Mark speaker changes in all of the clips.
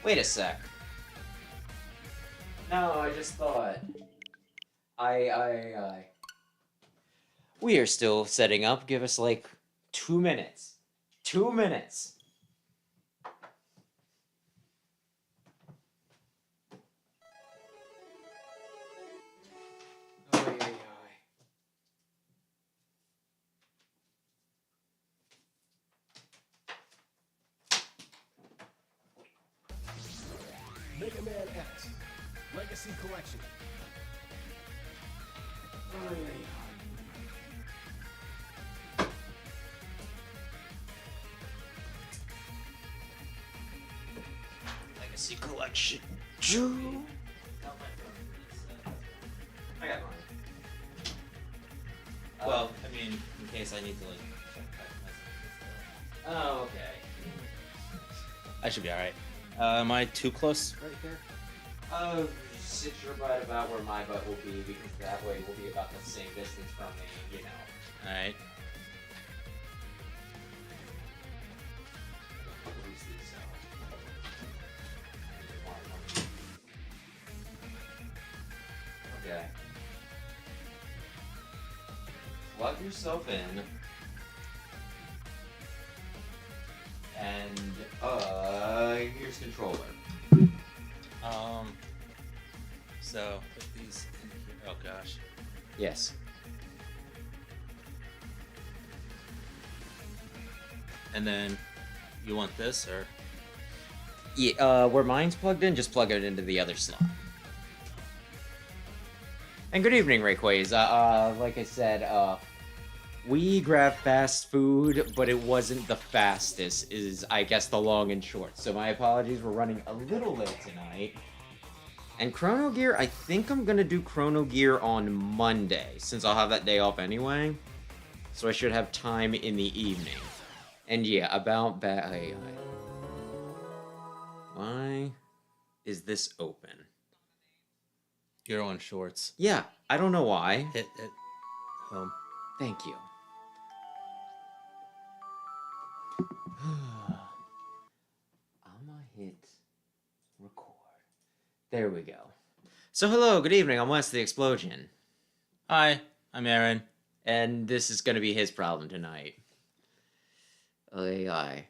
Speaker 1: Wait a sec. No, I just thought. I. We are still setting up. Give us like 2 minutes. 2 minutes. Oy, oy, oy.
Speaker 2: Mega Man X Legacy Collection.
Speaker 1: Oy, oy, oy. Legacy Collection. Drew. I got mine.
Speaker 3: Well, I mean, in case I need to like check back messages.
Speaker 1: Oh, okay.
Speaker 3: I should be alright. Am I too close right here?
Speaker 1: Sit your butt about where my butt will be, because that way we'll be about the same distance from me, you know.
Speaker 3: Alright.
Speaker 1: Who's this, Okay. Plug yourself in. And, here's controller.
Speaker 3: So, put these in here. Oh gosh.
Speaker 1: Yes.
Speaker 3: And then, you want this, or?
Speaker 1: Yeah, where mine's plugged in, just plug it into the other slot. And good evening, Rayquays. Like I said, we grabbed fast food, but it wasn't the fastest, is, I guess, the long and short. So my apologies, we're running a little late tonight. And Chrono Gear, I think I'm gonna do Chrono Gear on Monday, since I'll have that day off anyway. So I should have time in the evening. And yeah, about that... Why is this open?
Speaker 3: You're on shorts.
Speaker 1: Yeah, I don't know why.
Speaker 3: Hit home.
Speaker 1: Thank you. I'ma hit record. There we go. So hello, good evening, I'm Wes the Explosion.
Speaker 3: Hi, I'm Aaron.
Speaker 1: And this is gonna be his problem tonight. AI.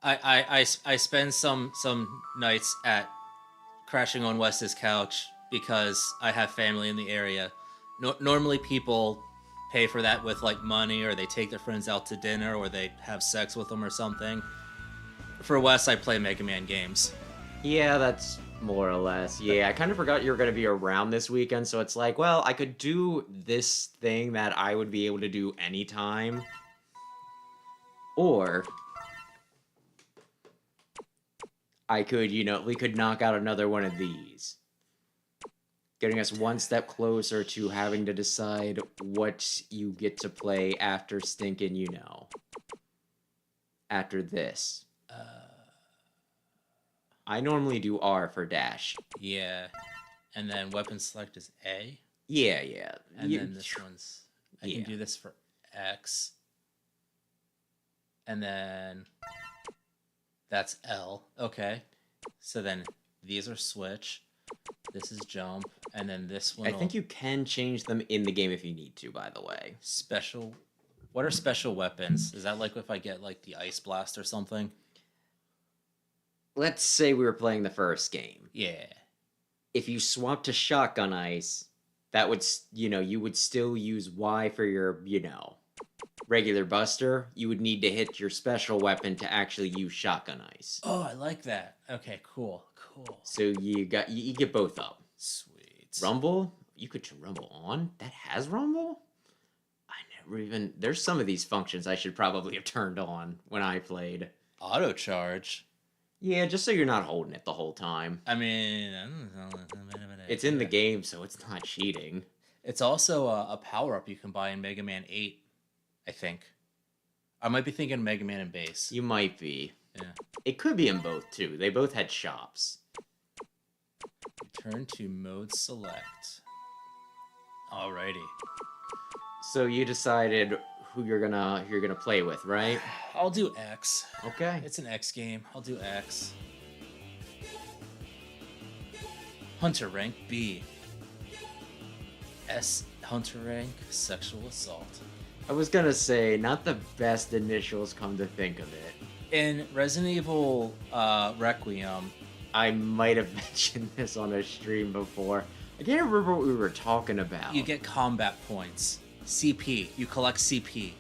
Speaker 3: I spend some nights at crashing on Wes's couch because I have family in the area. Normally people pay for that with like money, or they take their friends out to dinner, or they have sex with them or something. For Wes, I play Mega Man games.
Speaker 1: Yeah, that's more or less. Yeah, I kind of forgot you were going to be around this weekend, so it's like, well, I could do this thing that I would be able to do anytime. Or I could, we could knock out another one of these. Getting us one step closer to having to decide what you get to play after stinking, after this. I normally do R for dash.
Speaker 3: Yeah. And then weapon select is A.
Speaker 1: Yeah, yeah.
Speaker 3: And then this one's... I can do this for X. And then... That's L. Okay. So then these are switch. This is jump. And then this one...
Speaker 1: I think you can change them in the game if you need to, by the way.
Speaker 3: Special... What are special weapons? Is that like if I get like the Ice Blast or something?
Speaker 1: Let's say we were playing the first game.
Speaker 3: Yeah.
Speaker 1: If you swap to Shotgun Ice, that would, you would still use Y for your, regular Buster. You would need to hit your special weapon to actually use Shotgun Ice.
Speaker 3: Oh, I like that. Okay, cool.
Speaker 1: So you get both up.
Speaker 3: Sweet.
Speaker 1: Rumble? You could turn Rumble on? That has Rumble? I never even... There's some of these functions I should probably have turned on when I played.
Speaker 3: Auto charge?
Speaker 1: Yeah, just so you're not holding it the whole time.
Speaker 3: I mean...
Speaker 1: It's in the game, so it's not cheating.
Speaker 3: It's also a power-up you can buy in Mega Man 8, I think. I might be thinking Mega Man and Base.
Speaker 1: You might be.
Speaker 3: Yeah.
Speaker 1: It could be in both, too. They both had shops.
Speaker 3: Return to mode select. Alrighty.
Speaker 1: So you decided who you're gonna play with, right?
Speaker 3: I'll do X.
Speaker 1: Okay.
Speaker 3: It's an X game. I'll do X. Hunter rank B. S. Hunter rank sexual assault.
Speaker 1: I was gonna say, not the best initials, come to think of it.
Speaker 3: In Resident Evil Requiem,
Speaker 1: I might have mentioned this on a stream before. I can't remember what we were talking about.
Speaker 3: you get combat points. CP. You collect CP.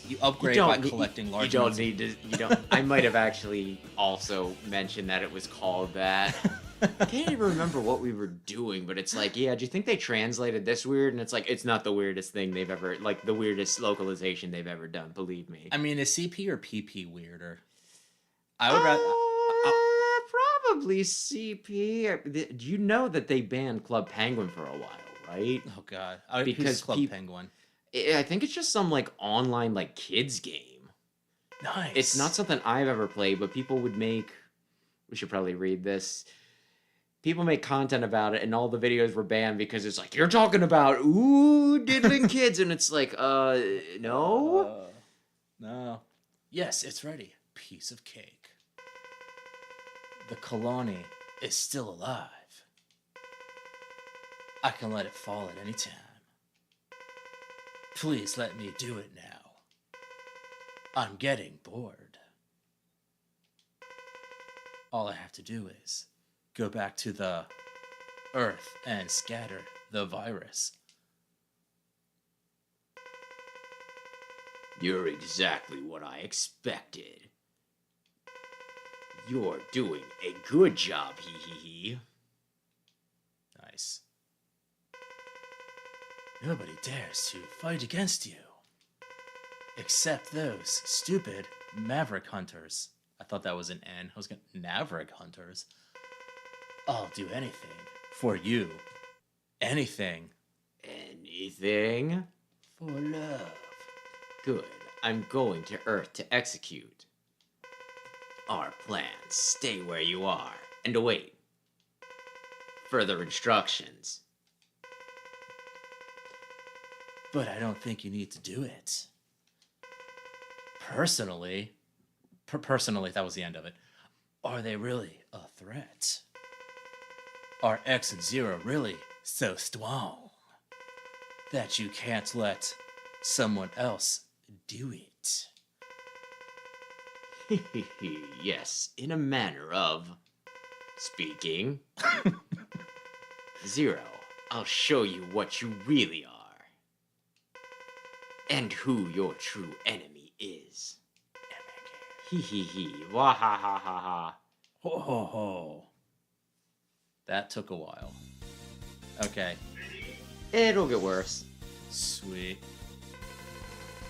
Speaker 3: You upgrade
Speaker 1: You
Speaker 3: by
Speaker 1: don't need-
Speaker 3: collecting large
Speaker 1: You don't
Speaker 3: amounts.
Speaker 1: need to. You don't. I might have actually also mentioned that it was called that. I can't even remember what we were doing, but it's like, yeah, do you think they translated this weird? And it's like, it's not the weirdest thing they've ever, like, the weirdest localization they've ever done, believe me.
Speaker 3: I mean, is CP or PP weirder? I would rather.
Speaker 1: Probably CP. You know that they banned Club Penguin for a while, right?
Speaker 3: Oh god.
Speaker 1: Because
Speaker 3: Because Club
Speaker 1: peop-
Speaker 3: Penguin.
Speaker 1: I think it's just some, like, online, like, kids game.
Speaker 3: Nice.
Speaker 1: It's not something I've ever played, but people would make... We should probably read this. People make content about it, and all the videos were banned because it's like, you're talking about, ooh, diddling kids, and it's like, no?
Speaker 3: No. Yes, it's ready. Piece of cake. The colony is still alive. I can let it fall at any time. Please let me do it now. I'm getting bored. All I have to do is go back to the Earth and scatter the virus.
Speaker 1: You're exactly what I expected. You're doing a good job, hee hee hee.
Speaker 3: Nice. Nobody dares to fight against you. Except those stupid maverick hunters. I thought that was an N. I was going Maverick hunters. I'll do anything for you. Anything.
Speaker 1: Anything?
Speaker 3: For love.
Speaker 1: Good. I'm going to Earth to execute our plans. Stay where you are and await further instructions.
Speaker 3: But I don't think you need to do it. Personally, that was the end of it. Are they really a threat? Are X and Zero really so strong that you can't let someone else do it?
Speaker 1: Yes, in a manner of speaking. Zero, I'll show you what you really are. And who your true enemy is. Hee hee hee, wah ha ha ha ha.
Speaker 3: Ho ho ho. That took a while. Okay,
Speaker 1: It'll get worse.
Speaker 3: sweet.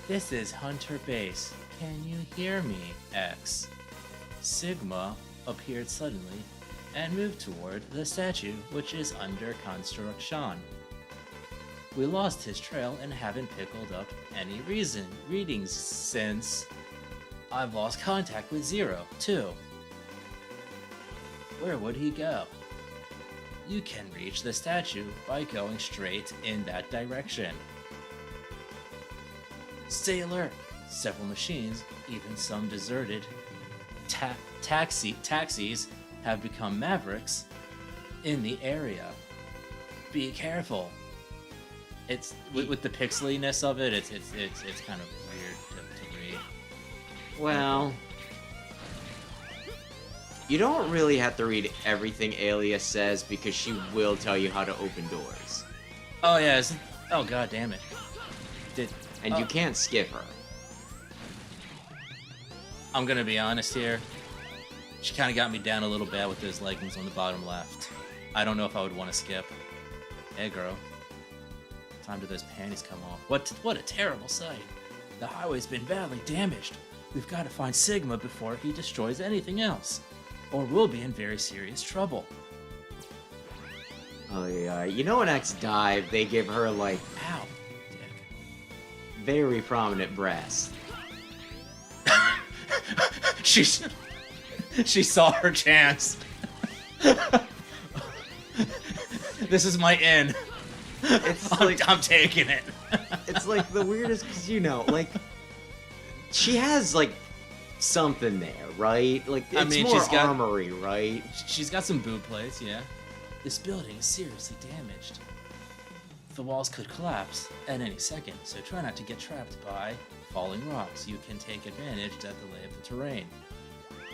Speaker 3: This is Hunter Base. Can you hear me, X? Sigma appeared suddenly and moved toward the statue, which is under construction. We lost his trail and haven't pickled up any readings since. I've lost contact with Zero, too. Where would he go? You can reach the statue by going straight in that direction. Stay alert. Several machines, even some deserted taxis, have become mavericks in the area. Be careful. It's with the pixeliness of it. It's kind of weird to read.
Speaker 1: Well, you don't really have to read everything Alias says because she will tell you how to open doors.
Speaker 3: Oh yeah. Oh god damn it.
Speaker 1: And you can't skip her.
Speaker 3: I'm gonna be honest here. She kind of got me down a little bad with those leggings on the bottom left. I don't know if I would want to skip. Hey girl. Time to those panties come off. What a terrible sight. The highway's been badly damaged. We've got to find Sigma before he destroys anything else, or we'll be in very serious trouble.
Speaker 1: Oh yeah, you know in X Dive, they give her like
Speaker 3: Ow, dick.
Speaker 1: very prominent breasts.
Speaker 3: She saw her chance. This is my in.
Speaker 1: It's
Speaker 3: I'm taking it.
Speaker 1: it's like the weirdest, cause you know, like she has like something there, right? Like it's
Speaker 3: I mean,
Speaker 1: more
Speaker 3: she's got-
Speaker 1: armory, right?
Speaker 3: She's got some boob plates, yeah. This building is seriously damaged. The walls could collapse at any second, so try not to get trapped by falling rocks. You can take advantage of the lay of the terrain.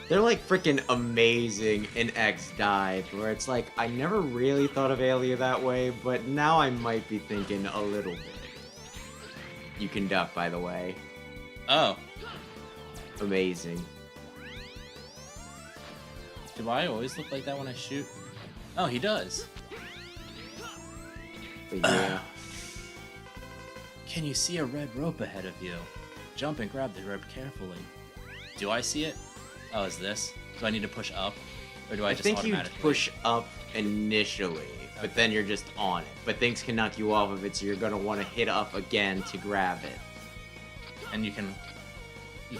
Speaker 1: They're like freaking amazing in X Dive, where it's like, I never really thought of Alia that way, but now I might be thinking a little bit. You can duck, by the way.
Speaker 3: Oh.
Speaker 1: Amazing.
Speaker 3: Do I always look like that when I shoot? Oh, he does.
Speaker 1: But yeah.
Speaker 3: Can you see a red rope ahead of you? Jump and grab the rope carefully. Do I see it? Oh, is this? Do I need to push up? Or do I just
Speaker 1: think you
Speaker 3: automatically?
Speaker 1: push up initially, but then you're just on it. But things can knock you off of it, so you're gonna want to hit up again to grab it.
Speaker 3: And you can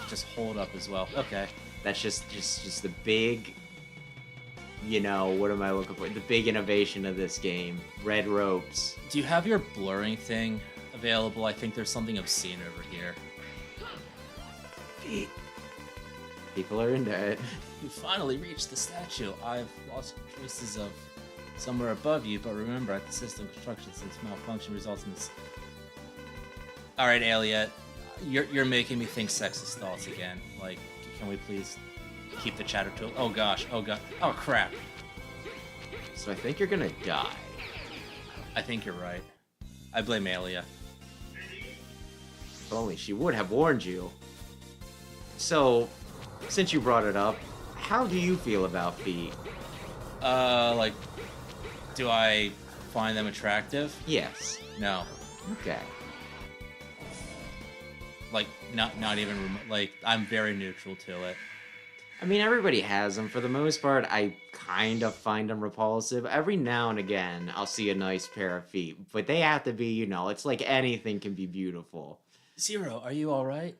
Speaker 3: just hold up as well. Okay.
Speaker 1: That's just the big, you know, what am I looking for? The big innovation of this game. Red ropes.
Speaker 3: Do you have your blurring thing available? I think there's something obscene over here.
Speaker 1: People are into it.
Speaker 3: You finally reached the statue. I've lost traces of somewhere above you, but remember, at the system construction, since malfunction results in this. All right, Alia, you're making me think sexist thoughts again. Like, can we please keep the chatter to? Oh gosh, oh god, oh crap.
Speaker 1: So I think you're gonna die.
Speaker 3: I think you're right. I blame Alia.
Speaker 1: If only she would have warned you. So, since you brought it up, how do you feel about feet?
Speaker 3: Like, do I find them attractive?
Speaker 1: Yes.
Speaker 3: No.
Speaker 1: Okay.
Speaker 3: Like, not even like, I'm very neutral to it.
Speaker 1: I mean, everybody has them. For the most part, I kind of find them repulsive. Every now and again, I'll see a nice pair of feet, but they have to be, you know, it's like anything can be beautiful.
Speaker 3: Zero, are you all right?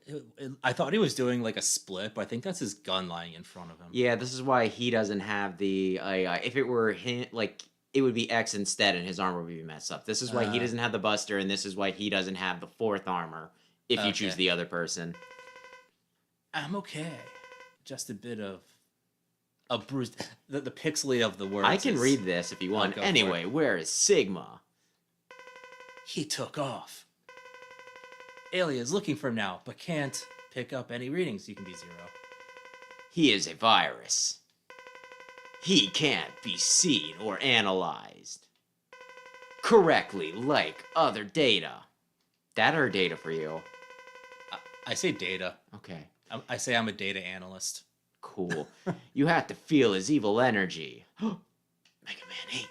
Speaker 3: I thought he was doing like a split, but I think that's his gun lying in front of him.
Speaker 1: Yeah, this is why he doesn't have the. If it were him, like it would be X instead, and his armor would be messed up. This is why he doesn't have the Buster, and this is why he doesn't have the 4th armor. If you choose the other person,
Speaker 3: I'm okay. Just a bit of a bruise. The pixely of the words.
Speaker 1: I can read this if you want. Anyway, where is Sigma?
Speaker 3: He took off. Alia is looking for him now, but can't pick up any readings. You can be Zero.
Speaker 1: He is a virus. He can't be seen or analyzed correctly like other data. That or data for you?
Speaker 3: I say data.
Speaker 1: Okay.
Speaker 3: I say I'm a data analyst.
Speaker 1: Cool. You have to feel his evil energy. Mega Man 8.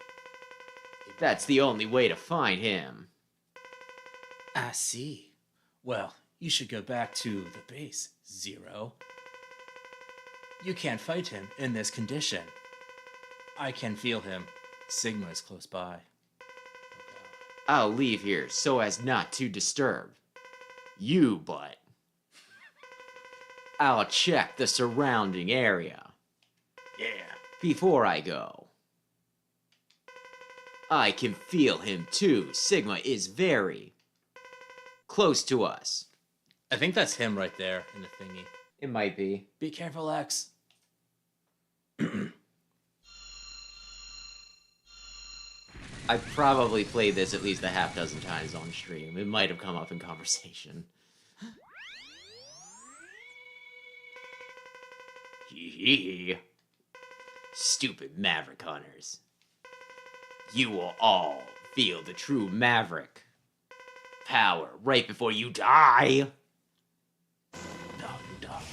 Speaker 1: That's the only way to find him.
Speaker 3: I see. Well, you should go back to the base, Zero. You can't fight him in this condition. I can feel him. Sigma is close by.
Speaker 1: I'll leave here so as not to disturb you, but I'll check the surrounding area.
Speaker 3: Yeah.
Speaker 1: Before I go. I can feel him too. Sigma is very close to us.
Speaker 3: I think that's him right there in the thingy.
Speaker 1: It might be.
Speaker 3: Be careful, X.
Speaker 1: I've probably played this at least a half dozen times on stream. It might have come up in conversation. Hee. Stupid Maverick hunters. You will all feel the true Maverick power right before you die.
Speaker 3: No, you don't.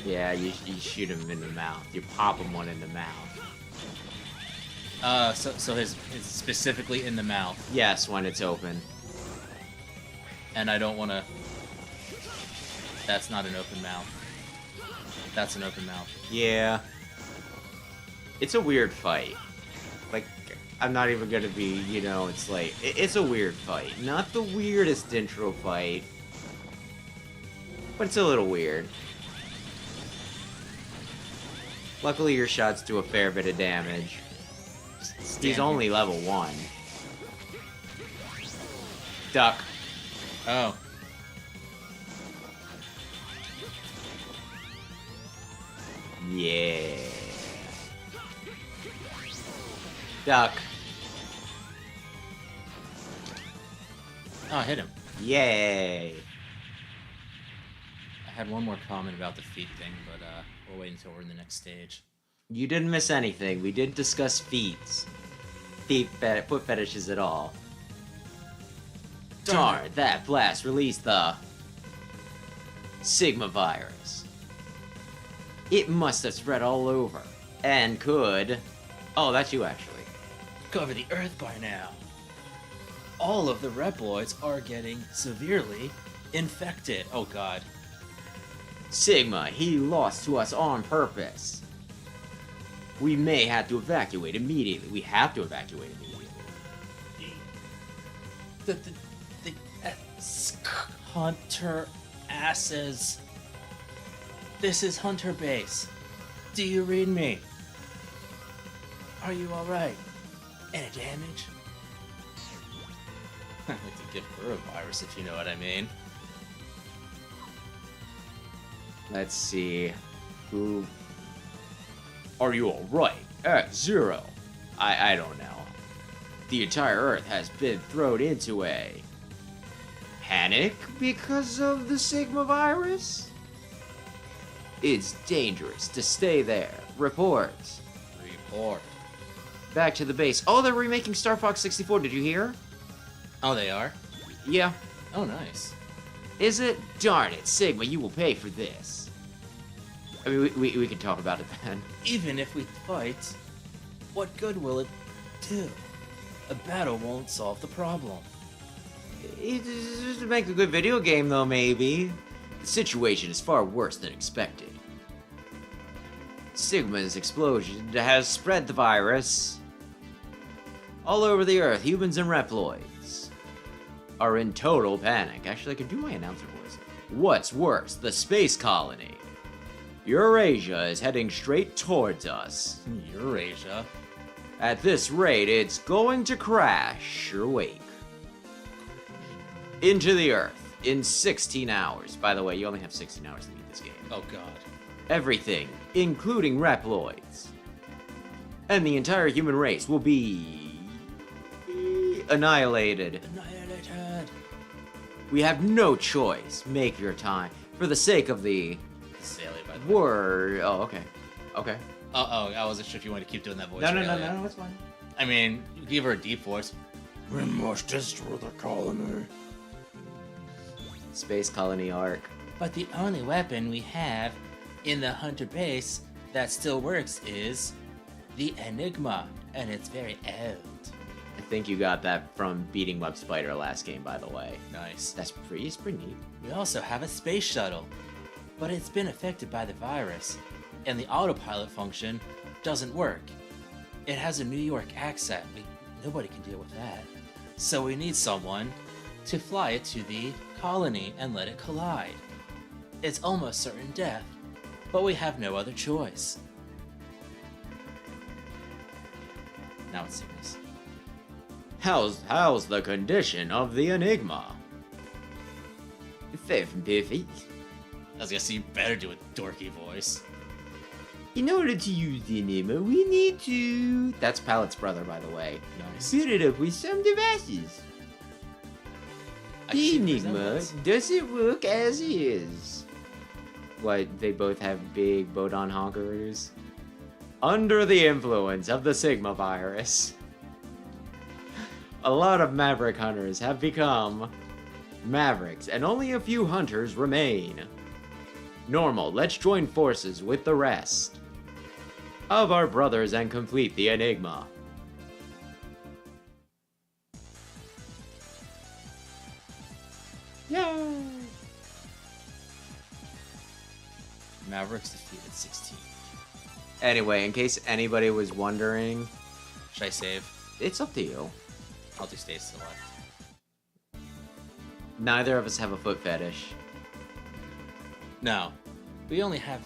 Speaker 1: Yeah, you shoot him in the mouth. You pop him one in the mouth.
Speaker 3: So his specifically in the mouth.
Speaker 1: Yes, when it's open.
Speaker 3: And I don't want to. That's not an open mouth. That's an open mouth.
Speaker 1: Yeah. It's a weird fight. Like, I'm not even gonna be, you know, it's like, it's a weird fight. Not the weirdest intro fight, but it's a little weird. Luckily, your shots do a fair bit of damage. He's only level 1. Duck.
Speaker 3: Oh.
Speaker 1: Yeah. Duck.
Speaker 3: Oh, I hit him.
Speaker 1: Yay.
Speaker 3: I had one more comment about the feet thing, but we'll wait until we're in the next stage.
Speaker 1: You didn't miss anything. We didn't discuss feet. Foot fetishes at all. Darn, that blast released the Sigma virus. It must have spread all over. And could... Oh, that's you, actually.
Speaker 3: Cover the Earth by now. All of the Reploids are getting severely infected. Oh, God.
Speaker 1: Sigma, he lost to us on purpose. We may have to evacuate immediately. We have to evacuate immediately.
Speaker 3: The Hunter asses. This is Hunter Base. Do you read me? Are you alright? Any damage? I'd like to give her a virus, if you know what I mean.
Speaker 1: Let's see. Who... Are you alright? Zero. I don't know. The entire Earth has been thrown into a... panic because of the Sigma virus? It's dangerous to stay there. Report.
Speaker 3: Report.
Speaker 1: Back to the base. Oh, they're remaking Star Fox 64. Did you hear?
Speaker 3: Oh, they are?
Speaker 1: Yeah.
Speaker 3: Oh, nice.
Speaker 1: Is it? Darn it, Sigma, you will pay for this. I mean, we can talk about it then.
Speaker 3: Even if we fight, what good will it do? A battle won't solve the problem.
Speaker 1: It's just to make a good video game, though, maybe. The situation is far worse than expected. Sigma's explosion has spread the virus. All over the Earth, humans and Reploids are in total panic. Actually, I can do my announcer voice. What's worse, the space colony. Eurasia is heading straight towards us.
Speaker 3: Eurasia?
Speaker 1: At this rate, it's going to crash or wake into the Earth in 16 hours. By the way, you only have 16 hours to beat this game.
Speaker 3: Oh, God.
Speaker 1: Everything, including Reploids, and the entire human race will be annihilated.
Speaker 3: Annihilated.
Speaker 1: We have no choice. Make your time. For the sake of the
Speaker 3: Sally, by the way.
Speaker 1: word. Oh, okay. Okay.
Speaker 3: Oh, I wasn't sure if you wanted to keep doing that voice.
Speaker 1: No, it's fine.
Speaker 3: I mean, you give her a deep voice. We must destroy the colony.
Speaker 1: Space colony arc.
Speaker 3: But the only weapon we have in the Hunter base that still works is the Enigma, and it's very old.
Speaker 1: I think you got that from beating Web Spider last game, by the way.
Speaker 3: Nice.
Speaker 1: It's pretty neat.
Speaker 3: We also have a space shuttle, but it's been affected by the virus, and the autopilot function doesn't work. It has a New York accent. Nobody can deal with that. So we need someone to fly it to the colony and let it collide. It's almost certain death, but we have no other choice. Now it's serious.
Speaker 1: How's the condition of the Enigma? Fair from perfect.
Speaker 3: I was gonna say, you better do a dorky voice.
Speaker 1: In order to use the Enigma, we need to... That's Pallet's brother, by the way.
Speaker 3: Nice.
Speaker 1: Build it up with some devices. The Enigma doesn't work as is. What, they both have big Bodon honkers? Under the influence of the Sigma virus, a lot of Maverick hunters have become Mavericks, and only a few hunters remain. Normal, let's join forces with the rest of our brothers and complete the Enigma. Yay!
Speaker 3: Mavericks defeated 16.
Speaker 1: Anyway, in case anybody was wondering,
Speaker 3: Should I save?
Speaker 1: it's up to you.
Speaker 3: I'll do stays to the left.
Speaker 1: Neither of us have a foot fetish.
Speaker 3: No. We only have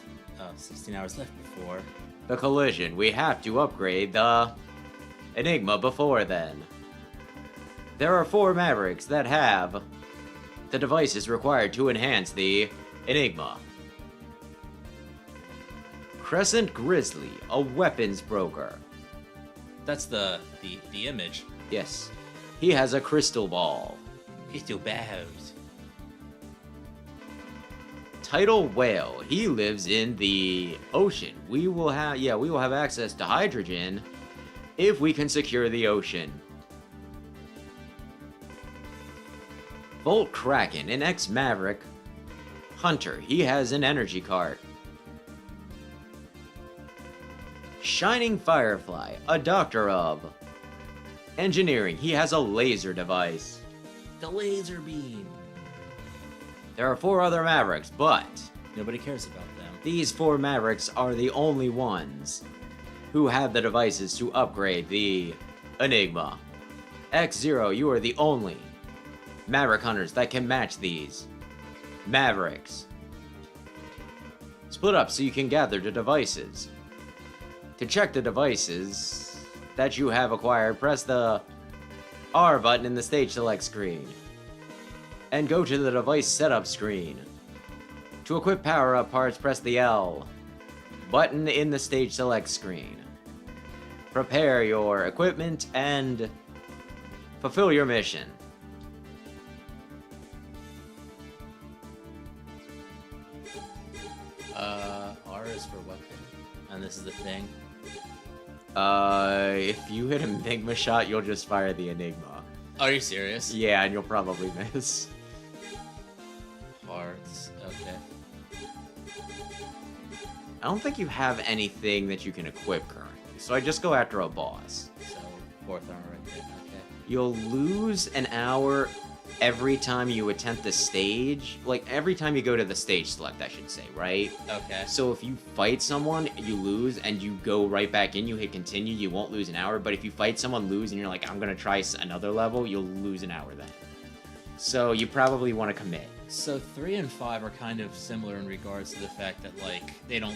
Speaker 3: 16 hours left before.
Speaker 1: The collision, we have to upgrade the Enigma before then. There are 4 Mavericks that have the devices required to enhance the Enigma. Crescent Grizzly, a weapons broker.
Speaker 3: That's the image.
Speaker 1: Yes. He has a crystal ball.
Speaker 3: He's too bad.
Speaker 1: Tidal whale. He lives in the ocean. We will have access to hydrogen if we can secure the ocean. Volt Kraken, an ex-Maverick hunter. He has an energy cart. Shining Firefly, a doctor of engineering. He has a laser device.
Speaker 3: The laser beam.
Speaker 1: There are 4 other Mavericks, but
Speaker 3: Nobody cares about them.
Speaker 1: these 4 Mavericks are the only ones who have the devices to upgrade the Enigma. X-Zero, you are the only Maverick hunters that can match these Mavericks. Split up so you can gather the devices. To check the devices that you have acquired, press the R button in the stage select screen and go to the device setup screen. To equip power-up parts, press the L button in the stage select screen. Prepare your equipment and fulfill your mission.
Speaker 3: R is for weapon, and this is the thing.
Speaker 1: If you hit an Enigma shot, you'll just fire the Enigma.
Speaker 3: Are you serious?
Speaker 1: Yeah, and you'll probably miss.
Speaker 3: Parts. Okay.
Speaker 1: I don't think you have anything that you can equip currently, so I just go after a boss.
Speaker 3: So 4th armor right there. Okay.
Speaker 1: You'll lose an hour every time you attempt the stage. Like, every time you go to the stage select, I should say, right?
Speaker 3: Okay.
Speaker 1: So if you fight someone, you lose, and you go right back in, you hit continue, you won't lose an hour. But if you fight someone, lose, and you're like, I'm gonna try another level, you'll lose an hour then. So you probably want to commit.
Speaker 3: So 3 and 5 are kind of similar in regards to the fact that like they don't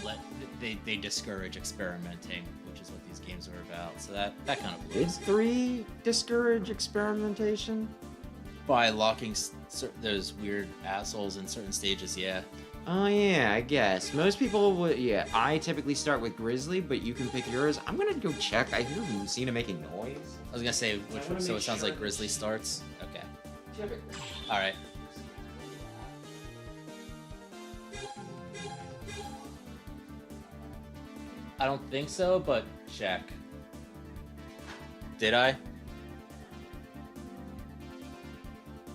Speaker 3: they discourage experimenting, which is what these games are about. So that kind of
Speaker 1: Did 3 discourage experimentation?
Speaker 3: by locking those weird assholes in certain stages. Yeah.
Speaker 1: Oh yeah, I guess. Most people would, yeah. I typically start with Grizzly, but you can pick yours. I'm gonna go check. I hear Lucina making noise.
Speaker 3: I was gonna say which one. So it sounds like Grizzly starts. Okay. All right. I don't think so, but check. Did I?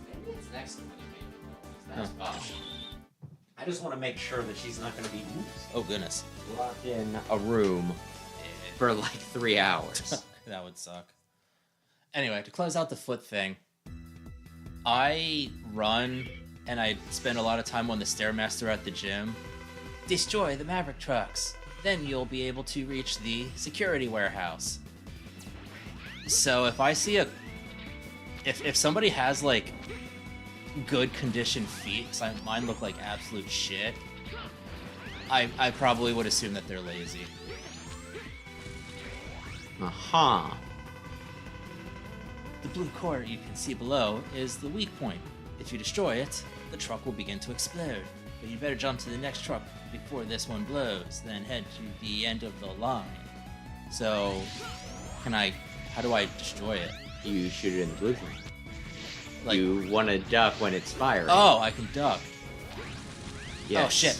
Speaker 1: Maybe it's next to when you make noise. That's possible. I just want to make sure that she's not gonna be
Speaker 3: Oh goodness.
Speaker 1: locked in a room for like 3 hours.
Speaker 3: That would suck. Anyway, to close out the foot thing, I run and I spend a lot of time on the Stairmaster at the gym. Destroy the Maverick trucks. Then you'll be able to reach the security warehouse. So if I see if somebody has like good conditioned feet, because mine look like absolute shit, I probably would assume that they're lazy.
Speaker 1: Aha.
Speaker 3: The blue core you can see below is the weak point. If you destroy it, the truck will begin to explode. But you better jump to the next truck before this one blows, then head to the end of the line. So, how do I destroy it?
Speaker 1: You shoot it in the blue thing.
Speaker 3: Like,
Speaker 1: You want to duck when it's firing.
Speaker 3: oh, I can duck.
Speaker 1: Yes.
Speaker 3: Oh, shit.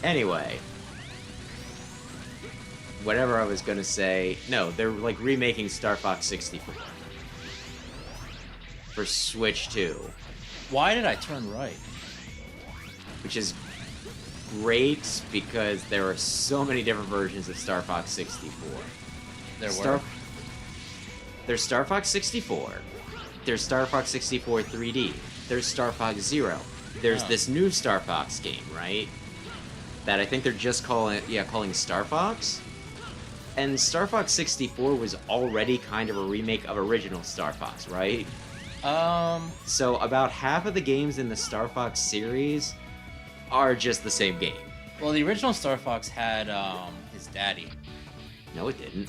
Speaker 1: Anyway. Whatever I was gonna say. No, they're like remaking Star Fox 64. For Switch 2.
Speaker 3: Why did I turn right?
Speaker 1: Which is great because there are so many different versions of Star Fox 64.
Speaker 3: There
Speaker 1: Star-
Speaker 3: were.
Speaker 1: There's Star Fox 64. There's Star Fox 64 3D. There's Star Fox Zero. There's
Speaker 3: Oh.
Speaker 1: this new Star Fox game, right? That I think they're just calling Star Fox. And Star Fox 64 was already kind of a remake of original Star Fox, right? So about half of the games in the Star Fox series are just the same game.
Speaker 3: Well, the original Star Fox had his daddy.
Speaker 1: No, it didn't.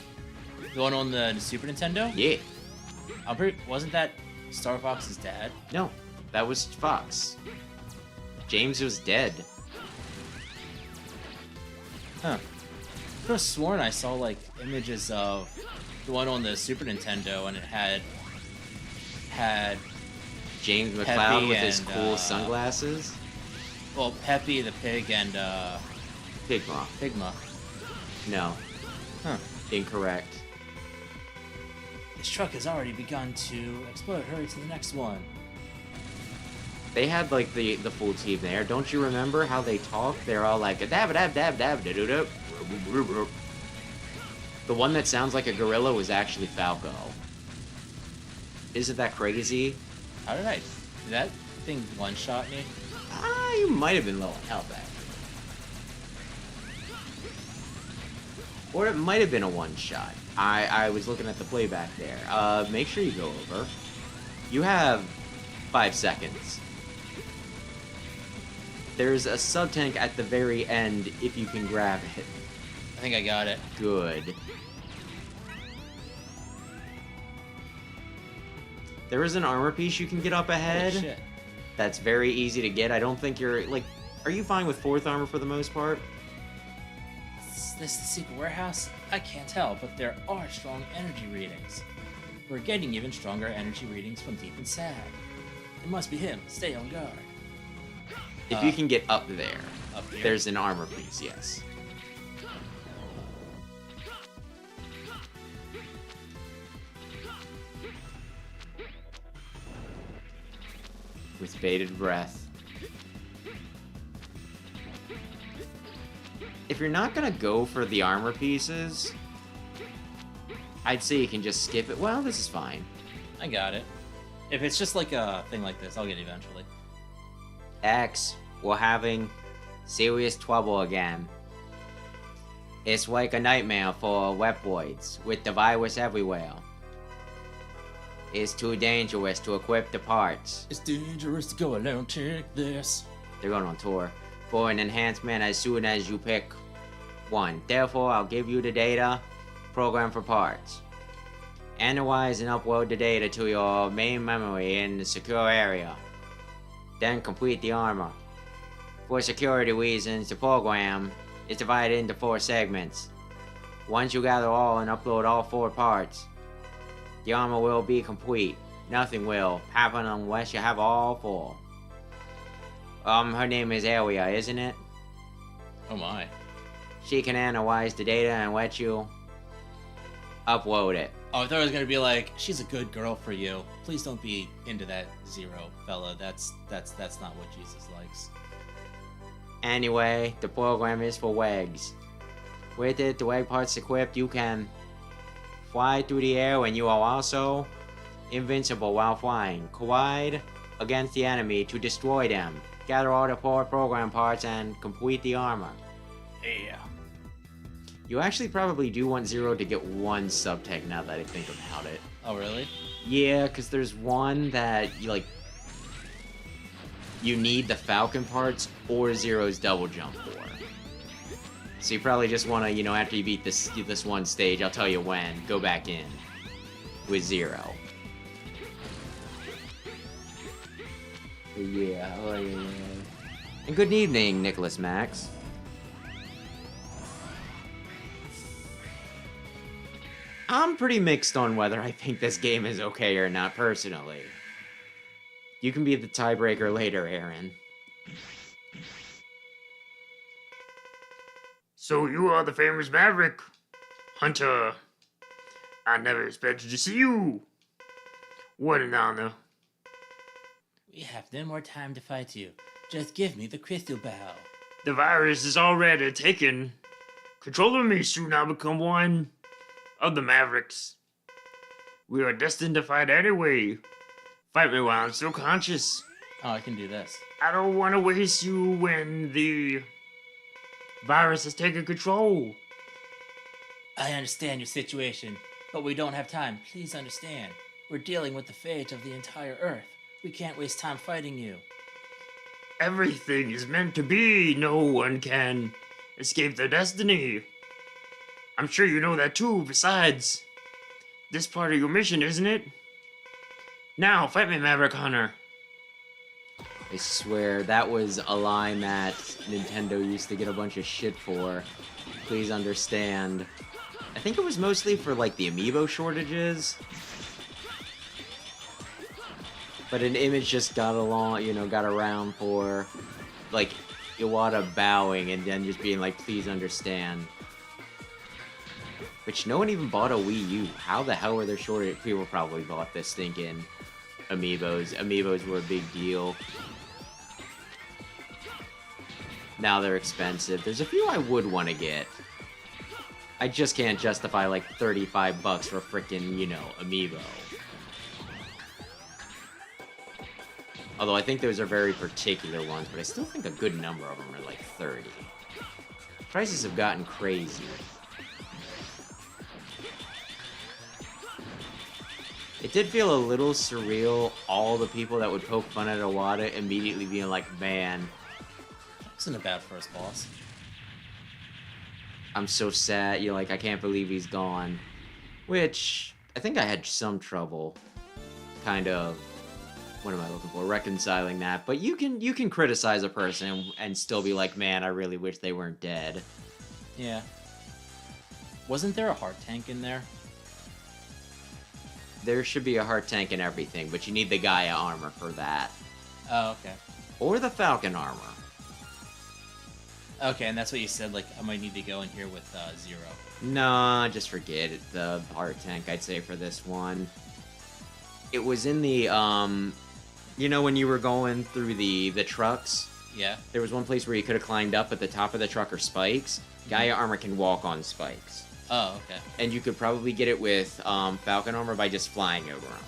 Speaker 3: The one on the Super Nintendo?
Speaker 1: Yeah.
Speaker 3: Wasn't that Star Fox's dad?
Speaker 1: No, that was Fox. James was dead.
Speaker 3: Huh. could have sworn I saw like images of the one on the Super Nintendo, and it had
Speaker 1: James
Speaker 3: Peppy
Speaker 1: McCloud with his
Speaker 3: and,
Speaker 1: cool sunglasses.
Speaker 3: well, Peppy the pig and
Speaker 1: Pigma.
Speaker 3: Pigma.
Speaker 1: No.
Speaker 3: Huh.
Speaker 1: Incorrect.
Speaker 3: This truck has already begun to explode. Hurry to the next one.
Speaker 1: They had like the full team there. Don't you remember how they talk? They're all like dab dab dab dab da da. The one that sounds like a gorilla was actually Falco. Isn't that crazy?
Speaker 3: How did that thing one-shot me?
Speaker 1: Ah, you might have been low on health, actually. Or it might have been a one-shot. I was looking at the playback there. Make sure you go over. You have 5 seconds. There's a sub-tank at the very end if you can grab it.
Speaker 3: I think I got it.
Speaker 1: Good. There is an armor piece you can get up ahead.
Speaker 3: Holy shit.
Speaker 1: That's very easy to get. I don't think you're, like... Are you fine with 4th armor for the most part?
Speaker 3: Is this the secret warehouse? I can't tell, but there are strong energy readings. We're getting even stronger energy readings from deep inside. It must be him. Stay on guard.
Speaker 1: If you can get up there,
Speaker 3: Up here?
Speaker 1: there's an armor piece, yes. With bated breath. If you're not gonna go for the armor pieces, I'd say you can just skip it. Well, this is fine.
Speaker 3: I got it. If it's just like a thing like this, I'll get it eventually.
Speaker 1: X, we're having serious trouble again. It's like a nightmare for weboids, with the virus everywhere. It's too dangerous to equip the parts.
Speaker 3: It's dangerous to go alone. Take this.
Speaker 1: They're going on tour. For an enhancement as soon as you pick one. Therefore, I'll give you the data, program for parts. Analyze and upload the data to your main memory in the secure area. Then complete the armor. For security reasons, the program is divided into 4 segments. Once you gather all and upload all 4 parts, the armor will be complete. Nothing will happen unless you have all 4. Her name is Aria, isn't it?
Speaker 3: Oh my.
Speaker 1: She can analyze the data and let you upload it.
Speaker 3: Oh, I thought it was gonna be like, she's a good girl for you. Please don't be into that Zero fella. That's not what Jesus likes.
Speaker 1: Anyway, the program is for WEGs. With it, the WEG parts equipped, you can fly through the air, and you are also invincible while flying. Collide against the enemy to destroy them. Gather all the 4 program parts and complete the armor.
Speaker 3: Yeah.
Speaker 1: You actually probably do want Zero to get 1 sub-tech now that I think about it.
Speaker 3: Oh, really?
Speaker 1: Yeah, because there's one that, you need the Falcon parts or Zero's double jump for. So you probably just want to, after you beat this one stage, I'll tell you when, go back in with Zero. Yeah, oh yeah. And good evening, Nicholas Max. I'm pretty mixed on whether I think this game is okay or not, personally. You can be the tiebreaker later, Aaron.
Speaker 4: So you are the famous Maverick Hunter. I never expected to see you. What an honor.
Speaker 3: We have no more time to fight you. Just give me the crystal bow.
Speaker 4: The virus is already taken control of me. Soon I'll become one of the Mavericks. We are destined to fight anyway. Fight me while I'm still conscious.
Speaker 3: Oh, I can do this.
Speaker 4: I don't want to waste you when the virus has taken control.
Speaker 3: I understand your situation, but we don't have time. Please understand. We're dealing with the fate of the entire Earth. We can't waste time fighting you.
Speaker 4: Everything is meant to be. No one can escape their destiny. I'm sure you know that too. Besides, this part of your mission, isn't it? Now, fight me, Maverick Hunter.
Speaker 1: I swear, that was a line that Nintendo used to get a bunch of shit for. please understand. I think it was mostly for, like, the amiibo shortages. But an image just got along, you know, got around for, like, Iwata bowing and then just being like, please understand. Which no one even bought a Wii U. How the hell were there shortage? People probably bought this stinking amiibos. Amiibos were a big deal. Now they're expensive. There's a few I would want to get. I just can't justify like 35 bucks for a frickin', you know, amiibo. Although I think those are very particular ones, but I still think a good number of them are like 30. Prices have gotten crazy. It did feel a little surreal, all the people that would poke fun at Iwata immediately being like, man,
Speaker 3: Wasn't a bad first boss.
Speaker 1: I'm so sad, you're like, I can't believe he's gone. Which, I think I had some trouble, kind of, what am I looking for, reconciling that. But you can criticize a person and still be like, man, I really wish they weren't dead.
Speaker 3: Yeah. Wasn't there a heart tank in there?
Speaker 1: There should be a heart tank and everything, but you need the Gaia armor for that.
Speaker 3: Oh, okay.
Speaker 1: Or the Falcon armor.
Speaker 3: Okay, and that's what you said, like, I might need to go in here with Zero.
Speaker 1: Nah, just forget it. The heart tank, I'd say, for this one. It was in the, you know when you were going through the trucks?
Speaker 3: Yeah.
Speaker 1: There was one place where you could have climbed up at the top of the truck or spikes. Gaia armor can walk on spikes.
Speaker 3: Oh, okay.
Speaker 1: And you could probably get it with Falcon armor by just flying over them.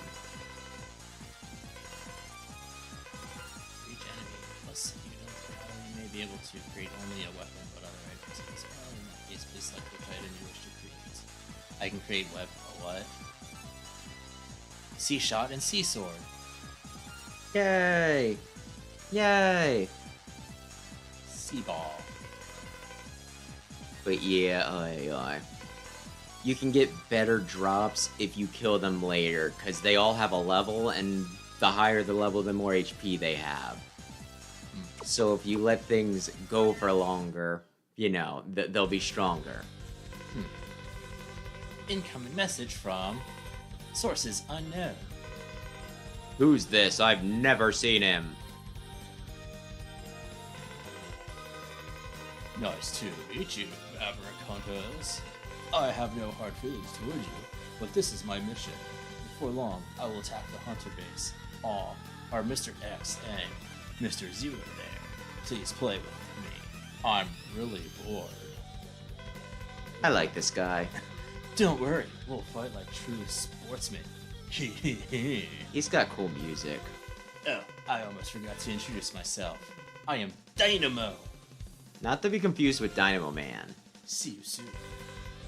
Speaker 3: Each enemy plus units you may be able to create only a weapon, but other items as well. In that case, please select which item you wish to create. I can create what? Sea shot and sea sword.
Speaker 1: Yay! Yay!
Speaker 3: Sea ball.
Speaker 1: But yeah, you can get better drops if you kill them later, because they all have a level, and the higher the level, the more HP they have. So if you let things go for longer, you know, they'll be stronger.
Speaker 3: Incoming message from sources unknown.
Speaker 1: Who's this? I've never seen him.
Speaker 3: Nice to meet you, Maverick Hunters. I have no hard feelings towards you, but this is my mission. Before long, I will attack the Hunter base. Aw, are Mr. X and Mr. Zero there? Please play with me. I'm really bored.
Speaker 1: I like this guy.
Speaker 3: Don't worry, we'll fight like true sportsmen.
Speaker 1: He's got cool music.
Speaker 3: Oh, I almost forgot to introduce myself. I am Dynamo.
Speaker 1: Not to be confused with Dynamo Man.
Speaker 3: See you soon.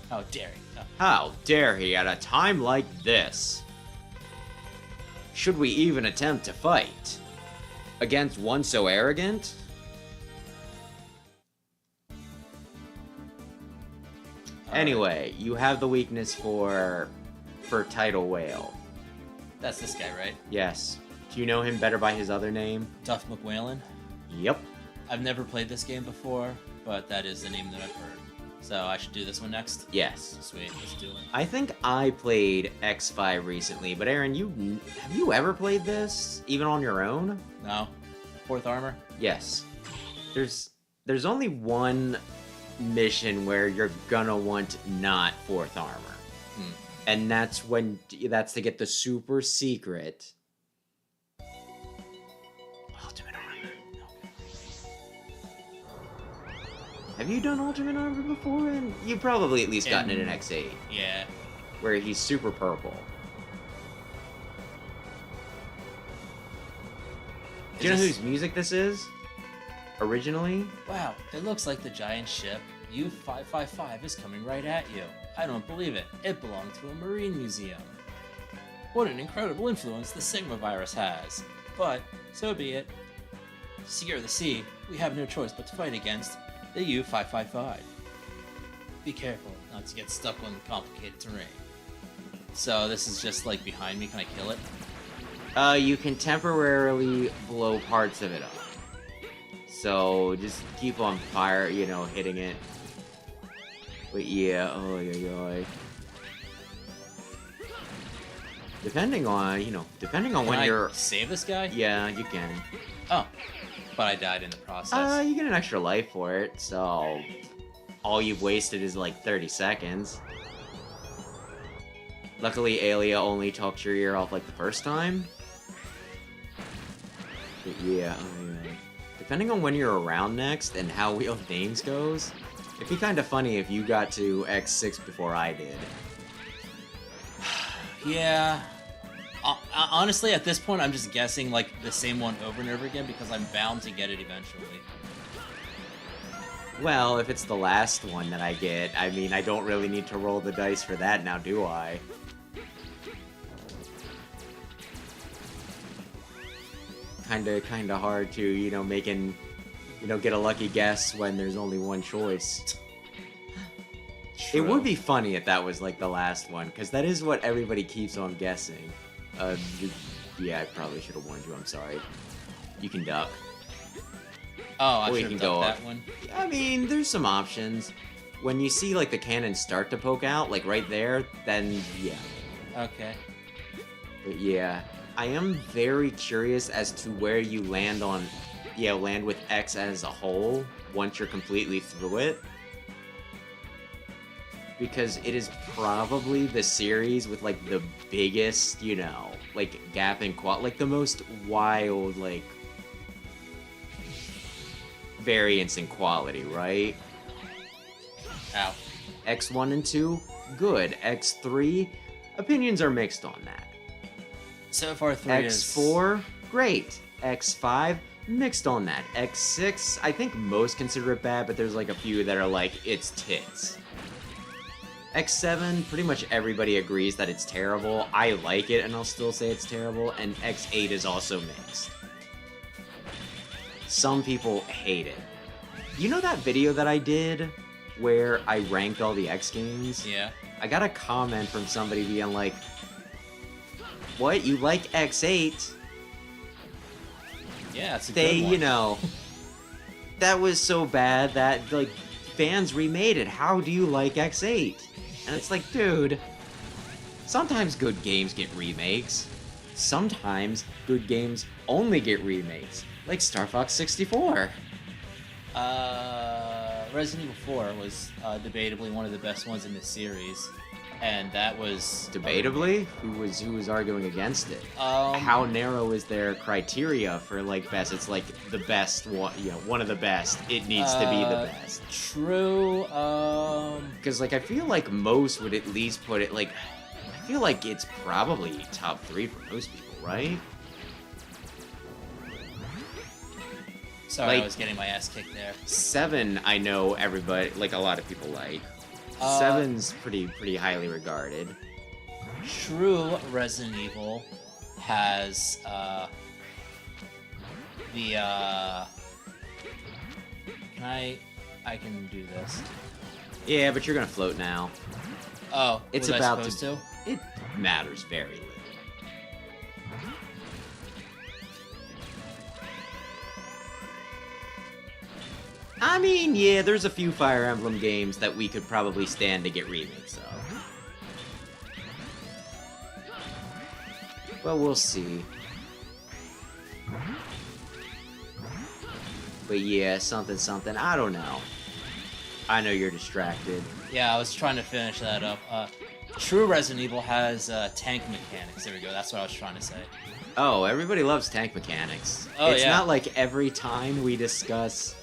Speaker 3: How dare you?
Speaker 1: How dare he at a time like this? Should we even attempt to fight? Against one so arrogant? Anyway, you have the weakness for Tidal Whale.
Speaker 3: That's this guy, right?
Speaker 1: Yes. Do you know him better by his other name?
Speaker 3: Duff McWhalen?
Speaker 1: Yep.
Speaker 3: I've never played this game before, but that is the name that I've heard. So I should do this one next?
Speaker 1: Yes.
Speaker 3: Sweet, let's do it.
Speaker 1: I think I played X5 recently, but Aaron, have you ever played this? Even on your own?
Speaker 3: No? Fourth armor?
Speaker 1: Yes. There's only one mission where you're gonna want not fourth armor. And that's to get the super secret ultimate armor. Have you done ultimate armor before? And you've probably at least gotten it in X8.
Speaker 3: Yeah.
Speaker 1: Where he's super purple. Do you know whose music this is? Originally?
Speaker 3: Wow, it looks like the giant ship U-555 is coming right at you. I don't believe it. It belonged to a marine museum. What an incredible influence the Sigma virus has. But, so be it. Sea or the sea, we have no choice but to fight against the U-555. Be careful not to get stuck on complicated terrain. So this is just like behind me, can I kill it?
Speaker 1: You can temporarily blow parts of it up. So just keep on fire, you know, hitting it. But yeah, oh yeah. Depending on, depending on
Speaker 3: Can
Speaker 1: when
Speaker 3: I
Speaker 1: you're...
Speaker 3: save this guy?
Speaker 1: Yeah, you can.
Speaker 3: Oh, but I died in the process.
Speaker 1: You get an extra life for it, so... All you've wasted is like 30 seconds. Luckily, Aelia only talked your ear off like the first time. But yeah, depending on when you're around next and how Wheel of Names goes, it'd be kind of funny if you got to X6 before I did.
Speaker 3: Yeah. Honestly, at this point, I'm just guessing like the same one over and over again because I'm bound to get it eventually.
Speaker 1: Well, if it's the last one that I get, I mean, I don't really need to roll the dice for that now, do I? Kinda hard to, get a lucky guess when there's only one choice. It
Speaker 3: True.
Speaker 1: would be funny if that was like the last one, because that is what everybody keeps on guessing. Yeah, I probably should have warned you, I'm sorry. You can duck.
Speaker 3: Oh, I
Speaker 1: Or you
Speaker 3: should
Speaker 1: can
Speaker 3: have
Speaker 1: go
Speaker 3: done
Speaker 1: up.
Speaker 3: that one.
Speaker 1: I mean, there's some options. When you see like the cannon start to poke out, like right there, then yeah.
Speaker 3: Okay.
Speaker 1: But yeah, I am very curious as to where you land with X as a whole once you're completely through it. Because it is probably the series with like the biggest, like gap in like the most wild, like variance in quality, right?
Speaker 3: Ow.
Speaker 1: X1 and 2, good. X3, opinions are mixed on that.
Speaker 3: So far, 3 is...
Speaker 1: X4, great. X5, mixed on that. X6, I think most consider it bad, but there's like a few that are like, it's tits. X7, pretty much everybody agrees that it's terrible. I like it, and I'll still say it's terrible. And X8 is also mixed. Some people hate it. You know that video that I did where I ranked all the X games?
Speaker 3: Yeah.
Speaker 1: I got a comment from somebody being like, what, you like X8?
Speaker 3: Yeah, it's a good one.
Speaker 1: That was so bad that, like, fans remade it. How do you like X8? And it's like, dude, sometimes good games get remakes. Sometimes good games only get remakes. Like Star Fox 64.
Speaker 3: Resident Evil 4 was debatably one of the best ones in the series, and that was
Speaker 1: Debatably? Who was arguing against it?
Speaker 3: Um,
Speaker 1: How narrow is their criteria for like best? It's like the best one, one of the best. It needs to be the best.
Speaker 3: True.
Speaker 1: Because like I feel like most would at least put it like, I feel like it's probably top 3 for most people, right?
Speaker 3: Sorry,
Speaker 1: like-
Speaker 3: I was getting my ass kicked there.
Speaker 1: 7, I know everybody, like a lot of people like. 7's pretty highly regarded.
Speaker 3: True Resident Evil has I can do this.
Speaker 1: Yeah, but you're gonna float now.
Speaker 3: Oh,
Speaker 1: It's
Speaker 3: was
Speaker 1: about
Speaker 3: I supposed to?
Speaker 1: It matters very little. I mean, yeah, there's a few Fire Emblem games that we could probably stand to get remakes of. Well, we'll see. But yeah, something, I don't know. I know you're distracted.
Speaker 3: Yeah, I was trying to finish that up. True Resident Evil has tank mechanics. There we go. That's what I was trying to say.
Speaker 1: Oh, everybody loves tank mechanics.
Speaker 3: Oh,
Speaker 1: it's
Speaker 3: yeah.
Speaker 1: not like every time we discuss,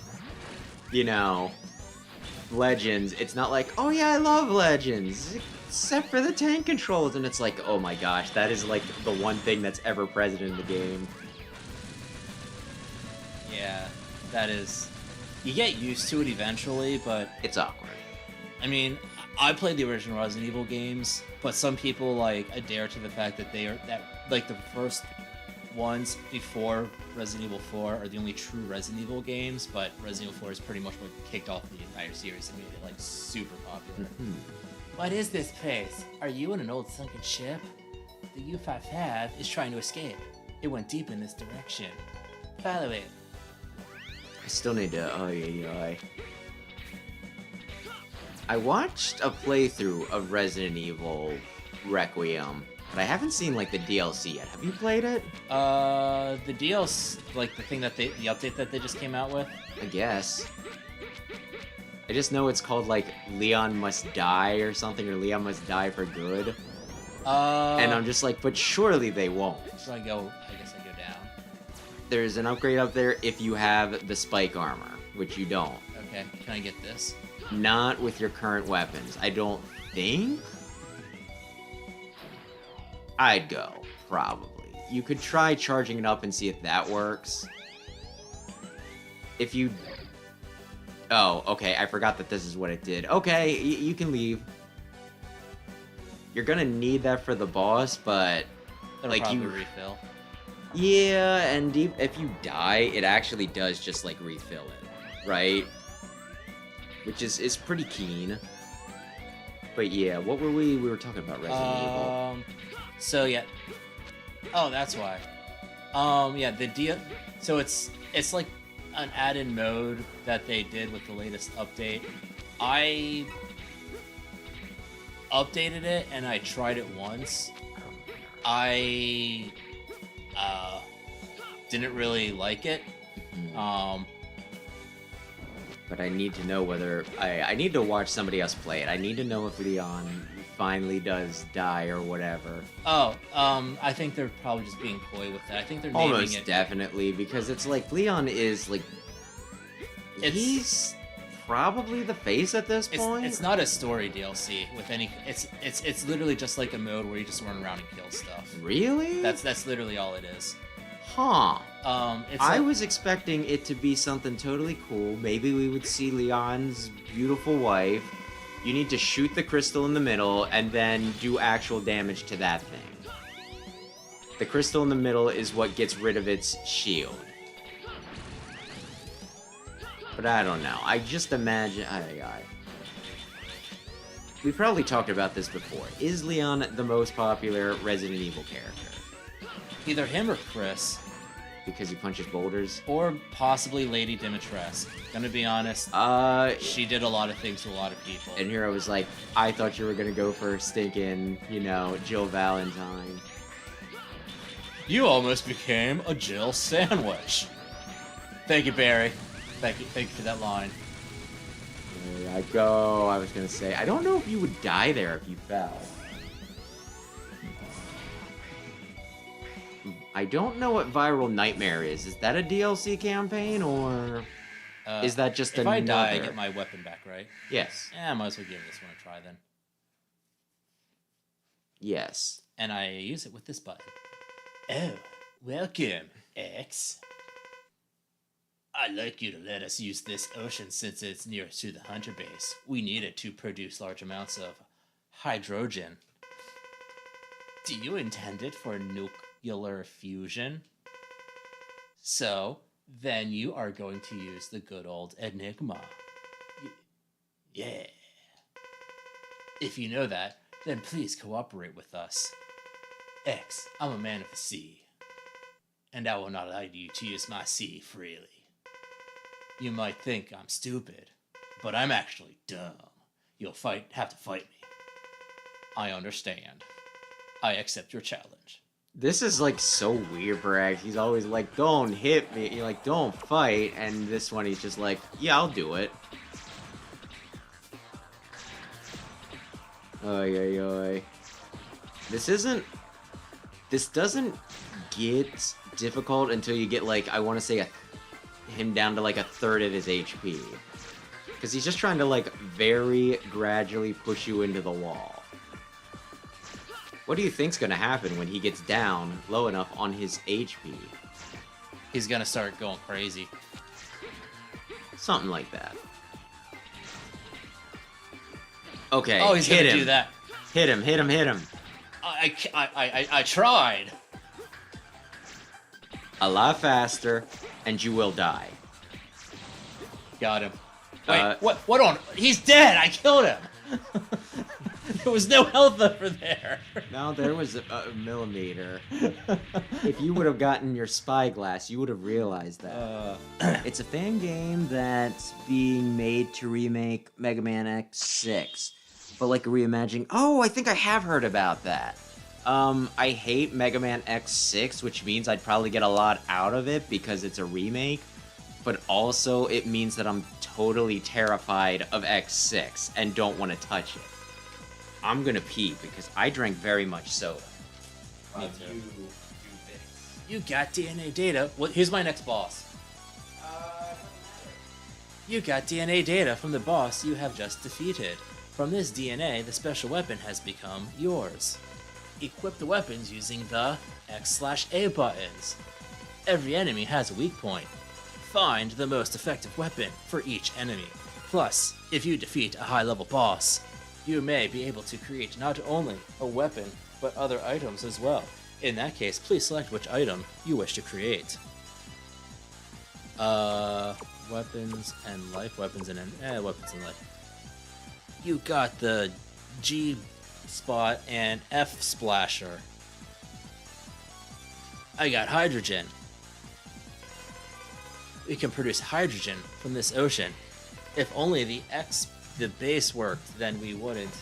Speaker 1: Legends, it's not like, oh yeah, I love Legends, except for the tank controls, and it's like, oh my gosh, that is like the one thing that's ever present in the game.
Speaker 3: Yeah, that is. You get used to it eventually, but
Speaker 1: It's awkward.
Speaker 3: I mean, I played the original Resident Evil games, but some people like adhere to the fact that the first ones before Resident Evil 4 are the only true Resident Evil games, but Resident Evil 4 is pretty much what kicked off the entire series and made it like super popular. What is this place? Are you in an old sunken ship? The U-5 is trying to escape. It went deep in this direction. Follow it.
Speaker 1: I still need to, I watched a playthrough of Resident Evil Requiem, but I haven't seen like the DLC yet. Have you played it?
Speaker 3: The DLC, like the thing that the update that they just came out with.
Speaker 1: I guess. I just know it's called like Leon Must Die or something, or Leon Must Die for Good. And I'm just like, but surely they won't.
Speaker 3: So I guess I go down.
Speaker 1: There's an upgrade up there if you have the spike armor, which you don't.
Speaker 3: Okay, can I get this?
Speaker 1: Not with your current weapons. I don't think. I'd go, probably. You could try charging it up and see if that works. If you... Oh, okay, I forgot that this is what it did. Okay, you can leave. You're gonna need that for the boss, but...
Speaker 3: That'll
Speaker 1: like,
Speaker 3: probably
Speaker 1: you...
Speaker 3: refill.
Speaker 1: Yeah, and if you die, it actually does just, like, refill it, right? Which is pretty keen. But yeah, what were we were talking about Resident Evil.
Speaker 3: So yeah. Oh, that's why. Yeah, the deal. So it's like an added mode that they did with the latest update. I updated it and I tried it once. I didn't really like it.
Speaker 1: But I need to know whether... I need to watch somebody else play it. I need to know if Leon finally does die or whatever.
Speaker 3: Oh, I think they're probably just being coy with that. I think they're naming
Speaker 1: Almost
Speaker 3: it.
Speaker 1: definitely, because it's like, Leon is, like... He's probably the face at this point?
Speaker 3: It's not a story DLC with any... It's literally just like a mode where you just run around and kill stuff.
Speaker 1: Really?
Speaker 3: That's literally all it is.
Speaker 1: Huh. I
Speaker 3: Like,
Speaker 1: was expecting it to be something totally cool. Maybe we would see Leon's beautiful wife. You need to shoot the crystal in the middle and then do actual damage to that thing. The crystal in the middle is what gets rid of its shield. But I don't know. I just imagine... We probably talked about this before. Is Leon the most popular Resident Evil character?
Speaker 3: either him or Chris,
Speaker 1: Because he punches boulders?
Speaker 3: or possibly Lady Dimitrescu. Gonna be honest, she did a lot of things to a lot of people.
Speaker 1: And here I was like, I thought you were gonna go for stinking, Jill Valentine.
Speaker 3: You almost became a Jill sandwich. Thank you, Barry. Thank you for that line.
Speaker 1: There I go. I was gonna say, I don't know if you would die there if you fell. I don't know what Viral Nightmare is. Is that a DLC campaign, or is that just
Speaker 3: if
Speaker 1: another?
Speaker 3: I die, I get my weapon back, right?
Speaker 1: Yes.
Speaker 3: I might as well give this one a try then.
Speaker 1: Yes.
Speaker 3: And I use it with this button. Oh, welcome, X. I'd like you to let us use this ocean since it's nearest to the Hunter base. We need it to produce large amounts of hydrogen. Do you intend it for nuclear fusion? So, then you are going to use the good old Enigma. Yeah. If you know that, then please cooperate with us. X, I'm a man of the sea, and I will not allow you to use my sea freely. You might think I'm stupid, but I'm actually dumb. You'll have to fight me. I understand. I accept your challenge.
Speaker 1: This is like so weird for X. He's always like, don't hit me. You're like, don't fight. And this one, he's just like, yeah, I'll do it. Oy, oy, oy. This doesn't get difficult until you get, like, I want to say him down to, like, a third of his HP. Because he's just trying to, like, very gradually push you into the wall. What do you think's gonna happen when he gets down low enough on his HP?
Speaker 3: He's gonna start going crazy.
Speaker 1: Something like that. Okay,
Speaker 3: Oh, he's
Speaker 1: hit
Speaker 3: gonna
Speaker 1: him.
Speaker 3: do that.
Speaker 1: Hit him, hit him, hit him.
Speaker 3: I tried.
Speaker 1: A lot faster, and you will die.
Speaker 3: Got him. Wait, what on? He's dead! I killed him! There was no health over there.
Speaker 1: No, there was a millimeter. If you would have gotten your spyglass, you would have realized that. It's a fan game that's being made to remake Mega Man X6. But like a reimagining. Oh, I think I have heard about that. I hate Mega Man X6, which means I'd probably get a lot out of it because it's a remake. But also, it means that I'm totally terrified of X6 and don't want to touch it. I'm gonna pee because I drank very much soda.
Speaker 3: Me too. You got DNA data. Well, here's my next boss. You got DNA data from the boss you have just defeated. From this DNA, the special weapon has become yours. Equip the weapons using the X/A buttons. Every enemy has a weak point. Find the most effective weapon for each enemy. Plus, if you defeat a high-level boss, you may be able to create not only a weapon, but other items as well. In that case, please select which item you wish to create. Weapons and life, weapons and life. You got the G spot and F splasher. I got hydrogen. We can produce hydrogen from this ocean. If only the base worked, then we wouldn't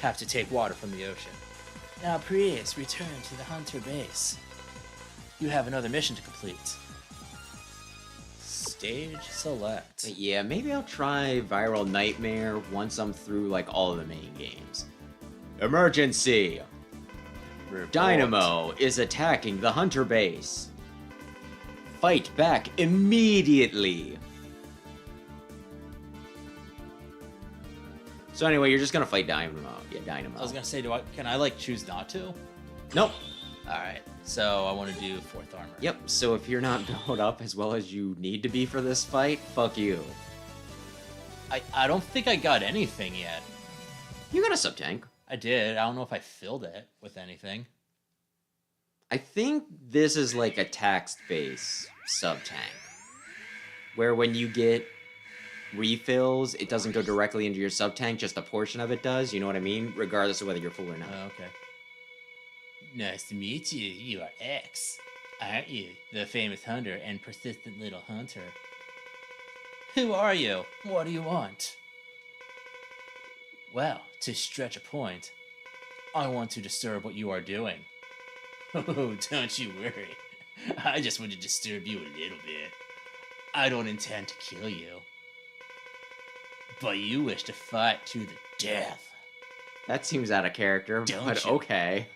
Speaker 3: have to take water from the ocean. Now please return to the hunter base. You have another mission to complete. Stage select.
Speaker 1: Yeah, maybe I'll try Viral Nightmare once I'm through like all of the main games. Emergency!
Speaker 3: Report.
Speaker 1: Dynamo is attacking the hunter base. Fight back immediately. So anyway, you're just gonna fight Dynamo. Yeah, Dynamo.
Speaker 3: I was gonna say, can I like choose not to?
Speaker 1: Nope.
Speaker 3: Alright, so I want to do 4th armor.
Speaker 1: Yep, so if you're not built up as well as you need to be for this fight, fuck you.
Speaker 3: I don't think I got anything yet.
Speaker 1: You got a sub-tank.
Speaker 3: I did. I don't know if I filled it with anything.
Speaker 1: I think this is like a tax-based sub-tank. Where when you get refills, it doesn't go directly into your sub-tank, just a portion of it does, you know what I mean? Regardless of whether you're full or not.
Speaker 3: Oh, okay. Nice to meet you. You are X, aren't you? The famous hunter and persistent little hunter. Who are you? What do you want? Well, to stretch a point, I want to disturb what you are doing. Oh, don't you worry. I just want to disturb you a little bit. I don't intend to kill you. But you wish to fight to the death.
Speaker 1: That seems out of character,
Speaker 3: Don't
Speaker 1: but
Speaker 3: you?
Speaker 1: okay.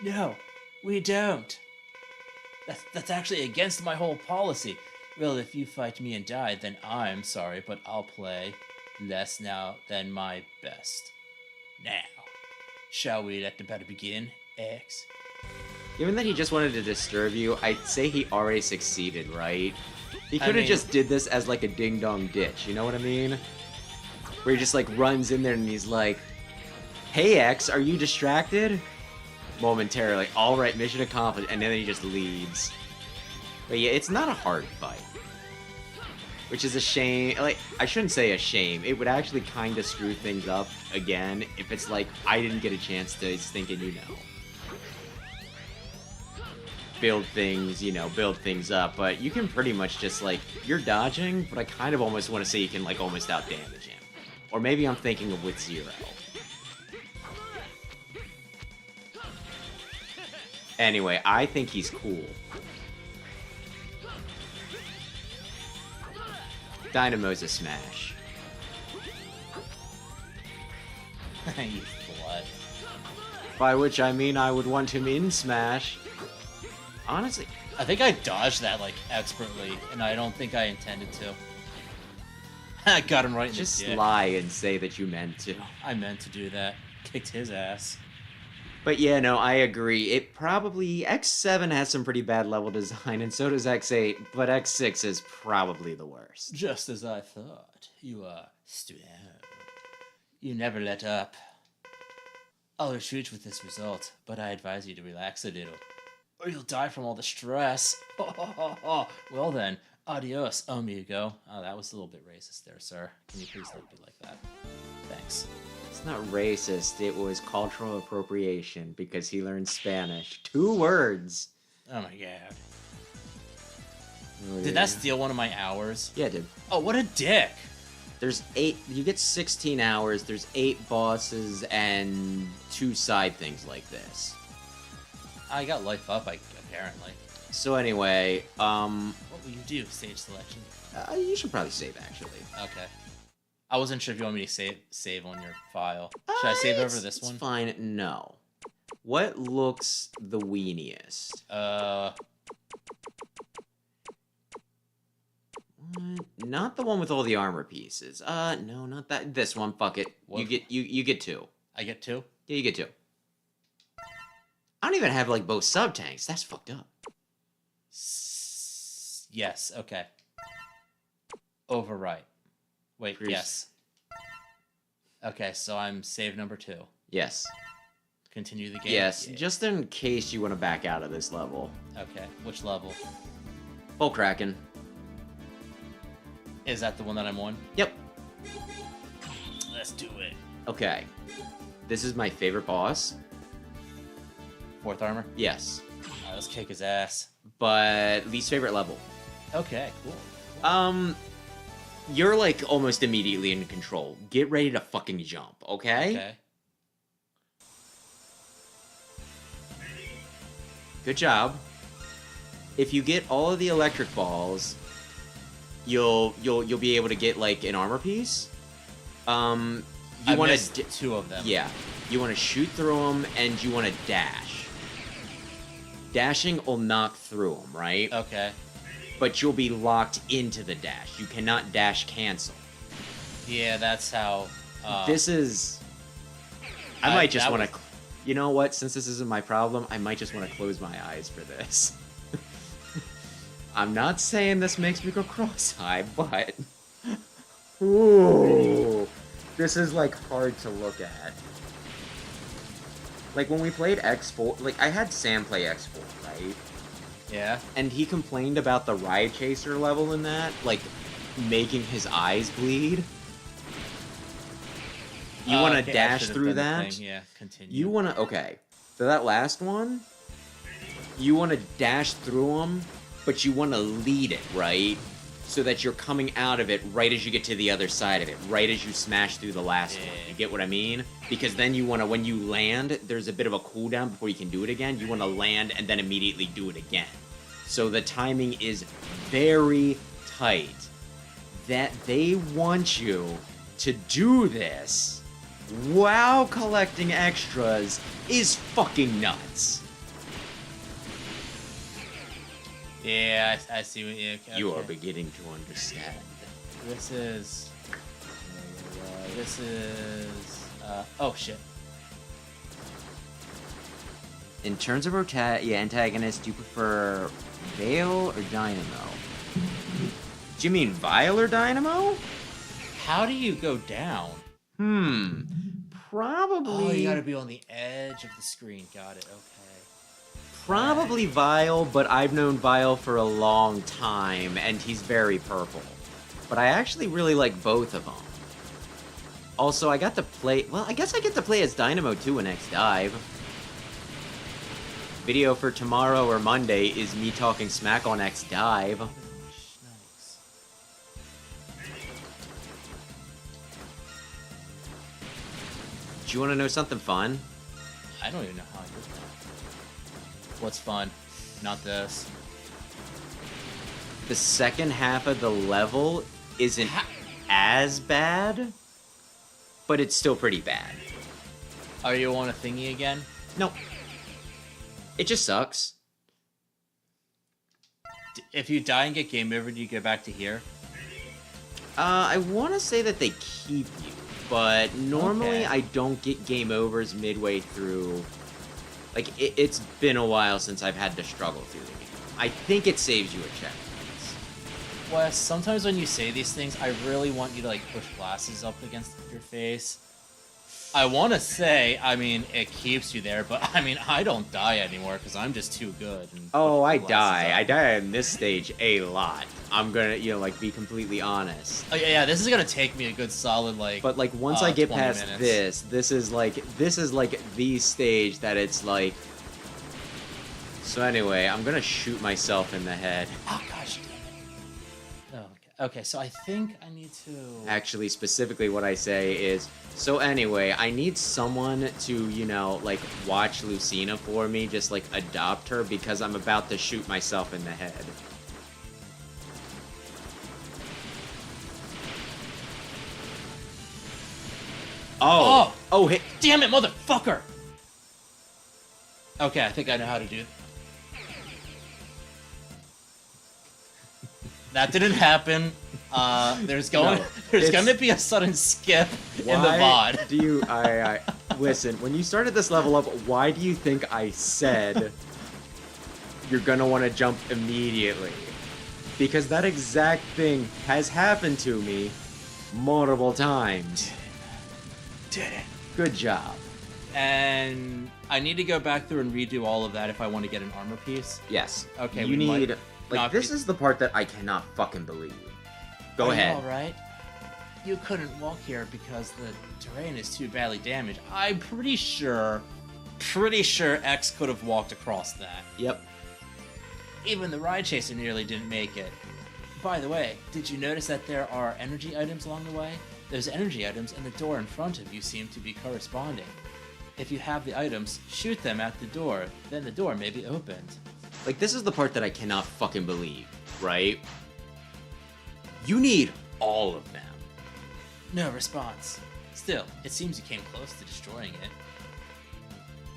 Speaker 3: No, we don't. That's actually against my whole policy. Well, if you fight me and die, then I'm sorry, but I'll play less now than my best. Now, shall we let the battle begin, X?
Speaker 1: Given that he just wanted to disturb you, I'd say he already succeeded, right? He could have
Speaker 3: mean-
Speaker 1: just did this as like a ding-dong ditch, you know what I mean? Where he just like runs in there and he's like, "Hey X, are you distracted?" Momentarily, alright, mission accomplished, and then he just leaves. But yeah, it's not a hard fight. Which is a shame. Like, I shouldn't say a shame. It would actually kind of screw things up again if it's like, I didn't get a chance to stinking, build things up, but you can pretty much just like, you're dodging, but I kind of almost want to say you can like almost out damage him. Or maybe I'm thinking of with Zero. Anyway, I think he's cool. Dynamo's a smash.
Speaker 3: You slut.
Speaker 1: By which I mean I would want him in Smash. Honestly,
Speaker 3: I think I dodged that like expertly, and I don't think I intended to. I got him right in
Speaker 1: just
Speaker 3: the dick.
Speaker 1: lie and say that you meant to.
Speaker 3: I meant to do that. Kicked his ass.
Speaker 1: But yeah, no, I agree. It probably... X7 has some pretty bad level design, and so does X8, but X6 is probably the worst.
Speaker 3: Just as I thought. You are strong. You never let up. I'll retreat with this result, but I advise you to relax a little, or you'll die from all the stress. Well then, adios, amigo. Oh, that was a little bit racist there, sir. Can you please not be like that? Thanks.
Speaker 1: It's not racist. It was cultural appropriation because he learned Spanish. 2 words.
Speaker 3: Oh my god.
Speaker 1: Oh,
Speaker 3: Did that steal one of my hours?
Speaker 1: Yeah, dude.
Speaker 3: Oh, what a dick!
Speaker 1: There's 8. You get 16 hours. There's 8 bosses and 2 side things like this.
Speaker 3: I got life up, apparently.
Speaker 1: So anyway,
Speaker 3: What will you do? Stage selection.
Speaker 1: you should probably save actually.
Speaker 3: Okay. I wasn't sure if you want me to save on your file. Should I save over
Speaker 1: It's-
Speaker 3: this one?
Speaker 1: It's fine. No. What looks the weeniest? Not the one with all the armor pieces. No, not that. This one. Fuck it.
Speaker 3: What?
Speaker 1: You get 2.
Speaker 3: I get 2?
Speaker 1: Yeah, you get 2. I don't even have like both sub tanks. That's fucked up.
Speaker 3: Yes, okay. Overwrite. Wait,
Speaker 1: Priest.
Speaker 3: yes. Okay, so I'm save number 2.
Speaker 1: Yes.
Speaker 3: Continue the game?
Speaker 1: Yes.
Speaker 3: Yeah.
Speaker 1: Just in case you want to back out of this level.
Speaker 3: Okay, which level?
Speaker 1: Full Kraken.
Speaker 3: Is that the one that I'm on?
Speaker 1: Yep.
Speaker 3: Let's do it.
Speaker 1: Okay. This is my favorite boss.
Speaker 3: 4th armor?
Speaker 1: Yes.
Speaker 3: Let's kick his ass.
Speaker 1: But least favorite level.
Speaker 3: Okay, cool.
Speaker 1: You're like almost immediately in control. Get ready to fucking jump, okay?
Speaker 3: Okay.
Speaker 1: Good job. If you get all of the electric balls, you'll be able to get like an armor piece. You
Speaker 3: I
Speaker 1: want
Speaker 3: missed
Speaker 1: to
Speaker 3: 2 of them.
Speaker 1: yeah, you want to shoot through them and you want to dash. Dashing will knock through them, right?
Speaker 3: Okay.
Speaker 1: But you'll be locked into the dash. You cannot dash cancel.
Speaker 3: Yeah, that's how...
Speaker 1: This is... I might just
Speaker 3: that
Speaker 1: want to...
Speaker 3: was-
Speaker 1: You know what? Since this isn't my problem, I might just want to close my eyes for this. I'm not saying this makes me go cross-eyed, but... Ooh, this is, like, hard to look at. Like, when we played X4... Like, I had Sam play X4, right?
Speaker 3: Yeah.
Speaker 1: And he complained about the Ride Chaser level in that, like, making his eyes bleed. You want to
Speaker 3: Okay, I
Speaker 1: dash
Speaker 3: should've
Speaker 1: through
Speaker 3: done the
Speaker 1: that?
Speaker 3: thing. Yeah, continue.
Speaker 1: You want to... Okay. For that last one, you want to dash through them, but you want to lead it, right? So that you're coming out of it right as you get to the other side of it, right as you smash through the last one. You get what I mean? Because then you want to... When you land, there's a bit of a cooldown before you can do it again. You want to land and then immediately do it again. So the timing is very tight. That they want you to do this while collecting extras is fucking nuts.
Speaker 3: Yeah, I see what you... Okay.
Speaker 1: You are beginning to understand.
Speaker 3: This is... oh, shit.
Speaker 1: In terms of antagonists, do you prefer Vale or Dynamo? Do you mean Vile or Dynamo?
Speaker 3: How do you go down?
Speaker 1: Probably...
Speaker 3: Oh, you gotta be on the edge of the screen. Got it, okay.
Speaker 1: Probably Vile, but I've known Vile for a long time, and he's very purple. But I actually really like both of them. Also, I got to play... Well, I guess I get to play as Dynamo too in X Dive. Video for tomorrow or Monday is me talking smack on X Dive.
Speaker 3: Nice.
Speaker 1: Do you want to know something fun?
Speaker 3: I don't even know how I did that. What's fun? Not this.
Speaker 1: The second half of the level isn't as bad, but it's still pretty bad.
Speaker 3: Are you on a thingy again?
Speaker 1: Nope. It just sucks.
Speaker 3: If you die and get game over, do you go back to here?
Speaker 1: I want to say that they keep you, but normally
Speaker 3: Okay.
Speaker 1: I don't get game overs midway through. Like, it's been a while since I've had to struggle through the game. I think it saves you a checkpoints.
Speaker 3: Wes, sometimes when you say these things, I really want you to, like, push glasses up against your face. I want to say, I mean, it keeps you there, but I mean, I don't die anymore because I'm just too good. And
Speaker 1: Oh, I
Speaker 3: glasses
Speaker 1: die.
Speaker 3: up.
Speaker 1: I die in this stage a lot. I'm gonna, like, be completely honest.
Speaker 3: Oh, yeah, this is gonna take me a good solid, like.
Speaker 1: But, like, once I get
Speaker 3: 20
Speaker 1: past
Speaker 3: minutes.
Speaker 1: this is like the stage that it's like. So anyway, I'm gonna shoot myself in the head.
Speaker 3: Oh gosh. Oh, okay, so I think I need to.
Speaker 1: Actually, specifically what I say is, so anyway, I need someone to, like, watch Lucina for me, just, like, adopt her, because I'm about to shoot myself in the head. Oh, hey.
Speaker 3: Damn it, motherfucker! Okay, I think I know how to do it. That didn't happen. There's
Speaker 1: No,
Speaker 3: gonna be a sudden skip in the
Speaker 1: Why
Speaker 3: VOD.
Speaker 1: do you, I listen, when you started this level up, why do you think I said you're gonna want to jump immediately? Because that exact thing has happened to me multiple times.
Speaker 3: Did it.
Speaker 1: Good job.
Speaker 3: And I need to go back through and redo all of that if I want to get an armor piece.
Speaker 1: Yes.
Speaker 3: Okay,
Speaker 1: You
Speaker 3: we might
Speaker 1: need, like,
Speaker 3: not
Speaker 1: this
Speaker 3: be-
Speaker 1: is the part that I cannot fucking believe. Go ahead.
Speaker 3: All right. You couldn't walk here because the terrain is too badly damaged. I'm pretty sure X could have walked across that.
Speaker 1: Yep.
Speaker 3: Even the ride chaser nearly didn't make it. By the way, did you notice that there are energy items along the way? Those energy items and the door in front of you seem to be corresponding. If you have the items, shoot them at the door, then the door may be opened.
Speaker 1: Like, this is the part that I cannot fucking believe, right? You need all of them.
Speaker 3: No response. Still, it seems you came close to destroying it.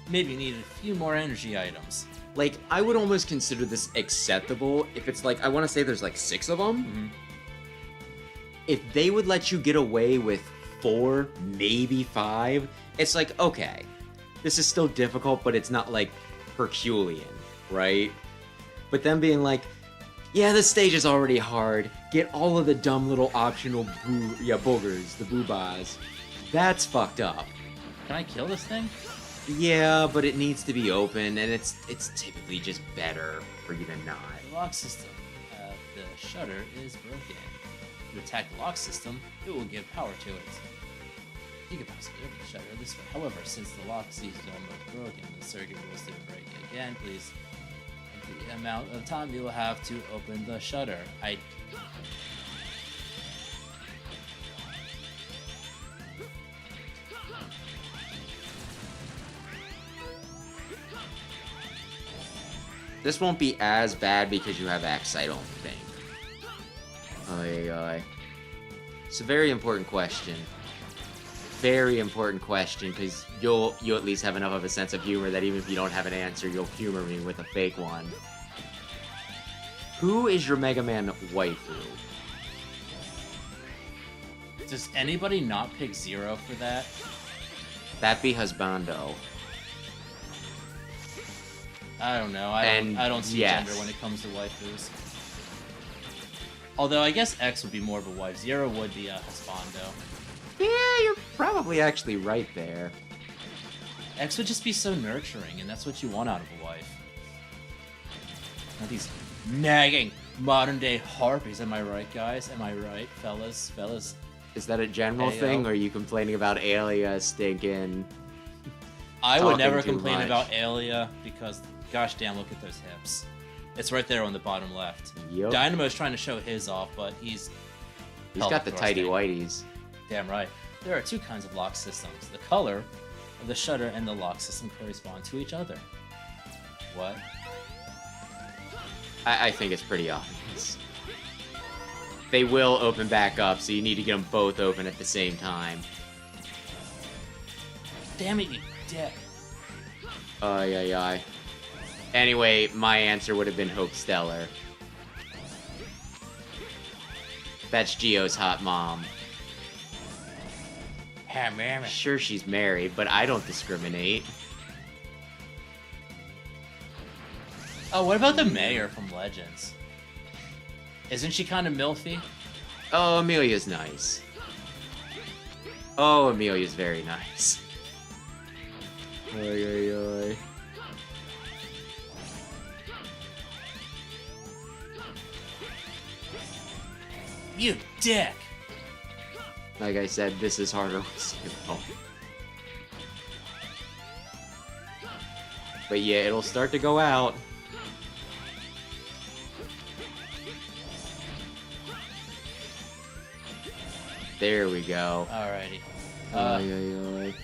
Speaker 3: Maybe you needed a few more energy items.
Speaker 1: Like, I would almost consider this acceptable if it's like, I want to say there's like 6 of them.
Speaker 3: Mm-hmm.
Speaker 1: If they would let you get away with 4, maybe 5, it's like, okay, this is still difficult, but it's not like Herculean, right? But them being like, yeah, this stage is already hard. Get all of the dumb little optional boogers, the boobas. That's fucked up.
Speaker 3: Can I kill this thing?
Speaker 1: Yeah, but it needs to be open, and it's typically just better for you to not.
Speaker 3: The lock system. The shutter is broken. To attack the lock system, it will give power to it. You could possibly open the shutter this way. However, since the lock is almost broken, the circuit will still break again. Please, the amount of time you will have to open the shutter.
Speaker 1: This won't be as bad because you have X, I don't think. It's a very important question. Very important question, because you'll at least have enough of a sense of humor that even if you don't have an answer, you'll humor me with a fake one. Who is your Mega Man waifu?
Speaker 3: Does anybody not pick Zero for that?
Speaker 1: That be husbando.
Speaker 3: I don't know.
Speaker 1: And
Speaker 3: I don't see
Speaker 1: yes.
Speaker 3: gender when it comes to waifus. Although I guess X would be more of a wife. Zero would be a husbando.
Speaker 1: Yeah, you're probably actually right there.
Speaker 3: X would just be so nurturing, and that's what you want out of a wife. Not these nagging modern-day harpies. Am I right, guys? Am I right, fellas? Fellas.
Speaker 1: Is that a general
Speaker 3: Ayo.
Speaker 1: thing, or are you complaining about Alia stinking?
Speaker 3: I would
Speaker 1: Talking
Speaker 3: never
Speaker 1: too
Speaker 3: complain
Speaker 1: much.
Speaker 3: about Alia because, gosh damn, look at those hips. It's right there on the bottom left.
Speaker 1: Yup.
Speaker 3: Dynamo's trying to show his off, but he's
Speaker 1: Got the tidy
Speaker 3: thrusting.
Speaker 1: whities.
Speaker 3: Damn right. There are 2 kinds of lock systems. The color of the shutter and the lock system correspond to each other. What?
Speaker 1: I think it's pretty obvious. They will open back up, so you need to get them both open at the same time.
Speaker 3: Damn it, you dick.
Speaker 1: Ay. Anyway, my answer would have been Hope Stellar. That's Gio's hot mom.
Speaker 3: Hey, man.
Speaker 1: Sure, she's married, but I don't discriminate.
Speaker 3: Oh, what about the mayor from Legends? Isn't she kind of milfy?
Speaker 1: Oh, Amelia's nice. Oh, Amelia's very nice. Oy, oy, oy.
Speaker 3: You dick!
Speaker 1: Like I said, this is harder with Skippable. But yeah, it'll start to go out. There we go.
Speaker 3: Alrighty.
Speaker 1: Oy, oy, oy.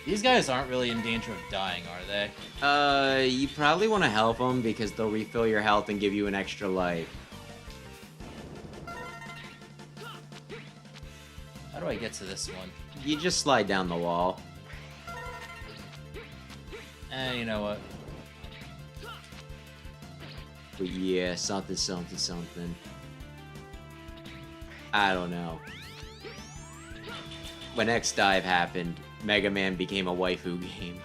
Speaker 3: These guys aren't really in danger of dying, are they?
Speaker 1: You probably want to help them because they'll refill your health and give you an extra life.
Speaker 3: How do I get to this one?
Speaker 1: You just slide down the wall.
Speaker 3: You know what?
Speaker 1: But yeah, something, something, something. I don't know. When X Dive happened, Mega Man became a waifu game.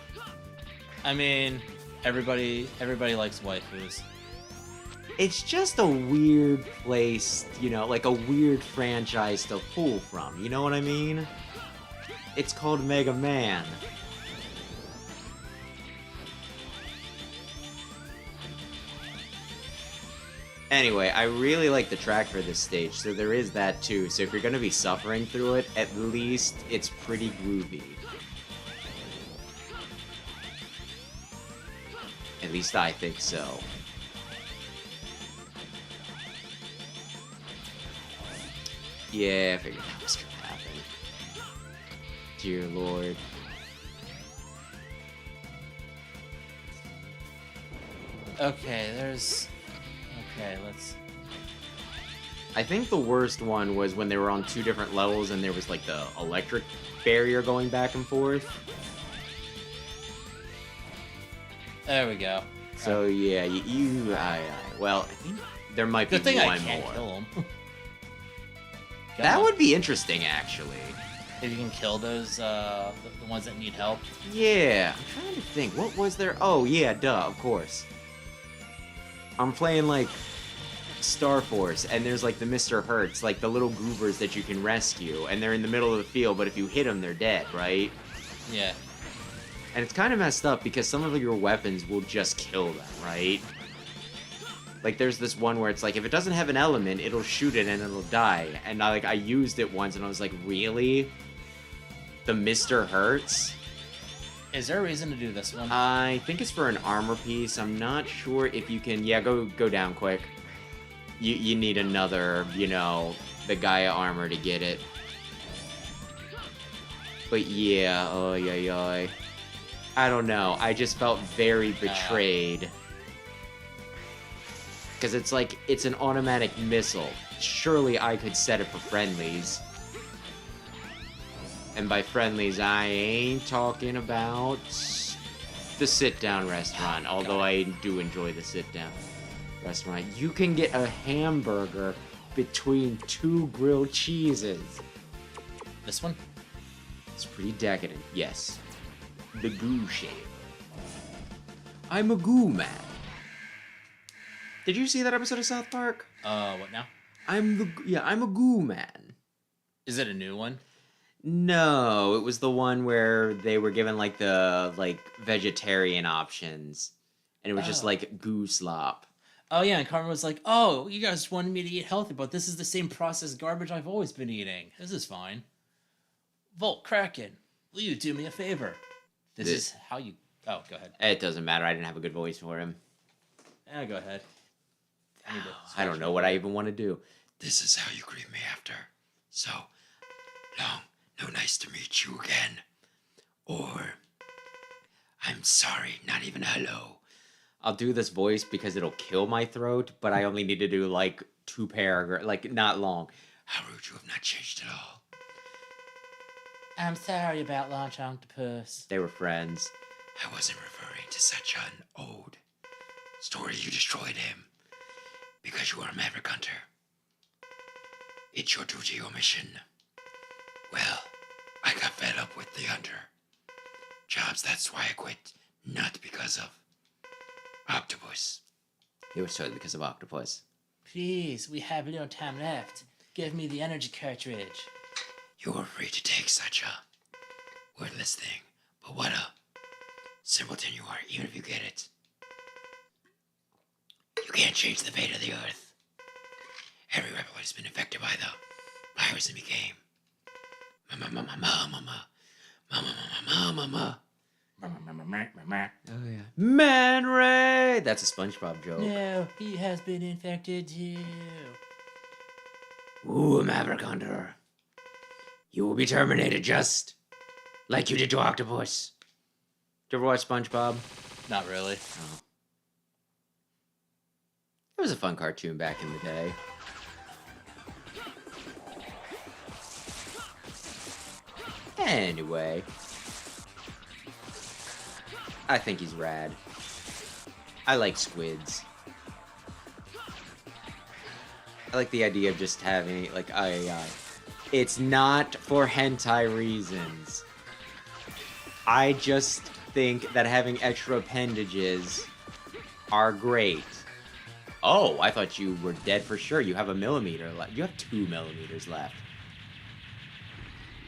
Speaker 3: I mean, everybody likes waifus.
Speaker 1: It's just a weird place, you know, like a weird franchise to pull from, you know what I mean? It's called Mega Man. Anyway, I really like the track for this stage, so there is that too. So if you're gonna be suffering through it, at least it's pretty groovy. At least I think so. Yeah, I figured that was gonna happen. Dear Lord.
Speaker 3: Okay, there's... Okay, let's...
Speaker 1: I think the worst one was when they were on two different levels and there was like the electric barrier going back and forth.
Speaker 3: There we go.
Speaker 1: So yeah, well, I think there might be
Speaker 3: Good thing I
Speaker 1: one
Speaker 3: can't
Speaker 1: more.
Speaker 3: kill him.
Speaker 1: That would be interesting, actually.
Speaker 3: If you can kill those, the ones that need help.
Speaker 1: Yeah, I'm trying to think. What was there? Oh, yeah, duh, of course. I'm playing, like, Star Force, and there's, like, the Mr. Hertz, like, the little goobers that you can rescue, and they're in the middle of the field, but if you hit them, they're dead, right?
Speaker 3: Yeah.
Speaker 1: And it's kind of messed up, because some of your weapons will just kill them, right? Like, there's this one where it's like, if it doesn't have an element, it'll shoot it and it'll die. And, I used it once, and I was like, really? The Mr. Hertz?
Speaker 3: Is there a reason to do this one?
Speaker 1: I think it's for an armor piece. I'm not sure if you can... Yeah, go down quick. You need another, you know, the Gaia armor to get it. But yeah, oy, oy, oy. I don't know. I just felt very betrayed. Because it's like, it's an automatic missile. Surely I could set it for friendlies. And by friendlies, I ain't talking about the sit-down restaurant, although I do enjoy the sit-down restaurant. You can get a hamburger between two grilled cheeses.
Speaker 3: This one?
Speaker 1: It's pretty decadent, yes. The goo shape. I'm a goo man. Did you see that episode of South Park?
Speaker 3: What now?
Speaker 1: I'm a goo man.
Speaker 3: Is it a new one?
Speaker 1: No, it was the one where they were given like the vegetarian options, and it was just like goo slop.
Speaker 3: Oh yeah, and Carmen was like, "Oh, you guys wanted me to eat healthy, but this is the same processed garbage I've always been eating. This is fine." Volt Kraken, will you do me a favor? This is how you... Oh, go ahead.
Speaker 1: It doesn't matter. I didn't have a good voice for him.
Speaker 3: Yeah, go ahead.
Speaker 1: I don't know what I even want to do.
Speaker 4: This is how you greet me after. So, long, no nice to meet you again. Or, I'm sorry, not even hello.
Speaker 1: I'll do this voice because it'll kill my throat, but I only need to do like 2 paragraphs, like not long.
Speaker 4: How rude, you have not changed at all.
Speaker 3: I'm sorry about Launch Octopus.
Speaker 1: They were friends.
Speaker 4: I wasn't referring to such an old story. You destroyed him because you are a maverick hunter. It's your duty or mission. Well, I got fed up with the hunter jobs. That's why I quit. Not because of Octopus.
Speaker 1: It was totally because of Octopus.
Speaker 3: Please, we have no time left. Give me the energy cartridge.
Speaker 4: You were free to take such a worthless thing, but what a simpleton you are, even if you get it. You can't change the fate of the earth. Every rebel has been affected by the virus and became mama.
Speaker 1: Oh yeah. Man Ray! That's a SpongeBob joke.
Speaker 3: No, he has been infected too.
Speaker 4: Ooh, Maverick Hunter. You will be terminated just like you did to Octopus.
Speaker 1: Did you ever watch SpongeBob?
Speaker 3: Not really.
Speaker 1: Oh. It was a fun cartoon back in the day. Anyway. I think he's rad. I like squids. I like the idea of just having, like, it's not for hentai reasons. I just think that having extra appendages are great. Oh, I thought you were dead for sure. You have a millimeter left. You have 2 millimeters left.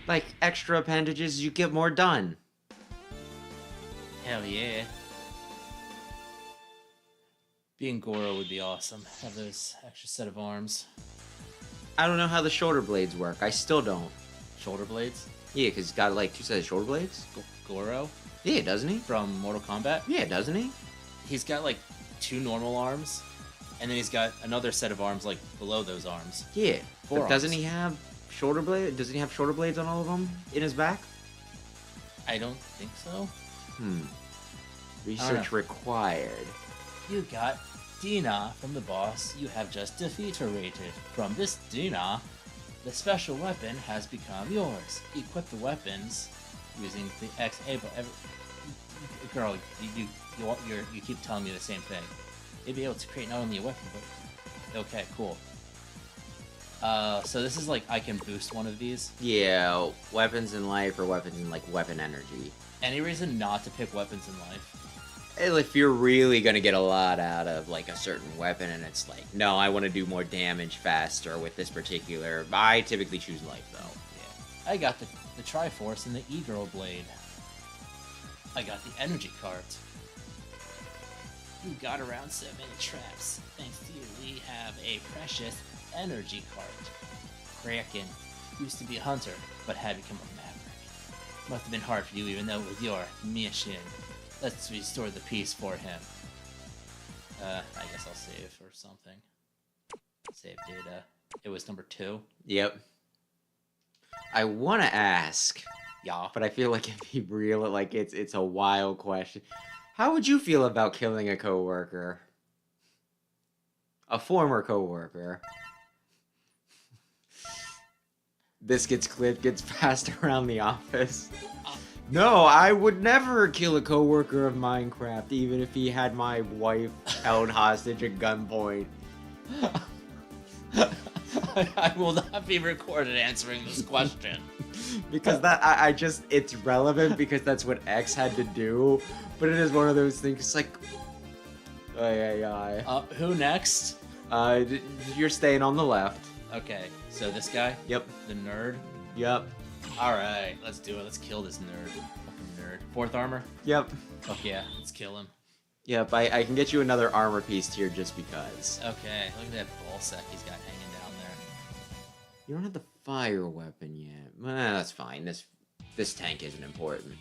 Speaker 1: Like, extra appendages, you get more done.
Speaker 3: Hell yeah. Being Goro would be awesome. Have those extra set of arms.
Speaker 1: I don't know how the shoulder blades work. I still don't.
Speaker 3: Shoulder blades?
Speaker 1: Yeah, because he's got, like, 2 sets of shoulder blades.
Speaker 3: Goro?
Speaker 1: Yeah, doesn't he?
Speaker 3: From Mortal Kombat?
Speaker 1: Yeah, doesn't he?
Speaker 3: He's got, like, 2 normal arms. And then he's got another set of arms, like, below those arms.
Speaker 1: Yeah. But
Speaker 3: Forearms.
Speaker 1: doesn't he have shoulder blades? Doesn't he have shoulder blades on all of them? In his back?
Speaker 3: I don't think so.
Speaker 1: Research required.
Speaker 3: You got Dina from the boss you have just defeated. From this Dina, the special weapon has become yours. Equip the weapons using the X. Girl, you keep telling me the same thing. You'd be able to create not only a weapon, but okay, cool. So this is like I can boost one of these.
Speaker 1: Yeah, weapons in life or weapons in, like, weapon energy.
Speaker 3: Any reason not to pick weapons in life?
Speaker 1: If you're really gonna get a lot out of, like, a certain weapon and it's like, no, I want to do more damage faster with this particular, I typically choose life, though.
Speaker 3: Yeah. I got the Triforce and the E-Girl Blade. I got the Energy Cart. You got around so many traps. Thanks to you, we have a precious Energy Cart. Kraken used to be a hunter, but had become a maverick. Must have been hard for you, even though it was your mission. Let's restore the peace for him. I guess I'll save or something. Save data. It was number 2.
Speaker 1: Yep. I want to ask,
Speaker 3: Yeah.
Speaker 1: but I feel like if you reel it, like, it's a wild question. How would you feel about killing a coworker? A former coworker. This gets clipped, gets passed around the office. No, I would never kill a coworker of Minecraft, even if he had my wife held hostage at gunpoint.
Speaker 3: I will not be recorded answering this question.
Speaker 1: Because I just, it's relevant because that's what X had to do, but it is one of those things, it's like,
Speaker 3: Who next?
Speaker 1: You're staying on the left.
Speaker 3: Okay, so this guy?
Speaker 1: Yep.
Speaker 3: The nerd?
Speaker 1: Yep.
Speaker 3: Alright, let's do it. Let's kill this nerd. Fucking nerd. 4th armor?
Speaker 1: Yep.
Speaker 3: Fuck yeah, let's kill him.
Speaker 1: Yep, I can get you another armor piece here just because.
Speaker 3: Okay, look at that ball sack he's got hanging down there.
Speaker 1: You don't have the fire weapon yet. Well, that's fine. This tank isn't important.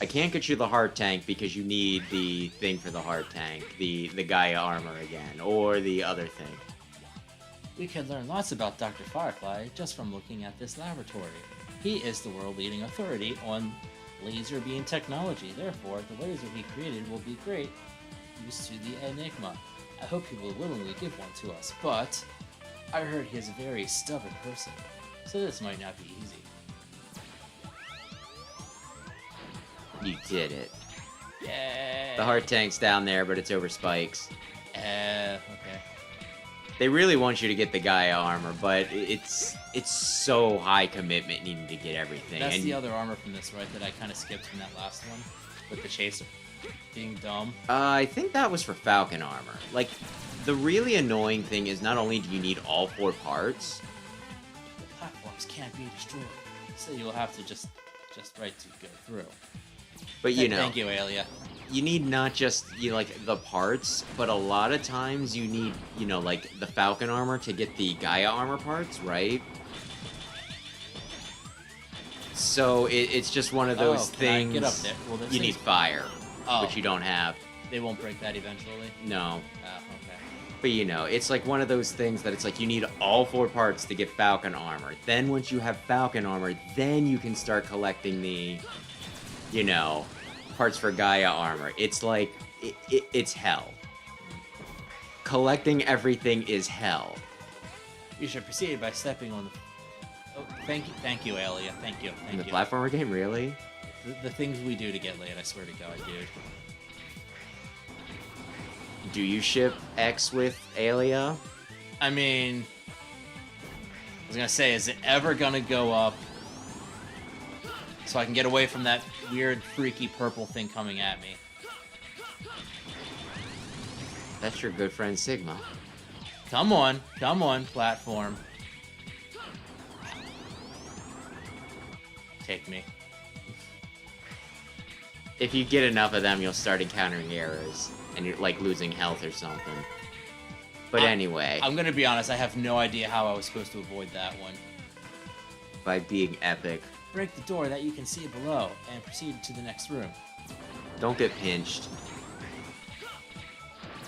Speaker 1: I can't get you the heart tank because you need the thing for the heart tank. The Gaia armor again, or the other thing.
Speaker 3: We could learn lots about Dr. Firefly just from looking at this laboratory. He is the world-leading authority on laser beam technology. Therefore, the laser he created will be great use to the Enigma. I hope he will willingly give one to us, but I heard he is a very stubborn person, so this might not be easy.
Speaker 1: You did it.
Speaker 3: Yay!
Speaker 1: The heart tank's down there, but it's over spikes.
Speaker 3: Okay.
Speaker 1: They really want you to get the Gaia armor, but it's so high commitment needing to get everything.
Speaker 3: That's
Speaker 1: and
Speaker 3: the other armor from this, right, that I kind of skipped from that last one, with the chaser being dumb.
Speaker 1: I think that was for Falcon armor. Like, the really annoying thing is not only do you need all 4 parts,
Speaker 3: The platform arms can't be destroyed. So you'll have to just right to go through.
Speaker 1: But you know,
Speaker 3: Thank you, Alia.
Speaker 1: you need not just like the parts, but a lot of times you need like the Falcon armor to get the Gaia armor parts, right? So it's just one of those
Speaker 3: can
Speaker 1: things.
Speaker 3: I get up there? Well,
Speaker 1: you need fire,
Speaker 3: Oh.
Speaker 1: which you don't have.
Speaker 3: They won't break that eventually.
Speaker 1: No.
Speaker 3: Okay.
Speaker 1: But it's like one of those things that it's like you need all 4 parts to get Falcon armor. Then once you have Falcon armor, then you can start collecting the, parts for Gaia armor. It's like, it's hell. Collecting everything is hell.
Speaker 3: You should proceed by stepping on the... Oh, thank you, Alia. Thank you.
Speaker 1: In the platformer game, really?
Speaker 3: The things we do to get laid, I swear to God, dude.
Speaker 1: Do you ship X with Alia?
Speaker 3: I mean, I was gonna say, is it ever gonna go up so I can get away from that weird, freaky purple thing coming at me?
Speaker 1: That's your good friend Sigma.
Speaker 3: Come on, platform. Take me.
Speaker 1: If you get enough of them, you'll start encountering errors, and you're like losing health or something. But anyway,
Speaker 3: I'm gonna be honest, I have no idea how I was supposed to avoid that one.
Speaker 1: by being epic,
Speaker 3: Break the door that you can see below, and proceed to the next room.
Speaker 1: don't get pinched.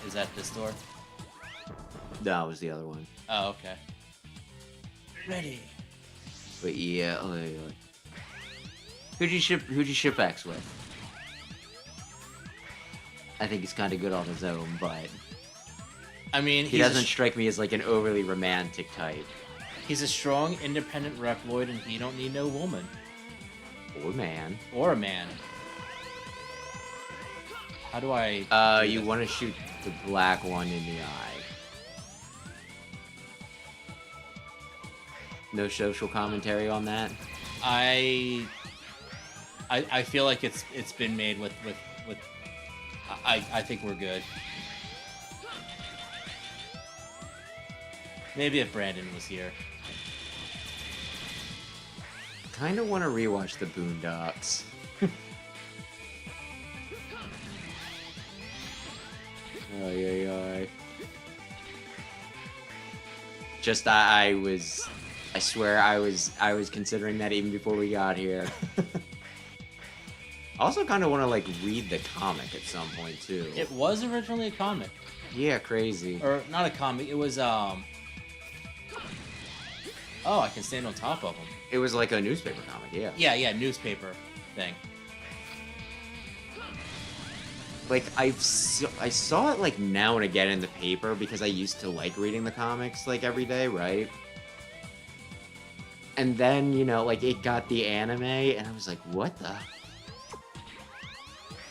Speaker 3: Is that this door?
Speaker 1: That was the other one.
Speaker 3: Oh, okay. Ready.
Speaker 1: But yeah, who'd you ship X with? I think he's kind of good on his own, but
Speaker 3: I mean,
Speaker 1: he doesn't strike me as like an overly romantic type.
Speaker 3: He's a strong, independent Reploid, and he don't need no woman.
Speaker 1: Or man.
Speaker 3: Or a man. How do I...
Speaker 1: You want to shoot the black one in the eye. No social commentary on that?
Speaker 3: I feel like it's been made with I think we're good. Maybe if Brandon was here.
Speaker 1: Kind of want to rewatch the Boondocks. Ay. Just I swear I was considering that even before we got here. I also kind of want to like read the comic at some point too.
Speaker 3: It was originally a comic.
Speaker 1: Yeah, crazy.
Speaker 3: Or not a comic, it was Oh, I can stand on top of them.
Speaker 1: It was like a newspaper comic, yeah.
Speaker 3: Yeah, newspaper thing.
Speaker 1: Like I saw it like now and again in the paper because I used to like reading the comics like every day, right? And then, like it got the anime and I was like, what the?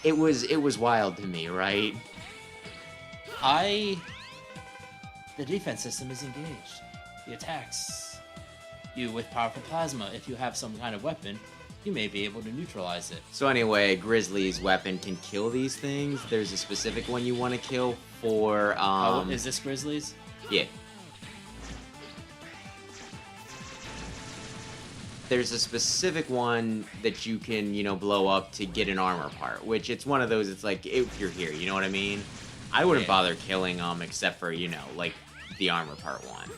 Speaker 1: It was wild to me, right?
Speaker 3: The defense system is engaged. The attacks you with powerful plasma. If you have some kind of weapon, you may be able to neutralize it.
Speaker 1: So anyway, Grizzly's weapon can kill these things. There's a specific one you want to kill for,
Speaker 3: is this Grizzly's?
Speaker 1: Yeah. There's a specific one that you can, blow up to get an armor part, which it's one of those, it's like, if you're here, you know what I mean? I wouldn't bother killing them except for, like, the armor part one.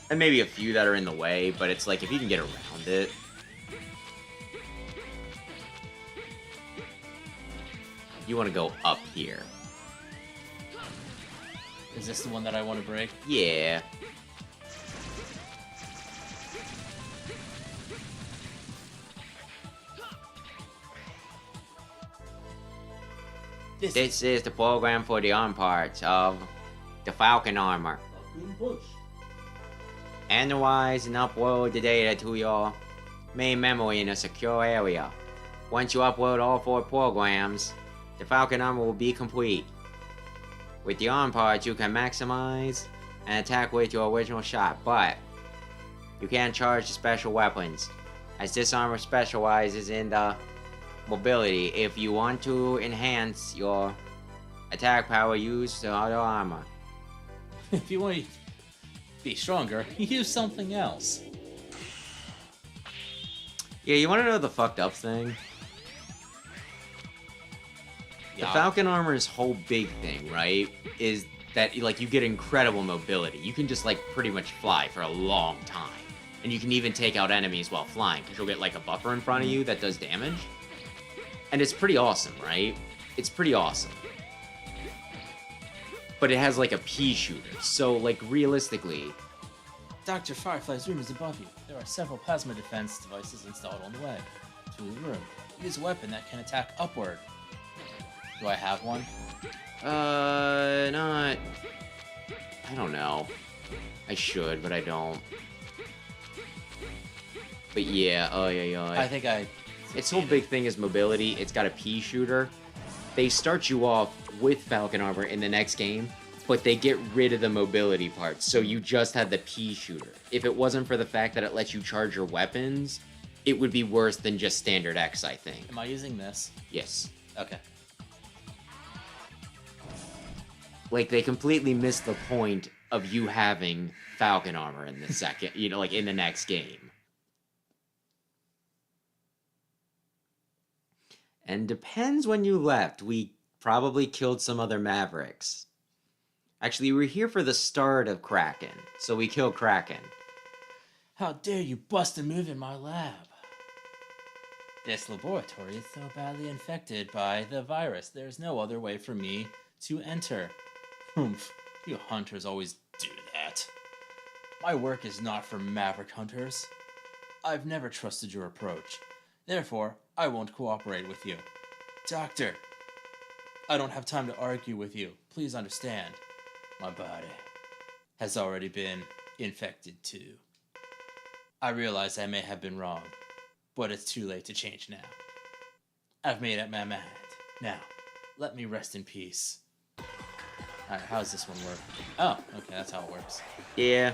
Speaker 1: And maybe a few that are in the way, but it's like, if you can get around it. You want to go up here.
Speaker 3: Is this the one that I want to break?
Speaker 1: Yeah. This is the program for the arm parts of the Falcon armor. Analyze and upload the data to your main memory in a secure area. Once you upload all 4 programs, the Falcon armor will be complete. With the arm parts, you can maximize and attack with your original shot, but you can't charge the special weapons, as this armor specializes in the mobility. If you want to enhance your attack power, use the other armor.
Speaker 3: If you want to... be stronger, use something else.
Speaker 1: Yeah, you want to know the fucked up thing? The
Speaker 3: Yeah.
Speaker 1: Falcon armor's whole big thing, right, is that like you get incredible mobility. You can just like pretty much fly for a long time. And you can even take out enemies while flying, because you'll get like a buffer in front of you that does damage. And it's pretty awesome, right? It's pretty awesome. But it has like a pea shooter, so like realistically...
Speaker 3: Dr. Firefly's room is above you. There are several plasma defense devices installed on the way to the room. Use a weapon that can attack upward. Do I have one?
Speaker 1: Not... I don't know. I should, but I don't. But yeah,
Speaker 3: I think I...
Speaker 1: Its whole big thing is mobility. It's got a pea shooter. They start you off with Falcon armor in the next game, but they get rid of the mobility part, so you just have the pea shooter. If it wasn't for the fact that it lets you charge your weapons, it would be worse than just standard X, I think.
Speaker 3: Am I using this?
Speaker 1: Yes.
Speaker 3: Okay.
Speaker 1: Like, they completely missed the point of you having Falcon armor in the second, like in the next game. And depends when you left. We probably killed some other Mavericks. Actually, we're here for the start of Kraken, so we kill Kraken.
Speaker 3: How dare you bust a move in my lab? This laboratory is so badly infected by the virus, there's no other way for me to enter. Humph, you hunters always do that. My work is not for Maverick hunters. I've never trusted your approach. Therefore, I won't cooperate with you. Doctor, I don't have time to argue with you. Please understand. My body has already been infected too. I realize I may have been wrong, but it's too late to change now. I've made up my mind. Now, let me rest in peace. Alright, how does this one work? Oh, okay, that's how it works.
Speaker 1: Yeah.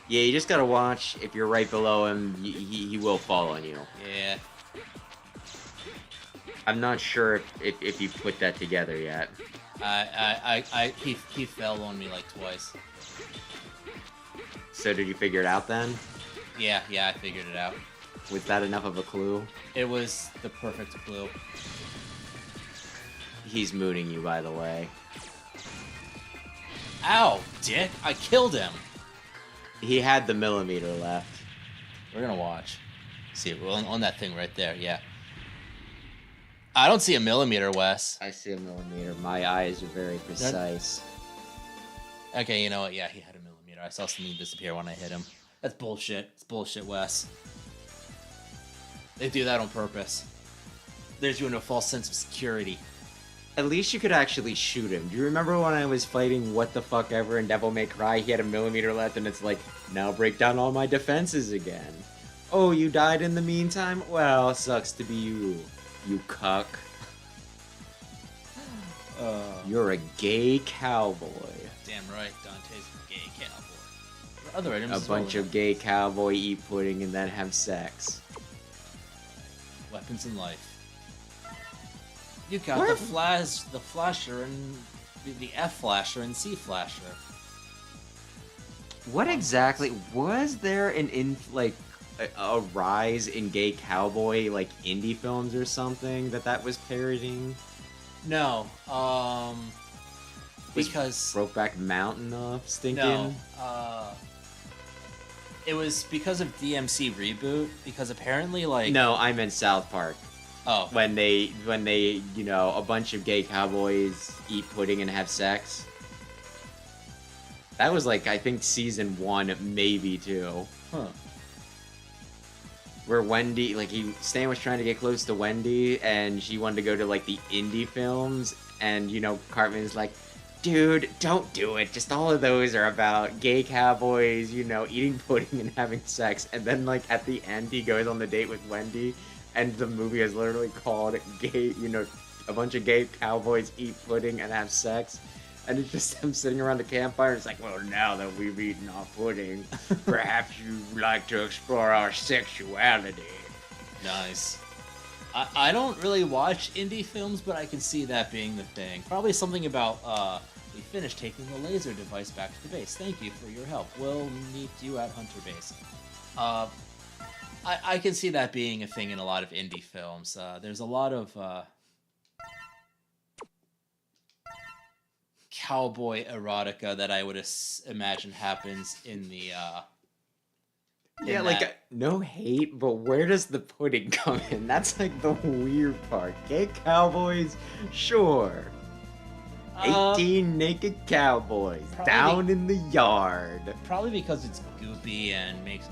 Speaker 1: Yeah, you just gotta watch. If you're right below him, he will fall on you.
Speaker 3: Yeah.
Speaker 1: I'm not sure if you put that together yet.
Speaker 3: He fell on me like twice.
Speaker 1: So did you figure it out then?
Speaker 3: Yeah, I figured it out.
Speaker 1: Was that enough of a clue?
Speaker 3: It was the perfect clue.
Speaker 1: He's mooning you, by the way.
Speaker 3: Ow, dick! I killed him!
Speaker 1: He had the millimeter left.
Speaker 3: We're gonna watch. See, we're on that thing right there, yeah. I don't see a millimeter, Wes.
Speaker 1: I see a millimeter. My eyes are very precise.
Speaker 3: Okay, you know what? Yeah, he had a millimeter. I saw something disappear when I hit him. That's bullshit. It's bullshit, Wes. They do that on purpose. There's you in a false sense of security.
Speaker 1: At least you could actually shoot him. Do you remember when I was fighting What the Fuck Ever in Devil May Cry? He had a millimeter left and it's like, now break down all my defenses again. Oh, you died in the meantime? Well, sucks to be you, you cuck. You're a gay cowboy.
Speaker 3: Damn right, Dante's a gay cowboy. What other items?
Speaker 1: A bunch of gay cowboy eat pudding and then have sex.
Speaker 3: Weapons in life. You got the flasher, and the F flasher and C flasher.
Speaker 1: What exactly was there a rise in gay cowboy like indie films or something that was parodying?
Speaker 3: No, because
Speaker 1: Brokeback Mountain stinking.
Speaker 3: No, it was because of DMC reboot. Because apparently, like
Speaker 1: No, I meant South Park.
Speaker 3: Oh,
Speaker 1: When they a bunch of gay cowboys eat pudding and have sex. That was like I think season 1, maybe 2.
Speaker 3: huh?
Speaker 1: Where Wendy, Stan was trying to get close to Wendy, and she wanted to go to, like, the indie films, and, Cartman's like, dude, don't do it, just all of those are about gay cowboys, eating pudding and having sex, and then, at the end, he goes on the date with Wendy, and the movie is literally called Gay, a bunch of gay cowboys eat pudding and have sex, and it's just them sitting around the campfire. It's like, well, now that we've eaten our pudding, perhaps you'd like to explore our sexuality.
Speaker 3: Nice. I don't really watch indie films, but I can see that being the thing. Probably something about We finished taking the laser device back to the base. Thank you for your help. We'll meet you at Hunter Base. I can see that being a thing in a lot of indie films. There's a lot of cowboy erotica that I would imagine happens in the
Speaker 1: Yeah, like, no hate, but where does the pudding come in? That's like the weird part. Gay cowboys? Sure. 18 naked cowboys down in the yard.
Speaker 3: Probably because it's goopy and makes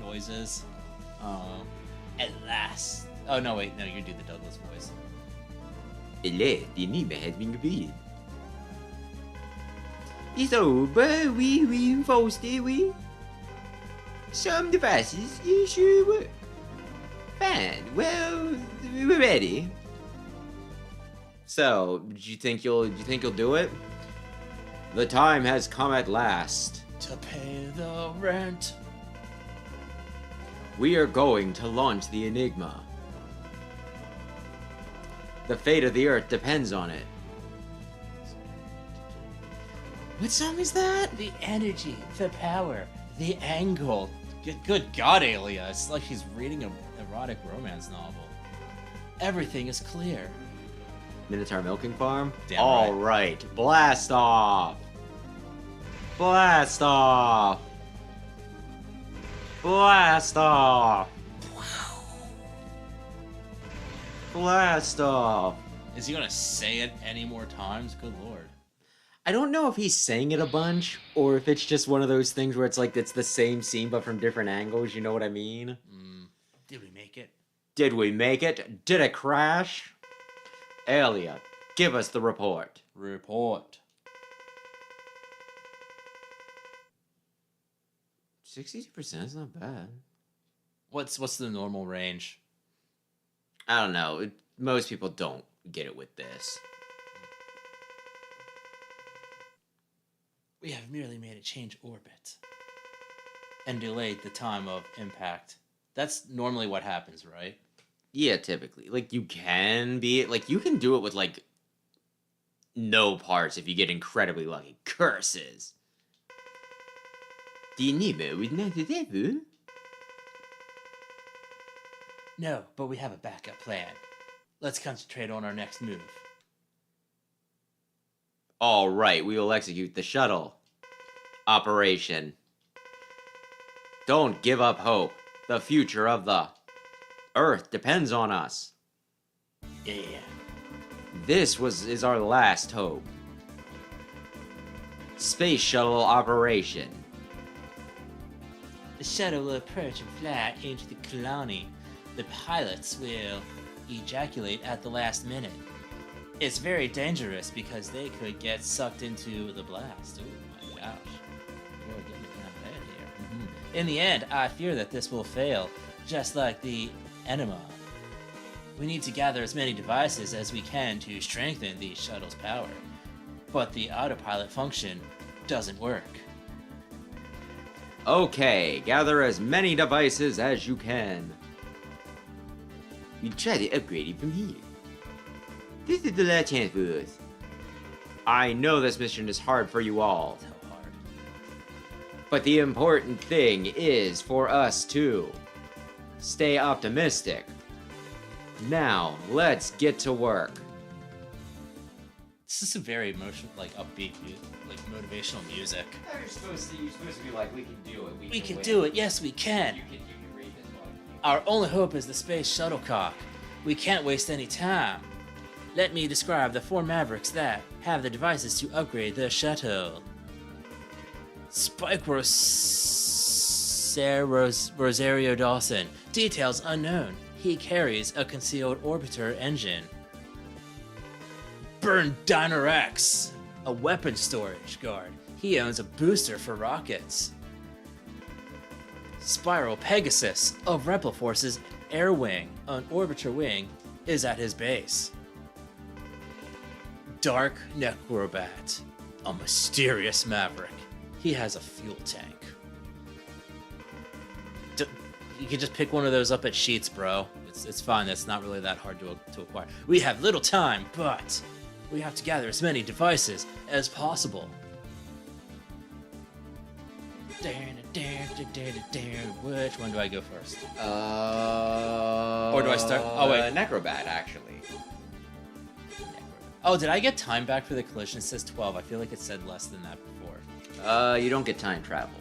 Speaker 3: noises. At last. Oh, no, wait. No, you do the Douglas voice.
Speaker 1: The enigma has been revealed. It's over. We reinforced it. Some devices should work. Fine. Well, we're ready. So, do you think you'll do it? The time has come at last.
Speaker 3: To pay the rent.
Speaker 1: We are going to launch the Enigma. The fate of the Earth depends on it. What song is that?
Speaker 3: The energy, the power, the angle. Good God, Alia. It's like she's reading an erotic romance novel. Everything is clear.
Speaker 1: Minotaur Milking Farm?
Speaker 3: Damn
Speaker 1: All right. Blast off! Blast off! Blast off! Blast off!
Speaker 3: Is he gonna say it any more times? Good lord.
Speaker 1: I don't know if he's saying it a bunch, or if it's just one of those things where it's like it's the same scene but from different angles, you know what I mean?
Speaker 3: Did we make it?
Speaker 1: Did we make it? Did it crash? Alia, give us the report.
Speaker 3: Report.
Speaker 1: 62% is not bad.
Speaker 3: What's the normal range?
Speaker 1: I don't know. Most people don't get it with this.
Speaker 3: We have merely made it change orbit. And delayed the time of impact. That's normally what happens, right?
Speaker 1: Yeah, typically. Like, you can be... Like, you can do it with, like, no parts if you get incredibly lucky. Curses! The enigma was not the devil.
Speaker 3: No, but we have a backup plan. Let's concentrate on our next move.
Speaker 1: All right, we will execute the shuttle operation. Don't give up hope. The future of the Earth depends on us.
Speaker 3: Yeah.
Speaker 1: This is our last hope. Space shuttle operation.
Speaker 3: The shuttle will approach and fly into the colony. The pilots will ejaculate at the last minute. It's very dangerous because they could get sucked into the blast. Oh my gosh. We're getting kind of bad here. In the end, I fear that this will fail, just like the Enema. We need to gather as many devices as we can to strengthen the shuttle's power. But the autopilot function doesn't work.
Speaker 1: Okay, gather as many devices as you can. We'll try to upgrade it from here. This is the last chance for us. I know this mission is hard for you all.
Speaker 3: So hard.
Speaker 1: But the important thing is for us to stay optimistic. Now, let's get to work.
Speaker 3: This is a very emotional, like upbeat, like motivational music.
Speaker 1: You're supposed to be like, we can do it.
Speaker 3: We can do it. Yes, we can.
Speaker 1: You can read this one.
Speaker 3: Our only hope is the space shuttlecock. We can't waste any time. Let me describe the 4 Mavericks that have the devices to upgrade the shuttle. Spike Rosario Dawson. Details unknown. He carries a concealed orbiter engine. Burn Dynarex, a weapon storage guard. He owns a booster for rockets. Spiral Pegasus of Rebel Force's air wing, an orbiter wing, is at his base. Dark Necrobat, a mysterious maverick. He has a fuel tank. You can just pick one of those up at Sheets, bro. It's fine. That's not really that hard to acquire. We have little time, but We have to gather as many devices as possible. Which one do I go first? Or do I start? Oh, wait.
Speaker 1: Necrobat, actually.
Speaker 3: Oh, did I get time back for the collision? It says 12. I feel like it said less than that before.
Speaker 1: You don't get time travel.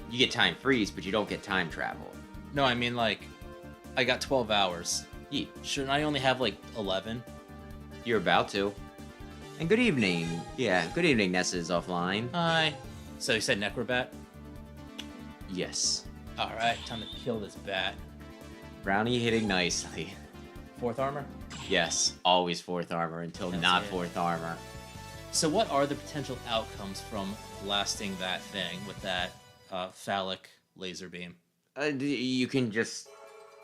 Speaker 1: You get time freeze, but you don't get time travel.
Speaker 3: No, I mean, like, I got 12 hours.
Speaker 1: Yeet.
Speaker 3: Shouldn't I only have, like, 11?
Speaker 1: You're about to. And good evening. Yeah, good evening, Nessa is offline.
Speaker 3: Hi. So you said Necrobat?
Speaker 1: Yes.
Speaker 3: Alright, time to kill this bat.
Speaker 1: Brownie hitting nicely.
Speaker 3: 4th armor?
Speaker 1: Yes, always 4th armor until
Speaker 3: That's
Speaker 1: not
Speaker 3: it.
Speaker 1: 4th armor.
Speaker 3: So what are the potential outcomes from blasting that thing with that phallic laser beam?
Speaker 1: You can just...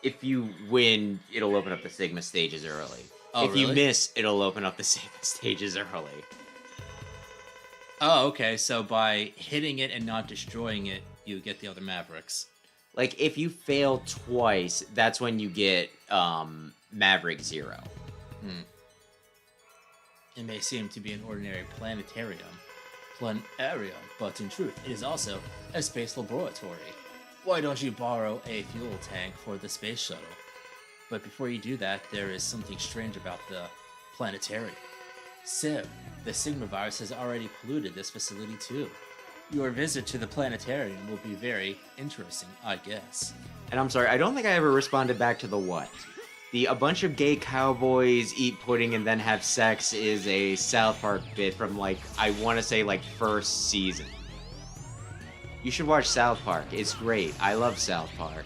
Speaker 1: If you win, it'll open up the Sigma stages early.
Speaker 3: Oh,
Speaker 1: if you
Speaker 3: really?
Speaker 1: miss, it'll open up the Sigma stages early.
Speaker 3: Oh, okay, so by hitting it and not destroying it, you get the other Mavericks.
Speaker 1: Like, if you fail twice, that's when you get Maverick 0.
Speaker 3: It may seem to be an ordinary planetarium, but in truth, it is also a space laboratory. Why don't you borrow a fuel tank for the space shuttle? But before you do that, there is something strange about the planetarium. So, the Sigma virus has already polluted this facility too. Your visit to the planetarium will be very interesting, I guess.
Speaker 1: And I'm sorry, I don't think I ever responded back to the what. The a bunch of gay cowboys eat pudding and then have sex is a South Park bit from, like, I want to say, like, first season. You should watch South Park. It's great. I love South Park.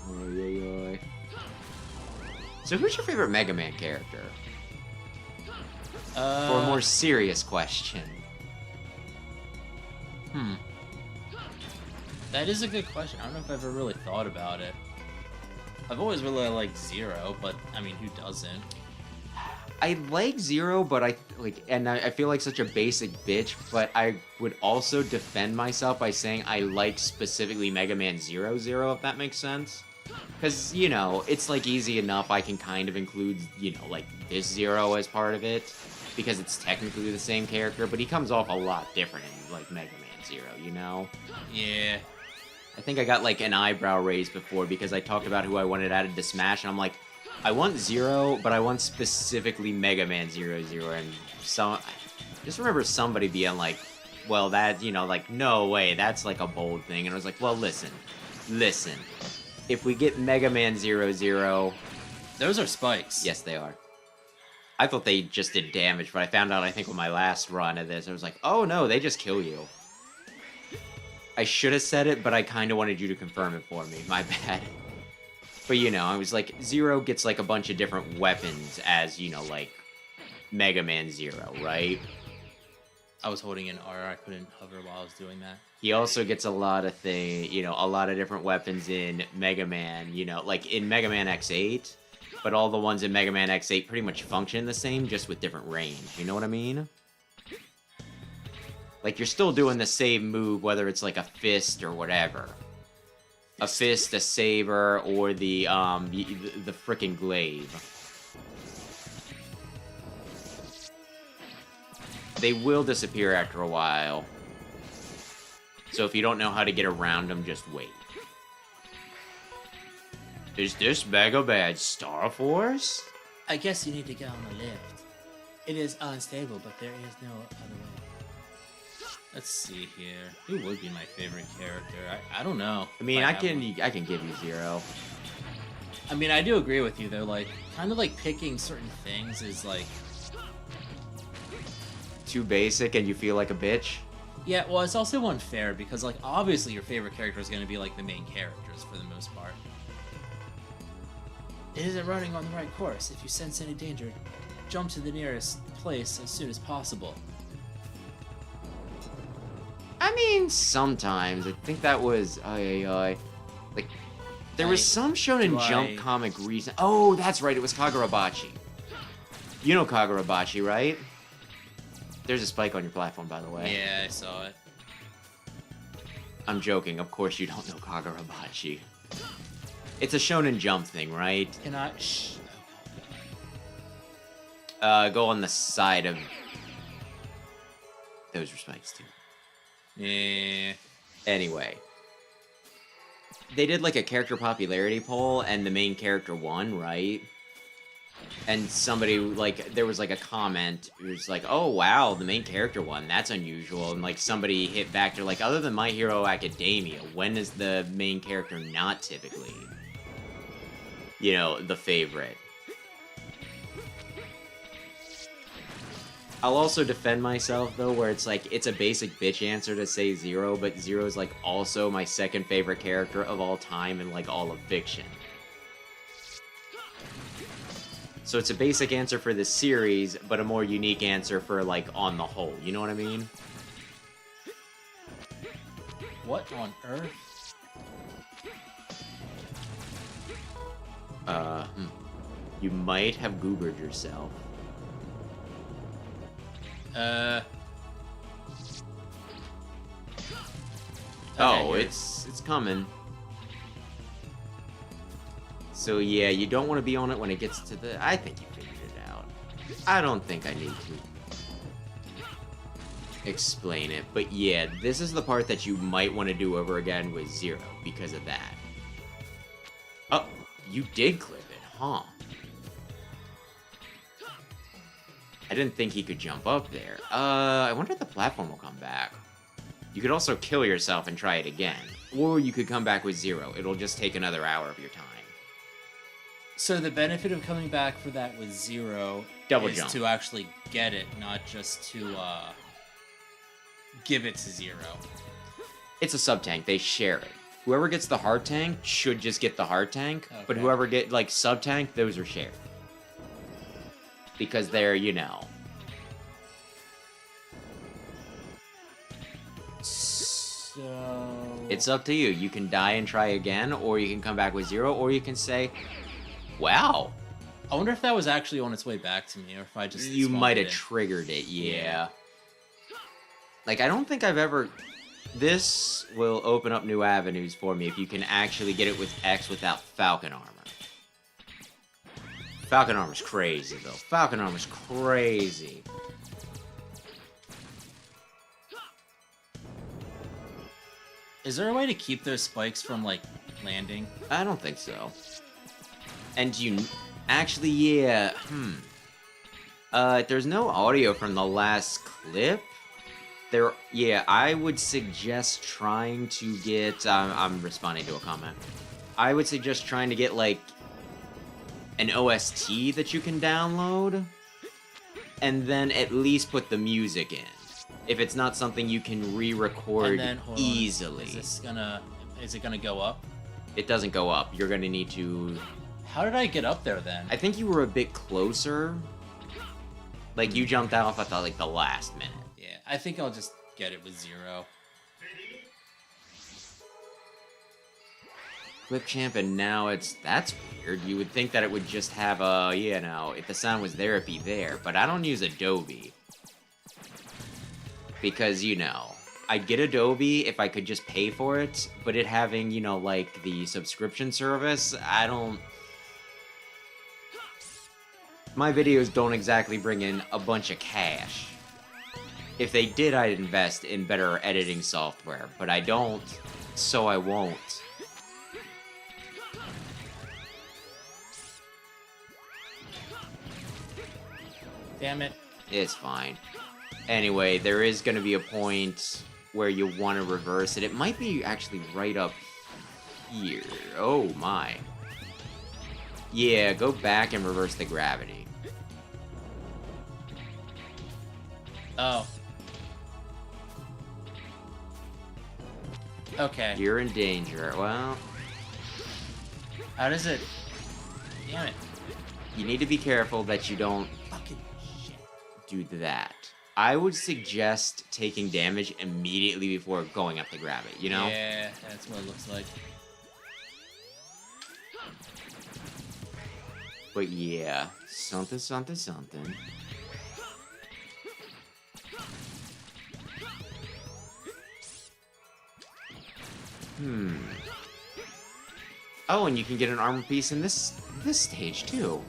Speaker 1: Oy, oy, oy. So who's your favorite Mega Man character? For a more serious question.
Speaker 3: That is a good question. I don't know if I've ever really thought about it. I've always really liked Zero, but I mean, who doesn't?
Speaker 1: I like Zero, but I feel like such a basic bitch, but I would also defend myself by saying I like specifically Mega Man 00, if that makes sense. Because, you know, it's like easy enough I can kind of include, you know, like this Zero as part of it, because it's technically the same character, but he comes off a lot different in, like, Mega Man 0, you know?
Speaker 3: Yeah.
Speaker 1: I think I got, like, an eyebrow raised before because I talked about who I wanted added to Smash, and I'm like, I want 0, but I want specifically Mega Man 00, and I just remember somebody being like, well, that, you know, like, no way, that's, like, a bold thing, and I was like, well, listen, if we get Mega Man 00...
Speaker 3: Those are spikes.
Speaker 1: Yes, they are. I thought they just did damage, but I found out, I think, with my last run of this, I was like, oh, no, they just kill you. I should have said it, but I kind of wanted you to confirm it for me. My bad. But, you know, I was like, 0 gets, like, a bunch of different weapons as, you know, like, Mega Man 0, right?
Speaker 3: I was holding an R. I couldn't hover while I was doing that.
Speaker 1: He also gets a lot of a lot of different weapons in Mega Man, you know, like in Mega Man X8, but all the ones in Mega Man X8 pretty much function the same, just with different range, you know what I mean? Like, you're still doing the same move, whether it's like a fist or whatever. A fist, a saber, or the frickin' glaive. They will disappear after a while. So if you don't know how to get around them, just wait. Is this Mega Man Star Force?
Speaker 3: I guess you need to go on the lift. It is unstable, but there is no other way. Let's see here. Who would be my favorite character? I don't know.
Speaker 1: I mean,
Speaker 3: if
Speaker 1: I
Speaker 3: have
Speaker 1: can
Speaker 3: one.
Speaker 1: give you 0.
Speaker 3: I mean, I do agree with you though. Like, kind of like picking certain things is like.
Speaker 1: Too basic and you feel like a bitch?
Speaker 3: Yeah, well, it's also unfair because, like, obviously your favorite character is going to be, like, the main characters for the most part. It isn't running on the right course. If you sense any danger, jump to the nearest place as soon as possible.
Speaker 1: I mean, sometimes. I think that was... like, there was some Shonen Jump comic recent... Oh, that's right, it was Kagurabachi. You know Kagurabachi, right? There's a spike on your platform, by the way.
Speaker 3: Yeah, I saw it.
Speaker 1: I'm joking. Of course you don't know Kagurabachi. It's a Shonen Jump thing, right?
Speaker 3: Can I... Shh.
Speaker 1: Go on the side of... Those are spikes, too.
Speaker 3: Yeah.
Speaker 1: Anyway. They did, like, a character popularity poll, and the main character won, right? And somebody, like, there was, like, a comment, it was like, oh, wow, the main character won, that's unusual, and, like, somebody hit back, they're like, other than My Hero Academia, when is the main character not typically, you know, the favorite? I'll also defend myself, though, where it's like, it's a basic bitch answer to say Zero, but Zero's, like, also my second favorite character of all time in, like, all of fiction. So it's a basic answer for the series, but a more unique answer for, like, on the whole. You know what I mean?
Speaker 3: What on earth?
Speaker 1: You might have goobered yourself.
Speaker 3: Okay,
Speaker 1: Oh,
Speaker 3: you're-
Speaker 1: it's coming. So yeah, you don't want to be on it when it gets to the... I think you figured it out. I don't think I need to explain it. But yeah, this is the part that you might want to do over again with Zero because of that. Oh, you did clip it, huh? I didn't think he could jump up there. I wonder if the platform will come back. You could also kill yourself and try it again. Or you could come back with Zero. It'll just take another hour of your time.
Speaker 3: So the benefit of coming back for that with Zero
Speaker 1: Double
Speaker 3: is
Speaker 1: jump.
Speaker 3: to actually get it, not just to give it to Zero.
Speaker 1: It's a sub-tank. They share it. Whoever gets the hard tank should just get the hard tank. But
Speaker 3: Okay.
Speaker 1: whoever get, like, sub-tank, those are shared. Because they're, you know...
Speaker 3: So
Speaker 1: It's up to you. You can die and try again, or you can come back with Zero, or you can say, wow,
Speaker 3: I wonder if that was actually on its way back to me, or if I just
Speaker 1: you
Speaker 3: spawned
Speaker 1: might
Speaker 3: it
Speaker 1: have
Speaker 3: in.
Speaker 1: triggered it, yeah.
Speaker 3: Yeah.
Speaker 1: Like, I don't think I've ever... This will open up new avenues for me if you can actually get it with X without Falcon Armor. Falcon Armor's crazy, though. Falcon Armor's crazy.
Speaker 3: Is there a way to keep those spikes from, like, landing?
Speaker 1: I don't think so. And you... Actually, yeah, there's no audio from the last clip. Yeah, I would suggest trying to get... I'm responding to a comment. I would suggest trying to get, like, an OST that you can download, and then at least put the music in. If it's not something you can re-record
Speaker 3: And then, hold on,
Speaker 1: easily.
Speaker 3: Is it gonna go up?
Speaker 1: It doesn't go up. You're gonna need to...
Speaker 3: How did I get up there then?
Speaker 1: I think you were a bit closer. Like, you jumped off at the, like, the last minute.
Speaker 3: Yeah, I think I'll just get it with Zero.
Speaker 1: Clip champ, and now it's... That's weird. You would think that it would just have a... You know, if the sound was there, it'd be there. But I don't use Adobe. Because, you know, I'd get Adobe if I could just pay for it. But it having, you know, like, the subscription service, I don't... My videos don't exactly bring in a bunch of cash. If they did, I'd invest in better editing software. But I don't, so I won't.
Speaker 3: Damn it.
Speaker 1: It's fine. Anyway, there is going to be a point where you want to reverse it. It might be actually right up here. Oh my. Yeah, go back and reverse the gravity.
Speaker 3: Oh. Okay.
Speaker 1: You're in danger. Well,
Speaker 3: How does it... Damn it.
Speaker 1: you need to be careful that you don't
Speaker 3: Fucking shit.
Speaker 1: do that. I would suggest taking damage immediately before going up the gravity, you know?
Speaker 3: Yeah, that's what it looks like.
Speaker 1: But yeah, something, something, something. Oh, and you can get an armor piece in this stage too,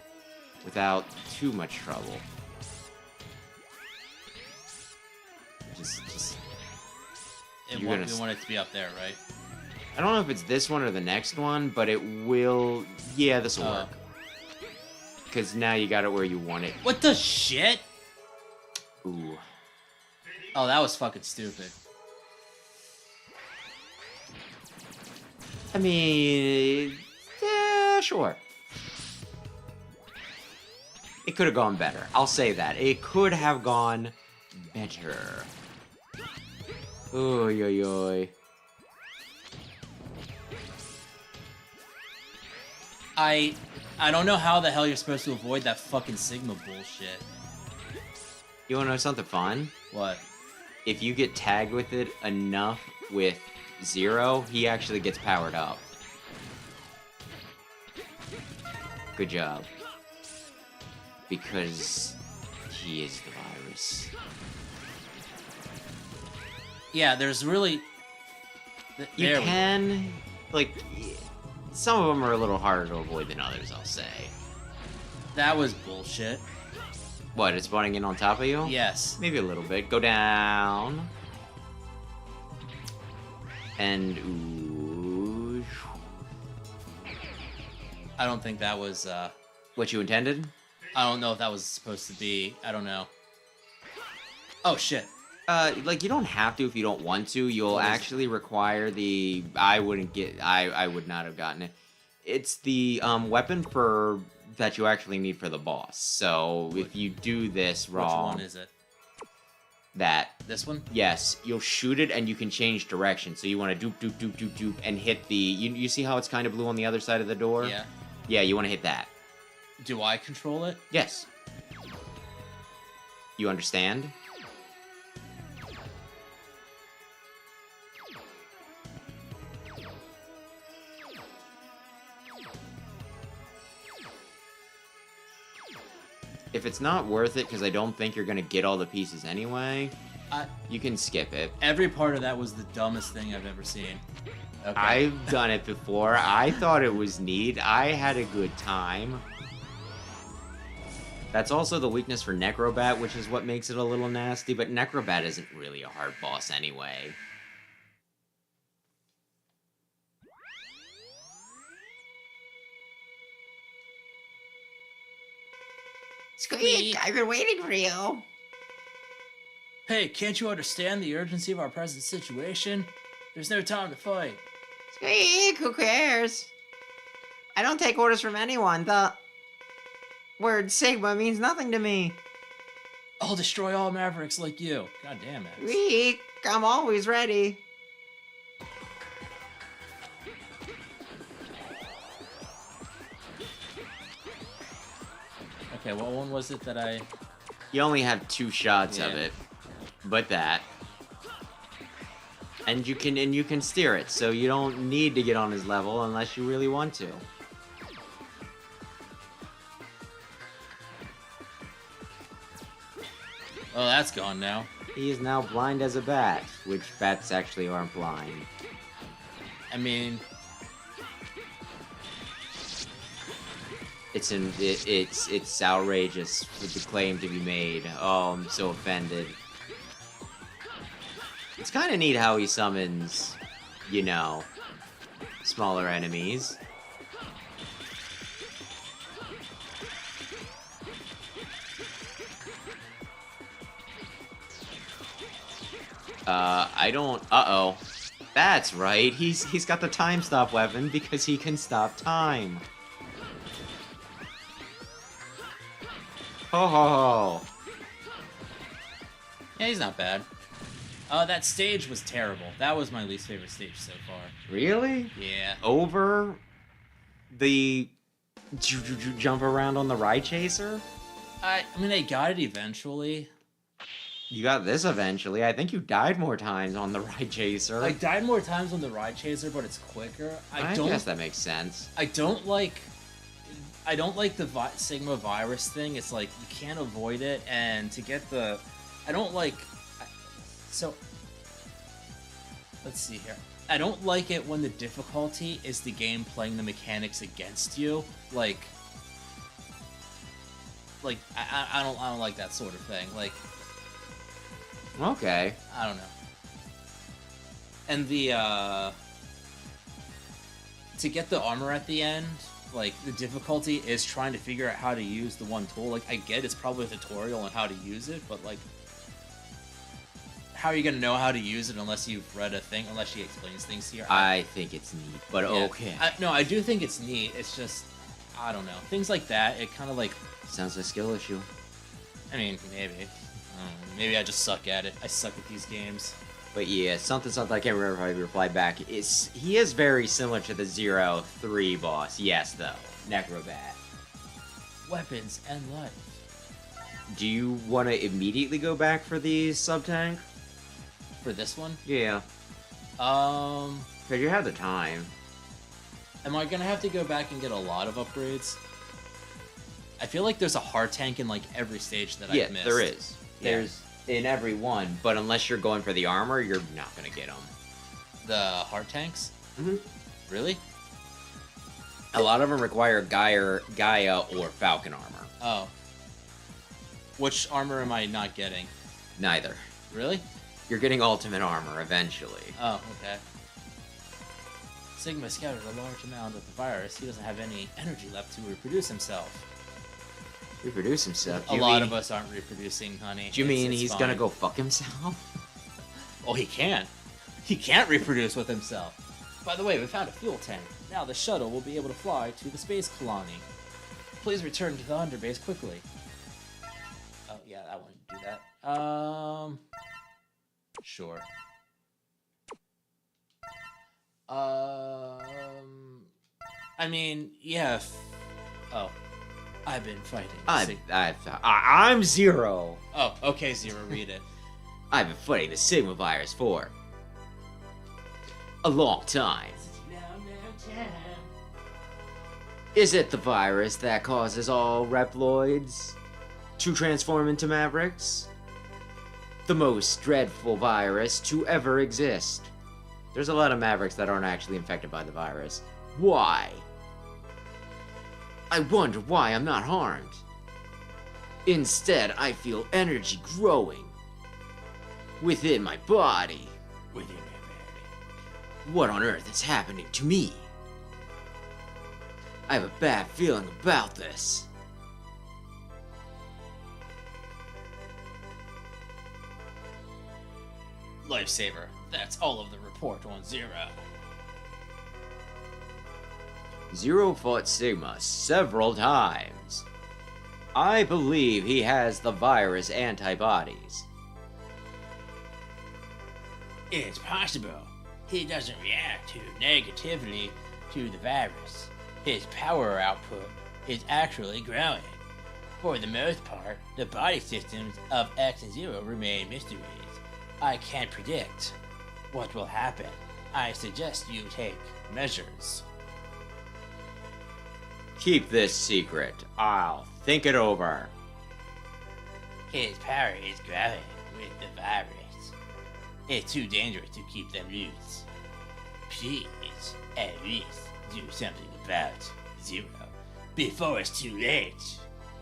Speaker 1: without too much trouble.
Speaker 3: It's just
Speaker 1: You're
Speaker 3: we
Speaker 1: gonna
Speaker 3: want it to be up there, right?
Speaker 1: I don't know if it's this one or the next one, but it will. Yeah, this will work. Because now you got it where you want it.
Speaker 3: What the shit?
Speaker 1: Ooh.
Speaker 3: Oh, that was fucking stupid.
Speaker 1: I mean, yeah, sure. It could have gone better. I'll say that. It could have gone better. Oy, oy, oy.
Speaker 3: I don't know how the hell you're supposed to avoid that fucking Sigma bullshit.
Speaker 1: You wanna know something fun?
Speaker 3: What?
Speaker 1: If you get tagged with it enough with Zero, he actually gets powered up. Good job. Because he is the virus.
Speaker 3: Yeah, there's really...
Speaker 1: You
Speaker 3: There we go.
Speaker 1: can, like, some of them are a little harder to avoid than others, I'll say.
Speaker 3: That was bullshit.
Speaker 1: What, it's spawning in on top of you?
Speaker 3: Yes.
Speaker 1: Maybe a little bit. Go down. And, ooh.
Speaker 3: I don't think that was,
Speaker 1: What you intended?
Speaker 3: I don't know if that was supposed to be... I don't know. Oh, shit.
Speaker 1: Like, you don't have to if you don't want to. You'll actually require the... I would not have gotten it. It's the, weapon for... that you actually need for the boss. So, if you do this wrong...
Speaker 3: Which one is it?
Speaker 1: That.
Speaker 3: This one?
Speaker 1: Yes, you'll shoot it and you can change direction. So you want to doop, doop, doop, doop, doop, and hit the... You see how it's kind of blue on the other side of the door?
Speaker 3: Yeah.
Speaker 1: Yeah, you want to hit that.
Speaker 3: Do I control it?
Speaker 1: Yes. You understand? If it's not worth it, because I don't think you're going to get all the pieces anyway, you can skip it.
Speaker 3: Every part of that was the dumbest thing I've ever seen. Okay.
Speaker 1: I've done it before. I thought it was neat. I had a good time. That's also the weakness for Necrobat, which is what makes it a little nasty, but Necrobat isn't really a hard boss anyway.
Speaker 3: Squeak,
Speaker 1: I've been waiting for you.
Speaker 3: Hey, can't you understand the urgency of our present situation? There's no time to fight.
Speaker 1: Squeak, who cares? I don't take orders from anyone. The word Sigma means nothing to me.
Speaker 3: I'll destroy all Mavericks like you. God damn it.
Speaker 1: Squeak, I'm always ready.
Speaker 3: Okay, what one was it that I...
Speaker 1: You only have 2 shots of
Speaker 3: Yeah.
Speaker 1: it, but that. And you can steer it, so you don't need to get on his level unless you really want to.
Speaker 3: Oh, that's gone now.
Speaker 1: He is now blind as a bat, which bats actually aren't blind.
Speaker 3: I mean...
Speaker 1: It's outrageous with the claim to be made. Oh, I'm so offended. It's kind of neat how he summons, you know, smaller enemies. I don't... Uh-oh. That's right. He's got the time stop weapon because he can stop time. Ho ho ho.
Speaker 3: Yeah, he's not bad. That stage was terrible. That was my least favorite stage so far.
Speaker 1: Really?
Speaker 3: Yeah.
Speaker 1: Over the jump around on the ride chaser?
Speaker 3: I mean, I got it eventually.
Speaker 1: You got this eventually. I think you died more times on the ride chaser.
Speaker 3: I died more times on the ride chaser, but it's quicker.
Speaker 1: I guess that makes sense.
Speaker 3: I don't like the Sigma virus thing. It's like you can't avoid it, and to get the, I don't like. So, let's see here. I don't like it when the difficulty is the game playing the mechanics against you. Like I don't like that sort of thing. Like,
Speaker 1: Okay.
Speaker 3: I don't know. And the to get the armor at the end, like the difficulty is trying to figure out how to use the one tool. Like I get it's probably a tutorial on how to use it, but like how are you gonna know how to use it unless you've read a thing, unless she explains things here?
Speaker 1: I think it's neat, but
Speaker 3: Yeah.
Speaker 1: okay.
Speaker 3: No, I do think it's neat. It's just, I don't know. Things like that, it kind of like,
Speaker 1: Sounds like a skill issue.
Speaker 3: I mean, maybe. I don't know. Maybe I just suck at it. I suck at these games.
Speaker 1: But yeah, something, I can't remember how he replied back. He is very similar to the 0-3 boss. Yes, though. Necrobat.
Speaker 3: Weapons and life.
Speaker 1: Do you want to immediately go back for the sub-tank?
Speaker 3: For this one?
Speaker 1: Yeah. Because you have the time.
Speaker 3: Am I gonna have to go back and get a lot of upgrades? I feel like there's a hard tank in like every stage that I've missed.
Speaker 1: There is.
Speaker 3: Yeah.
Speaker 1: There's in every one, but unless you're going for the armor, you're not gonna get them.
Speaker 3: The hard tanks?
Speaker 1: Mm-hmm.
Speaker 3: Really?
Speaker 1: A lot of them require Gaia or Falcon armor.
Speaker 3: Oh. Which armor am I not getting?
Speaker 1: Neither.
Speaker 3: Really?
Speaker 1: You're getting ultimate armor eventually.
Speaker 3: Oh, okay. Sigma scattered a large amount of the virus. He doesn't have any energy left to reproduce himself.
Speaker 1: Reproduce himself.
Speaker 3: A lot of us aren't reproducing, honey.
Speaker 1: Do you mean
Speaker 3: It's
Speaker 1: he's
Speaker 3: fine.
Speaker 1: gonna go fuck himself?
Speaker 3: Oh, he can. He can't reproduce with himself. By the way, we found a fuel tank. Now the shuttle will be able to fly to the space colony. Please return to the underbase quickly. Oh, yeah, I want to do that. Sure. I mean, yeah. Oh, I've been fighting.
Speaker 1: I'm Zero.
Speaker 3: Oh, okay, Zero, read it.
Speaker 1: I've been fighting the Sigma virus for a long time. Is it the virus that causes all Reploids to transform into Mavericks? The most dreadful virus to ever exist. There's a lot of Mavericks that aren't actually infected by the virus. Why? I wonder why I'm not harmed. Instead, I feel energy growing within my body. What on earth is happening to me? I have a bad feeling about this.
Speaker 3: Lifesaver. That's all of the report on Zero.
Speaker 1: Zero fought Sigma several times. I believe he has the virus antibodies.
Speaker 3: It's possible he doesn't react too negatively to the virus. His power output is actually growing. For the most part, the body systems of X and Zero remain mysteries. I can't predict what will happen. I suggest you take measures.
Speaker 1: Keep this secret. I'll think it over.
Speaker 3: His power is growing with the virus. It's too dangerous to keep them loose. Please, at least do something about Zero before it's too late.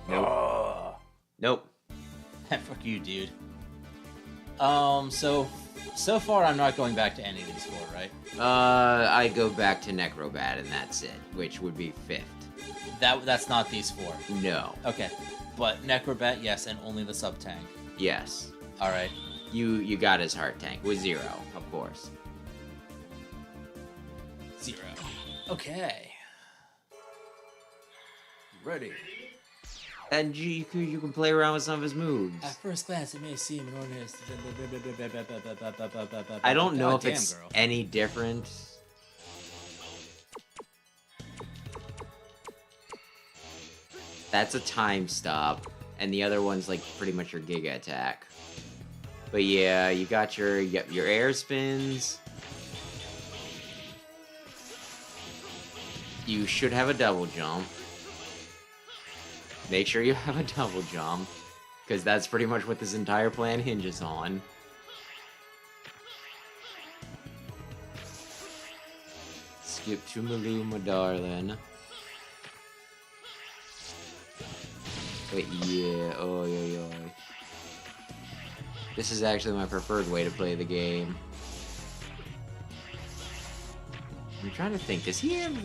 Speaker 1: Nope.
Speaker 3: Oh.
Speaker 1: Nope.
Speaker 3: Fuck you, dude. So far I'm not going back to any of these four, right?
Speaker 1: I go back to Necrobat and that's it, which would be 5th.
Speaker 3: That's not these four.
Speaker 1: No.
Speaker 3: Okay. But Necrobat, yes, and only the sub-tank.
Speaker 1: Yes.
Speaker 3: Alright.
Speaker 1: You got his heart tank with Zero, of course.
Speaker 3: Zero. Okay. Ready.
Speaker 1: And you can play around with some of his moves.
Speaker 3: At first glance, it may seem an ordinary...
Speaker 1: I don't know if
Speaker 3: Goddamn,
Speaker 1: it's
Speaker 3: girl.
Speaker 1: any different. That's a time stop, and the other one's like pretty much your Giga attack. But yeah, you got your air spins. You should have a double jump. Make sure you have a double jump, because that's pretty much what this entire plan hinges on. Skip to Maluma, darling. But yeah, oh. This is actually my preferred way to play the game. I'm trying to think. Does he have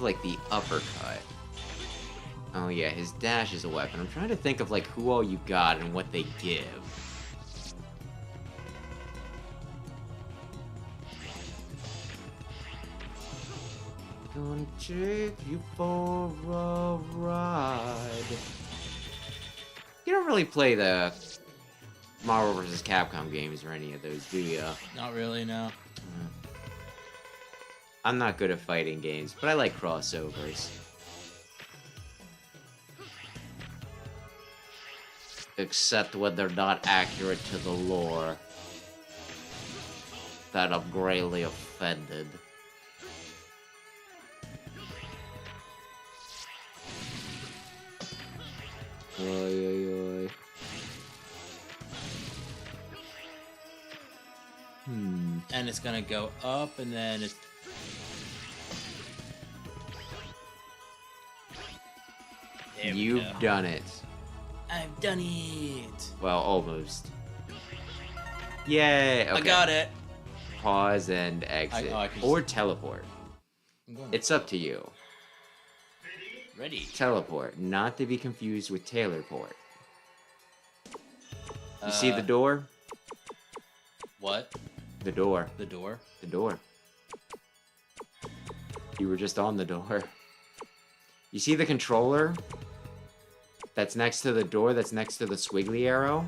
Speaker 1: like the uppercut? Oh yeah, his dash is a weapon. I'm trying to think of like who all you got and what they give. Gonna take you for a ride. You don't really play the Marvel vs. Capcom games or any of those, do you?
Speaker 3: Not really, no.
Speaker 1: I'm not good at fighting games, but I like crossovers. Except when they're not accurate to the lore. That I'm greatly offended. Oi, oi, oi.
Speaker 3: And it's gonna go up, and then it's... There we
Speaker 1: You've
Speaker 3: go.
Speaker 1: done it.
Speaker 3: I've done it!
Speaker 1: Well, almost. Yay! Okay.
Speaker 3: I got it!
Speaker 1: Pause and exit.
Speaker 3: I can
Speaker 1: Or teleport.
Speaker 3: I'm going
Speaker 1: It's up to you.
Speaker 3: ready.
Speaker 1: Teleport, not to be confused with Taylorport. You see the
Speaker 3: Uh,
Speaker 1: door?
Speaker 3: What?
Speaker 1: The door.
Speaker 3: The door?
Speaker 1: The door. You were just on the door. You see the controller? That's next to the door, that's next to the squiggly arrow?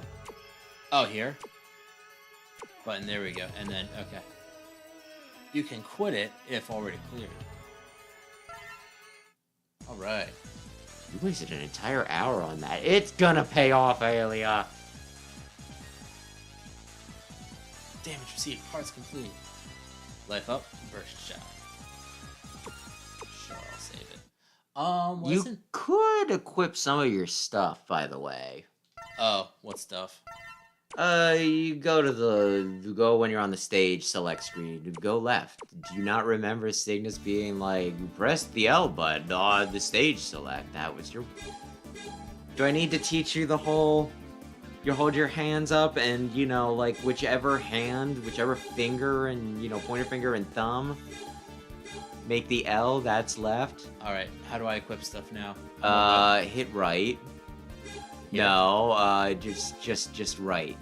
Speaker 3: Oh, here? Button, there we go. And then, okay. You can quit it if already cleared. Alright.
Speaker 1: You wasted an entire hour on that. It's gonna pay off, Aelia.
Speaker 3: Damage received. Parts complete. Life up. Burst shot. Sure, I'll save it.
Speaker 1: You
Speaker 3: Wasn't...
Speaker 1: could equip some of your stuff, by the way.
Speaker 3: Oh, what stuff?
Speaker 1: You go when you're on the stage select screen. You go left. Do you not remember Cygnus being like, you pressed the L button on the stage select? That was your... Do I need to teach you the whole... You hold your hands up and, you know, like, whichever hand, whichever finger and, you know, pointer finger and thumb make the L, that's left.
Speaker 3: Alright, how do I equip stuff now?
Speaker 1: Hit right.
Speaker 3: Here?
Speaker 1: No, just right.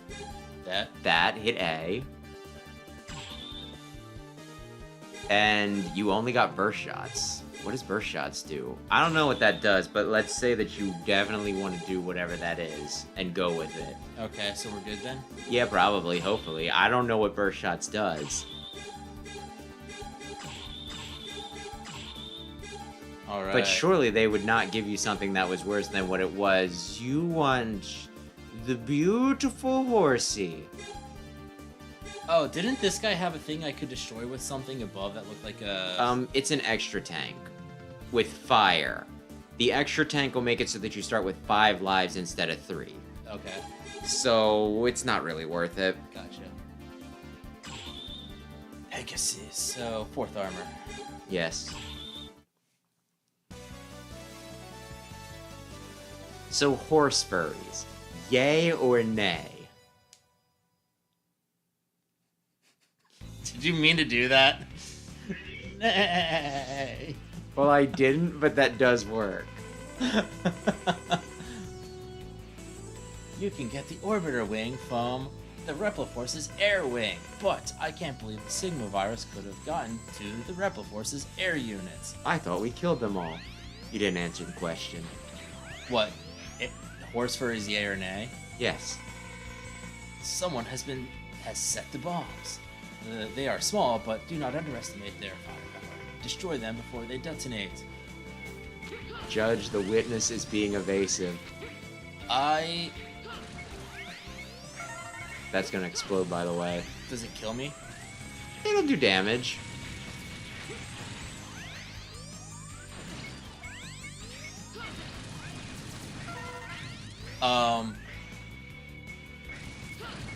Speaker 3: That?
Speaker 1: Hit A. And you only got burst shots. What does burst shots do? I don't know what that does, but let's say that you definitely want to do whatever that is and go with it.
Speaker 3: Okay, so we're good then?
Speaker 1: Yeah, probably, hopefully. I don't know what burst shots does.
Speaker 3: Alright.
Speaker 1: But surely they would not give you something that was worse than what it was. You want the beautiful horsey.
Speaker 3: Oh, didn't this guy have a thing I could destroy with something above that looked like a...
Speaker 1: It's an extra tank with fire. The extra tank will make it so that you start with 5 lives instead of 3.
Speaker 3: Okay,
Speaker 1: So it's not really worth it.
Speaker 3: gotcha. Pegasus. So, 4th armor.
Speaker 1: Yes. So horse furries, yay or nay?
Speaker 3: Did you mean to do that? Nay.
Speaker 1: Well, I didn't, but that does work.
Speaker 3: You can get the orbiter wing from the Repliforce's air wing, but I can't believe the Sigma virus could have gotten to the Repliforce's air units.
Speaker 1: I thought we killed them all. You didn't answer the question.
Speaker 3: What? Horse fur is yay or nay?
Speaker 1: Yes.
Speaker 3: Someone has set the bombs. They are small, but do not underestimate their firepower. Destroy them before they detonate.
Speaker 1: Judge, the witness is being evasive. That's gonna explode, by the way.
Speaker 3: Does it kill me?
Speaker 1: It'll do damage.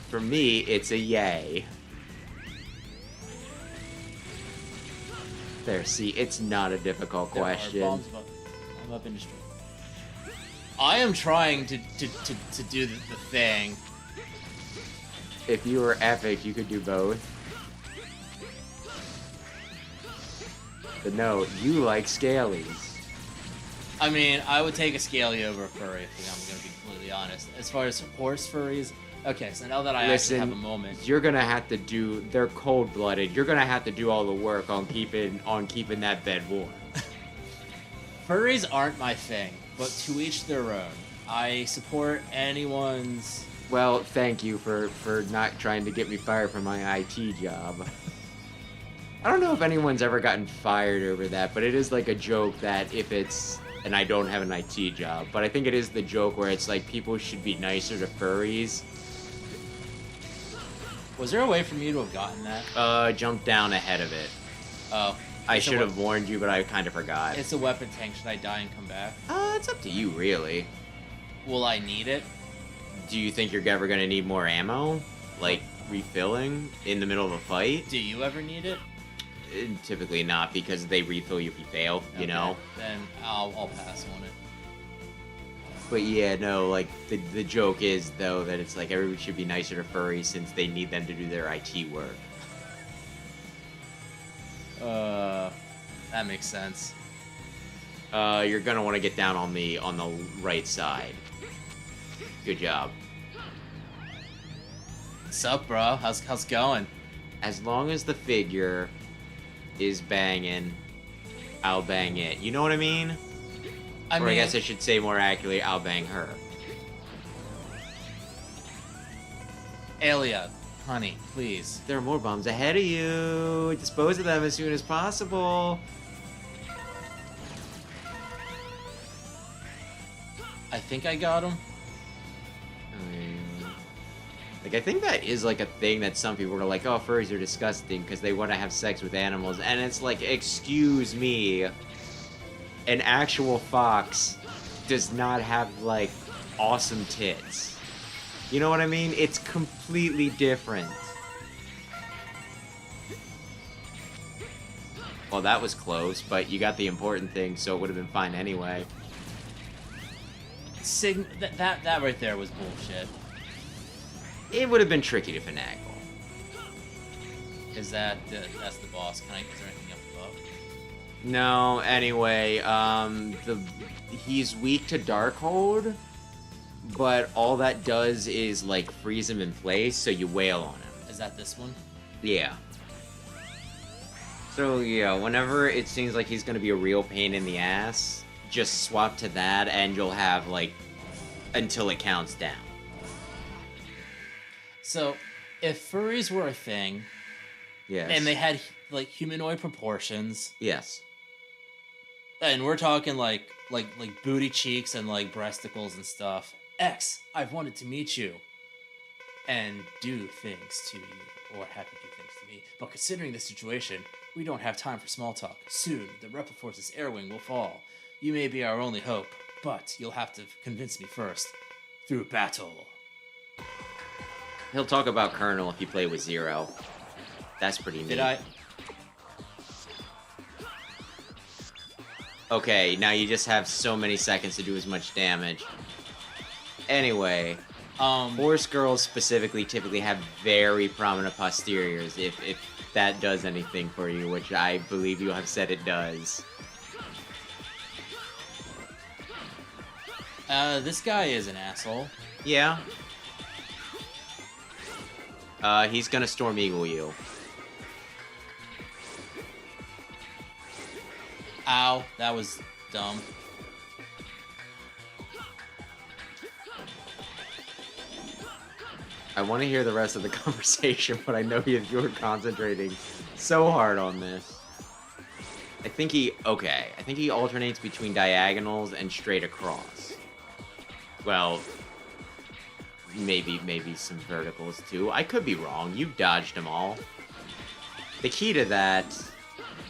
Speaker 1: For me, it's a yay. There, see, it's not a difficult
Speaker 3: There are
Speaker 1: question.
Speaker 3: bombs above. I'm up and destroyed. I am trying to do the thing.
Speaker 1: If you were epic, you could do both. But no, you like scalies.
Speaker 3: I mean, I would take a scaly over a furry if I'm gonna be completely honest. As far as horse furries, okay, so now that I actually have a moment,
Speaker 1: you're gonna have to do. They're cold-blooded. You're gonna have to do all the work on keeping that bed warm.
Speaker 3: furries aren't my thing, but to each their own. I support anyone's.
Speaker 1: Well, thank you for not trying to get me fired from my IT job. I don't know if anyone's ever gotten fired over that, but it is like a joke that if it's, and I don't have an IT job, but I think it is the joke where it's like people should be nicer to furries.
Speaker 3: Was there a way for me to have gotten that?
Speaker 1: Jump down ahead of it.
Speaker 3: Oh.
Speaker 1: I should have warned you, but I kind of forgot.
Speaker 3: It's a weapon tank. Should I die and come back?
Speaker 1: It's up to you, really.
Speaker 3: Will I need it?
Speaker 1: Do you think you're ever gonna need more ammo? Like, refilling in the middle of a fight?
Speaker 3: Do you ever need it?
Speaker 1: Typically not, because they refill you if you fail, you know?
Speaker 3: Then I'll pass on it.
Speaker 1: But yeah, no, like, the joke is, though, that it's like everybody should be nicer to furries since they need them to do their IT work.
Speaker 3: That makes sense.
Speaker 1: You're gonna want to get down on the right side. Good job.
Speaker 3: What's up, bro? How's it going?
Speaker 1: As long as the figure is banging, I'll bang it. You know what I mean? I guess I should say more accurately, I'll bang her.
Speaker 3: Alia, honey, please.
Speaker 1: There are more bombs ahead of you. Dispose of them as soon as possible.
Speaker 3: I think I got him.
Speaker 1: Like, I think that is, like, a thing that some people are like, oh, furries are disgusting because they want to have sex with animals. And it's like, excuse me, an actual fox does not have, like, awesome tits. You know what I mean? It's completely different. Well, that was close, but you got the important thing, so it would have been fine anyway.
Speaker 3: That right there was bullshit.
Speaker 1: It would have been tricky to finagle.
Speaker 3: Is that's the boss? Is there anything up above?
Speaker 1: No, anyway, he's weak to Darkhold, but all that does is, like, freeze him in place, so you wail on him.
Speaker 3: Is that this one?
Speaker 1: Yeah. So, yeah, whenever it seems like he's gonna be a real pain in the ass, just swap to that, and you'll have, like, until it counts down.
Speaker 3: So, if furries were a thing,
Speaker 1: Yes.
Speaker 3: and they had, like, humanoid proportions,
Speaker 1: Yes.
Speaker 3: and we're talking, like booty cheeks and, like, breasticles and stuff, X, I've wanted to meet you and do things to you, or have you do things to me. But considering the situation, we don't have time for small talk. Soon, the Repliforce's air wing will fall. You may be our only hope, but you'll have to convince me first. Through battle.
Speaker 1: He'll talk about Colonel if you play with Zero. That's pretty neat.
Speaker 3: Did I?
Speaker 1: Okay, now you just have so many seconds to do as much damage. Anyway, horse girls specifically typically have very prominent posteriors, if that does anything for you, which I believe you have said it does.
Speaker 3: This guy is an asshole.
Speaker 1: Yeah. He's gonna Storm Eagle you.
Speaker 3: Ow, that was dumb.
Speaker 1: I want to hear the rest of the conversation, but I know you're concentrating so hard on this. I think he alternates between diagonals and straight across. Well, maybe some verticals too. I could be wrong. You dodged them all. The key to that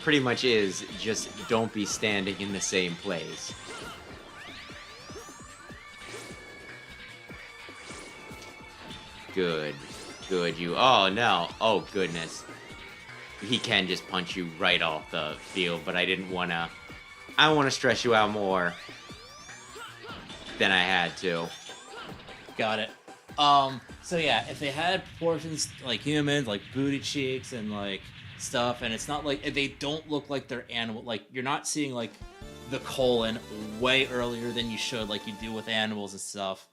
Speaker 1: pretty much is just don't be standing in the same place. Good. You. Oh no. Oh goodness. He can just punch you right off the field, but I didn't wanna. I wanna stress you out more. than I had to.
Speaker 3: Got it. So yeah, if they had proportions like humans, like booty cheeks and like stuff, and it's not like they don't look like they're animal. Like you're not seeing like the colon way earlier than you should, like you do with animals and stuff.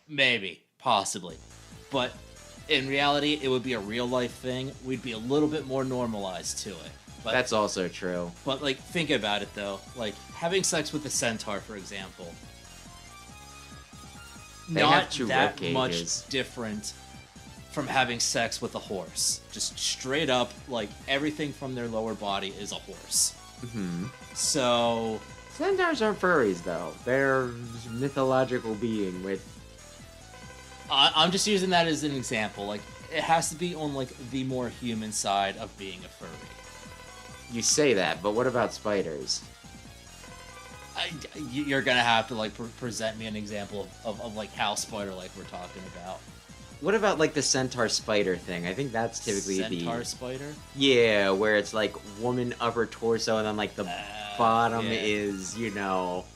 Speaker 3: Maybe, possibly, but in reality, it would be a real life thing. We'd be a little bit more normalized to it. But,
Speaker 1: That's also true.
Speaker 3: But like, think about it though. Like having sex with a centaur, for example.
Speaker 1: They have
Speaker 3: Not
Speaker 1: two
Speaker 3: that
Speaker 1: rib
Speaker 3: much
Speaker 1: cages.
Speaker 3: different from having sex with a horse. Just straight up, like everything from their lower body is a horse.
Speaker 1: Hmm.
Speaker 3: So
Speaker 1: Centaurs aren't furries, though. They're mythological being with...
Speaker 3: I'm just using that as an example. Like it has to be on like the more human side of being a furry.
Speaker 1: You say that, but what about spiders?
Speaker 3: You're gonna have to like present me an example of like how spider-like we're talking about.
Speaker 1: What about, like, the centaur spider thing? I think that's typically
Speaker 3: Centaur spider?
Speaker 1: Yeah, where it's, like, woman upper torso, and then, like, the bottom
Speaker 3: yeah.
Speaker 1: is, you know...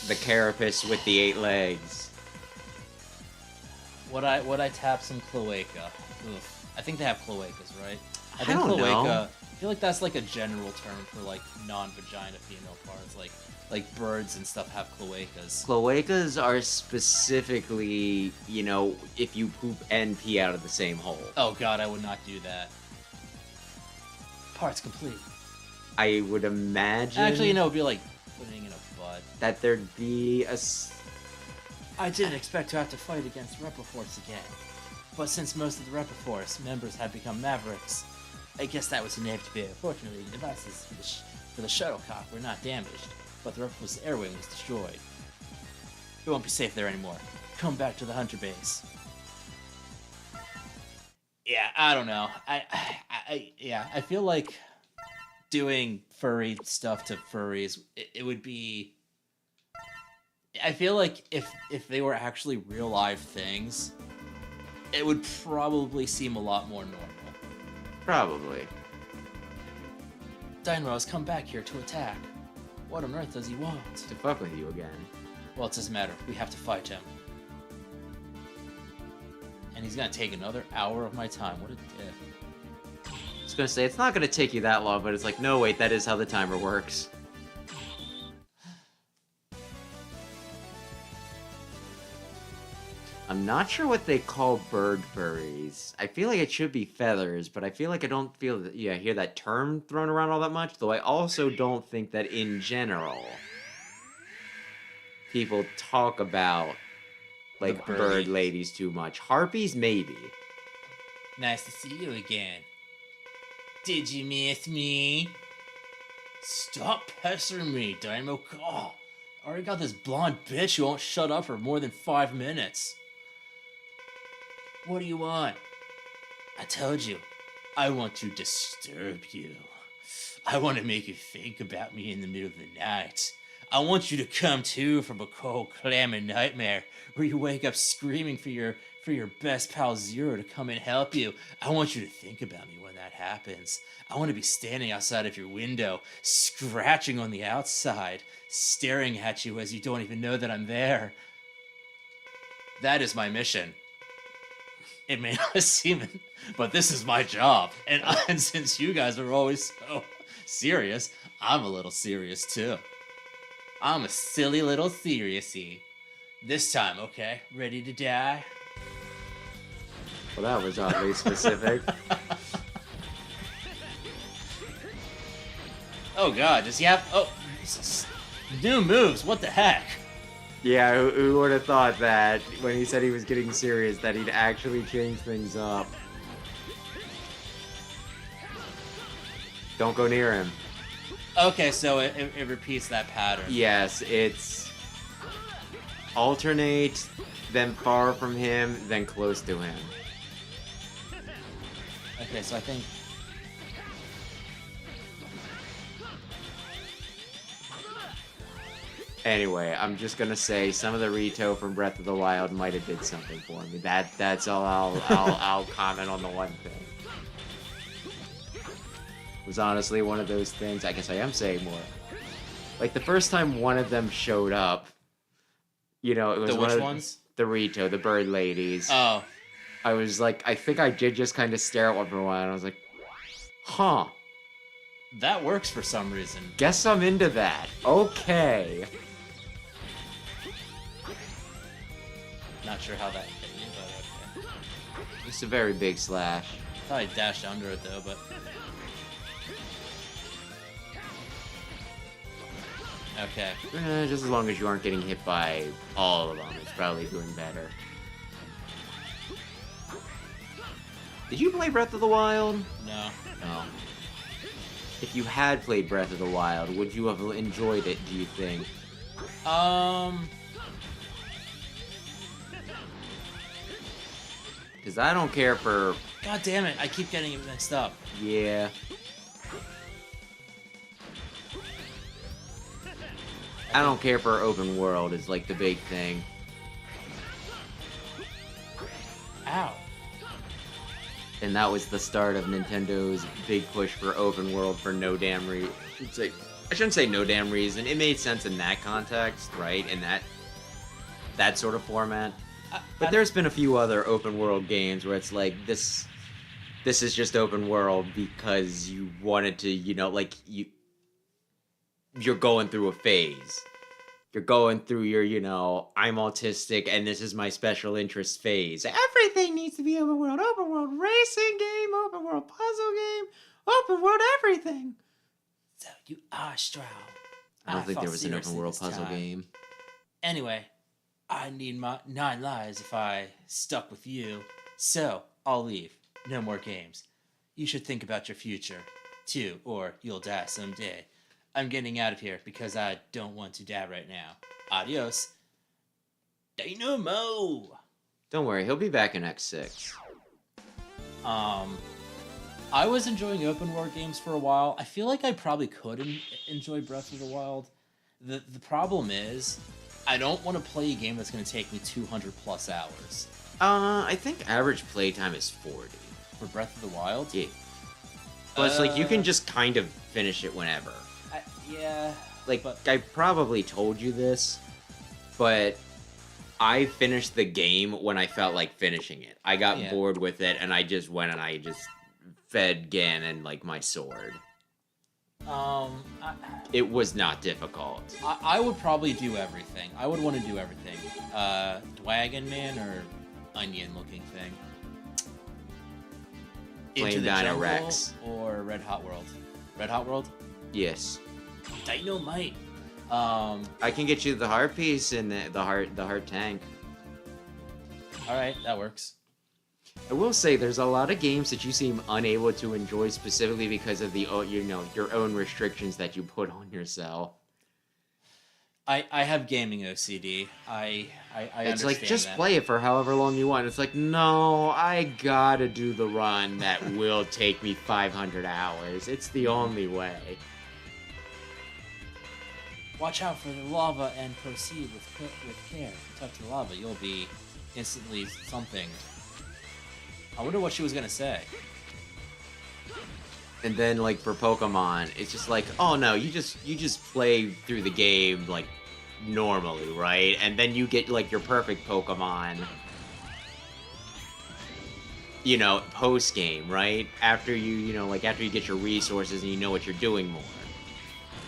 Speaker 1: the carapace with the 8 legs.
Speaker 3: Would I tap some cloaca? Oof. I think they have cloacas, right?
Speaker 1: I
Speaker 3: think
Speaker 1: don't
Speaker 3: cloaca.
Speaker 1: know.
Speaker 3: I feel like that's like a general term for like non-vagina female parts, like birds and stuff have cloacas.
Speaker 1: Cloacas are specifically, you know, if you poop and pee out of the same hole.
Speaker 3: Oh god, I would not do that. Parts complete.
Speaker 1: I would imagine...
Speaker 3: Actually, you know, it'd be like putting in a butt.
Speaker 1: that there'd be a...
Speaker 3: I didn't expect to have to fight against Reproforce again. But since most of the Reproforce members had become Mavericks, I guess that was inevitable. Fortunately, the devices for the shuttlecock were not damaged, but the Reproforce's air wing was destroyed. It won't be safe there anymore. Come back to the Hunter base. Yeah, I don't know. I feel like doing furry stuff to furries, it would be... I feel like if they were actually real live things, it would probably seem a lot more normal.
Speaker 1: Probably.
Speaker 3: Dynamo has come back here to attack. What on earth does he want?
Speaker 1: To fuck with you again.
Speaker 3: Well, it doesn't matter. We have to fight him. And he's gonna take another hour of my time. What a dick.
Speaker 1: I was gonna say, it's not gonna take you that long, but it's like, no, wait, that is how the timer works. I'm not sure what they call bird furries. I feel like it should be feathers, but I feel like I don't feel that, yeah, hear that term thrown around all that much, though I also don't think that in general people talk about, like,
Speaker 3: The
Speaker 1: bird
Speaker 3: birdies.
Speaker 1: ladies too much. Harpies, maybe.
Speaker 3: Nice to see you again. Did you miss me? Stop pestering me, Dynamo. Oh, I already got this blonde bitch who won't shut up for more than 5 minutes. What do you want? I told you, I want to disturb you. I want to make you think about me in the middle of the night. I want you to come to from a cold, clammy nightmare where you wake up screaming for your best pal Zero to come and help you. I want you to think about me when that happens. I want to be standing outside of your window, scratching on the outside, staring at you as you don't even know that I'm there. That is my mission. It may not seem it, but this is my job. And since you guys are always so serious, I'm a little serious too. I'm a silly little serious-y. This time, okay? Ready to die?
Speaker 1: Well, that was oddly specific.
Speaker 3: Oh god, does he have... Oh, new moves, what the heck?
Speaker 1: Yeah, who would have thought that when he said he was getting serious that he'd actually change things up? Don't go near him.
Speaker 3: Okay, so it repeats that pattern.
Speaker 1: Yes, it's alternate, then far from him, then close to him.
Speaker 3: Okay, so I think...
Speaker 1: Anyway, I'm just gonna say some of the Rito from Breath of the Wild might have did something for me. That's all I'll comment on the one thing. It was honestly one of those things. I guess I am saying more. Like, the first time one of them showed up, you know, it was
Speaker 3: The
Speaker 1: one
Speaker 3: which
Speaker 1: of
Speaker 3: ones?
Speaker 1: the Rito, the bird ladies.
Speaker 3: Oh,
Speaker 1: I was like, I think I did just kind of stare at one for a while, and I was like, huh,
Speaker 3: that works for some reason.
Speaker 1: guess I'm into that. Okay.
Speaker 3: Not sure how that hit me, but okay.
Speaker 1: It's a very big slash.
Speaker 3: Thought I dashed under it though, but okay.
Speaker 1: Just as long as you aren't getting hit by all of them, it's probably doing better. Did you play Breath of the Wild?
Speaker 3: No.
Speaker 1: No. If you had played Breath of the Wild, would you have enjoyed it, do you think? Because I don't care for...
Speaker 3: God damn it! I keep getting it mixed up.
Speaker 1: Yeah. I don't care for open world is like the big thing.
Speaker 3: Ow.
Speaker 1: And that was the start of Nintendo's big push for open world for no damn reason. I shouldn't say no damn reason. It made sense in that context, right? In that sort of format. But there's been a few other open world games where it's like this is just open world because you wanted to, you know, like you're going through a phase. You're going through your, you know, I'm autistic and this is my special interest phase. Everything needs to be open world racing game, open world puzzle game, open world everything.
Speaker 3: So you are Stroud.
Speaker 1: I don't think there was an open world puzzle game.
Speaker 3: Anyway, I need my 9 lives if I stuck with you. So I'll leave. No more games. You should think about your future, too, or you'll die someday. I'm getting out of here because I don't want to die right now. Adios. Dynamo!
Speaker 1: Don't worry, he'll be back in X6.
Speaker 3: I was enjoying open world games for a while. I feel like I probably could enjoy Breath of the Wild. The problem is, I don't want to play a game that's going to take me 200 plus hours.
Speaker 1: I think average playtime is 40.
Speaker 3: For Breath of the Wild?
Speaker 1: Yeah. Plus, like, you can just kind of finish it whenever.
Speaker 3: Yeah.
Speaker 1: Like,
Speaker 3: but
Speaker 1: I probably told you this, but I finished the game when I felt like finishing it. I got bored with it, and I just went and I just fed Ganon, like, my sword. It was not difficult.
Speaker 3: I would probably do everything. I would want to do everything. Dwagon Man or onion-looking thing.
Speaker 1: Flame
Speaker 3: Into the
Speaker 1: Dino
Speaker 3: Jungle
Speaker 1: Rex.
Speaker 3: Or Red Hot World. Red Hot World?
Speaker 1: Yes.
Speaker 3: Dynamite.
Speaker 1: I can get you the heart piece and the heart tank.
Speaker 3: All right, that works.
Speaker 1: I will say there's a lot of games that you seem unable to enjoy specifically because of the your own restrictions that you put on yourself.
Speaker 3: I have gaming OCD. I
Speaker 1: It's like, just
Speaker 3: that.
Speaker 1: play it for however long you want. It's like, no, I gotta do the run that will take me 500 hours. It's the only way.
Speaker 3: Watch out for the lava and proceed with care. Touch the lava, you'll be instantly something. I wonder what she was gonna say.
Speaker 1: And then, like, for Pokemon, it's just like, oh no, you just play through the game, like, normally, right? And then you get, like, your perfect Pokemon, you know, post-game, right? After after you get your resources and you know what you're doing more.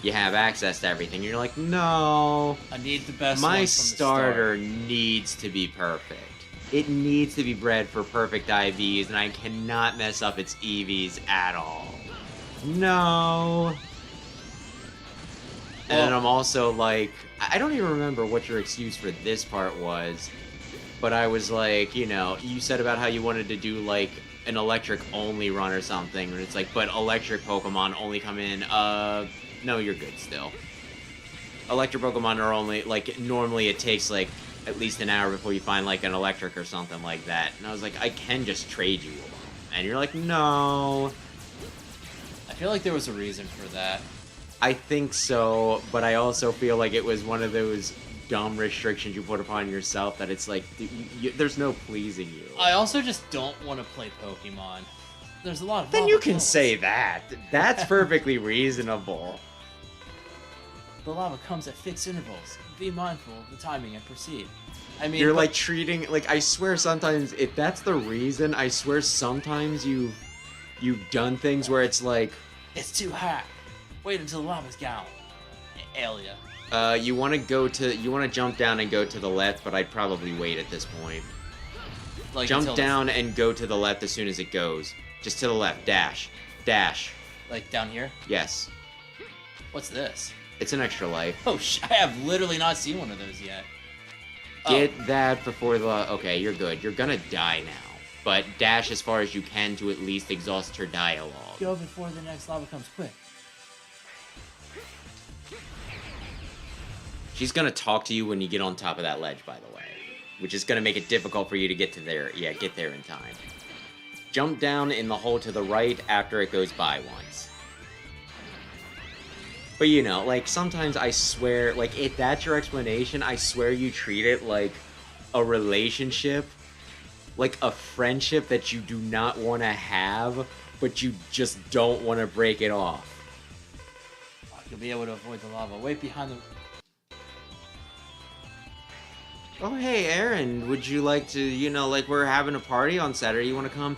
Speaker 1: You have access to everything. You're like, no.
Speaker 3: I need the best
Speaker 1: My
Speaker 3: one from
Speaker 1: starter
Speaker 3: the start.
Speaker 1: needs to be perfect. It needs to be bred for perfect IVs, and I cannot mess up its EVs at all. No. And then I'm also like, I don't even remember what your excuse for this part was, but I was like, you know, you said about how you wanted to do like an electric only run or something, and it's like, but electric Pokemon only come in, no, you're good still. Electric Pokemon are only, like, normally it takes, like, at least an hour before you find, like, an electric or something like that. And I was like, I can just trade you one. And you're like, no.
Speaker 3: I feel like there was a reason for that.
Speaker 1: I think so, but I also feel like it was one of those dumb restrictions you put upon yourself that it's like, there's no pleasing you.
Speaker 3: I also just don't want to play Pokemon. There's a lot of
Speaker 1: Then
Speaker 3: lava
Speaker 1: you can
Speaker 3: pools.
Speaker 1: say that. That's perfectly reasonable.
Speaker 3: The lava comes at fixed intervals. Be mindful of the timing and proceed. I mean,
Speaker 1: You're like treating like I swear sometimes if that's the reason, I swear sometimes you've done things where it's like
Speaker 3: it's too hot. Wait until the lava's gone. Alia.
Speaker 1: you want to jump down and go to the left, but I'd probably wait at this point.
Speaker 3: Like
Speaker 1: Jump down and go to the left as soon as it goes. Just to the left. Dash. Dash.
Speaker 3: Like down here?
Speaker 1: Yes.
Speaker 3: What's this?
Speaker 1: It's an extra life.
Speaker 3: Oh, I have literally not seen one of those yet.
Speaker 1: Get that before the... Okay, you're good. You're gonna die now. But dash as far as you can to at least exhaust her dialogue.
Speaker 3: Go before the next lava comes quick.
Speaker 1: She's gonna talk to you when you get on top of that ledge, by the way. Which is gonna make it difficult for you to get to there. Yeah, get there in time. Jump down in the hole to the right after it goes by once. But you know, like, sometimes I swear, like, if that's your explanation, I swear you treat it like a relationship, like a friendship that you do not want to have, but you just don't want to break it off.
Speaker 3: You'll be able to avoid the lava. Wait behind the...
Speaker 1: Oh, hey, Aaron, would you like to, you know, like, we're having a party on Saturday, you want to come?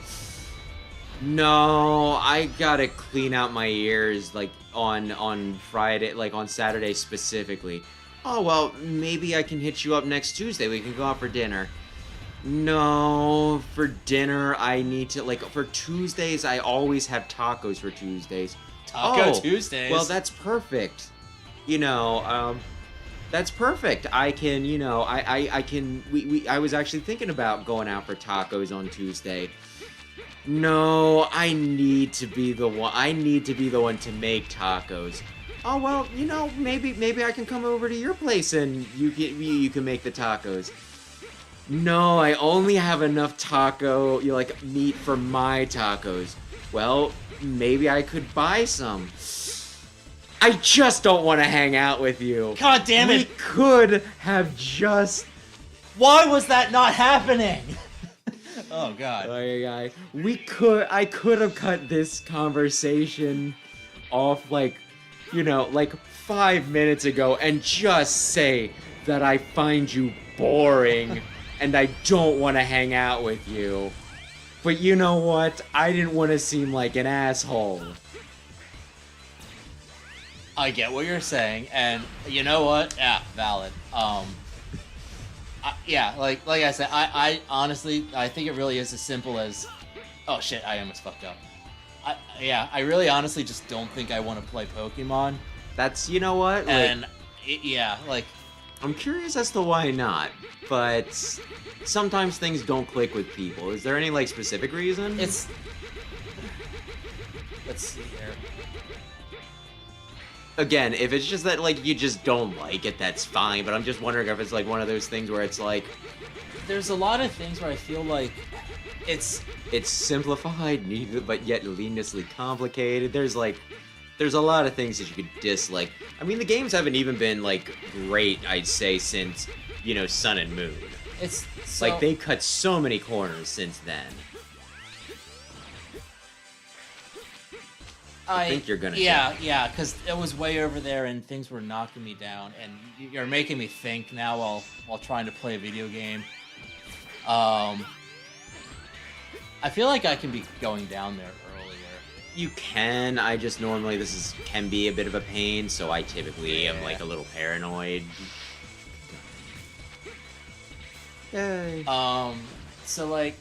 Speaker 1: No, I gotta clean out my ears, like, on Friday, like, on Saturday specifically. Oh, well, maybe I can hit you up next Tuesday, we can go out for dinner. No, for dinner, I need to, like, for Tuesdays, I always have tacos for Tuesdays.
Speaker 3: Taco Tuesdays?
Speaker 1: Well, that's perfect. You know, that's perfect. I can, you know, I can, I was actually thinking about going out for tacos on Tuesday. No, I need to be the one. I need to be the one to make tacos. Oh well, you know, maybe I can come over to your place and you can make the tacos. No, I only have enough meat for my tacos. Well, maybe I could buy some. I just don't want to hang out with you.
Speaker 3: God damn it!
Speaker 1: We could have just...
Speaker 3: Why was that not happening? Oh god.
Speaker 1: I could have cut this conversation off, like, you know, like 5 minutes ago and just say that I find you boring and I don't want to hang out with you. But you know what? I didn't want to seem like an asshole.
Speaker 3: I get what you're saying, and you know what? Yeah, valid. Yeah, like I said, I honestly, I think it really is as simple as, oh shit, I almost fucked up. I really honestly just don't think I want to play Pokemon.
Speaker 1: That's, you know what?
Speaker 3: And, yeah, like...
Speaker 1: I'm curious as to why not, but sometimes things don't click with people. Is there any, like, specific reason?
Speaker 3: Let's see here.
Speaker 1: Again, if it's just that, like, you just don't like it, that's fine, but I'm just wondering if it's, like, one of those things where it's, like...
Speaker 3: There's a lot of things where I feel like it's
Speaker 1: simplified, but yet needlessly complicated. There's a lot of things that you could dislike. I mean, the games haven't even been, like, great, I'd say, since, you know, Sun and Moon.
Speaker 3: It's so...
Speaker 1: Like, they cut so many corners since then. I think you're gonna.
Speaker 3: Yeah, because it was way over there, and things were knocking me down, and you're making me think now while trying to play a video game. I feel like I can be going down there earlier.
Speaker 1: You can. I just normally can be a bit of a pain, so I typically am like a little paranoid. Yay.
Speaker 3: So like,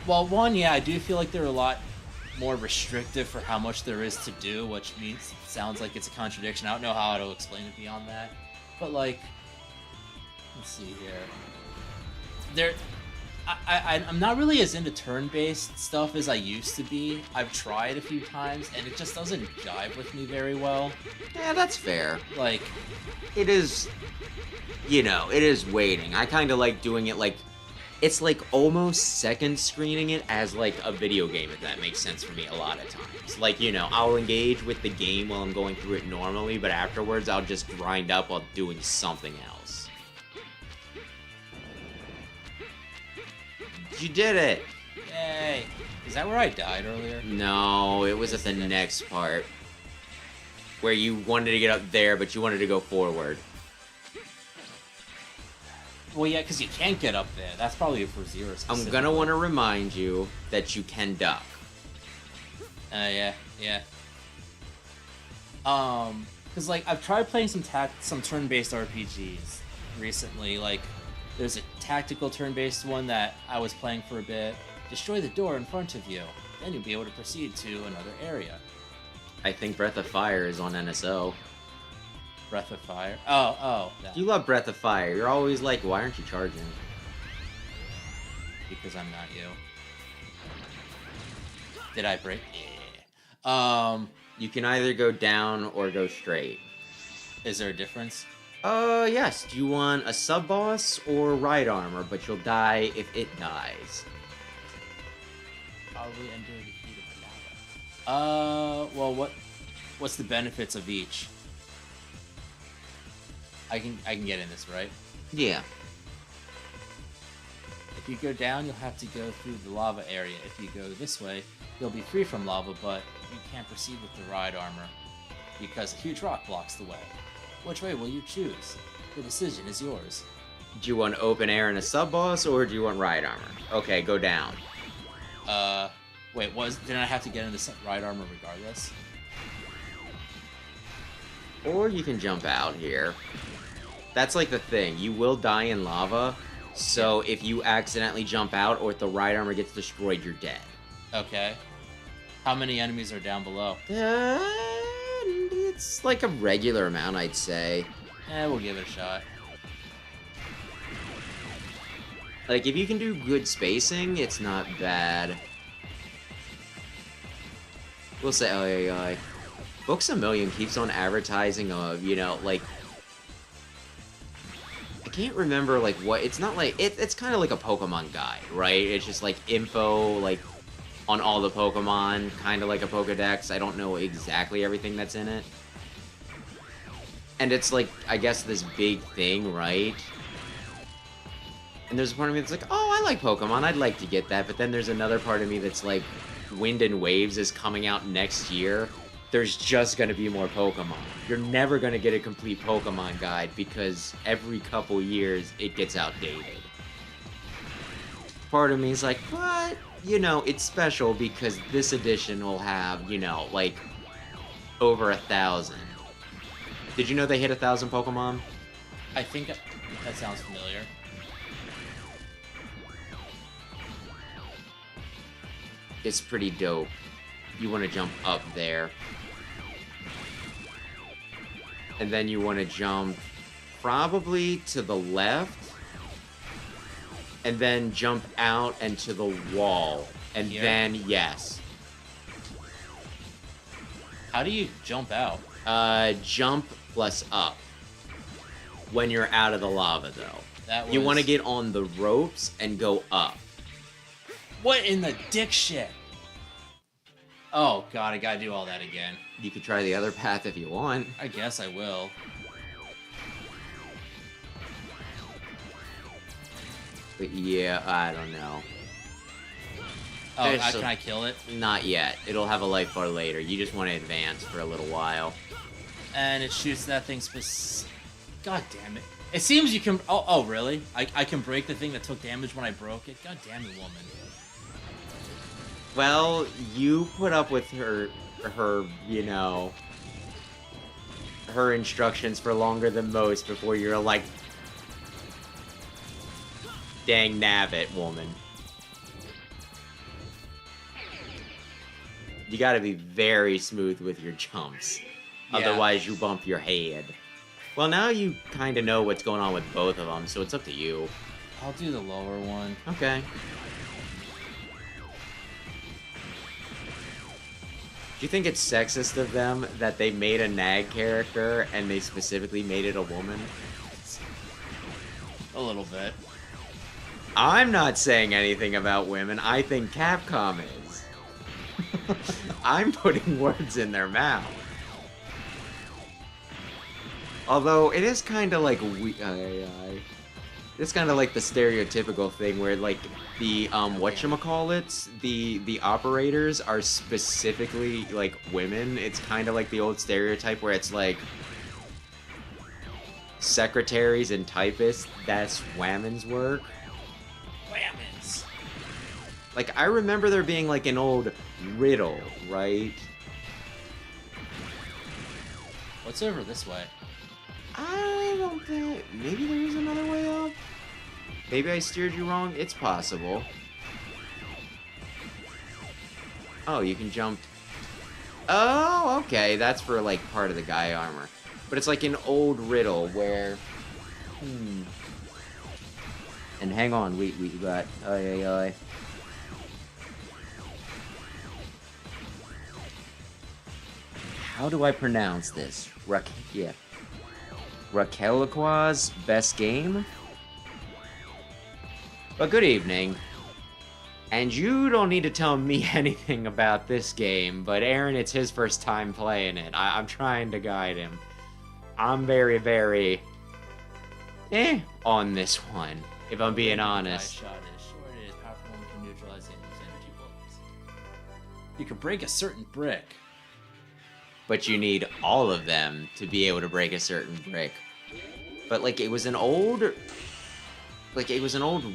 Speaker 3: well, one, yeah, I do feel like they're a lot more restrictive for how much there is to do, which sounds like it's a contradiction. I don't know how to explain it beyond that, but like, let's see here. I'm not really as into turn-based stuff as I used to be. I've tried a few times, and it just doesn't jive with me very well.
Speaker 1: Yeah, that's fair.
Speaker 3: Like,
Speaker 1: it is, you know, it is waiting. I kind of like doing it like, it's like almost second screening it as like a video game, if that makes sense for me a lot of times. Like, you know, I'll engage with the game while I'm going through it normally, but afterwards I'll just grind up while doing something else. You did it!
Speaker 3: Yay! Is that where I died earlier?
Speaker 1: No, it was at the next part. where you wanted to get up there, but you wanted to go forward.
Speaker 3: Well, yeah, because you can't get up there. That's probably for Zero.
Speaker 1: I'm gonna want to remind you that you can duck.
Speaker 3: Yeah. Because like I've tried playing some turn-based RPGs recently. Like, there's a tactical turn-based one that I was playing for a bit. Destroy the door in front of you, then you'll be able to proceed to another area.
Speaker 1: I think Breath of Fire is on NSO.
Speaker 3: Breath of Fire. Oh. That.
Speaker 1: You love Breath of Fire. You're always like, why aren't you charging?
Speaker 3: Because I'm not you. Did I break? Yeah.
Speaker 1: You can either go down or go straight.
Speaker 3: Is there a difference?
Speaker 1: Yes. Do you want a sub-boss or ride armor, but you'll die if it dies?
Speaker 3: Probably under the heat of lava. Well, what's the benefits of each? I can get in this, right?
Speaker 1: Yeah.
Speaker 3: If you go down, you'll have to go through the lava area. If you go this way, you'll be free from lava, but you can't proceed with the ride armor because a huge rock blocks the way. Which way will you choose? The decision is yours.
Speaker 1: Do you want open air and a sub-boss, or do you want ride armor? Okay, go down.
Speaker 3: Wait, didn't I have to get in the ride armor regardless?
Speaker 1: Or you can jump out here. That's like the thing. You will die in lava, so if you accidentally jump out or if the ride armor gets destroyed, you're dead.
Speaker 3: Okay. How many enemies are down below?
Speaker 1: It's like a regular amount, I'd say.
Speaker 3: We'll give it a shot.
Speaker 1: Like, if you can do good spacing, it's not bad. We'll say, oh. Books A Million keeps on advertising of, like... I can't remember, like, what... It's not like... It's kind of like a Pokemon guide, right? It's just, like, info, like, on all the Pokemon, kind of like a Pokedex. I don't know exactly everything that's in it. And it's, like, I guess this big thing, right? And there's a part of me that's like, oh, I like Pokemon, I'd like to get that. But then there's another part of me that's like, Wind and Waves is coming out next year. There's just going to be more Pokemon. You're never going to get a complete Pokemon guide because every couple years it gets outdated. Part of me is like, but, it's special because this edition will have, like, over 1,000. Did you know they hit 1,000 Pokemon?
Speaker 3: I think that sounds familiar.
Speaker 1: It's pretty dope. You want to jump up there. And then you want to jump probably to the left. And then jump out and to the wall. And then, yes.
Speaker 3: How do you jump out?
Speaker 1: Jump plus up. When you're out of the lava, though. You want to get on the ropes and go up.
Speaker 3: What in the dick shit? Oh god, I gotta do all that again.
Speaker 1: You could try the other path if you want.
Speaker 3: I guess I will.
Speaker 1: But yeah, I don't know.
Speaker 3: Oh, can I kill it?
Speaker 1: Not yet. It'll have a life bar later. You just want to advance for a little while.
Speaker 3: And it shoots that thing God damn it. It seems you can... Oh, really? I can break the thing that took damage when I broke it? God damn it, woman.
Speaker 1: Well, you put up with her, her instructions for longer than most before you're like, dang nabbit, woman. You gotta be very smooth with your jumps. Yeah. Otherwise, you bump your head. Well, now you kind of know what's going on with both of them, so it's up to you.
Speaker 3: I'll do the lower one.
Speaker 1: Okay. Do you think it's sexist of them that they made a nag character and they specifically made it a woman?
Speaker 3: A little bit.
Speaker 1: I'm not saying anything about women. I think Capcom is. I'm putting words in their mouth. Although, it is kind of like It's kind of like the stereotypical thing where like the whatchamacallits, the operators are specifically like women. It's kind of like the old stereotype where it's like secretaries and typists, that's women's work.
Speaker 3: Whammons.
Speaker 1: Like I remember there being like an old riddle, right?
Speaker 3: What's over this way?
Speaker 1: I don't think... Maybe there is another way up? Maybe I steered you wrong? It's possible. Oh, you can jump... Oh, okay. That's for, like, part of the guy armor. But it's like an old riddle where... And hang on, we got... Ay. How do I pronounce this? Yeah. Raquelqua's best game? But good evening. And you don't need to tell me anything about this game, but Aaron, it's his first time playing it. I'm trying to guide him. I'm very, very... on this one, if I'm being honest.
Speaker 3: Shot is short, it is powerful and can neutralize enemy's energy bullets. You can break a certain brick.
Speaker 1: But you need all of them to be able to break a certain brick. But like it was an old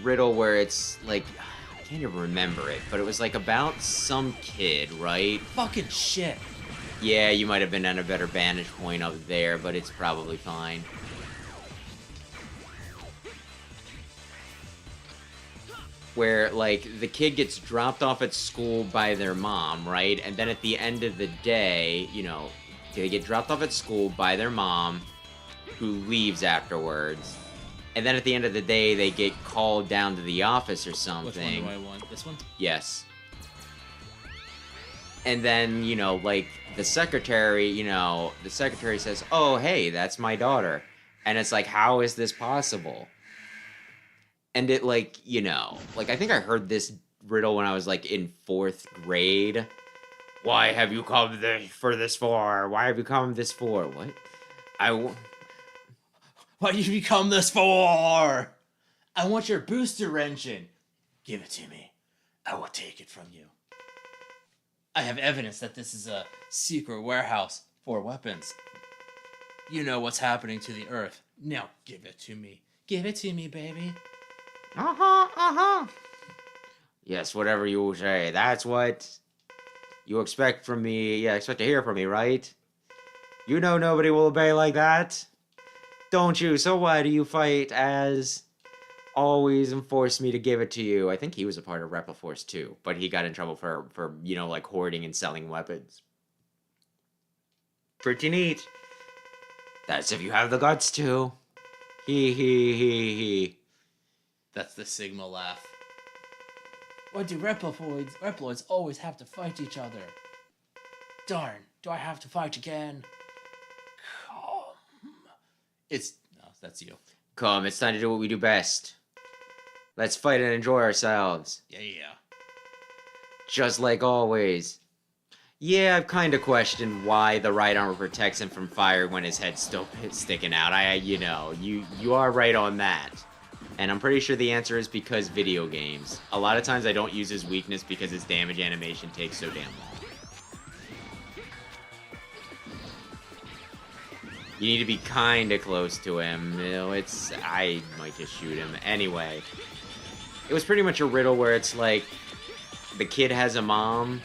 Speaker 1: riddle where it's like I can't even remember it, but it was like about some kid, right?
Speaker 3: Fucking shit.
Speaker 1: Yeah, you might have been at a better vantage point up there, but it's probably fine. Where like the kid gets dropped off at school by their mom, right? And then at the end of the day, you know, they get dropped off at school by their mom, who leaves afterwards. And then at the end of the day, they get called down to the office or something.
Speaker 3: Which one do I want? This one?
Speaker 1: Yes. And then, you know, like, the secretary says, oh, hey, that's my daughter. And it's like, how is this possible? And it, like, you know, like, I think I heard this riddle when I was, like, in 4th grade. Why have you come for this for? Why have you come this for? What?
Speaker 3: What do you become this for? I want your booster engine. Give it to me. I will take it from you. I have evidence that this is a secret warehouse for weapons. You know what's happening to the Earth. Now give it to me. Give it to me, baby.
Speaker 1: Yes, whatever you say. That's what you expect from me. Yeah, expect to hear from me, right? You know nobody will obey like that. Don't you? So why do you fight as always and force me to give it to you? I think he was a part of Rebel Force too, but he got in trouble for you know, like hoarding and selling weapons. Pretty neat. That's if you have the guts to. He.
Speaker 3: That's the Sigma laugh. Why do Reploids always have to fight each other? Darn, do I have to fight again? Come. No, that's you.
Speaker 1: Come, it's time to do what we do best. Let's fight and enjoy ourselves.
Speaker 3: Yeah.
Speaker 1: Just like always. Yeah, I've kind of questioned why the right armor protects him from fire when his head's still sticking out. You are right on that. And I'm pretty sure the answer is because video games. A lot of times I don't use his weakness because his damage animation takes so damn long. You need to be kind of close to him. You know, I might just shoot him. Anyway. It was pretty much a riddle where it's like, the kid has a mom,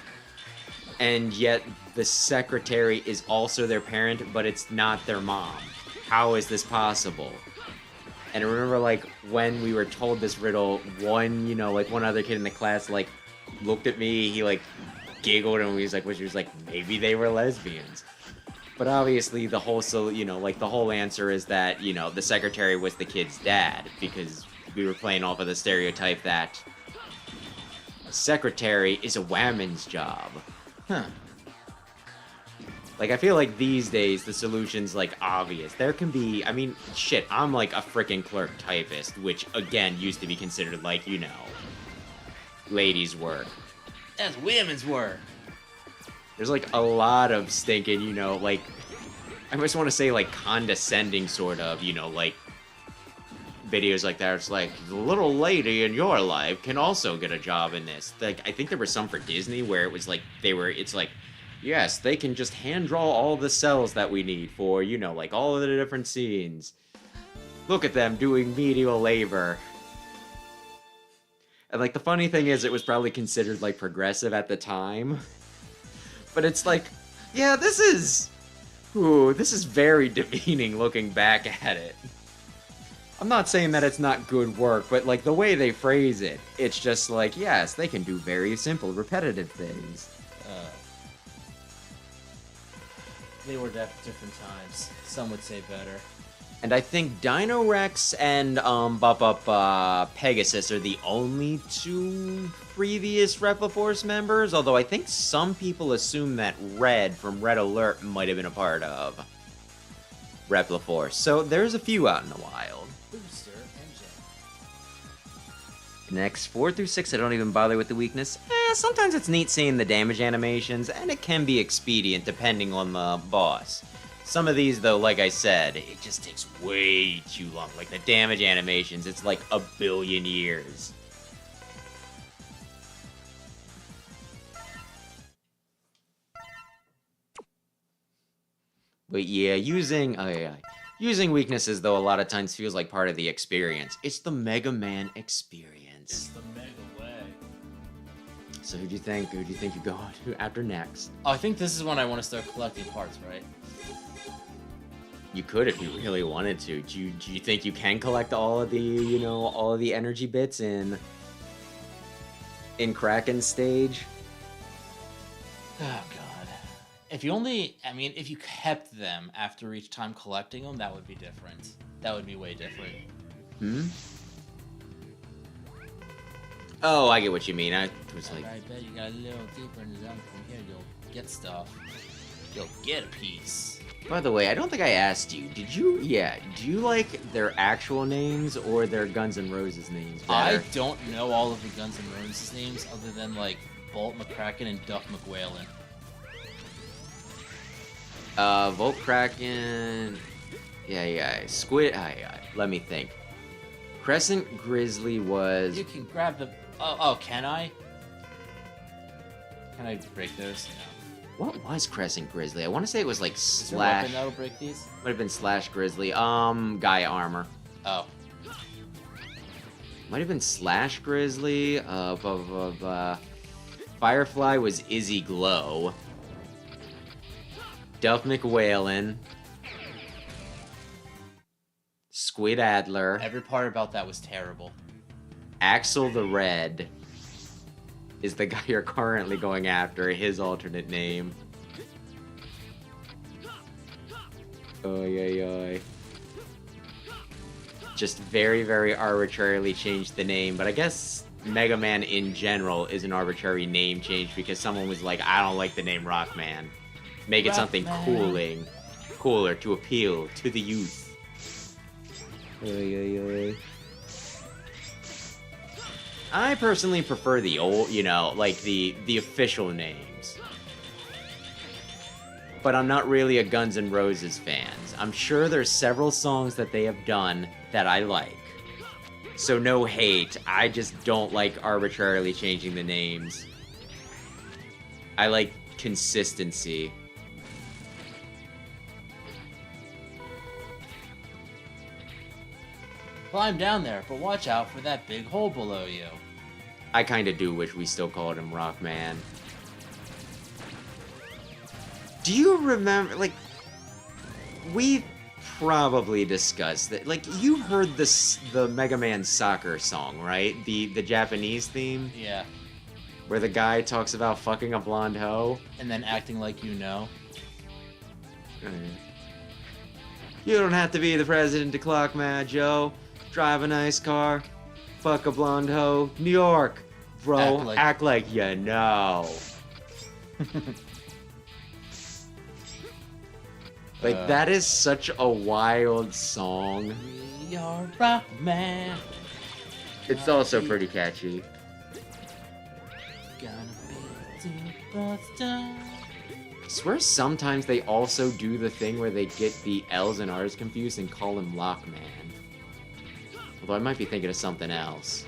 Speaker 1: and yet the secretary is also their parent, but it's not their mom. How is this possible? And I remember, like, when we were told this riddle, one other kid in the class, like, looked at me, he, like, giggled, and he was like, maybe they were lesbians. But obviously, the whole answer is that, the secretary was the kid's dad, because we were playing off of the stereotype that secretary is a woman's job.
Speaker 3: Huh.
Speaker 1: Like, I feel like these days, the solution's, like, obvious. There can be, shit, I'm, like, a freaking clerk typist, which, again, used to be considered, like, ladies' work.
Speaker 3: That's women's work.
Speaker 1: There's, like, a lot of stinking, like, I just want to say, like, condescending sort of, like, videos like that. It's like the little lady in your life can also get a job in this. Like I think there was some for Disney where it was like it's like, yes, they can just hand draw all the cells that we need for, you know, like all of the different scenes. Look at them doing menial labor. And like the funny thing is, it was probably considered like progressive at the time. But it's like, yeah, this is very demeaning looking back at it. I'm not saying that it's not good work, but like the way they phrase it, it's just like, yes, they can do very simple, repetitive things.
Speaker 3: They were different times. Some would say better.
Speaker 1: And I think Dino Rex and Pegasus are the only two previous Repliforce members, although I think some people assume that Red from Red Alert might have been a part of Repliforce. So there's a few out in the wild.
Speaker 3: Booster engine.
Speaker 1: Next, 4 through 6, I don't even bother with the weakness. Sometimes it's neat seeing the damage animations, and it can be expedient depending on the boss. Some of these, though, like I said, it just takes way too long. Like the damage animations, it's like a billion years. But yeah, using weaknesses, though, a lot of times feels like part of the experience. It's the Mega Man experience.
Speaker 3: It's the Mega way.
Speaker 1: So who do you think you're going to after next?
Speaker 3: Oh, I think this is when I want to start collecting parts, right?
Speaker 1: You could if you really wanted to. Do you think you can collect all of the, all of the energy bits in Kraken's stage?
Speaker 3: Oh god. If you kept them after each time collecting them, that would be different. That would be way different.
Speaker 1: Oh, I get what you mean. I was like,
Speaker 3: I bet you got a little deeper in the zone from here, you'll get stuff. You'll get a piece.
Speaker 1: By the way, I don't think I asked you. Do you like their actual names or their Guns N' Roses names better?
Speaker 3: I don't know all of the Guns N' Roses names other than like Bolt McCracken and Duck McWhalen.
Speaker 1: Volt Kraken. Yeah. Squid. Let me think. Crescent Grizzly was.
Speaker 3: You can grab the. Oh, can I? Can I break those? No.
Speaker 1: What was Crescent Grizzly? I want to say it was like
Speaker 3: Is there a weapon that'll break these?
Speaker 1: Might have been Slash Grizzly. Gaia Armor.
Speaker 3: Oh.
Speaker 1: Might have been Slash Grizzly. Firefly was Izzy Glow. Duff McWhalen. Squid Adler.
Speaker 3: Every part about that was terrible.
Speaker 1: Axel the Red is the guy you're currently going after, his alternate name. Oy. Just very, very arbitrarily changed the name, but I guess Mega Man in general is an arbitrary name change because someone was like, I don't like the name Rockman. Make it something cooler to appeal to the youth. Oy. I personally prefer the old, like the official names. But I'm not really a Guns N' Roses fan. I'm sure there's several songs that they have done that I like. So no hate, I just don't like arbitrarily changing the names. I like consistency.
Speaker 3: Climb down there, but watch out for that big hole below you.
Speaker 1: I kinda do wish we still called him Rockman. Do you remember, like, we probably discussed that, like, you heard the Mega Man soccer song, right? The Japanese theme?
Speaker 3: Yeah.
Speaker 1: Where the guy talks about fucking a blonde hoe?
Speaker 3: And then acting like you know.
Speaker 1: You don't have to be the president to clock mad, Joe. Drive a nice car. Fuck a blonde hoe. New York. Bro, act like you know. Like, that is such a wild song.
Speaker 3: We are Rockman.
Speaker 1: It's also pretty catchy.
Speaker 3: Gonna be superstar.
Speaker 1: I swear sometimes they also do the thing where they get the L's and R's confused and call him Lockman. Although I might be thinking of something else.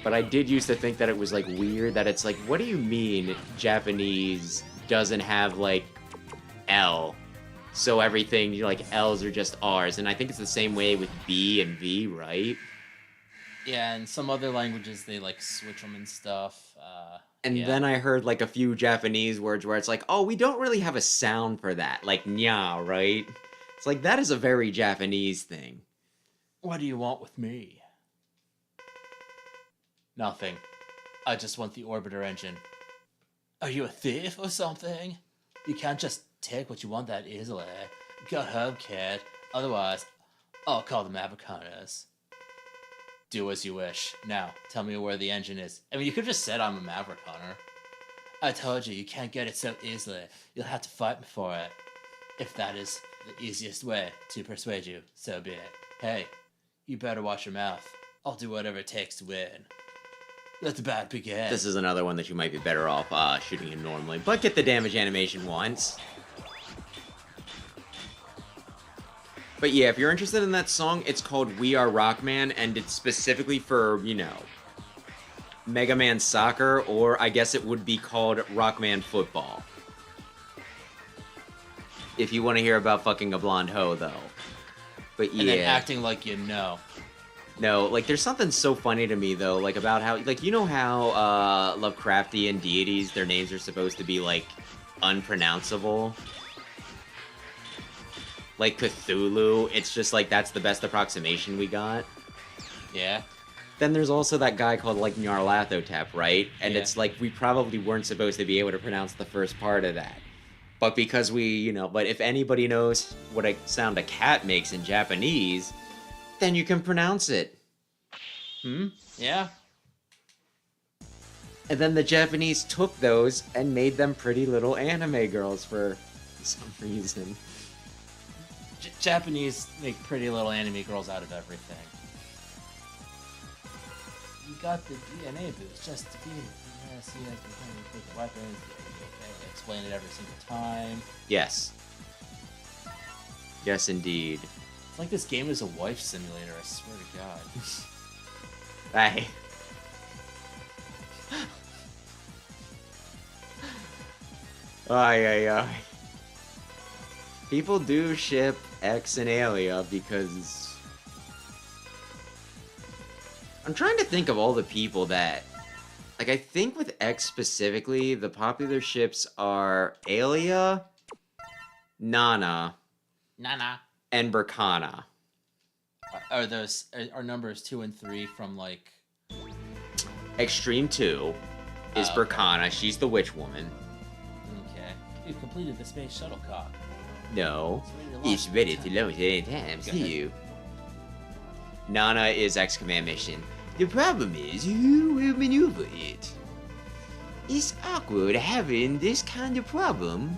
Speaker 1: But I did used to think that it was, like, weird that it's like, what do you mean Japanese doesn't have, like, L? So everything, like, L's are just R's. And I think it's the same way with B and V, right?
Speaker 3: Yeah, and some other languages, they, like, switch them and stuff.
Speaker 1: And
Speaker 3: yeah.
Speaker 1: then I heard, like, a few Japanese words where it's like, oh, we don't really have a sound for that. Like, nya, right? It's like, that is a very Japanese thing.
Speaker 3: What do you want with me? Nothing. I just want the orbiter engine. Are you a thief or something? You can't just take what you want that easily. Go home, kid. Otherwise, I'll call the Maverickhunters. Do as you wish. Now, tell me where the engine is. I mean, you could just said I'm a Maverick Hunter. I told you can't get it so easily. You'll have to fight me for it. If that is the easiest way to persuade you, so be it. Hey, you better watch your mouth. I'll do whatever it takes to win. Let the battle begin.
Speaker 1: This is another one that you might be better off shooting him normally, but get the damage animation once. But yeah, if you're interested in that song, it's called We Are Rockman, and it's specifically for, you know, Mega Man Soccer, or I guess it would be called Rockman Football. If you want to hear about fucking a blonde hoe, though. But yeah.
Speaker 3: And then acting like you know.
Speaker 1: No, like, there's something so funny to me, though, like, about how, like, you know how, Lovecraftian deities, their names are supposed to be, like, unpronounceable? Like Cthulhu, it's just, like, that's the best approximation we got.
Speaker 3: Yeah.
Speaker 1: Then there's also that guy called, like, Nyarlathotep, right? And
Speaker 3: Yeah.
Speaker 1: it's like, we probably weren't supposed to be able to pronounce the first part of that. But because we, you know, but if anybody knows what a sound a cat makes in Japanese, then you can pronounce it.
Speaker 3: Yeah.
Speaker 1: And then the Japanese took those and made them pretty little anime girls for some reason.
Speaker 3: Japanese make pretty little anime girls out of everything. You got the DNA boost just to be yes, he has been with weapons. Okay, explain it every single time.
Speaker 1: Yes. Yes, indeed.
Speaker 3: It's like this game is a wife simulator, I swear to God.
Speaker 1: Hey. Ay, ay, ay. People do ship X and Alia because... I'm trying to think of all the people that... Like, I think with X specifically, the popular ships are Alia, Nana,
Speaker 3: Nana.
Speaker 1: and Berkana.
Speaker 3: Are those are numbers 2 and 3 from like
Speaker 1: Extreme 2 is
Speaker 3: okay.
Speaker 1: Berkana. She's the witch woman.
Speaker 3: Okay. You've completed the space shuttlecock.
Speaker 1: No.
Speaker 3: It's ready to launch
Speaker 1: launch anytime.
Speaker 3: Go
Speaker 1: See
Speaker 3: ahead.
Speaker 1: you. Nana is X Command mission. The problem is, who will maneuver it? It's awkward having this kind of problem.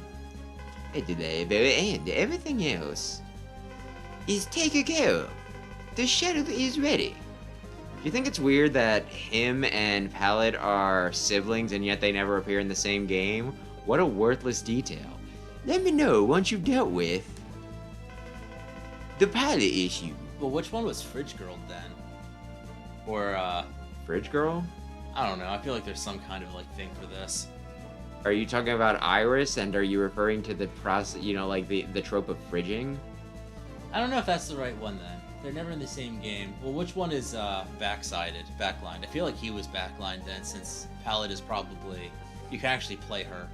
Speaker 1: At the very end, everything else is taken care of. The shuttle is ready. Do you think it's weird that him and Pallet are siblings and yet they never appear in the same game? What a worthless detail. Let me know once you've dealt with the pilot issue.
Speaker 3: Well, which one was Fridge Girl then? Or
Speaker 1: Fridge Girl?
Speaker 3: I don't know. I feel like there's some kind of like thing for this.
Speaker 1: Are you talking about Iris, and are you referring to the process, you know, like the trope of fridging?
Speaker 3: I don't know if that's the right one then. They're never in the same game. Well, which one is backlined? I feel like he was backlined then, since Pallet is probably you can actually play her.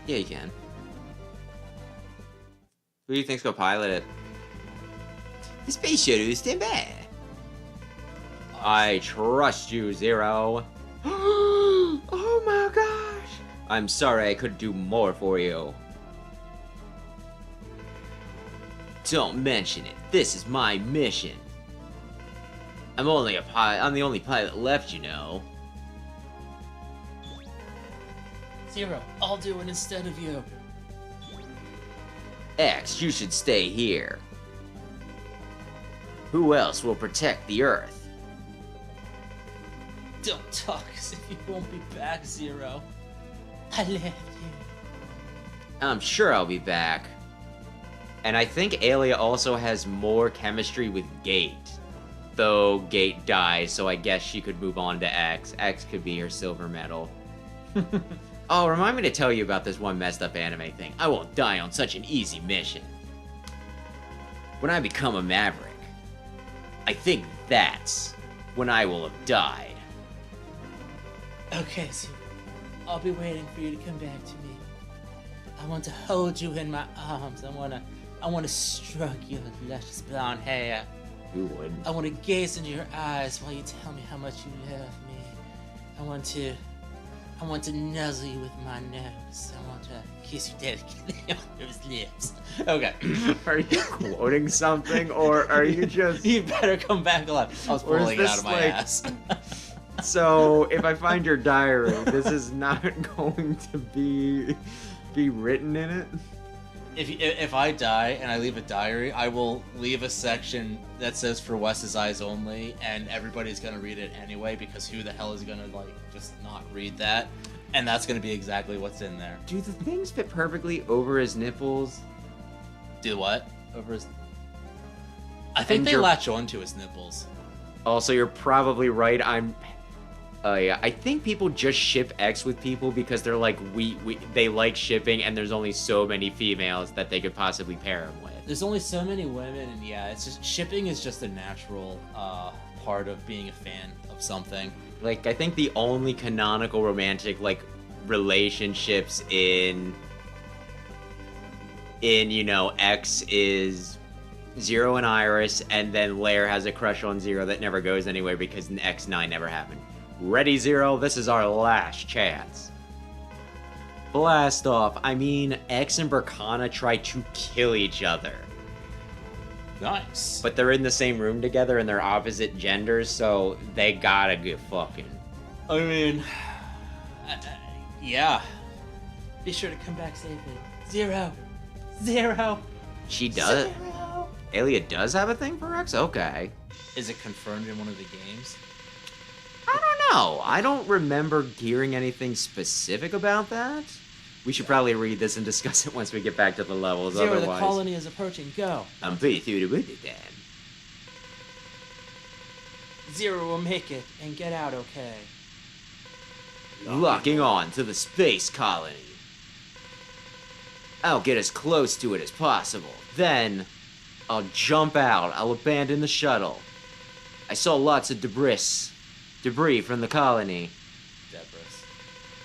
Speaker 1: Yeah, you can. Who do you think's gonna pilot it? The space shuttle is stand by. I trust you, Zero. Oh my gosh! I'm sorry I couldn't do more for you. Don't mention it. This is my mission. I'm the only pilot left, you know.
Speaker 3: Zero, I'll do it instead of you.
Speaker 1: X, you should stay here. Who else will protect the Earth?
Speaker 3: Don't talk as if you won't be back, Zero. I left you.
Speaker 1: I'm sure I'll be back. And I think Alia also has more chemistry with Gate. Though Gate dies, so I guess she could move on to X. X could be her silver medal. Oh, remind me to tell you about this one messed up anime thing. I won't die on such an easy mission. When I become a Maverick, I think that's when I will have died.
Speaker 3: Okay, so I'll be waiting for you to come back to me. I want to hold you in my arms. I want to stroke your luscious blonde hair.
Speaker 1: Who wouldn't?
Speaker 3: I want to gaze into your eyes while you tell me how much you love me. I want to nuzzle you with my nose. I want to kiss you delicately on those lips. Okay.
Speaker 1: Are you quoting something, or are you just...
Speaker 3: You better come back alive. I was
Speaker 1: Or is
Speaker 3: pulling it out
Speaker 1: this
Speaker 3: of my
Speaker 1: like-
Speaker 3: ass.
Speaker 1: So, if I find your diary, this is not going to be written in it?
Speaker 3: If I die and I leave a diary, I will leave a section that says for Wes's eyes only, and everybody's gonna read it anyway, because who the hell is gonna like just not read that? And that's gonna be exactly what's in there.
Speaker 1: Do the things fit perfectly over his nipples?
Speaker 3: Do what? Over his... I think
Speaker 1: And
Speaker 3: they
Speaker 1: you're-
Speaker 3: latch onto his nipples.
Speaker 1: Also, you're probably right. Yeah, I think people just ship X with people because they're like, they like shipping, and there's only so many females that they could possibly pair him with.
Speaker 3: There's only so many women, and yeah, it's just shipping is just a natural part of being a fan of something.
Speaker 1: Like, I think the only canonical romantic, like, relationships in X is Zero and Iris, and then Lair has a crush on Zero that never goes anywhere because X9 never happened. Ready, Zero? This is our last chance. Blast off. I mean, X and Berkana try to kill each other.
Speaker 3: Nice.
Speaker 1: But they're in the same room together and they're opposite genders, so they gotta get fucking.
Speaker 3: I mean, yeah. Be sure to come back safely. Zero.
Speaker 1: She does?
Speaker 3: Zero.
Speaker 1: Alia does have a thing for X? Okay.
Speaker 3: Is it confirmed in one of the games?
Speaker 1: I don't know. I don't remember hearing anything specific about that. We should probably read this and discuss it once we get back to the levels,
Speaker 3: Zero,
Speaker 1: otherwise...
Speaker 3: the colony is approaching. Go.
Speaker 1: I'm pretty through with it then.
Speaker 3: Zero will make it and get out okay.
Speaker 1: Locking on to the space colony. I'll get as close to it as possible. Then, I'll jump out. I'll abandon the shuttle. I saw lots of debris from the colony.
Speaker 3: Debris.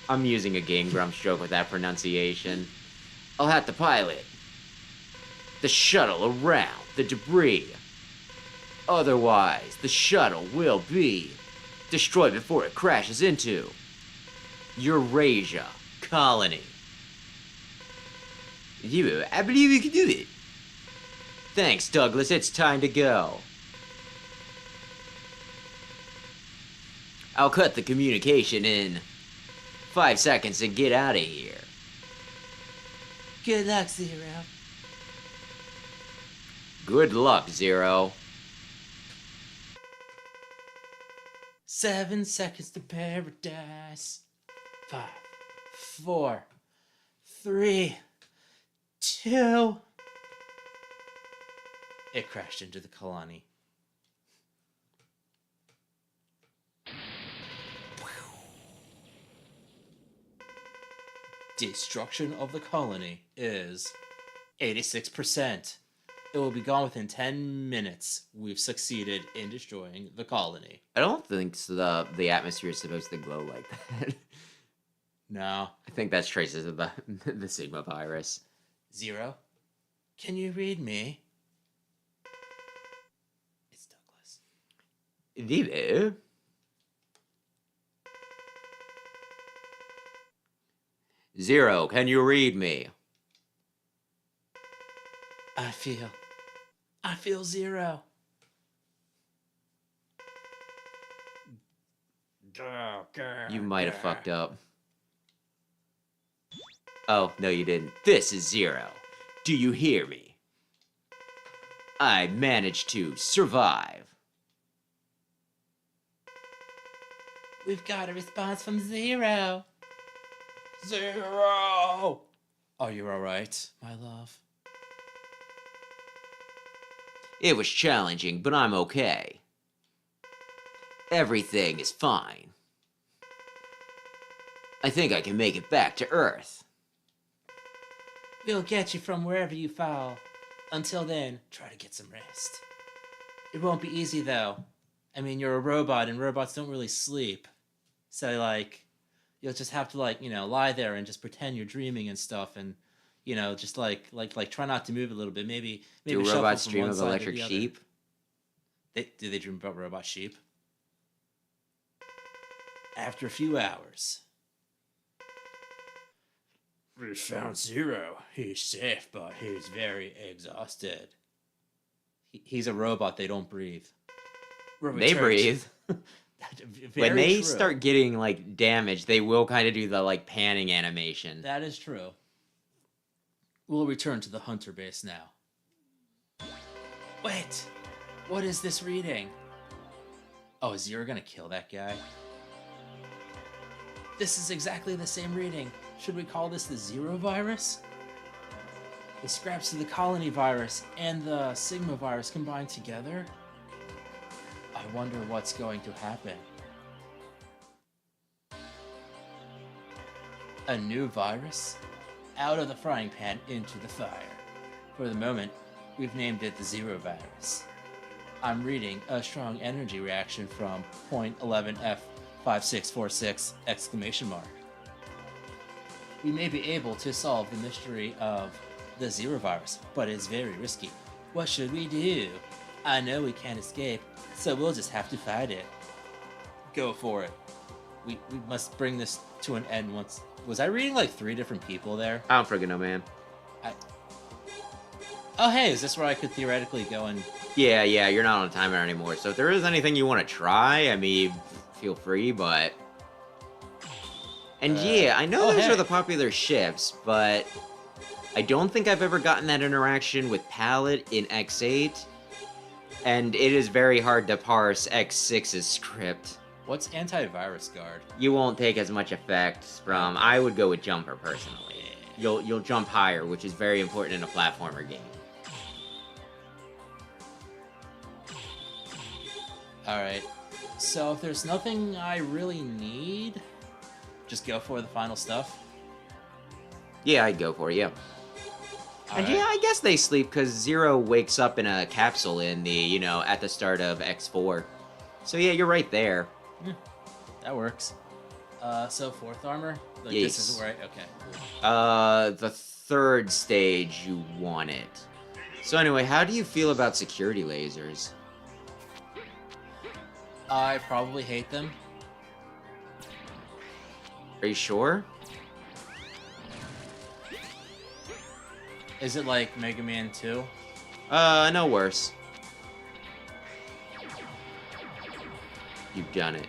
Speaker 1: I'm using a Game Grumps joke with that pronunciation. I'll have to pilot the shuttle around the debris. Otherwise, the shuttle will be destroyed before it crashes into Eurasia colony. I believe we can do it. Thanks, Douglas. It's time to go. I'll cut the communication in 5 seconds and get out of here.
Speaker 3: Good luck, Zero.
Speaker 1: Good luck, Zero.
Speaker 3: 7 seconds to paradise. 5, 4, 3, 2. It crashed into the colony. Destruction of the colony is 86%. It will be gone within 10 minutes. We've succeeded in destroying the colony.
Speaker 1: I don't think the atmosphere is supposed to glow like that.
Speaker 3: No.
Speaker 1: I think that's traces of the Sigma virus.
Speaker 3: Zero, can you read me? It's Douglas.
Speaker 1: Vivo. Zero, can you read me?
Speaker 3: I feel zero.
Speaker 1: You might have fucked up. Oh, no you didn't. This is Zero. Do you hear me? I managed to survive.
Speaker 3: We've got a response from Zero. Zero! Are you alright, my love?
Speaker 1: It was challenging, but I'm okay. Everything is fine. I think I can make it back to Earth.
Speaker 3: We'll get you from wherever you fall. Until then, try to get some rest. It won't be easy, though. I mean, you're a robot, and robots don't really sleep. So, like, you'll just have to, like, lie there and just pretend you're dreaming and stuff, and, just, like, try not to move a little bit. Maybe
Speaker 1: Do
Speaker 3: shuffle
Speaker 1: robots
Speaker 3: from
Speaker 1: dream
Speaker 3: one
Speaker 1: of
Speaker 3: side to
Speaker 1: electric
Speaker 3: the other.
Speaker 1: sheep?
Speaker 3: Do they dream about robot sheep? After a few hours. We found Zero. He's safe, but he's very exhausted. He's a robot. They don't breathe.
Speaker 1: They breathe. When they start getting, like, damaged, they will kind of do the, like, panning animation.
Speaker 3: That is true. We'll return to the Hunter base now. Wait! What is this reading? Oh, is Zero gonna kill that guy? This is exactly the same reading. Should we call this the Zero virus? The scraps of the colony virus and the Sigma virus combined together? I wonder what's going to happen. A new virus? Out of the frying pan into the fire. For the moment, we've named it the Zero virus. I'm reading a strong energy reaction from point 11F5646 exclamation mark. We may be able to solve the mystery of the Zero virus, but it's very risky. What should we do? I know we can't escape, so we'll just have to fight it. Go for it. We must bring this to an end once. Was I reading like 3 different people there?
Speaker 1: I don't friggin' know, man.
Speaker 3: Oh, hey, is this where I could theoretically go and...
Speaker 1: Yeah, you're not on a timer anymore, so if there is anything you want to try, I mean, feel free, but... And yeah, I know those are the popular ships, but... I don't think I've ever gotten that interaction with Pallet in X8, and it is very hard to parse X6's script.
Speaker 3: What's antivirus guard?
Speaker 1: You won't take as much effect from... I would go with Jumper, personally. You'll jump higher, which is very important in a platformer game.
Speaker 3: Alright, so if there's nothing I really need, just go for the final stuff?
Speaker 1: Yeah, I'd go for it, yeah. And yeah, I guess they sleep because Zero wakes up in a capsule in the, at the start of X4. So yeah, you're right there.
Speaker 3: That works. So 4th armor? Like,
Speaker 1: yes.
Speaker 3: This is right? Okay.
Speaker 1: The 3rd stage, you want it. So anyway, how do you feel about security lasers?
Speaker 3: I probably hate them.
Speaker 1: Are you sure?
Speaker 3: Is it like Mega Man 2?
Speaker 1: No worse. You've done it.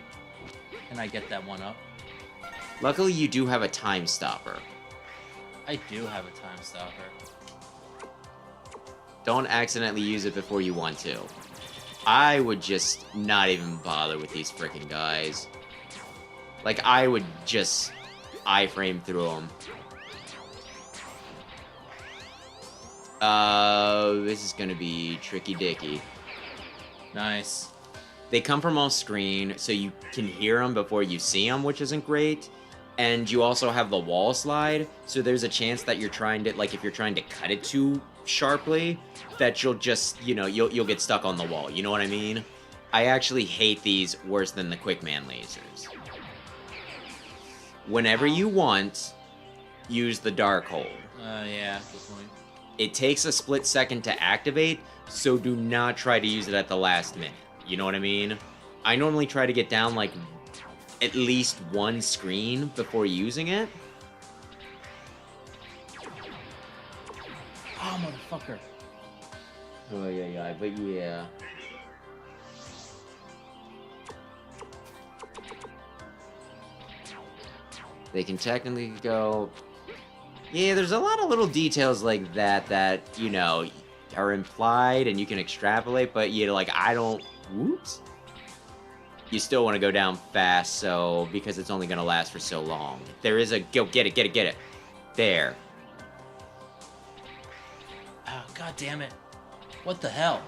Speaker 3: Can I get that one up?
Speaker 1: Luckily, you do have a time stopper.
Speaker 3: I do have a time stopper.
Speaker 1: Don't accidentally use it before you want to. I would just not even bother with these frickin' guys. Like, I would just iframe through them. This is gonna be tricky dicky.
Speaker 3: Nice.
Speaker 1: They come from off screen, so you can hear them before you see them, which isn't great. And you also have the wall slide, so there's a chance that you're trying to, like, if you're trying to cut it too sharply, that you'll just, you'll get stuck on the wall. You know what I mean? I actually hate these worse than the Quickman lasers. Whenever you want, use the Dark Hold.
Speaker 3: Yeah, good point.
Speaker 1: It takes a split second to activate, so do not try to use it at the last minute. You know what I mean? I normally try to get down, like, at least 1 screen before using it.
Speaker 3: Oh, motherfucker.
Speaker 1: Oh, yeah, but yeah. They can technically go... Yeah, there's a lot of little details like that that, are implied and you can extrapolate, but, I don't... Whoops. You still want to go down fast, so... Because it's only going to last for so long. There is a... Go, get it. There.
Speaker 3: God damn it. What the hell?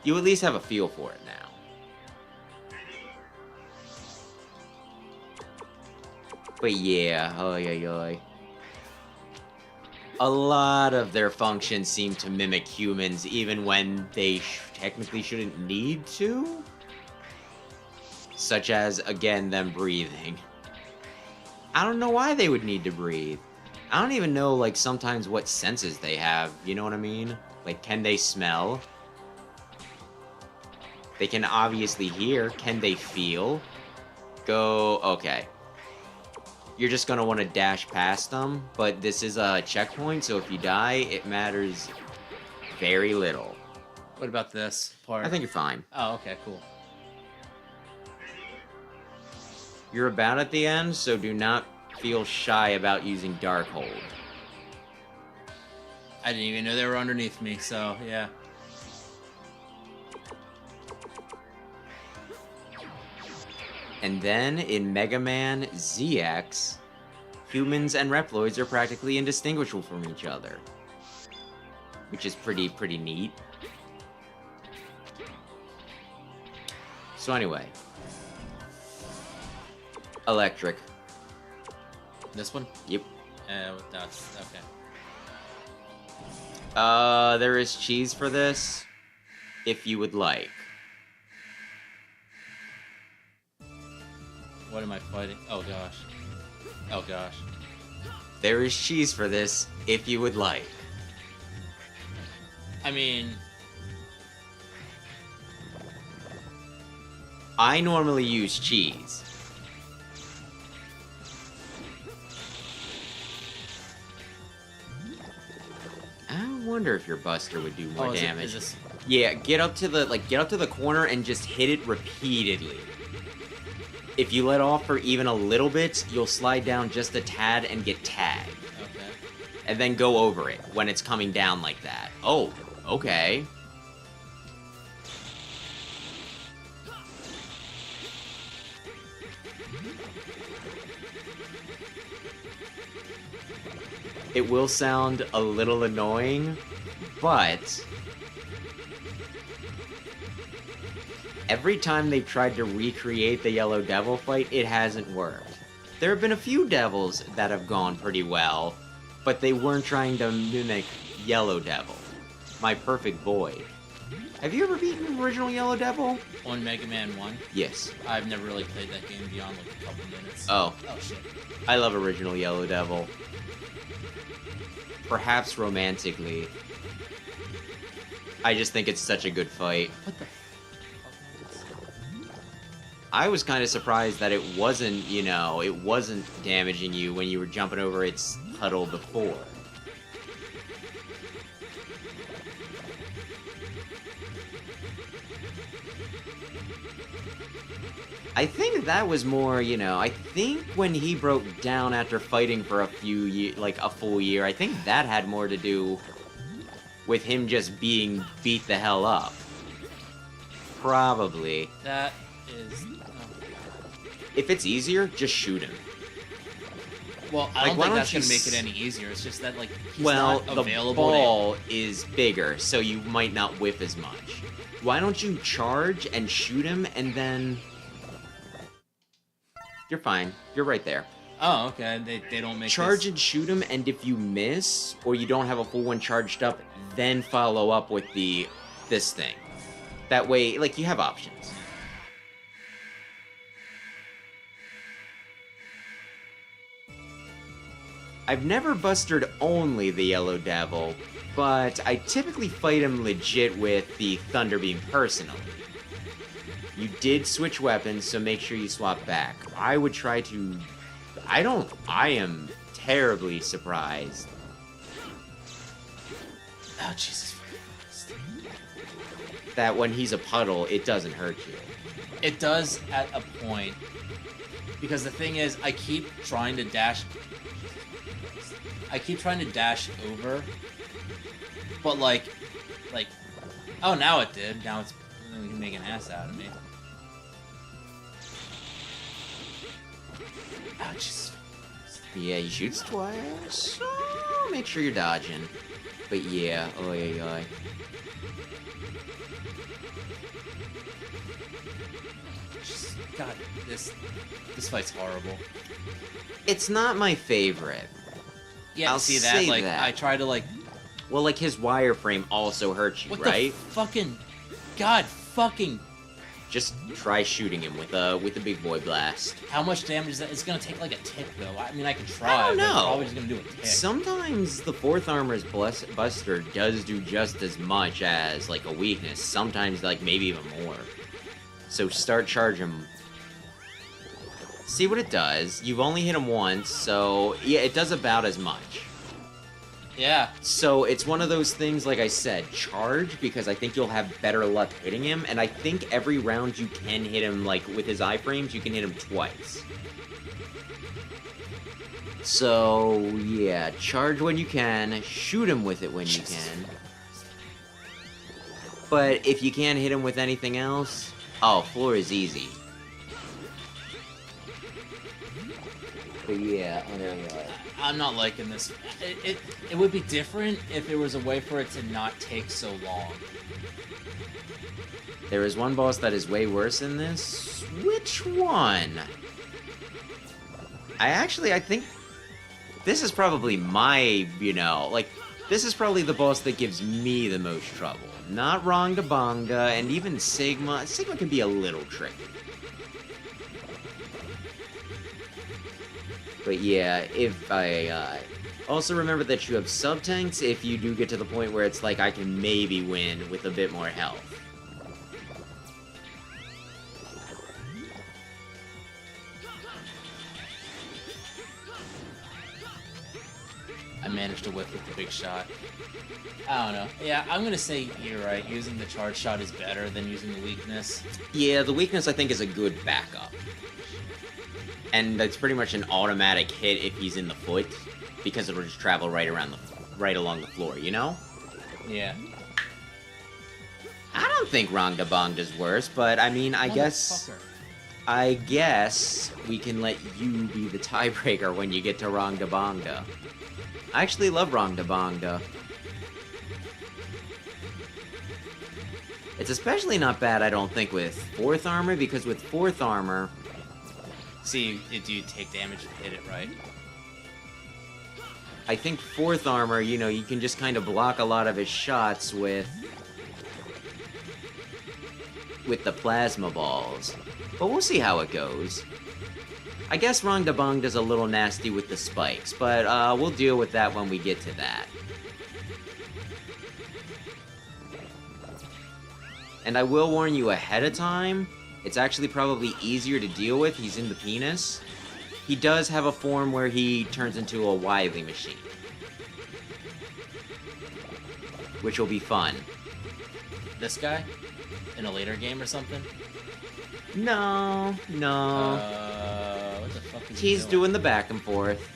Speaker 1: You at least have a feel for it now. But yeah, oy oy oy. A lot of their functions seem to mimic humans, even when they technically shouldn't need to. Such as, again, them breathing. I don't know why they would need to breathe. I don't even know, like, sometimes what senses they have, you know what I mean? Like, can they smell? They can obviously hear. Can they feel? Go, okay. You're just gonna want to dash past them, but this is a checkpoint, so if you die, it matters very little.
Speaker 3: What about this part?
Speaker 1: I think you're fine.
Speaker 3: Oh, okay, cool.
Speaker 1: You're about at the end, so do not feel shy about using Darkhold.
Speaker 3: I didn't even know they were underneath me, so yeah.
Speaker 1: And then, in Mega Man ZX, humans and Reploids are practically indistinguishable from each other. Which is pretty neat. So anyway. Electric.
Speaker 3: This one?
Speaker 1: Yep.
Speaker 3: That's okay.
Speaker 1: There is cheese for this, if you would like.
Speaker 3: What am I fighting? Oh gosh. Oh gosh.
Speaker 1: There is cheese for this, if you would like.
Speaker 3: I mean,
Speaker 1: I normally use cheese. I wonder if your Buster would do more damage. Yeah, get up to the corner and just hit it repeatedly. If you let off for even a little bit, you'll slide down just a tad and get tagged.
Speaker 3: Okay.
Speaker 1: And then go over it when it's coming down like that. Oh, okay. It will sound a little annoying, but every time they've tried to recreate the Yellow Devil fight, it hasn't worked. There have been a few devils that have gone pretty well, but they weren't trying to mimic Yellow Devil, my perfect boy. Have you ever beaten original Yellow Devil?
Speaker 3: On Mega Man 1?
Speaker 1: Yes.
Speaker 3: I've never really played that game beyond like a couple minutes.
Speaker 1: Oh.
Speaker 3: Oh shit.
Speaker 1: I love original Yellow Devil. Perhaps romantically. I just think it's such a good fight.
Speaker 3: What the?
Speaker 1: I was kind of surprised that it wasn't, you know, it wasn't damaging you when you were jumping over its puddle before. I think that was more, you know, I think when he broke down after fighting for a few years, like a full year, I think that had more to do with him just being beat the hell up. Probably.
Speaker 3: That is.
Speaker 1: If it's easier, just shoot him.
Speaker 3: Well, I
Speaker 1: Like,
Speaker 3: don't
Speaker 1: why
Speaker 3: think
Speaker 1: don't
Speaker 3: that's
Speaker 1: you
Speaker 3: gonna make it any easier. It's just that like he's
Speaker 1: Well,
Speaker 3: not
Speaker 1: the
Speaker 3: available.
Speaker 1: ball is bigger, so you might not whiff as much. Why don't you charge and shoot him, and then... You're fine. You're right there.
Speaker 3: Oh, okay. They don't make
Speaker 1: Charge
Speaker 3: this...
Speaker 1: and shoot him, and if you miss, or you don't have a full one charged up, then follow up with this thing. That way, like, you have options. I've never bustered only the Yellow Devil, but I typically fight him legit with the Thunderbeam personally. You did switch weapons, so make sure you swap back. I would try to... I am terribly surprised.
Speaker 3: Oh, Jesus Christ.
Speaker 1: That when he's a puddle, it doesn't hurt you.
Speaker 3: It does at a point. Because the thing is, I keep trying to dash over. But like, oh, now it did. Now it's making an ass out of me. Oh, Jesus.
Speaker 1: Yeah, he shoots twice. make sure you're dodging. But yeah, oi, oi, oi.
Speaker 3: God, this fight's horrible.
Speaker 1: It's not my favorite.
Speaker 3: Yeah,
Speaker 1: I'll
Speaker 3: see that?
Speaker 1: say
Speaker 3: Like,
Speaker 1: that.
Speaker 3: I try to, like...
Speaker 1: Well, like, his wireframe also hurts you,
Speaker 3: What
Speaker 1: right?
Speaker 3: the fucking... God fucking...
Speaker 1: Just try shooting him with a big boy blast.
Speaker 3: How much damage is that? It's gonna take, like, a tick, though. I mean, I could
Speaker 1: I
Speaker 3: try,
Speaker 1: don't
Speaker 3: but it's
Speaker 1: know.
Speaker 3: probably just gonna do a tick.
Speaker 1: Sometimes the 4th armor's buster does do just as much as, like, a weakness. Sometimes, like, maybe even more. So start charging him. See what it does. You've only hit him once, so yeah, it does about as much.
Speaker 3: Yeah.
Speaker 1: So it's one of those things, like I said, charge, because I think you'll have better luck hitting him, and I think every round you can hit him, like, with his iframes, you can hit him twice. So, yeah, charge when you can, shoot him with it when you can. But if you can't hit him with anything else, oh, floor is easy. But yeah, there you are.
Speaker 3: I'm not liking this. It would be different if there was a way for it to not take so long.
Speaker 1: There is one boss that is way worse than this. Which one? I think this is probably my, like, this is probably the boss that gives me the most trouble. Not Rongda Bongda, and even Sigma. Sigma can be a little tricky. But yeah, if I, also remember that you have sub-tanks if you do get to the point where it's like I can maybe win with a bit more health.
Speaker 3: I managed to whip with the big shot. I don't know. Yeah, I'm gonna say you're right. Using the charge shot is better than using the weakness.
Speaker 1: Yeah, the weakness I think is a good backup. And that's pretty much an automatic hit if he's in the foot, because it'll just travel right along the floor, you know?
Speaker 3: Yeah.
Speaker 1: I don't think Rongda Bongda's worse, but I mean, I guess we can let you be the tiebreaker when you get to Rongda Bongda. I actually love Rongda Bongda. It's especially not bad, I don't think, with 4th armor, because with 4th armor...
Speaker 3: See, do you take damage to hit it right?
Speaker 1: I think 4th armor, you can just kind of block a lot of his shots with the plasma balls. But we'll see how it goes. I guess Rongda Bongda's a little nasty with the spikes, but we'll deal with that when we get to that. And I will warn you ahead of time, it's actually probably easier to deal with. He's in the penis. He does have a form where he turns into a Wily machine. Which will be fun.
Speaker 3: This guy? In a later game or something?
Speaker 1: No.
Speaker 3: What the fuck is
Speaker 1: He's
Speaker 3: he
Speaker 1: doing the back and forth.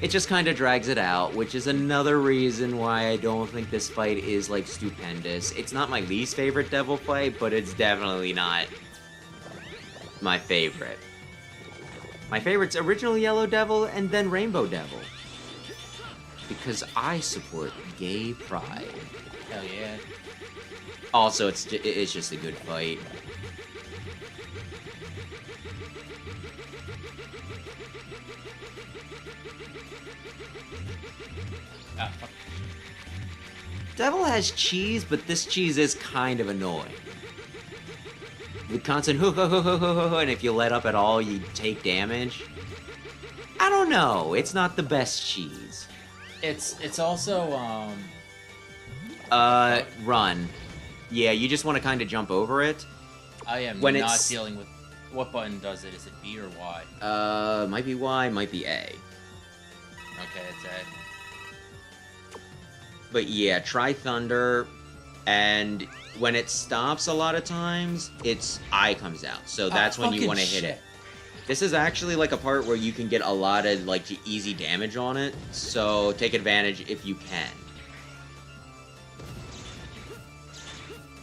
Speaker 1: It just kind of drags it out, which is another reason why I don't think this fight is, like, stupendous. It's not my least favorite devil fight, but it's definitely not my favorite. My favorite's original Yellow Devil and then Rainbow Devil. Because I support gay pride.
Speaker 3: Hell yeah.
Speaker 1: Also, it's just a good fight.
Speaker 3: Ah, fuck.
Speaker 1: Devil has cheese, but this cheese is kind of annoying. The constant and if you let up at all, you take damage. I don't know. It's not the best cheese.
Speaker 3: It's also
Speaker 1: Run. Yeah, you just want to kind of jump over it.
Speaker 3: I am
Speaker 1: When
Speaker 3: not
Speaker 1: it's-
Speaker 3: dealing with what button does it? Is it B or Y?
Speaker 1: Might be Y, might be A.
Speaker 3: Okay, it's A.
Speaker 1: But yeah, try Thunder, and when it stops a lot of times, its eye comes out. So that's when you
Speaker 3: fucking
Speaker 1: want to hit
Speaker 3: shit.
Speaker 1: it. This is actually like a part where you can get a lot of like easy damage on it, so take advantage if you can.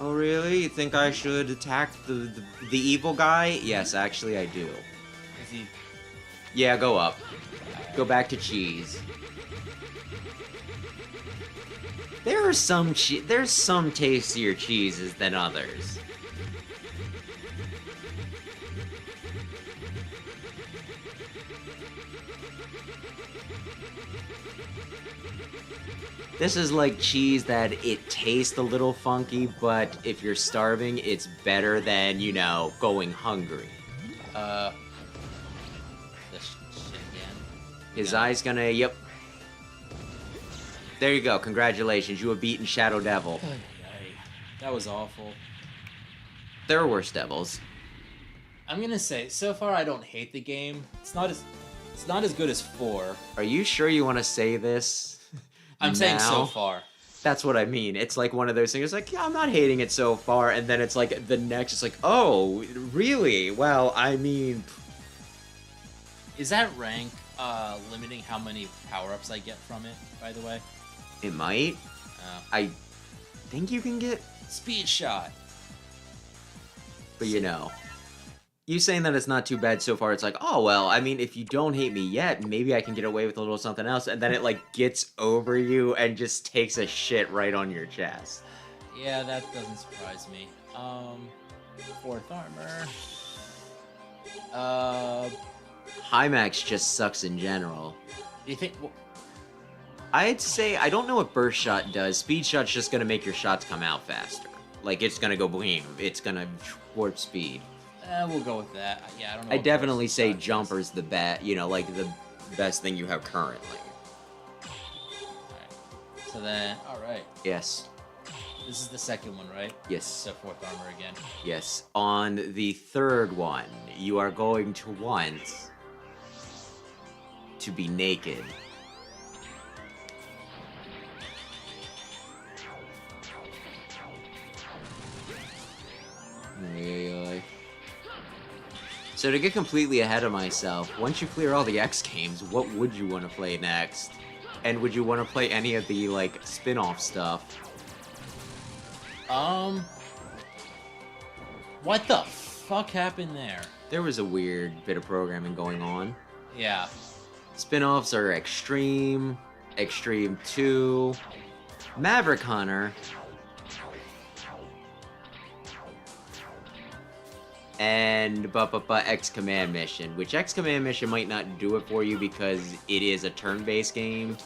Speaker 1: Oh really? You think I should attack the evil guy? Yes, actually I do.
Speaker 3: Is he?
Speaker 1: Yeah, go up. Go back to cheese. There's some tastier cheeses than others. This is like cheese that it tastes a little funky, but if you're starving, it's better than, you know, going hungry.
Speaker 3: This shit again.
Speaker 1: His eye's gonna, yep. There you go, congratulations, you have beaten Shadow Devil.
Speaker 3: That was awful.
Speaker 1: There are worse devils.
Speaker 3: I'm gonna say, so far I don't hate the game. It's not as good as 4.
Speaker 1: Are you sure you want to say this?
Speaker 3: I'm saying so
Speaker 1: now?
Speaker 3: far.
Speaker 1: That's what I mean. It's like one of those things. It's like, yeah, I'm not hating it so far, and then it's like the next. It's like, oh, really? Well, I mean,
Speaker 3: Is that rank limiting how many power-ups I get from it, by the way?
Speaker 1: it might. I think you can get,
Speaker 3: Speed shot.
Speaker 1: but you know, you saying that it's not too bad so far. It's like, oh well. I mean, if you don't hate me yet, maybe I can get away with a little something else, and then it like gets over you and just takes a shit right on your chest.
Speaker 3: Yeah, that doesn't surprise me. 4th armor.
Speaker 1: High max just sucks in general.
Speaker 3: Do you think? Well,
Speaker 1: I'd say I don't know what burst shot does. Speed shot's just gonna make your shots come out faster. Like it's gonna go boom. It's gonna warp speed.
Speaker 3: we'll go with that. Yeah, I don't know.
Speaker 1: I
Speaker 3: what
Speaker 1: definitely
Speaker 3: burst
Speaker 1: say
Speaker 3: shot is.
Speaker 1: jumper's the best. You know, like the best thing you have currently.
Speaker 3: Alright. So then, all right.
Speaker 1: Yes.
Speaker 3: This is the second one, right?
Speaker 1: Yes.
Speaker 3: So 4th armor again.
Speaker 1: Yes. On the third one, you are going to want to be naked. So to get completely ahead of myself, once you clear all the X games, what would you want to play next? And would you want to play any of the, like, spin-off stuff?
Speaker 3: What the fuck happened there?
Speaker 1: There was a weird bit of programming going on.
Speaker 3: Yeah.
Speaker 1: Spin-offs are Extreme, Extreme 2, Maverick Hunter, and X Command Mission, which X Command Mission might not do it for you because it is a turn-based game.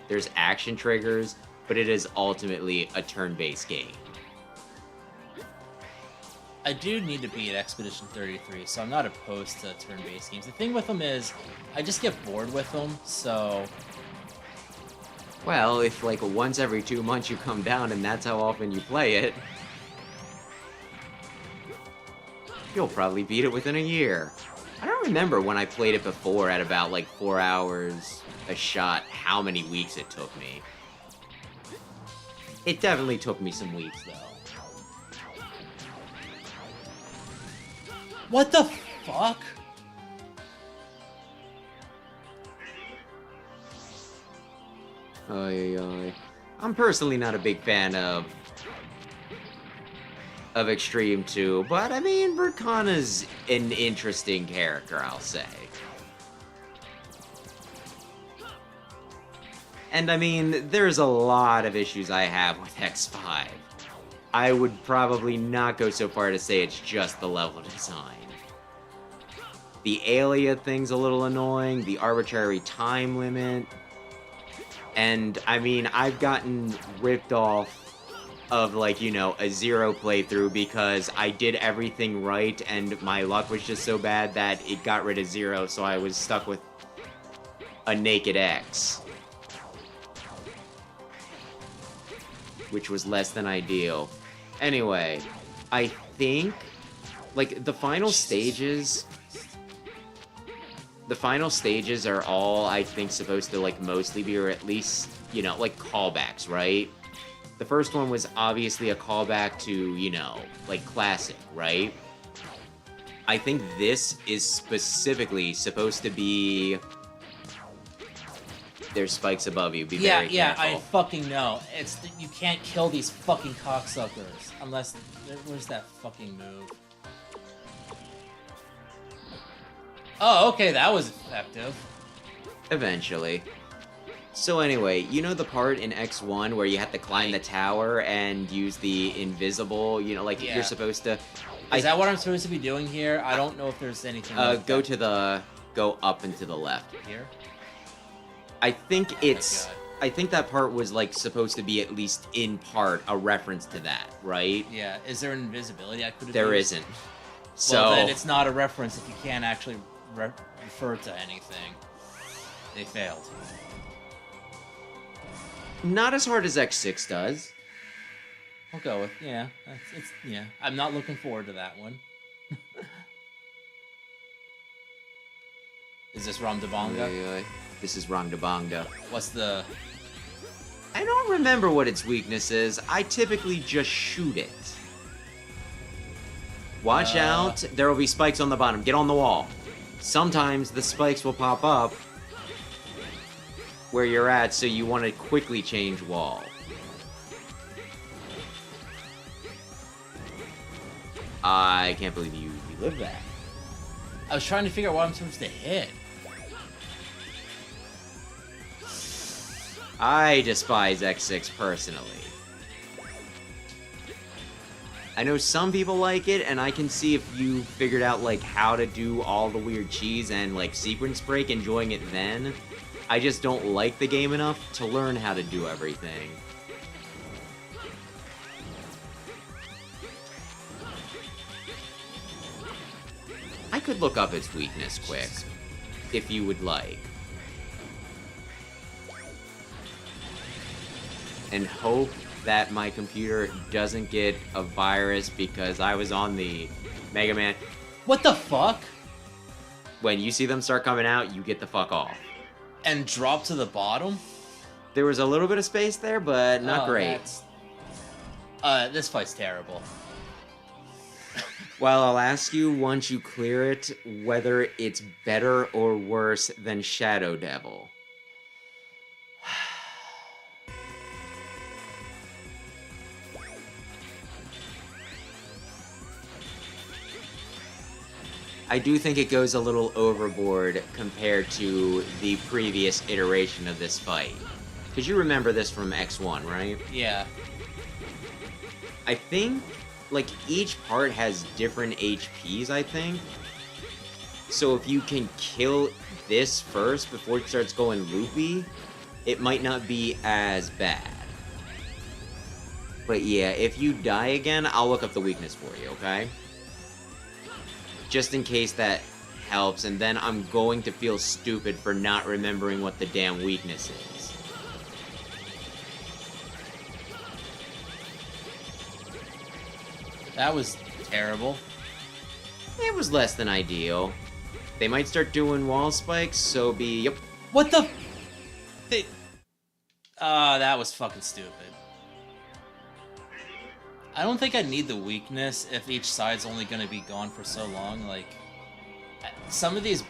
Speaker 1: There's action triggers, but it is ultimately a turn-based game.
Speaker 3: I do need to be at Expedition 33, so I'm not opposed to turn-based games. The thing with them is, I just get bored with them, so...
Speaker 1: Well, if like once every 2 months you come down and that's how often you play it, you'll probably beat it within a year. I don't remember when I played it before at about like 4 hours a shot, how many weeks it took me. It definitely took me some weeks though.
Speaker 3: What the fuck?
Speaker 1: Oy, oy. I'm personally not a big fan of Extreme 2, but I mean, Verkana's an interesting character, I'll say. And I mean, there's a lot of issues I have with X5. I would probably not go so far to say it's just the level design. The Alia thing's a little annoying, the arbitrary time limit, and I mean, I've gotten ripped off of, like, you know, a 0 playthrough because I did everything right and my luck was just so bad that it got rid of 0, so I was stuck with a naked X. Which was less than ideal. Anyway, I think, like, the final stages are all, I think, supposed to, like, mostly be, or at least, you know, like, callbacks, right? The first one was obviously a callback to, you know, like, classic, right? I think this is specifically supposed to be... There's spikes above you, be very careful.
Speaker 3: I fucking know. It's you can't kill these fucking cocksuckers unless where's that fucking move? Oh, okay, that was effective.
Speaker 1: Eventually. So anyway, you know the part in X1 where you have to climb the tower and use the invisible, you know, like
Speaker 3: Yeah.
Speaker 1: you're supposed to...
Speaker 3: Is that what I'm supposed to be doing here? I don't know if there's anything like
Speaker 1: go
Speaker 3: that.
Speaker 1: to the... Go up and to the left.
Speaker 3: Here?
Speaker 1: I think it's...
Speaker 3: God.
Speaker 1: I think that part was, like, supposed to be, at least in part, a reference to that, right?
Speaker 3: Yeah. Is there an invisibility I could have
Speaker 1: There
Speaker 3: used?
Speaker 1: isn't. So...
Speaker 3: Well, then it's not a reference if you can't actually refer to anything. They failed.
Speaker 1: Not as hard as X6 does.
Speaker 3: I'll go with, yeah. Yeah. I'm not looking forward to that one. Is this Ram Dabonga?
Speaker 1: This is Rangdabonga.
Speaker 3: What's the...
Speaker 1: I don't remember what its weakness is. I typically just shoot it. Watch out. There will be spikes on the bottom. Get on the wall. Sometimes the spikes will pop up where you're at, so you want to quickly change wall. I can't believe you lived that.
Speaker 3: I was trying to figure out what I'm supposed to hit.
Speaker 1: I despise X6 personally. I know some people like it, and I can see if you figured out, like, how to do all the weird cheese and, like, sequence break, enjoying it then. I just don't like the game enough to learn how to do everything. I could look up its weakness quick, if you would like. And hope that my computer doesn't get a virus because I was on the Mega Man.
Speaker 3: What the fuck?
Speaker 1: When you see them start coming out, you get the fuck off.
Speaker 3: And drop to the bottom?
Speaker 1: There was a little bit of space there, but not great.
Speaker 3: This fight's terrible.
Speaker 1: Well, I'll ask you once you clear it whether it's better or worse than Shadow Devil. I do think it goes a little overboard compared to the previous iteration of this fight. Because you remember this from X1, right?
Speaker 3: Yeah.
Speaker 1: I think, like, each part has different HPs, I think. So if you can kill this first before it starts going loopy, it might not be as bad. But yeah, if you die again, I'll look up the weakness for you, okay? Just in case that helps, and then I'm going to feel stupid for not remembering what the damn weakness is.
Speaker 3: That was terrible.
Speaker 1: It was less than ideal. They might start doing wall spikes, so yep.
Speaker 3: What the... that was fucking stupid. I don't think I need the weakness if each side's only going to be gone for so long. Like, some of these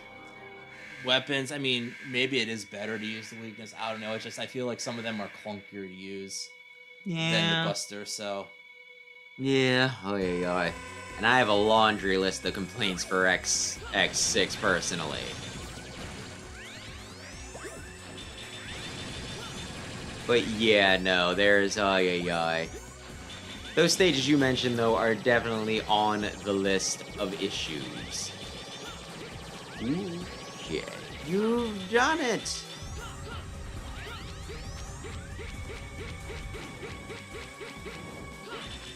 Speaker 3: weapons, I mean, maybe it is better to use the weakness. I don't know. It's just, I feel like some of them are clunkier to use than the Buster, so...
Speaker 1: Yeah, oh yeah. And I have a laundry list of complaints for X6 personally. But yeah, no, there's those stages you mentioned, though, are definitely on the list of issues. Ooh, yeah, you've done it!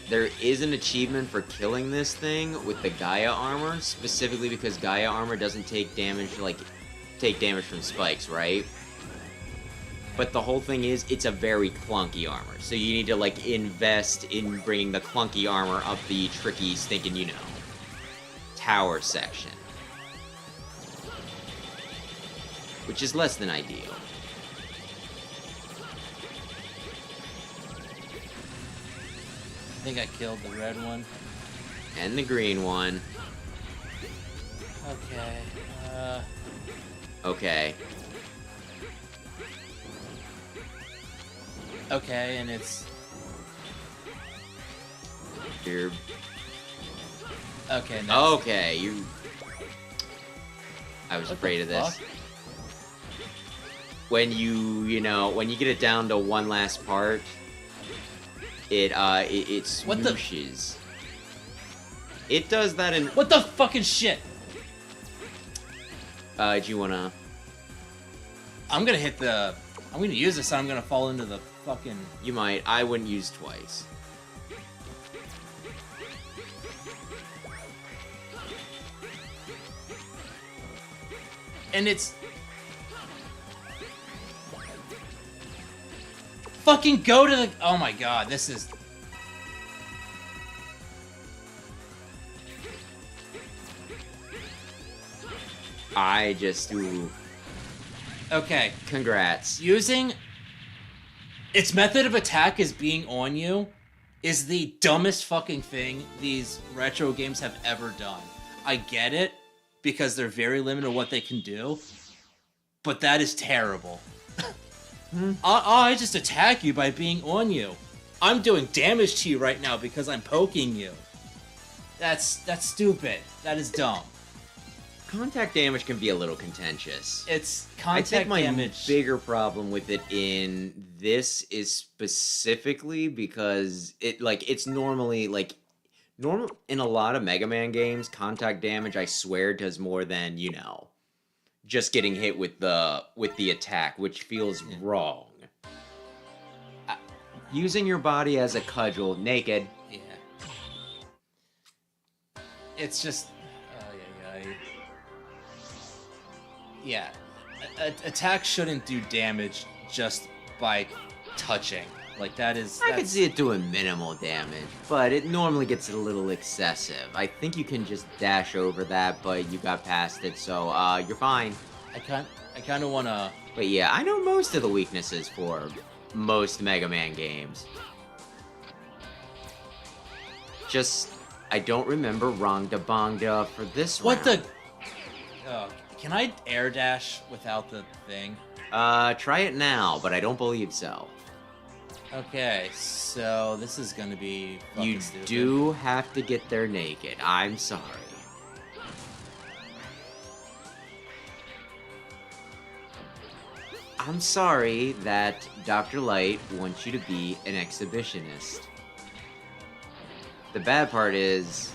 Speaker 1: There is an achievement for killing this thing with the Gaia armor, specifically because Gaia armor doesn't take damage, from spikes, right? But the whole thing is, it's a very clunky armor, so you need to, like, invest in bringing the clunky armor up the tricky, stinking, you know, tower section. Which is less than ideal.
Speaker 3: I think I killed the red one.
Speaker 1: And the green one.
Speaker 3: Okay,
Speaker 1: Okay.
Speaker 3: Okay, and it's...
Speaker 1: You're...
Speaker 3: Okay, no.
Speaker 1: Okay, you... I was
Speaker 3: What
Speaker 1: afraid
Speaker 3: the
Speaker 1: of this.
Speaker 3: fuck?
Speaker 1: When when you get it down to one last part, it
Speaker 3: What the-
Speaker 1: swooshes. It does that in.
Speaker 3: What the fucking shit?
Speaker 1: Do you wanna?
Speaker 3: I'm gonna hit the. I'm gonna use this. And I'm gonna fall into the fucking.
Speaker 1: You might. I wouldn't use twice.
Speaker 3: And it's. Fucking go to the. Oh my god, this is.
Speaker 1: I just ooh.
Speaker 3: Okay.
Speaker 1: Congrats.
Speaker 3: Using its method of attack as being on you is the dumbest fucking thing these retro games have ever done. I get it because they're very limited on what they can do, but that is terrible. I just attack you by being on you. I'm doing damage to you right now because I'm poking you. That's stupid. That is dumb.
Speaker 1: Contact damage can be a little contentious.
Speaker 3: It's
Speaker 1: I think
Speaker 3: contact
Speaker 1: my
Speaker 3: damage.
Speaker 1: bigger problem with it in this is specifically because it's normally normal in a lot of Mega Man games, contact damage I swear does more than, just getting hit with the attack, which feels wrong. Using your body as a cudgel naked.
Speaker 3: Yeah. It's just. Yeah. Attack shouldn't do damage just by touching. Like, that is.
Speaker 1: I could see it doing minimal damage, but it normally gets a little excessive. I think you can just dash over that, but you got past it, so you're fine.
Speaker 3: I kind of want to.
Speaker 1: But yeah, I know most of the weaknesses for most Mega Man games. Just, I don't remember Rongda Bongda for this
Speaker 3: What
Speaker 1: round.
Speaker 3: the. Oh, can I air dash without the thing?
Speaker 1: Try it now, but I don't believe so.
Speaker 3: Okay, so this is gonna be fucking
Speaker 1: You
Speaker 3: stupid.
Speaker 1: do have to get there naked. I'm sorry. I'm sorry that Dr. Light wants you to be an exhibitionist. The bad part is...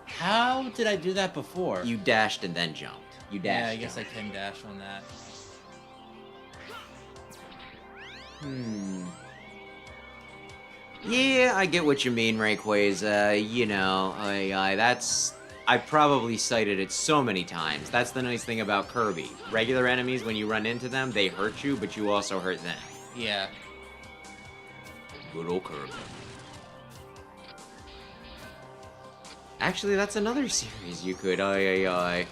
Speaker 3: How did I do that before?
Speaker 1: you dashed and then jumped. You dashed.
Speaker 3: Yeah, I guess I can dash on that.
Speaker 1: Yeah, I get what you mean, Rayquaza. I probably cited it so many times. That's the nice thing about Kirby. Regular enemies, when you run into them, they hurt you, but you also hurt them.
Speaker 3: Yeah.
Speaker 1: Good old Kirby. Actually, that's another series you could, I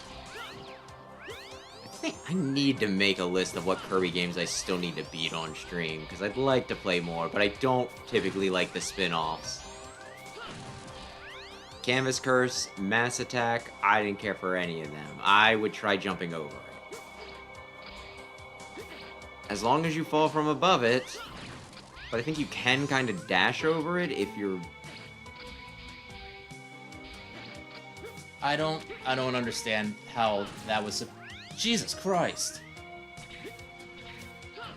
Speaker 1: think I need to make a list of what Kirby games I still need to beat on stream, because I'd like to play more, but I don't typically like the spin-offs. Canvas Curse, Mass Attack, I didn't care for any of them. I would try jumping over it. As long as you fall from above it, but I think you can kind of dash over it if you're...
Speaker 3: I don't understand how that was. Jesus Christ.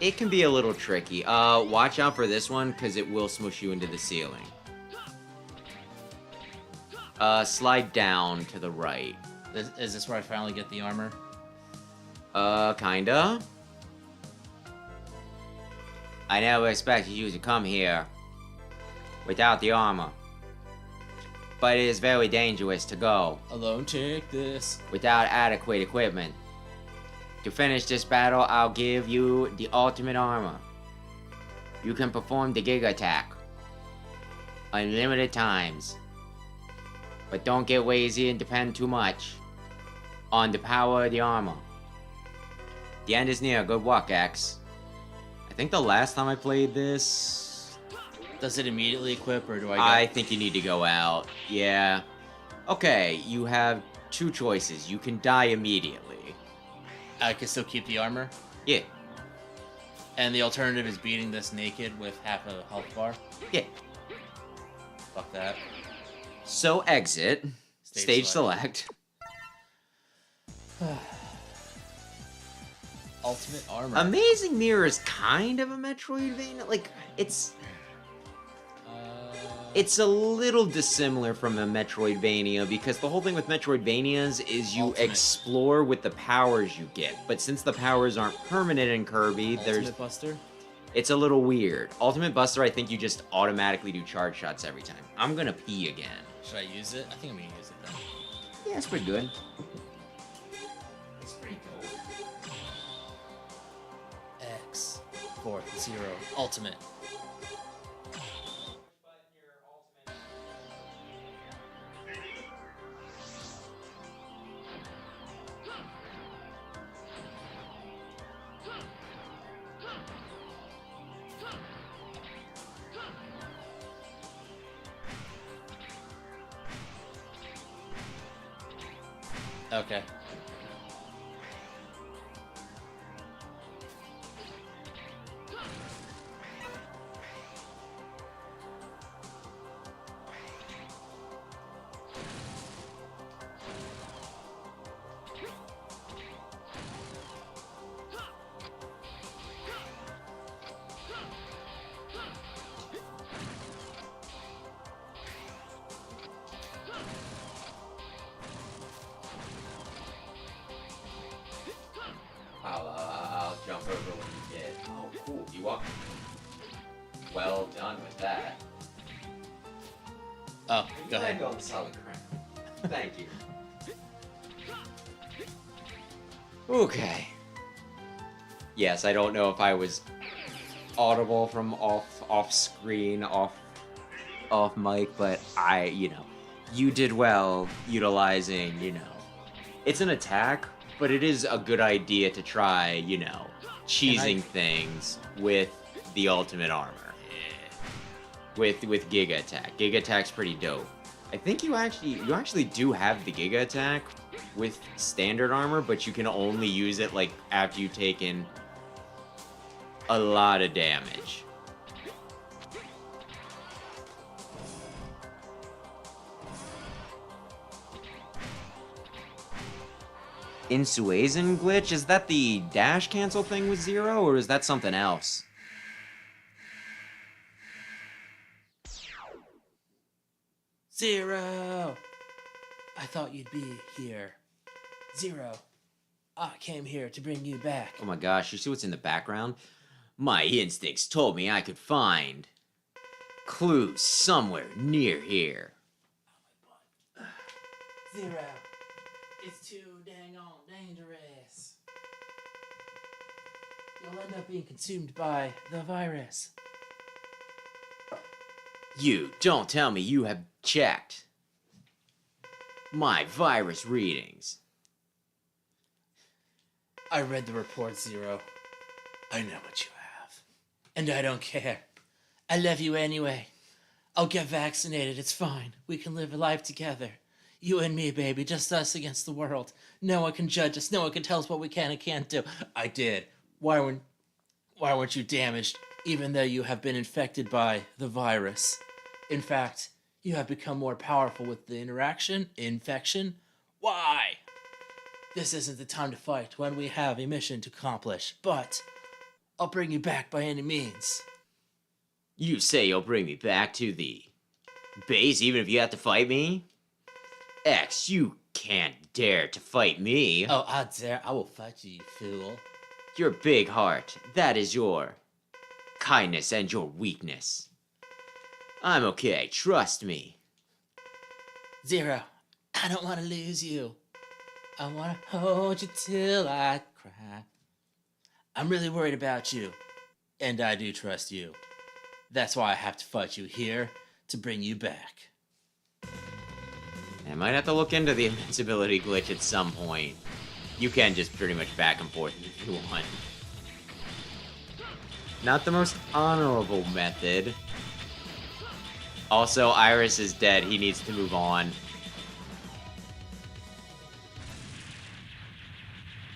Speaker 1: It can be a little tricky. Watch out for this one, because it will smush you into the ceiling. Slide down to the right.
Speaker 3: Is this where I finally get the armor?
Speaker 1: Kinda. I never expected you to come here without the armor. But it is very dangerous to go
Speaker 3: Alone, take this.
Speaker 1: without adequate equipment. To finish this battle, I'll give you the ultimate armor. You can perform the Giga Attack unlimited times. But don't get lazy and depend too much on the power of the armor. The end is near. Good luck, X. I think the last time I played this...
Speaker 3: Does it immediately equip, or do I go...
Speaker 1: I think you need to go out. Yeah. Okay, you have two choices. You can die immediately.
Speaker 3: I can still keep the armor?
Speaker 1: Yeah.
Speaker 3: And the alternative is beating this naked with half a health bar?
Speaker 1: Yeah.
Speaker 3: Fuck that.
Speaker 1: So exit. Stage select.
Speaker 3: Ultimate armor.
Speaker 1: Amazing Mirror is kind of a Metroidvania. Like, it's a little dissimilar from a Metroidvania because the whole thing with Metroidvanias is you
Speaker 3: Ultimate.
Speaker 1: explore with the powers you get. But since the powers aren't permanent in Kirby,
Speaker 3: Ultimate Buster.
Speaker 1: it's a little weird. Ultimate Buster, I think you just automatically do charge shots every time. I'm gonna pee again.
Speaker 3: Should I use it? I think I'm gonna use it then.
Speaker 1: Yeah, it's pretty good. It's pretty cool.
Speaker 3: X 4-0 ultimate. Okay.
Speaker 1: I'll jump over when you get. Oh, cool. You walk. Well done with that.
Speaker 3: Oh, go ahead.
Speaker 1: On solid ground. Thank you. Okay. Yes, I don't know if I was audible from off screen, off mic, but you did well utilizing, it's an attack, but it is a good idea to try, cheesing things with the ultimate armor. With Giga Attack. Giga Attack's pretty dope. I think you actually do have the Giga Attack with standard armor, but you can only use it like after you've taken a lot of damage. Insuasion glitch? Is that the dash cancel thing with Zero, or is that something else?
Speaker 3: Zero! I thought you'd be here. Zero. I came here to bring you back.
Speaker 1: Oh my gosh, you see what's in the background? My instincts told me I could find clues somewhere near here.
Speaker 3: Zero. It's too dang on dangerous. You'll end up being consumed by the virus.
Speaker 1: You don't tell me you have checked my virus readings.
Speaker 3: I read the report, Zero. I know what you have. And I don't care. I love you anyway. I'll get vaccinated, it's fine. We can live a life together. You and me, baby, just us against the world. No one can judge us, no one can tell us what we can and can't do. I did. Why weren't you damaged, even though you have been infected by the virus? In fact, you have become more powerful with the infection. Why? This isn't the time to fight when we have a mission to accomplish, but I'll bring you back by any means.
Speaker 1: You say you'll bring me back to the base even if you have to fight me? X, you can't dare to fight me.
Speaker 3: Oh, I dare. I will fight you, you fool.
Speaker 1: Your big heart, that is your kindness and your weakness. I'm okay, trust me.
Speaker 3: Zero, I don't want to lose you. I want to hold you till I cry. I'm really worried about you, and I do trust you. That's why I have to fight you here to bring you back.
Speaker 1: I might have to look into the invincibility glitch at some point. You can just pretty much back and forth if you want. Not the most honorable method. Also, Iris is dead. He needs to move on.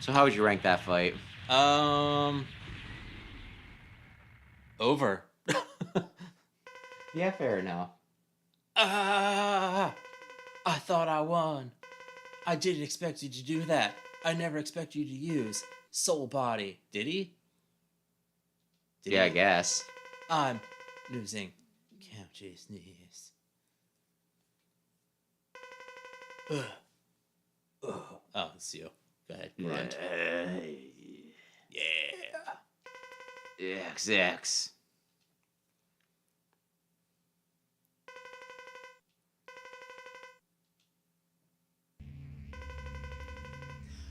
Speaker 1: So how would you rank that fight?
Speaker 3: Over.
Speaker 1: Yeah, fair enough.
Speaker 3: I I thought I won. I didn't expect you to do that. I never expect you to use soul body. Did he?
Speaker 1: Yeah, I guess.
Speaker 3: I'm losing consciousness. Ugh. Ugh. Oh, it's you. Go ahead. Grunt. Yeah.
Speaker 1: XX.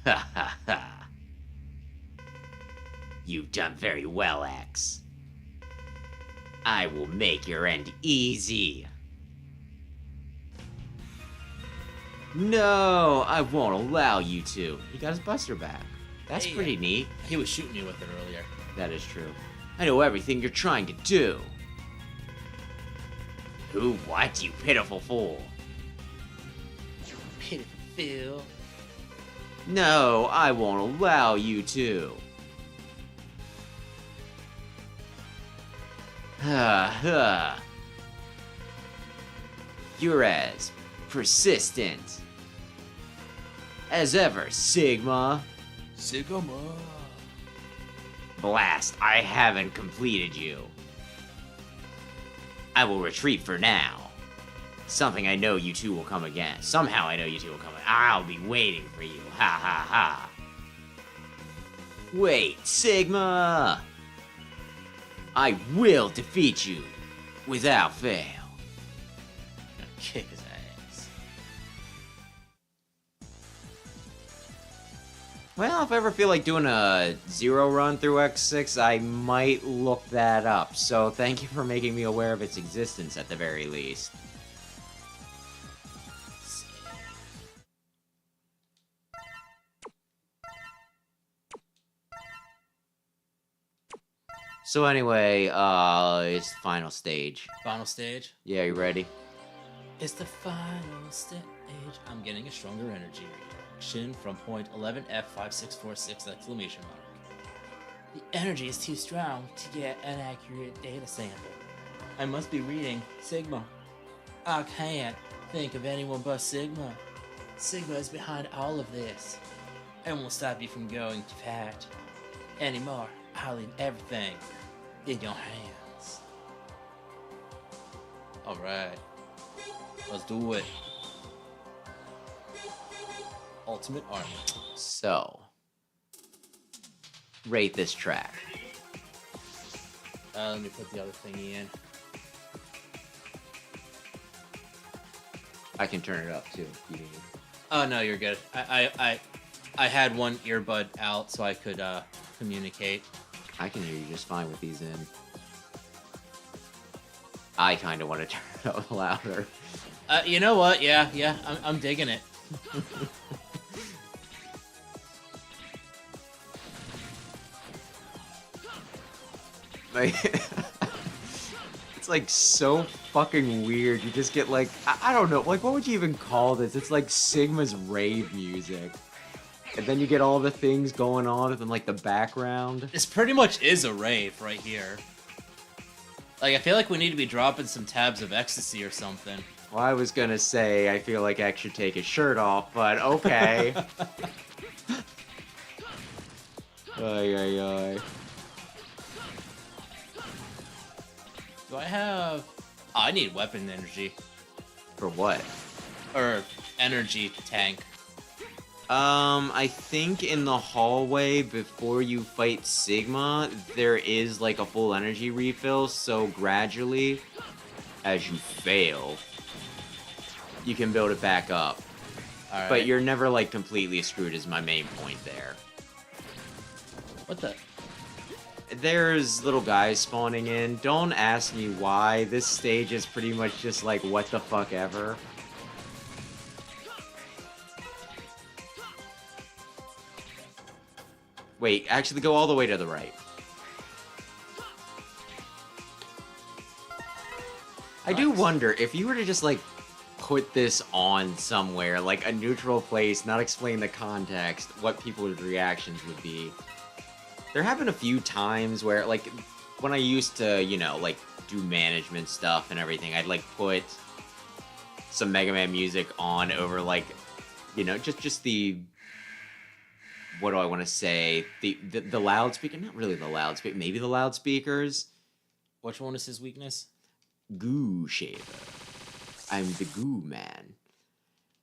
Speaker 1: Ha ha ha. You've done very well, X. I will make your end easy. No, I won't allow you to. He got his buster back. That's
Speaker 3: Hey,
Speaker 1: pretty neat.
Speaker 3: He was shooting you with it earlier.
Speaker 1: That is true. I know everything you're trying to do. Who, what, you pitiful fool?
Speaker 3: Pitiful Phil.
Speaker 1: No, I won't allow you to. Ha ha. You're as persistent as ever, Sigma.
Speaker 3: Sigma.
Speaker 1: Blast, I haven't completed you. I will retreat for now. Something I know you two will come again. Somehow I know you two will come again. I'll be waiting for you. Ha ha ha. Wait, Sigma! I will defeat you without fail.
Speaker 3: Kick his ass.
Speaker 1: Well, if I ever feel like doing a zero run through X6, I might look that up. So thank you for making me aware of its existence at the very least. So anyway, it's the final stage.
Speaker 3: Final stage.
Speaker 1: Yeah, you ready?
Speaker 3: It's the final stage. I'm getting a stronger energy reaction from point 11F5646 exclamation mark. The energy is too strong to get an accurate data sample. I must be reading Sigma. I can't think of anyone but Sigma. Sigma is behind all of this. I won't stop you from going to fact anymore. I'll leave everything in your hands. Alright. Let's do it. Ultimate Armor.
Speaker 1: So, rate this track.
Speaker 3: Let me put the other thingy in.
Speaker 1: I can turn it up too if you need.
Speaker 3: Oh no, you're good. I had one earbud out so I could communicate.
Speaker 1: I can hear you just fine with these in. I kind of want to turn it up louder.
Speaker 3: You know what? Yeah, I'm digging it.
Speaker 1: Like, it's like so fucking weird. You just get like, I don't know, like what would you even call this? It's like Sigma's rave music. And then you get all the things going on in like the background.
Speaker 3: This pretty much is a rave right here. Like, I feel like we need to be dropping some tabs of ecstasy or something.
Speaker 1: Well, I was gonna say, I feel like X should take his shirt off, but okay. Ay, ay, ay.
Speaker 3: Do I have... Oh, I need weapon energy.
Speaker 1: For what?
Speaker 3: Or energy tank.
Speaker 1: I think in the hallway before you fight Sigma, there is like a full energy refill, so gradually, as you fail, you can build it back up.
Speaker 3: Alright.
Speaker 1: But you're never like completely screwed is my main point there.
Speaker 3: What the...
Speaker 1: There's little guys spawning in. Don't ask me why. This stage is pretty much just like what the fuck ever. Wait, actually go all the way to the right. I do wonder if you were to just like put this on somewhere, like a neutral place, not explain the context, what people's reactions would be. There have been a few times where, like, when I used to, you know, like, do management stuff and everything, I'd, like, put some Mega Man music on over like, you know, just the, what do I want to say? The loudspeaker, not really the loudspeaker, maybe the loudspeakers.
Speaker 3: Which one is his weakness?
Speaker 1: Goo shaver. I'm the goo man.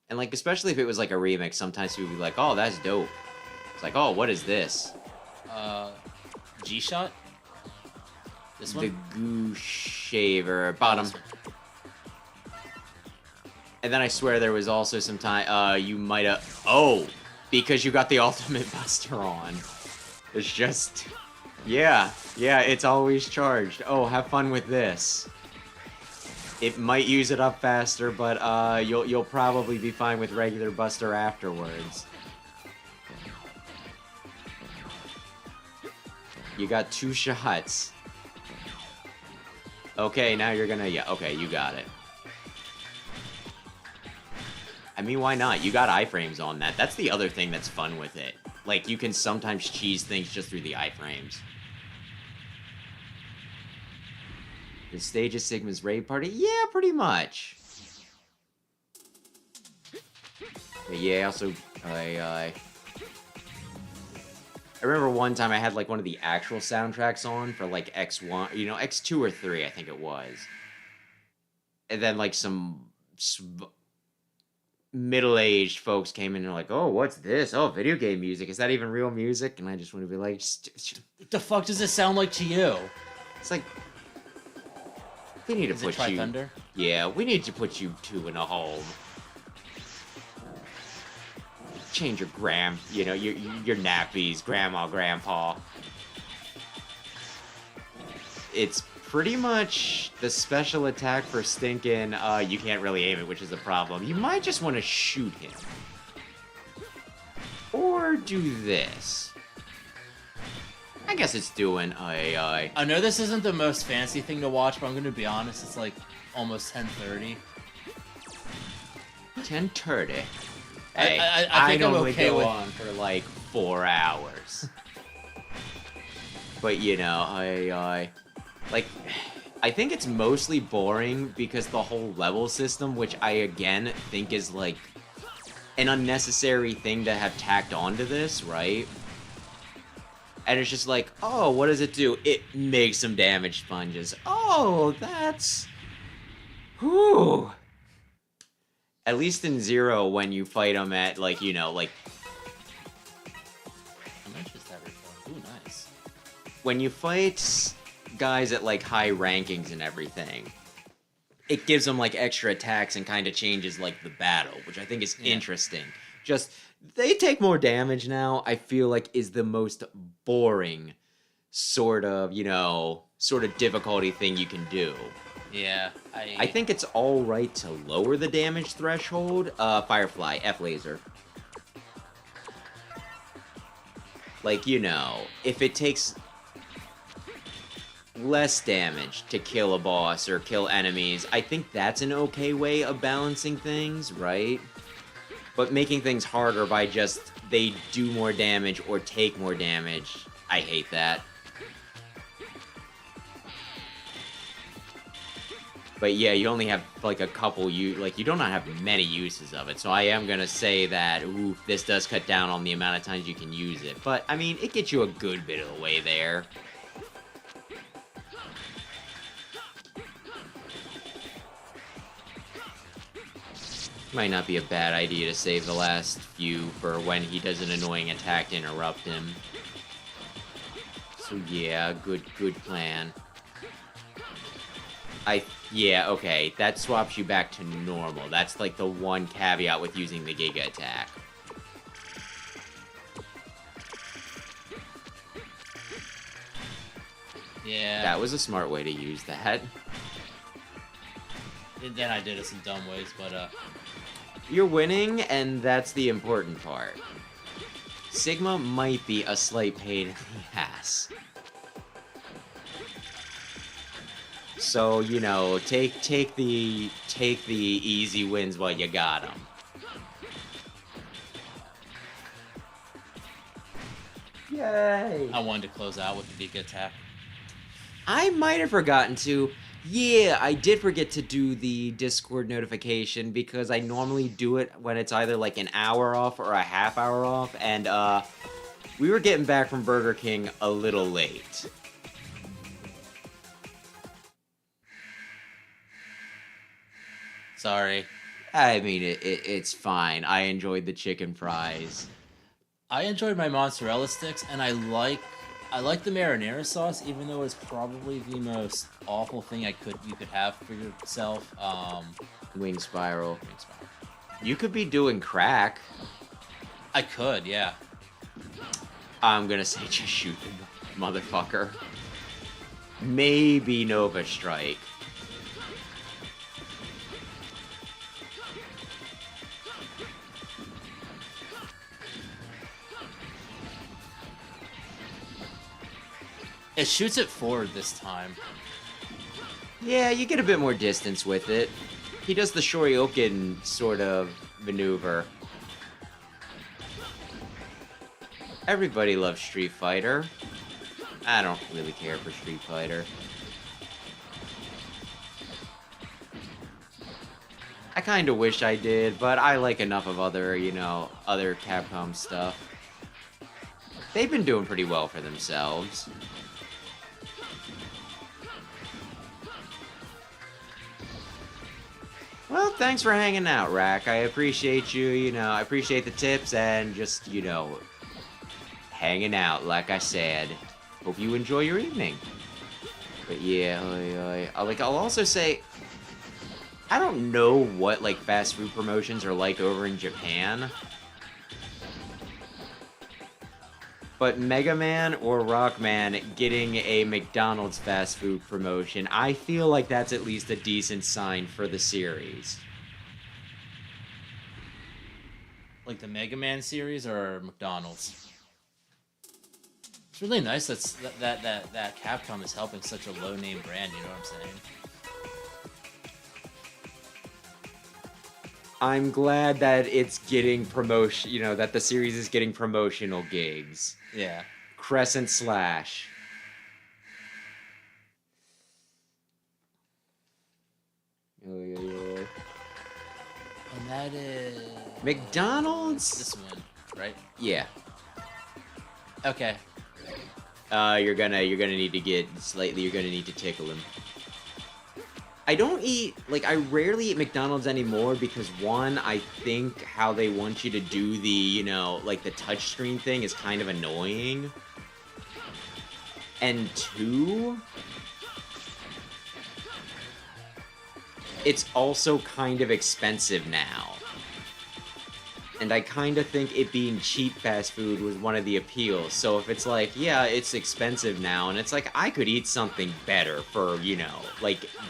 Speaker 1: And like, especially if it was like a remix, sometimes people would be like, oh, that's dope. It's like, oh, what is this?
Speaker 3: G-Shot? This
Speaker 1: The
Speaker 3: one?
Speaker 1: goo shaver. Bottom. And then I swear there was also some time, you might have, oh, because you got the ultimate buster on. It's just, yeah, it's always charged. Oh, have fun with this. It might use it up faster, but you'll probably be fine with regular buster afterwards. You got 2 shots. Okay, now you're gonna, yeah, okay, you got it. I mean, why not? You got iframes on that. That's the other thing that's fun with it. Like, you can sometimes cheese things just through the iframes. The stage is Sigma's raid party? Yeah, pretty much. But yeah, also, I remember one time I had, like, one of the actual soundtracks on for, like, X1, you know, X2 or 3, I think it was. And then, like, some middle-aged folks came in and were like, oh, what's this? Oh, video game music. Is that even real music? And I just want to be like,
Speaker 3: what the fuck does it sound like to you?
Speaker 1: it's like, we need to put you...
Speaker 3: Thunder?
Speaker 1: Yeah, we need to put you 2 in a home. Change your you know, your nappies, grandma, grandpa. It's pretty much the special attack for stinking, you can't really aim it, which is a problem. You might just want to shoot him. Or do this. I guess it's doing I
Speaker 3: know this isn't the most fancy thing to watch, but I'm gonna be honest, it's like almost 10:30.
Speaker 1: 10:30. Hey,
Speaker 3: I think I'm
Speaker 1: normally
Speaker 3: okay
Speaker 1: go
Speaker 3: with...
Speaker 1: on for like 4 hours. But you know, I think it's mostly boring because the whole level system, which I again think is like an unnecessary thing to have tacked onto this, right? And it's just like, oh, what does it do? It makes some damage sponges. Oh, that's... Whew. At least in Zero, when you fight them at, like, you know, like...
Speaker 3: How much is that refill? Ooh, nice.
Speaker 1: When you fight guys at, like, high rankings and everything, it gives them, like, extra attacks and kind of changes, like, the battle, which I think is interesting. Just... They take more damage now, I feel like is the most boring sort of, you know, sort of difficulty thing you can do.
Speaker 3: Yeah,
Speaker 1: I think it's alright to lower the damage threshold. Firefly, F-Laser. Like, you know, if it takes less damage to kill a boss or kill enemies, I think that's an okay way of balancing things, right? But making things harder by just, they do more damage or take more damage, I hate that. But yeah, you only have, like, a couple, you do not have many uses of it, so I am gonna say that, ooh, this does cut down on the amount of times you can use it. But, I mean, it gets you a good bit of the way there. Might not be a bad idea to save the last few for when he does an annoying attack to interrupt him. So yeah, good plan. Yeah, okay, that swaps you back to normal. That's like the one caveat with using the Giga attack.
Speaker 3: Yeah.
Speaker 1: That was a smart way to use that.
Speaker 3: And then I did it some dumb ways, but
Speaker 1: You're winning, and that's the important part. Sigma might be a slight pain in the ass. So, you know, take the easy wins while you got them. Yay!
Speaker 3: I wanted to close out with the Vika attack.
Speaker 1: I might have forgotten to. Yeah, I did forget to do the Discord notification because I normally do it when it's either like an hour off or a half hour off, and we were getting back from Burger King a little late.
Speaker 3: Sorry.
Speaker 1: I mean, it's fine. I enjoyed the chicken fries.
Speaker 3: I enjoyed my mozzarella sticks, and I like the marinara sauce, even though it's probably the most awful thing you could have for yourself.
Speaker 1: Wing spiral. You could be doing crack.
Speaker 3: I could, yeah.
Speaker 1: I'm gonna say just shoot the motherfucker. Maybe Nova Strike.
Speaker 3: It shoots it forward this time.
Speaker 1: Yeah, you get a bit more distance with it. He does the Shoryuken sort of maneuver. Everybody loves Street Fighter. I don't really care for Street Fighter. I kind of wish I did, but I like enough of other, other Capcom stuff. They've been doing pretty well for themselves. Well, thanks for hanging out, Rack. I appreciate you, I appreciate the tips and just, hanging out, like I said. Hope you enjoy your evening. But yeah, I'll also say, I don't know what, fast food promotions are like over in Japan. But Mega Man or Rockman getting a McDonald's fast food promotion, I feel like that's at least a decent sign for the series.
Speaker 3: Like the Mega Man series or McDonald's? It's really nice that Capcom is helping such a low-name brand, you know what I'm saying?
Speaker 1: I'm glad that it's getting promotion, that the series is getting promotional gigs.
Speaker 3: Yeah.
Speaker 1: Crescent Slash.
Speaker 3: And that is...
Speaker 1: McDonald's?
Speaker 3: This one, right?
Speaker 1: Yeah.
Speaker 3: Okay.
Speaker 1: You're gonna need to get slightly, you're gonna need to tickle him. I don't eat, I rarely eat McDonald's anymore because, one, I think how they want you to do the, the touchscreen thing is kind of annoying. And two, it's also kind of expensive now. And I kind of think it being cheap fast food was one of the appeals. So if it's yeah, it's expensive now, and it's I could eat something better for,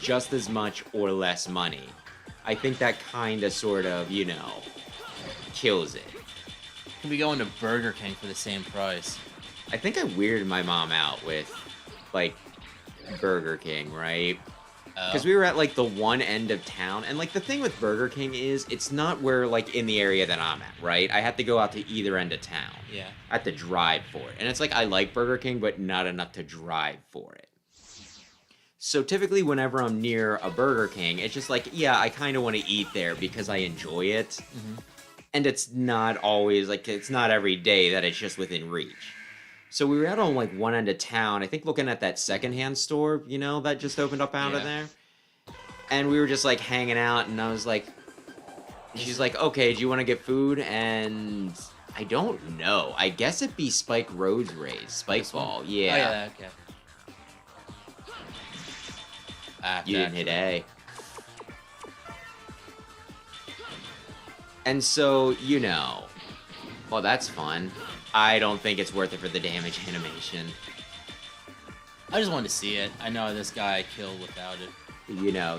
Speaker 1: just as much or less money. I think that kind of sort of, kills it.
Speaker 3: Could be going to Burger King for the same price.
Speaker 1: I think I weirded my mom out with, Burger King, right? Because we were at, the one end of town, and, the thing with Burger King is, it's not where, in the area that I'm at, right? I have to go out to either end of town.
Speaker 3: Yeah.
Speaker 1: I have to drive for it. And it's I like Burger King, but not enough to drive for it. So typically, whenever I'm near a Burger King, it's just yeah, I kind of want to eat there because I enjoy it.
Speaker 3: Mm-hmm.
Speaker 1: And it's not always, it's not every day that it's just within reach. So we were out on, one end of town, I think looking at that secondhand store, that just opened up out of there. And we were just, hanging out, and I was she's okay, do you want to get food? And I don't know. I guess it'd be Spike Road's race. Spike Ball, yeah.
Speaker 3: Oh, yeah, okay.
Speaker 1: You didn't hit A. And so, well, that's fun. I don't think it's worth it for the damage animation.
Speaker 3: I just wanted to see it. I know this guy killed without it.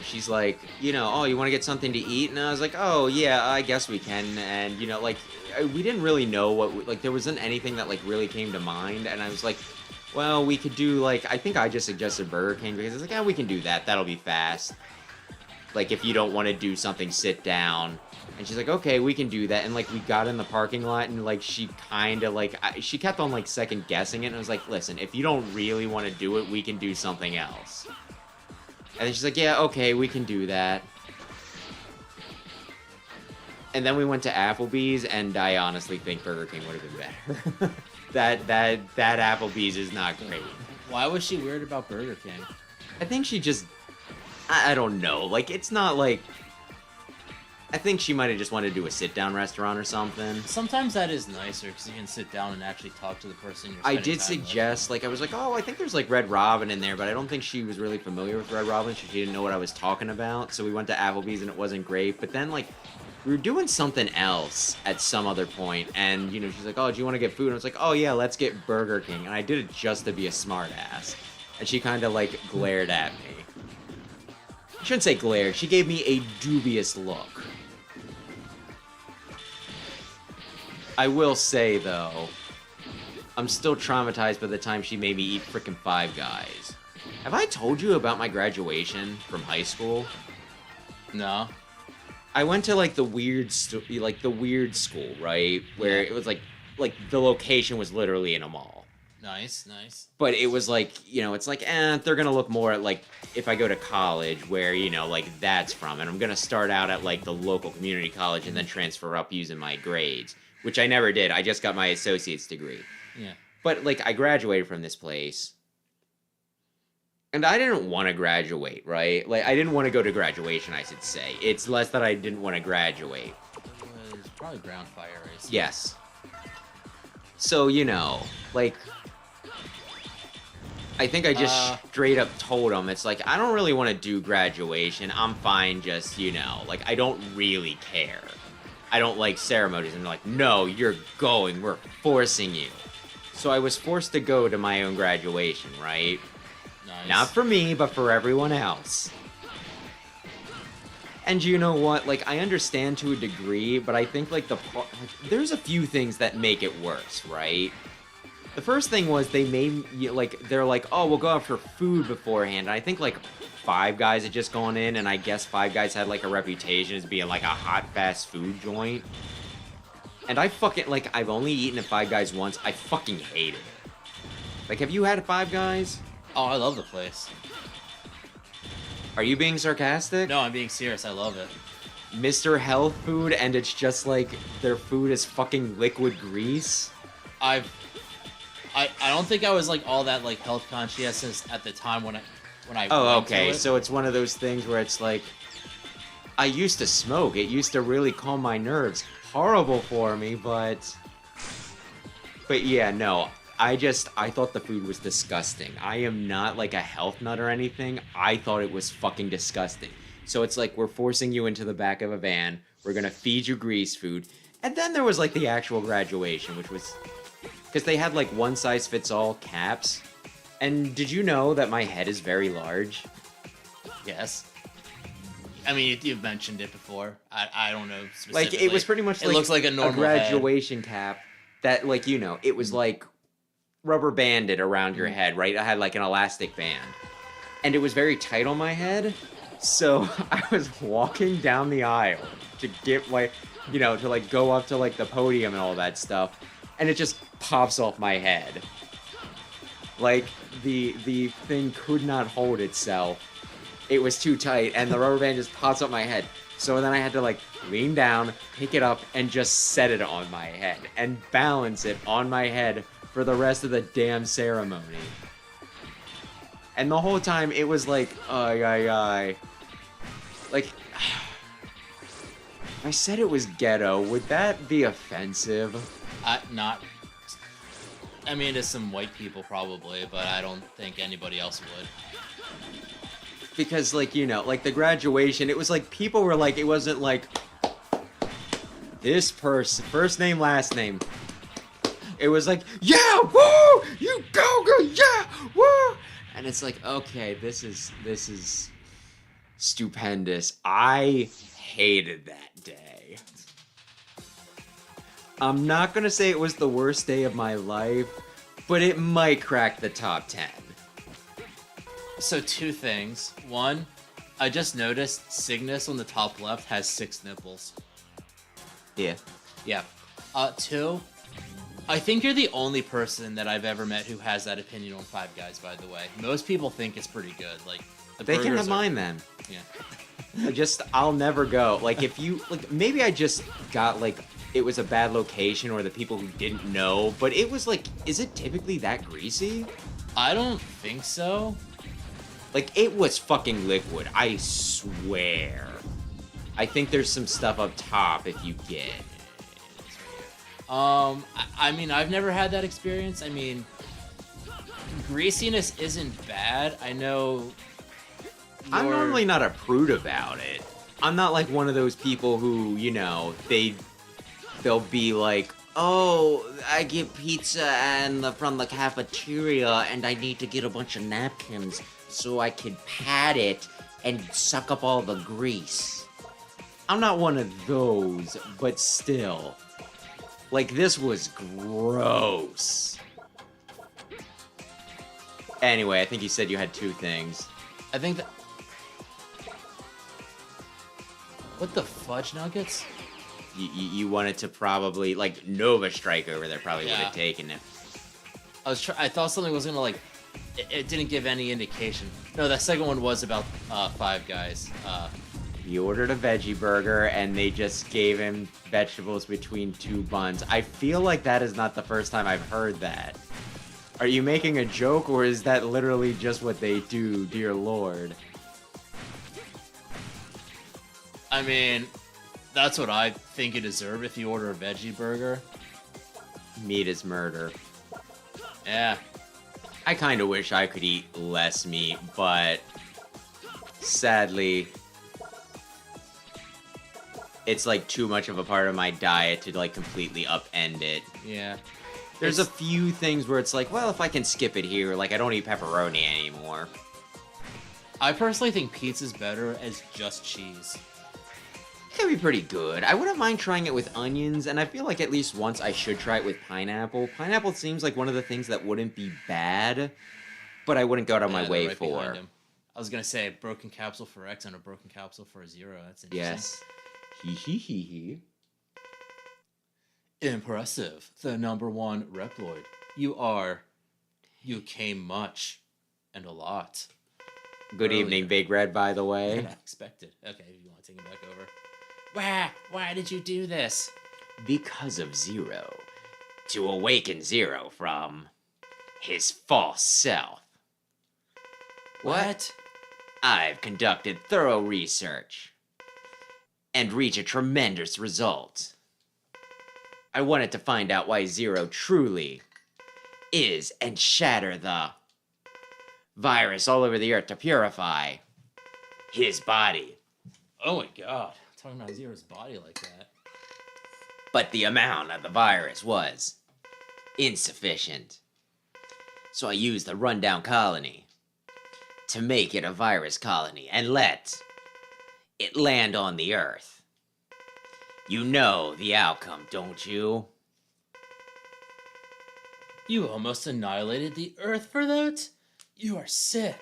Speaker 1: She's oh, you want to get something to eat? And I was oh, yeah, I guess we can. And, we didn't really know what, there wasn't anything that, really came to mind. And I was well, we could do, I think I just suggested Burger King because it's yeah, we can do that. That'll be fast. If you don't want to do something, sit down. And she's okay, we can do that. And, we got in the parking lot, and, she kind of, she kept on, second-guessing it. And I was listen, if you don't really want to do it, we can do something else. And then she's like, yeah, okay, we can do that. And then we went to Applebee's, and I honestly think Burger King would have been better. that Applebee's is not great.
Speaker 3: Why was she weird about Burger King?
Speaker 1: I think she just... I don't know. Like, it's not like... I think she might have just wanted to do a sit-down restaurant or something.
Speaker 3: Sometimes that is nicer because you can sit down and actually talk to the person you're
Speaker 1: I
Speaker 3: spending
Speaker 1: did
Speaker 3: time
Speaker 1: suggest, like, I was like, oh, I think there's, like, Red Robin in there, but I don't think she was really familiar with Red Robin, so she didn't know what I was talking about. So we went to Applebee's, and it wasn't great. But then, like, we were doing something else at some other point, and, you know, she's like, oh, do you want to get food? And I was like, oh, yeah, let's get Burger King. And I did it just to be a smartass. And she kind of, like, glared at me. I shouldn't say glared. She gave me a dubious look. I will say, though, I'm still traumatized by the time she made me eat frickin' Five Guys. Have I told you about my graduation from high school?
Speaker 3: with. No.
Speaker 1: I went to, like, the weird school, right? Where it was, like, the location was literally in a mall.
Speaker 3: Nice, nice.
Speaker 1: But it was, like, you know, it's like, they're gonna look more at, like, if I go to college, where, you know, like, that's from. And I'm gonna start out at, like, the local community college and then transfer up using my grades. Which I never did. I just got my associate's degree.
Speaker 3: Yeah.
Speaker 1: But, like, I graduated from this place. And I didn't want to graduate, right? Like, I didn't want to go to graduation, I should say. It's less that I didn't want to graduate.
Speaker 3: It was probably ground fire race.
Speaker 1: Yes. So, you know, like... I think I just straight up told them, it's like, I don't really want to do graduation. I'm fine just, you know, like, I don't really care. I don't like ceremonies. And they're like, no, you're going. We're forcing you. So I was forced to go to my own graduation, right?
Speaker 3: Nice.
Speaker 1: Not for me, but for everyone else. And you know what? Like, I understand to a degree, but I think, like, there's a few things that make it worse, right? The first thing was they made, like, they're like, oh, we'll go out for food beforehand. And I think, like, Five Guys had just gone in, and I guess Five Guys had, like, a reputation as being, like, a hot fast food joint. And I fucking, like, I've only eaten at Five Guys once. I fucking hated it. Like, have you had Five Guys?
Speaker 3: Oh, I love the place.
Speaker 1: Are you being sarcastic?
Speaker 3: No, I'm being serious. I love it.
Speaker 1: Mr. Health Food, and it's just, like, their food is fucking liquid grease?
Speaker 3: I don't think I was, like, all that, like, health conscious at the time when I
Speaker 1: Oh,
Speaker 3: went to
Speaker 1: okay.
Speaker 3: it.
Speaker 1: So it's one of those things where it's like, I used to smoke. It used to really calm my nerves. Horrible for me, but yeah, no. I thought the food was disgusting. I am not like a health nut or anything. I thought it was fucking disgusting. So it's like, we're forcing you into the back of a van. We're gonna feed you grease food. And then there was like the actual graduation, which was, because they had like one size fits all caps. And did you know that my head is very large?
Speaker 3: Yes. I mean, you've mentioned it before. I don't know specifically.
Speaker 1: Like, it was pretty much
Speaker 3: it
Speaker 1: like
Speaker 3: looks like a normal
Speaker 1: graduation cap that, like, you know, it was like rubber banded around your head, right? I had like an elastic band. And it was very tight on my head. So I was walking down the aisle to get, like, you know, to like go up to like the podium and all that stuff. And it just pops off my head. Like, the thing could not hold itself. It was too tight, and the rubber band just pops up my head. So then I had to, like, lean down, pick it up, and just set it on my head. And balance it on my head for the rest of the damn ceremony. And the whole time, it was like, like, if I said it was ghetto, would that be offensive?
Speaker 3: I mean, to some white people probably, but I don't think anybody else would.
Speaker 1: Because, like, you know, like, the graduation, it was like, people were like, it wasn't like, this person, first name, last name. It was like, yeah, woo, you go, yeah, woo. And it's like, okay, this is stupendous. I hated that day. I'm not gonna say it was the worst day of my life, but it might crack the top 10.
Speaker 3: So 2 things. 1, I just noticed Cygnus on the top left has 6 nipples.
Speaker 1: Yeah.
Speaker 3: Yeah. 2, I think you're the only person that I've ever met who has that opinion on Five Guys, by the way. Most people think it's pretty good. Like,
Speaker 1: They can
Speaker 3: burgers
Speaker 1: have
Speaker 3: are-
Speaker 1: mine then.
Speaker 3: Yeah.
Speaker 1: I'll never go. Like, if you, like, maybe I just got, like, it was a bad location or the people who didn't know, but it was, like, is it typically that greasy?
Speaker 3: I don't think so.
Speaker 1: Like, it was fucking liquid, I swear. I think there's some stuff up top if you get.
Speaker 3: I mean, I've never had that experience. I mean, greasiness isn't bad. I know.
Speaker 1: I'm
Speaker 3: you're-
Speaker 1: normally not a prude about it. I'm not like one of those people who, you know, they'll be like, oh, I get pizza and from the cafeteria and I need to get a bunch of napkins so I can pat it and suck up all the grease. I'm not one of those, but still. Like, this was gross. Anyway, I think you said you had 2 things.
Speaker 3: I think that. What the fudge nuggets?
Speaker 1: You wanted to probably, like, Nova Strike over there probably would
Speaker 3: Yeah.
Speaker 1: have taken it.
Speaker 3: I thought something was gonna like. It didn't give any indication. No, that second one was about Five Guys.
Speaker 1: He ordered a veggie burger and they just gave him vegetables between 2 buns. I feel like that is not the first time I've heard that. Are you making a joke or is that literally just what they do, dear lord?
Speaker 3: I mean, that's what I think you deserve if you order a veggie burger.
Speaker 1: Meat is murder.
Speaker 3: Yeah.
Speaker 1: I kind of wish I could eat less meat, but sadly, it's like too much of a part of my diet to like completely upend it.
Speaker 3: Yeah.
Speaker 1: There's a few things where it's like, well, if I can skip it here, like I don't eat pepperoni anymore.
Speaker 3: I personally think pizza's better as just cheese.
Speaker 1: It could be pretty good. I wouldn't mind trying it with onions, and I feel like at least once I should try it with pineapple. Pineapple seems like one of the things that wouldn't be bad, but I wouldn't go out of my
Speaker 3: Yeah,
Speaker 1: way
Speaker 3: they're right behind
Speaker 1: for.
Speaker 3: him. I was gonna say a broken capsule for X and a broken capsule for a 0. That's interesting.
Speaker 1: Yes. Hee hee hee hee.
Speaker 3: Impressive. The #1 Reploid. You came much and a lot.
Speaker 1: Good
Speaker 3: Earlier.
Speaker 1: evening, Big Red, by the way.
Speaker 3: Unexpected. Okay, you want to take it back over? Why did you do this?
Speaker 1: Because of Zero. To awaken Zero from his false self.
Speaker 3: What?
Speaker 1: I've conducted thorough research and reach a tremendous result. I wanted to find out why Zero truly is and shatter the virus all over the earth to purify his body.
Speaker 3: Oh my god. Talking about Zero's body like that.
Speaker 1: But the amount of the virus was insufficient. So I used the rundown colony to make it a virus colony and let it land on the Earth. You know the outcome, don't you?
Speaker 3: You almost annihilated the Earth for that? You are sick.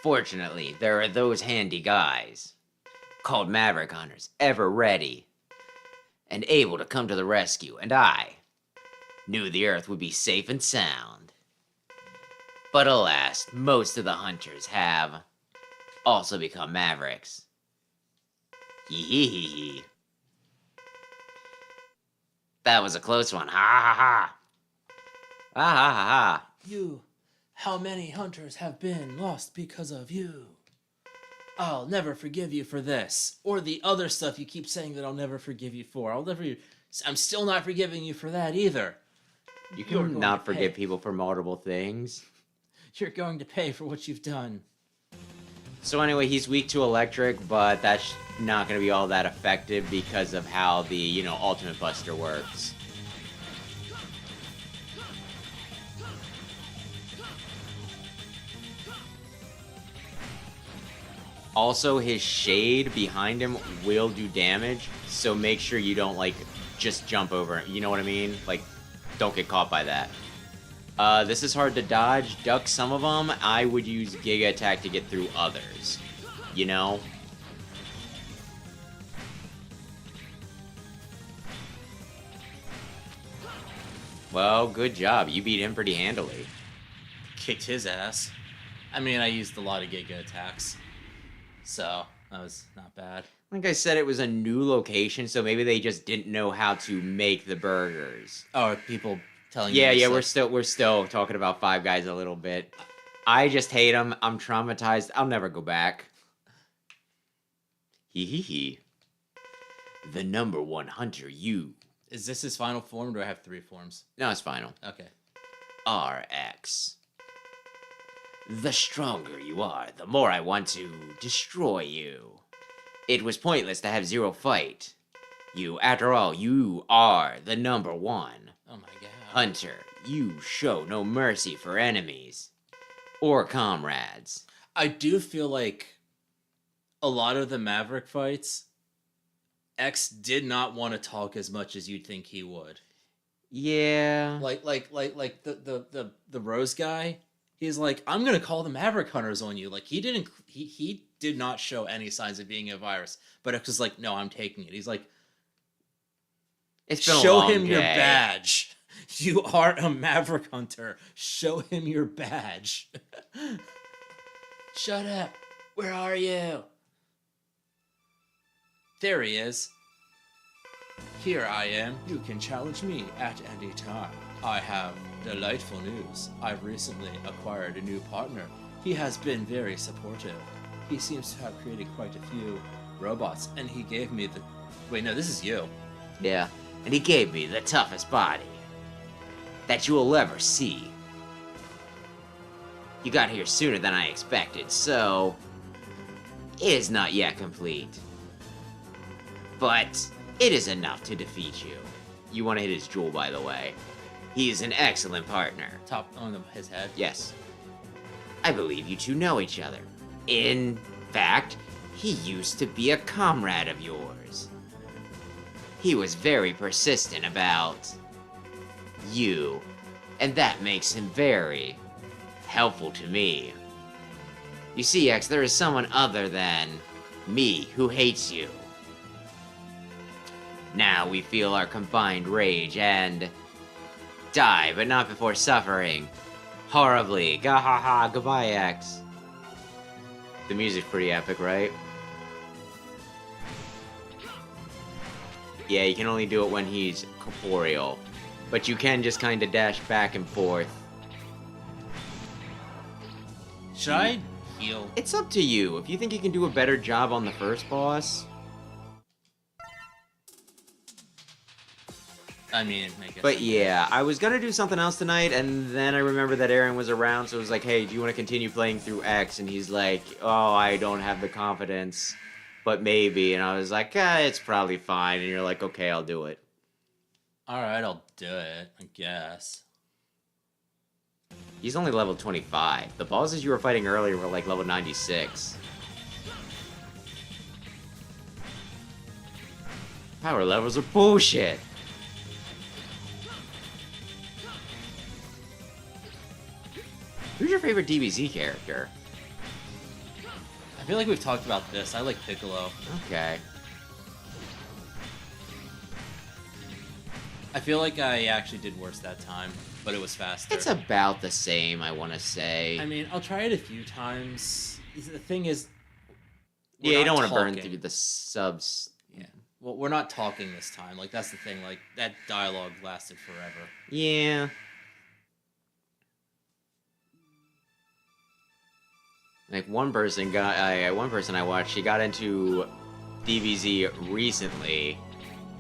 Speaker 1: Fortunately, there are those handy guys called Maverick Hunters, ever ready and able to come to the rescue, and I knew the Earth would be safe and sound. But alas, most of the hunters have also become Mavericks. Hee hee hee hee. That was a close one. Ha ha ha. Ha ha ha ha.
Speaker 3: How many hunters have been lost because of you? I'll never forgive you for this. Or the other stuff you keep saying that I'll never forgive you for. I'm still not forgiving you for that either.
Speaker 1: You
Speaker 3: You're
Speaker 1: can
Speaker 3: going
Speaker 1: not
Speaker 3: to
Speaker 1: forgive
Speaker 3: pay.
Speaker 1: people for multiple things.
Speaker 3: You're going to pay for what you've done.
Speaker 1: So anyway, he's weak to electric, but that's not going to be all that effective because of how the, Ultimate Buster works. Also, his shade behind him will do damage, so make sure you don't, just jump over it. You know what I mean? Don't get caught by that. This is hard to dodge. Duck some of them. I would use Giga Attack to get through others. You know? Well, good job. You beat him pretty handily.
Speaker 3: Kicked his ass. I mean, I used a lot of Giga attacks, so that was not bad.
Speaker 1: Like I said, it was a new location, so maybe they just didn't know how to make the burgers.
Speaker 3: Oh, are people telling you?
Speaker 1: Yeah,
Speaker 3: this
Speaker 1: yeah,
Speaker 3: stuff?
Speaker 1: we're still talking about Five Guys a little bit. I just hate them. I'm traumatized. I'll never go back. Hee hee hee. The number one hunter, you.
Speaker 3: Is this his final form? Or do I have 3 forms?
Speaker 1: No, it's final.
Speaker 3: Okay.
Speaker 1: RX. The stronger you are, the more I want to destroy you. It was pointless to have Zero fight. You, after all, you are the number one.
Speaker 3: Oh my god.
Speaker 1: Hunter, you show no mercy for enemies. Or comrades.
Speaker 3: I do feel like a lot of the Maverick fights, X did not want to talk as much as you'd think he would.
Speaker 1: Yeah.
Speaker 3: Like the Rose guy, he's like, I'm gonna call the Maverick Hunters on you. Like he did not show any signs of being a virus. But X was like, no, I'm taking it. He's like,
Speaker 1: It's been a
Speaker 3: show
Speaker 1: long
Speaker 3: him your
Speaker 1: day.
Speaker 3: badge. You are a Maverick Hunter. Show him your badge. Shut up. Where are you? There he is. Here I am. You can challenge me at any time. I have delightful news. I've recently acquired a new partner. He has been very supportive. He seems to have created quite a few robots, and he gave me the... Wait, no, this is you.
Speaker 1: Yeah. And he gave me the toughest body that you will ever see. You got here sooner than I expected, so it is not yet complete. But it is enough to defeat you. You want to hit his jewel, by the way. He is an excellent partner.
Speaker 3: Top on his head.
Speaker 1: Yes. I believe you two know each other. In fact, he used to be a comrade of yours. He was very persistent about you, and that makes him very helpful to me. You see, X, there is someone other than me who hates you. Now we feel our combined rage and die, but not before suffering horribly. Gahaha, goodbye, X. The music's pretty epic, right? Yeah, you can only do it when he's corporeal. But you can just kind of dash back and forth.
Speaker 3: Should I heal?
Speaker 1: It's up to you. If you think you can do a better job on the first boss.
Speaker 3: I mean, I guess.
Speaker 1: But yeah, I was gonna do something else tonight, and then I remembered that Aaron was around, so it was like, hey, do you want to continue playing through X? And he's like, oh, I don't have the confidence, but maybe. And I was like, it's probably fine. And you're like, okay, I'll do it.
Speaker 3: Alright, I'll do it, I guess.
Speaker 1: He's only level 25. The bosses you were fighting earlier were like level 96. Power levels are bullshit. Who's your favorite DBZ character?
Speaker 3: I feel like we've talked about this. I like Piccolo.
Speaker 1: Okay.
Speaker 3: I feel like I actually did worse that time, but it was faster.
Speaker 1: It's about the same, I want to say.
Speaker 3: I mean, I'll try it a few times. The thing is...
Speaker 1: Yeah, you don't want to burn
Speaker 3: talking.
Speaker 1: through the subs.
Speaker 3: Yeah. Well, we're not talking this time. Like, that's the thing. Like, that dialogue lasted forever.
Speaker 1: Yeah. Like one person I watched, she got into DBZ recently,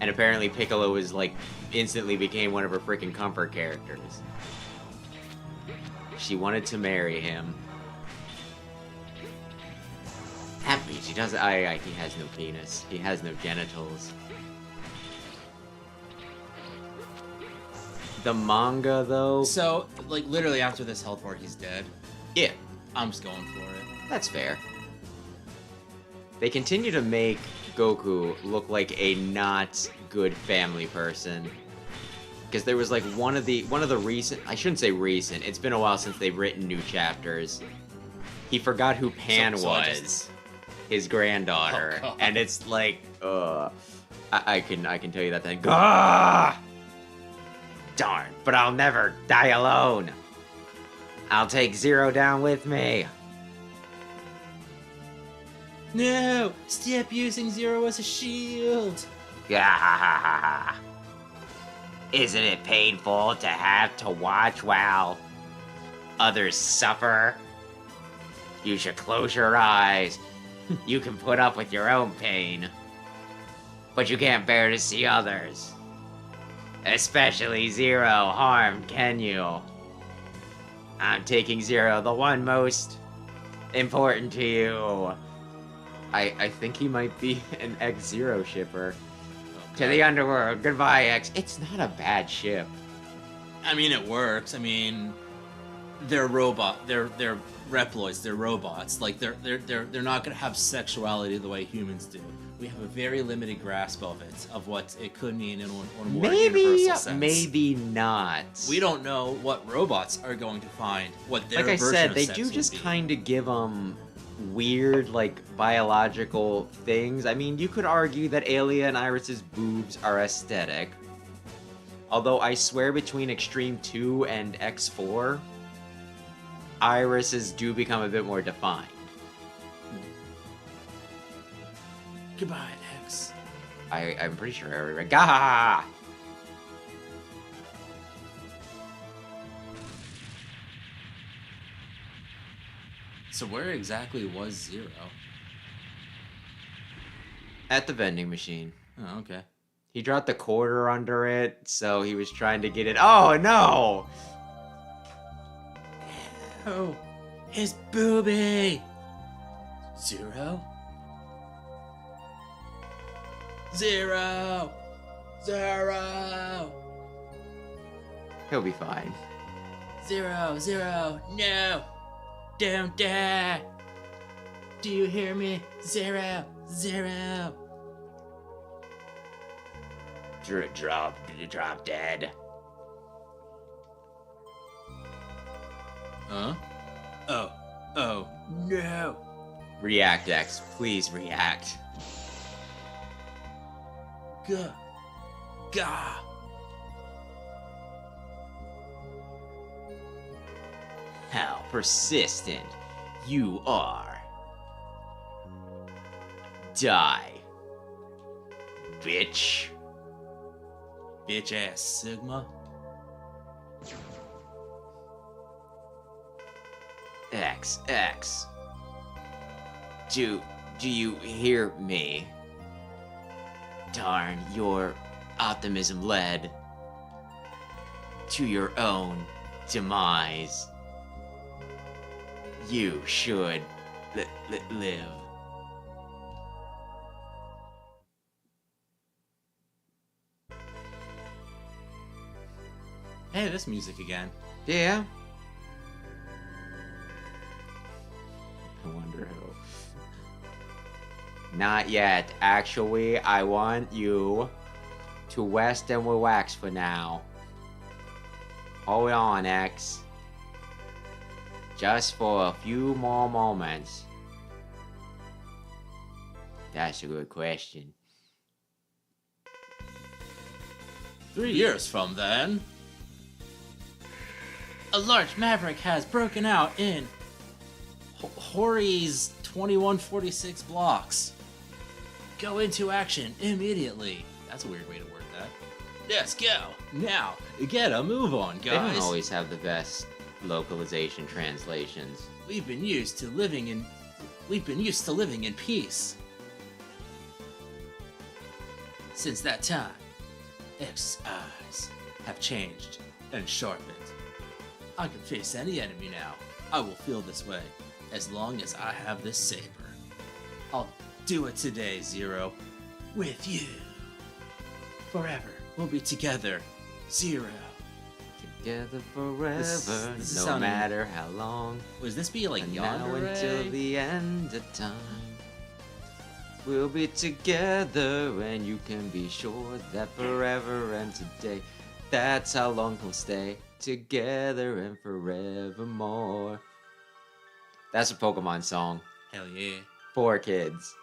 Speaker 1: and apparently Piccolo was like instantly became one of her freaking comfort characters. She wanted to marry him. Happy she doesn't. He has no penis. He has no genitals. The manga though.
Speaker 3: So, like, literally after this health bar, he's dead.
Speaker 1: Yeah.
Speaker 3: I'm just going for it.
Speaker 1: That's fair. They continue to make Goku look like a not good family person. Because there was like one of the recent, I shouldn't say recent, it's been a while since they've written new chapters. He forgot who Pan
Speaker 3: So I
Speaker 1: was,
Speaker 3: just-
Speaker 1: his granddaughter,
Speaker 3: Oh, God.
Speaker 1: and it's like, I can tell you that thing. Gah! Darn, but I'll never die alone. I'll take Zero down with me.
Speaker 3: No! Stop using Zero as a shield!
Speaker 1: Gahahaha. Isn't it painful to have to watch while others suffer? You should close your eyes. You can put up with your own pain, but you can't bear to see others. Especially Zero harmed, can you? I'm taking Zero, the one most important to you. I think he might be an X-Zero shipper. To the underworld, goodbye, X. It's not a bad ship.
Speaker 3: I mean, it works. I mean, they're they're Reploids, they're robots. Like they're not gonna have sexuality the way humans do. We have a very limited grasp of it, of what it could mean in a more universal sense.
Speaker 1: Maybe not.
Speaker 3: We don't know what robots are going to find. What their
Speaker 1: like I
Speaker 3: version
Speaker 1: said,
Speaker 3: of
Speaker 1: they
Speaker 3: sex
Speaker 1: do
Speaker 3: would
Speaker 1: just
Speaker 3: be.
Speaker 1: kind of give them weird, like, biological things. I mean, you could argue that Ayla and Iris's boobs are aesthetic. Although I swear between Extreme 2 and X4, Iris's do become a bit more defined.
Speaker 3: Goodbye, X.
Speaker 1: I'm pretty sure I already read. Gah!
Speaker 3: So where exactly was Zero?
Speaker 1: At the vending machine.
Speaker 3: Oh, okay.
Speaker 1: He dropped the quarter under it, so he was trying to get it. Oh, no!
Speaker 3: Oh, his booby! Zero? Zero! Zero!
Speaker 1: He'll be fine.
Speaker 3: Zero, Zero, no! Don't die! Do you hear me? Zero, Zero!
Speaker 1: Drop dead.
Speaker 3: Huh? Oh, no!
Speaker 1: React, X. Please react.
Speaker 3: Gah!
Speaker 1: How persistent you are. Die. Bitch.
Speaker 3: Bitch ass Sigma.
Speaker 1: X. Do you hear me? Darn, your optimism led to your own demise. You should live.
Speaker 3: Hey, this music again.
Speaker 1: Yeah. I wonder who. Not yet. Actually, I want you to rest and relax for now. Hold on, X. Just for a few more moments. That's a good question.
Speaker 3: 3 years from then, a large maverick has broken out in Hori's 2146 blocks. Go into action immediately. That's a weird way to word that. Let's go. Now, get a move on,
Speaker 1: They
Speaker 3: guys.
Speaker 1: don't always have the best localization translations.
Speaker 3: We've been used to living in peace. Since that time, X's eyes have changed and sharpened. I can face any enemy now. I will feel this way as long as I have this saber. I'll do it today, Zero. With you. Forever. We'll be together. Zero.
Speaker 1: Together forever,
Speaker 3: This is
Speaker 1: no
Speaker 3: sounding-
Speaker 1: matter how long.
Speaker 3: Was this be like
Speaker 1: And now
Speaker 3: Yandere?
Speaker 1: until the end of time, we'll be together, and you can be sure that forever and today, that's how long we'll stay together and forevermore. That's a Pokemon song
Speaker 3: Hell yeah.
Speaker 1: for kids.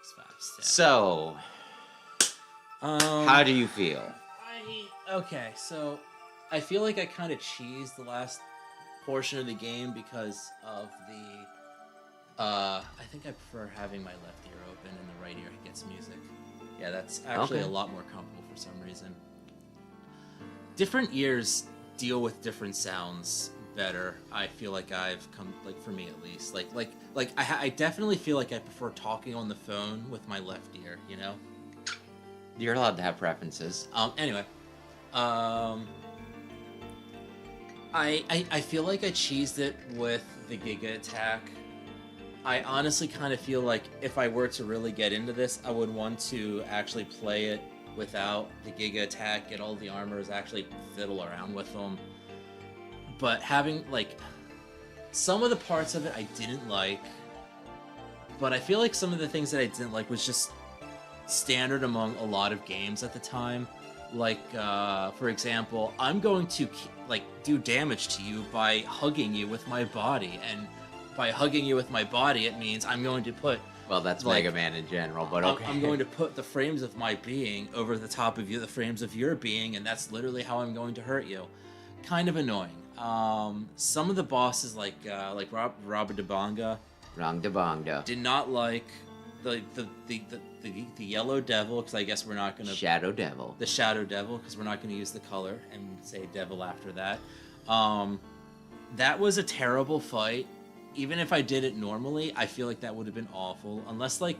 Speaker 3: X5
Speaker 1: So, how do you feel?
Speaker 3: Okay, so I feel like I kind of cheesed the last portion of the game because of the I think I prefer having my left ear open and the right ear gets music. Yeah, that's actually
Speaker 1: Okay.
Speaker 3: a lot more comfortable for some reason. Different ears deal with different sounds better. I feel like I've come, like, for me at least, I definitely feel like I prefer talking on the phone with my left ear, you know?
Speaker 1: You're allowed to have preferences.
Speaker 3: Anyway, I feel like I cheesed it with the Giga Attack. I honestly kind of feel like if I were to really get into this, I would want to actually play it without the Giga Attack, get all the armors, actually fiddle around with them. But having, like, some of the parts of it I didn't like, but I feel like some of the things that I didn't like was just standard among a lot of games at the time. Like, for example, I'm going to, like, do damage to you by hugging you with my body, and by hugging you with my body, it means I'm going to put...
Speaker 1: Well, that's
Speaker 3: like,
Speaker 1: Mega Man in general, but okay.
Speaker 3: I'm going to put the frames of my being over the top of you, the frames of your being, and that's literally how I'm going to hurt you. Kind of annoying. Some of the bosses, like Rabadabanga,
Speaker 1: Rangdabangda.
Speaker 3: did not like the Yellow Devil, because I guess we're not going to...
Speaker 1: Shadow Devil.
Speaker 3: The Shadow Devil, because we're not going to use the color and say Devil after that. That was a terrible fight. Even if I did it normally, I feel like that would have been awful. Unless, like,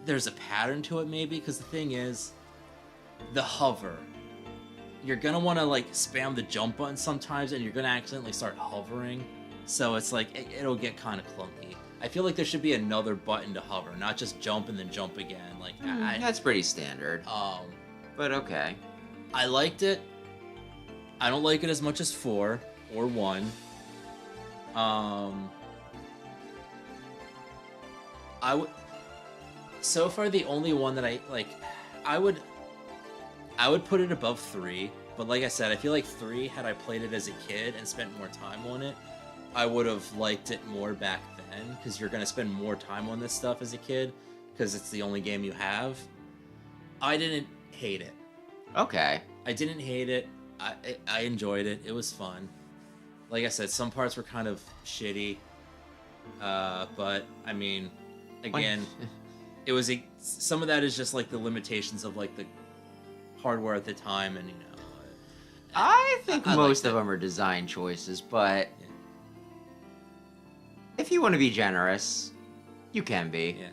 Speaker 3: there's a pattern to it, maybe. Because the thing is, the hover. You're going to want to, like, spam the jump button sometimes, and you're going to accidentally start hovering. So it's like, it'll get kind of clunky. I feel like there should be another button to hover, not just jump and then jump again. Like,
Speaker 1: That's pretty standard. But okay.
Speaker 3: I liked it. I don't like it as much as 4 or 1. So far the only one that I like, I would put it above 3, but like I said, I feel like 3, had I played it as a kid and spent more time on it, I would have liked it more back then, because you're gonna spend more time on this stuff as a kid, because it's the only game you have. I didn't hate it.
Speaker 1: Okay.
Speaker 3: I didn't hate it. I enjoyed it. It was fun. Like I said, some parts were kind of shitty, but I mean, again, some of that is just like the limitations of like the hardware at the time, and you know.
Speaker 1: I think
Speaker 3: I
Speaker 1: most
Speaker 3: liked
Speaker 1: of
Speaker 3: it.
Speaker 1: them are design choices, but
Speaker 3: Yeah.
Speaker 1: if you want to be generous, you can be.
Speaker 3: Yeah.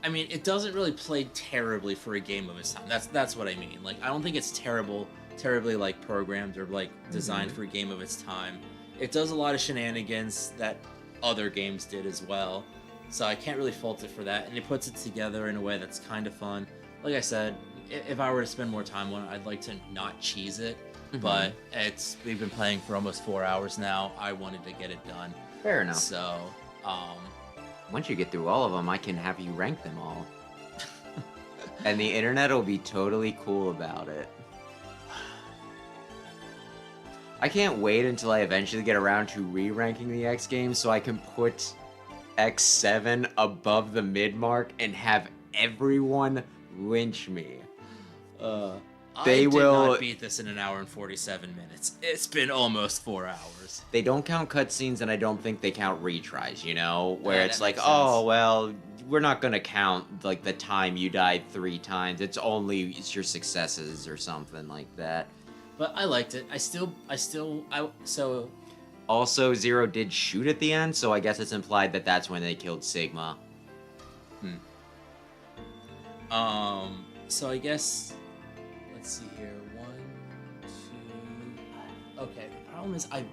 Speaker 3: I mean, it doesn't really play terribly for a game of its time. That's what I mean. Like, I don't think it's terribly like programmed or like designed for a game of its time. It does a lot of shenanigans that other games did as well, so I can't really fault it for that, and it puts it together in a way that's kind of fun. Like I said, if I were to spend more time on it, I'd like to not cheese it, but we've been playing for almost 4 hours now. I wanted to get it done.
Speaker 1: Fair enough.
Speaker 3: So,
Speaker 1: Once you get through all of them, I can have you rank them all. And the internet will be totally cool about it. I can't wait until I eventually get around to re-ranking the X games so I can put X7 above the mid-mark and have everyone lynch me.
Speaker 3: I
Speaker 1: They
Speaker 3: did
Speaker 1: will-
Speaker 3: not beat this in an hour and 47 minutes. It's been almost 4 hours.
Speaker 1: They don't count cutscenes, and I don't think they count retries, you know? Where
Speaker 3: Yeah,
Speaker 1: it's
Speaker 3: that
Speaker 1: like,
Speaker 3: makes
Speaker 1: oh,
Speaker 3: sense.
Speaker 1: well, we're not gonna count, like, the time you died 3 times. It's your successes or something like that.
Speaker 3: But I liked it. So
Speaker 1: Also, Zero did shoot at the end, so I guess it's implied that that's when they killed Sigma.
Speaker 3: So I guess, let's see here. 1, 2. Okay, the problem is I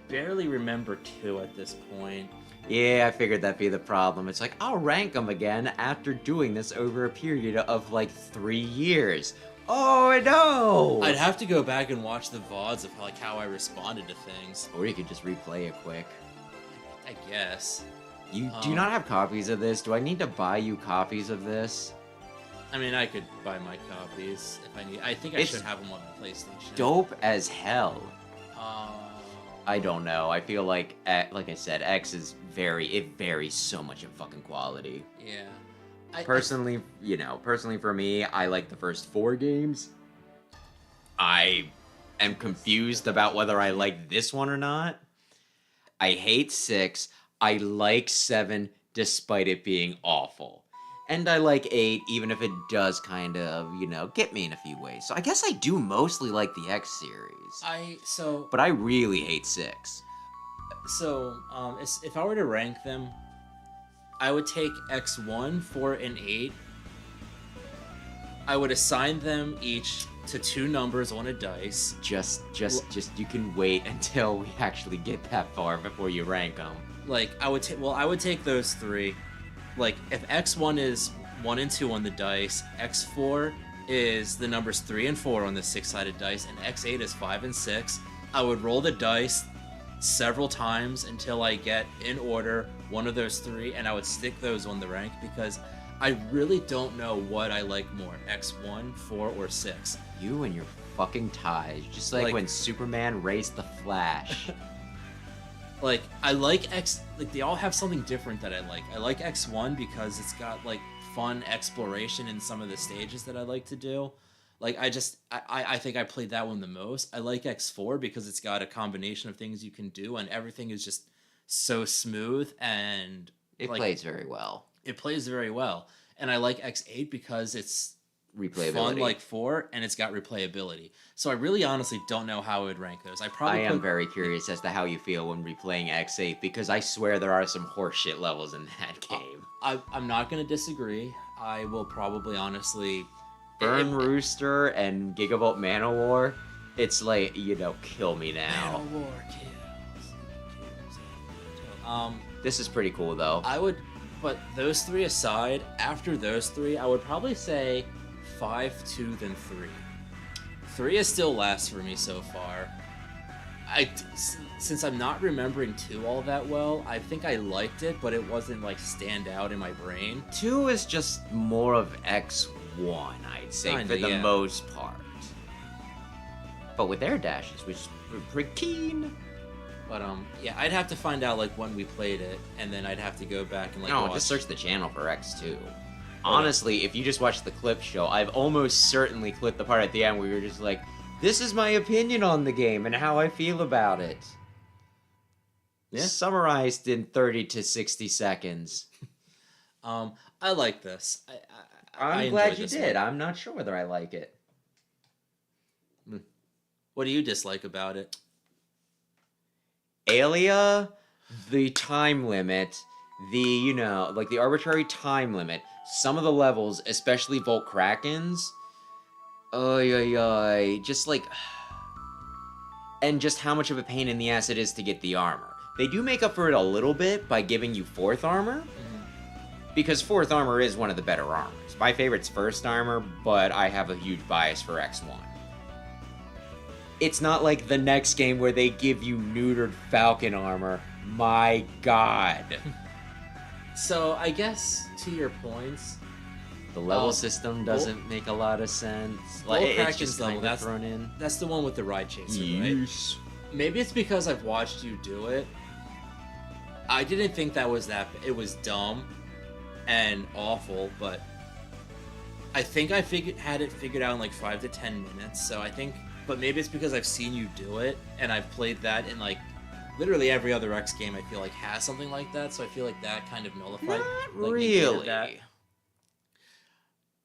Speaker 3: barely remember 2 at this point.
Speaker 1: Yeah, I figured that'd be the problem. It's like, I'll rank them again after doing this over a period of, like, 3 years. Oh, no!
Speaker 3: I'd have to go back and watch the VODs of how I responded to things.
Speaker 1: Or you could just replay it quick.
Speaker 3: I guess.
Speaker 1: You do not have copies of this? Do I need to buy you copies of this?
Speaker 3: I mean, I could buy my copies if I need. I think I
Speaker 1: It's
Speaker 3: should have them on the PlayStation.
Speaker 1: Dope as hell.
Speaker 3: Um,
Speaker 1: I don't know. I feel like I said, X is it varies so much in fucking quality.
Speaker 3: Yeah.
Speaker 1: Personally for me, I like the first 4 games. I am confused about whether I like this one or not. I hate 6. I like 7 despite it being awful. And I like 8 even if it does kind of, get me in a few ways. So I guess I do mostly like the X series. But I really hate 6.
Speaker 3: If I were to rank them, I would take X1, 4, and 8. I would assign them each to 2 numbers on a dice.
Speaker 1: Just you can wait until we actually get that far before you rank them.
Speaker 3: Like, I would take those 3. Like, if X1 is 1 and 2 on the dice, X4 is the numbers 3 and 4 on the 6-sided dice, and X8 is 5 and 6, I would roll the dice several times until I get, in order, one of those 3, and I would stick those on the rank, because I really don't know what I like more, X1, 4, or 6.
Speaker 1: You and your fucking ties, just like when Superman raced the Flash.
Speaker 3: Like, I like they all have something different that I like. I like X1 because it's got, like, fun exploration in some of the stages that I like to do. Like, I think I played that one the most. I like X4 because it's got a combination of things you can do, and everything is just so smooth, and...
Speaker 1: It plays very well.
Speaker 3: It plays very well. And I like X8 because it's
Speaker 1: replayability.
Speaker 3: Fun like 4, and it's got replayability. So I really honestly don't know how I would rank those.
Speaker 1: I am very curious as to how you feel when replaying X8, because I swear there are some horseshit levels in that game.
Speaker 3: I'm not going to disagree. I will probably honestly...
Speaker 1: Burn Rooster and Gigavolt Manowar, it's like, kill me now.
Speaker 3: Manowar kills.
Speaker 1: This is pretty cool, though.
Speaker 3: But those 3 aside, after those 3, I would probably say 5, 2, then 3. 3 is still last for me so far. Since I'm not remembering 2 all that well, I think I liked it, but it wasn't like stand out in my brain.
Speaker 1: 2 is just more of X1, I'd say,
Speaker 3: Kinda,
Speaker 1: for the most part. But with air dashes, which were pretty keen.
Speaker 3: But yeah, I'd have to find out like when we played it, and then I'd have to go back and watch.
Speaker 1: Just search the channel for X2. Honestly, if you just watch the clip show, I've almost certainly clipped the part at the end where you're just like, this is my opinion on the game and how I feel about it. Yeah. Summarized in 30 to 60 seconds.
Speaker 3: I like this.
Speaker 1: I'm glad you did. I'm not sure whether I like it.
Speaker 3: What do you dislike about it?
Speaker 1: Alia, the time limit, the arbitrary time limit, some of the levels, especially Volt Krakens, and just how much of a pain in the ass it is to get the armor. They do make up for it a little bit by giving you 4th armor, because 4th armor is one of the better armors. My favorite's 1st armor, but I have a huge bias for X1. It's not like the next game where they give you neutered Falcon armor. My god.
Speaker 3: So, I guess, to your points...
Speaker 1: The level system doesn't make a lot of sense. It's just kind of thrown in.
Speaker 3: That's the one with the ride chaser, right? Maybe it's because I've watched you do it. I didn't think that was that... It was dumb and awful, but... I think I had it figured out in like 5 to 10 minutes, so I think... But maybe it's because I've seen you do it, and I've played that in, like, literally every other X game I feel like has something like that, so I feel like that kind of nullified...
Speaker 1: Not really.
Speaker 3: That.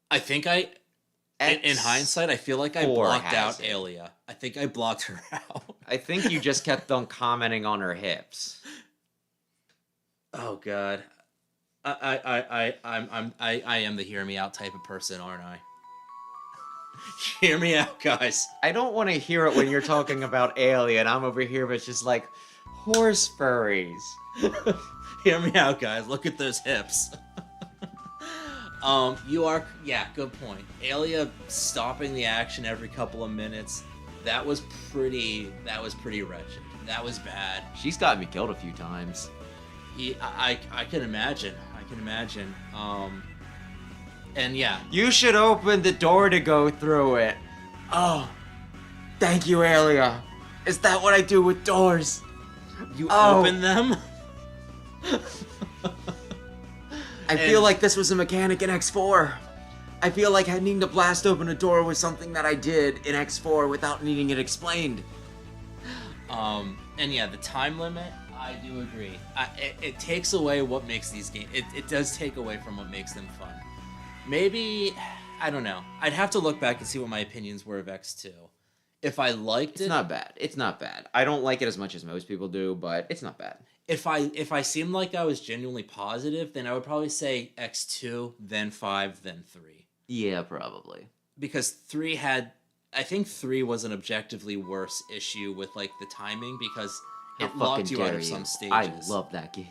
Speaker 3: I think in hindsight, I feel like I blocked out Alia. I think I blocked her out.
Speaker 1: I think you just kept on commenting on her hips.
Speaker 3: Oh, God. I am the hear me out type of person, aren't I? Hear me out, guys.
Speaker 1: I don't want to hear it when you're talking about Alien. I'm over here, but it's just like horse furries.
Speaker 3: Hear me out, guys. Look at those hips. Good point. Alia stopping the action every couple of minutes. That was pretty wretched. That was bad.
Speaker 1: She's gotten me killed a few times.
Speaker 3: I can imagine. And yeah.
Speaker 1: You should open the door to go through it. Oh, thank you, Alia. Is that what I do with doors?
Speaker 3: You open them?
Speaker 1: I feel like this was a mechanic in X4. I feel like needing to blast open a door was something that I did in X4 without needing it explained.
Speaker 3: And yeah, the time limit, I do agree. It takes away what makes these games. It does take away from what makes them fun. Maybe, I don't know. I'd have to look back and see what my opinions were of X2. If I liked
Speaker 1: It's
Speaker 3: it,
Speaker 1: not bad. It's not bad. I don't like it as much as most people do, but it's not bad.
Speaker 3: if I seemed like I was genuinely positive, then I would probably say X2, then 5, then 3.
Speaker 1: Yeah, probably.
Speaker 3: Because 3 had, I think 3 was an objectively worse issue with like the timing because
Speaker 1: How
Speaker 3: it locked
Speaker 1: fucking
Speaker 3: you out
Speaker 1: dare
Speaker 3: of some
Speaker 1: you.
Speaker 3: stages.
Speaker 1: I love that game.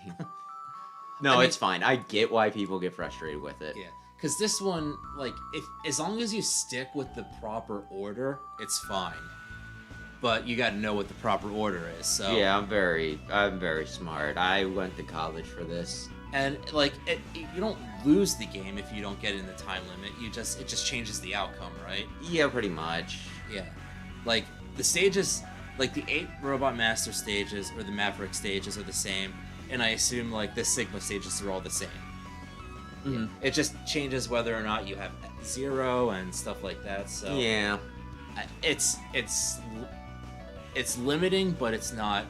Speaker 1: No,
Speaker 3: I mean-
Speaker 1: it's fine. I get why people get frustrated with it.
Speaker 3: Yeah, because this one, like, if as long as you stick with the proper order, it's fine. But you got to know what the proper order is. So
Speaker 1: Yeah, I'm very smart. I went to college for this.
Speaker 3: and like you don't lose the game if you don't get in the time limit. It just changes the outcome, right?
Speaker 1: Yeah, pretty much.
Speaker 3: Yeah, like the stages, like the 8 Robot Master stages or the Maverick stages are the same, and I assume like the Sigma stages are all the same.
Speaker 1: Mhm.
Speaker 3: It just changes whether or not you have 0 and stuff like that. So
Speaker 1: Yeah.
Speaker 3: it's limiting, but it's not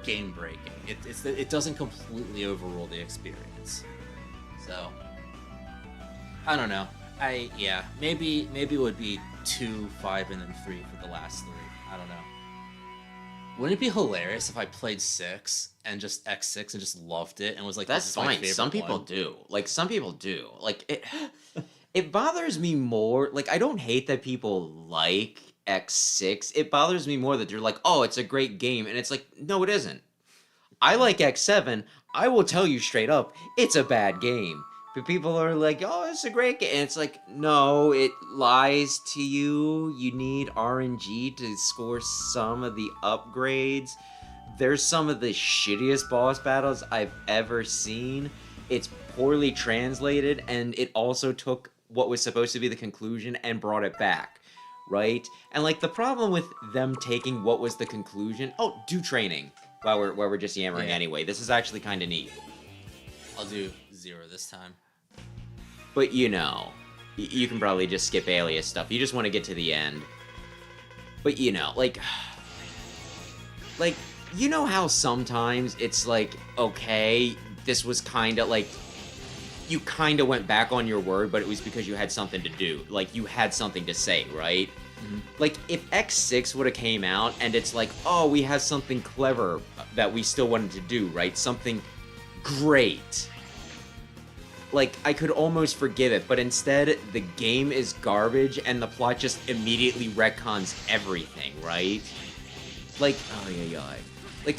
Speaker 3: game breaking. It doesn't completely overrule the experience. So I don't know. Maybe it would be 2, 5, and then 3 for the last 3. I don't know. Wouldn't it be hilarious if I played 6 and just X6 and just loved it and was like, this
Speaker 1: That's
Speaker 3: is my
Speaker 1: fine.
Speaker 3: favorite
Speaker 1: Some people
Speaker 3: one?
Speaker 1: do. Like, some people do. Like, it bothers me more. Like, I don't hate that people like X6. It bothers me more that they're like, oh, it's a great game. And it's like, no, it isn't. I like X7. I will tell you straight up, it's a bad game. But people are like, oh, it's a great game. And it's like, no, it lies to you. You need RNG to score some of the upgrades. There's some of the shittiest boss battles I've ever seen. It's poorly translated, and it also took what was supposed to be the conclusion and brought it back, right? And like the problem with them taking what was the conclusion, oh, do training while we're just yammering
Speaker 3: Yeah.
Speaker 1: anyway. This is actually kind of neat.
Speaker 3: I'll do 0 this time.
Speaker 1: But you know, you can probably just skip alias stuff. You just want to get to the end. But you know, like, you know how sometimes it's like, okay, this was kind of like, you kind of went back on your word, but it was because you had something to do. Like, you had something to say, right?
Speaker 3: Mm-hmm.
Speaker 1: Like, if X6 would have came out and it's like, oh, we have something clever that we still wanted to do, right? Something great. Like, I could almost forgive it, but instead, the game is garbage and the plot just immediately retcons everything, right? Like, oh, yeah. Like,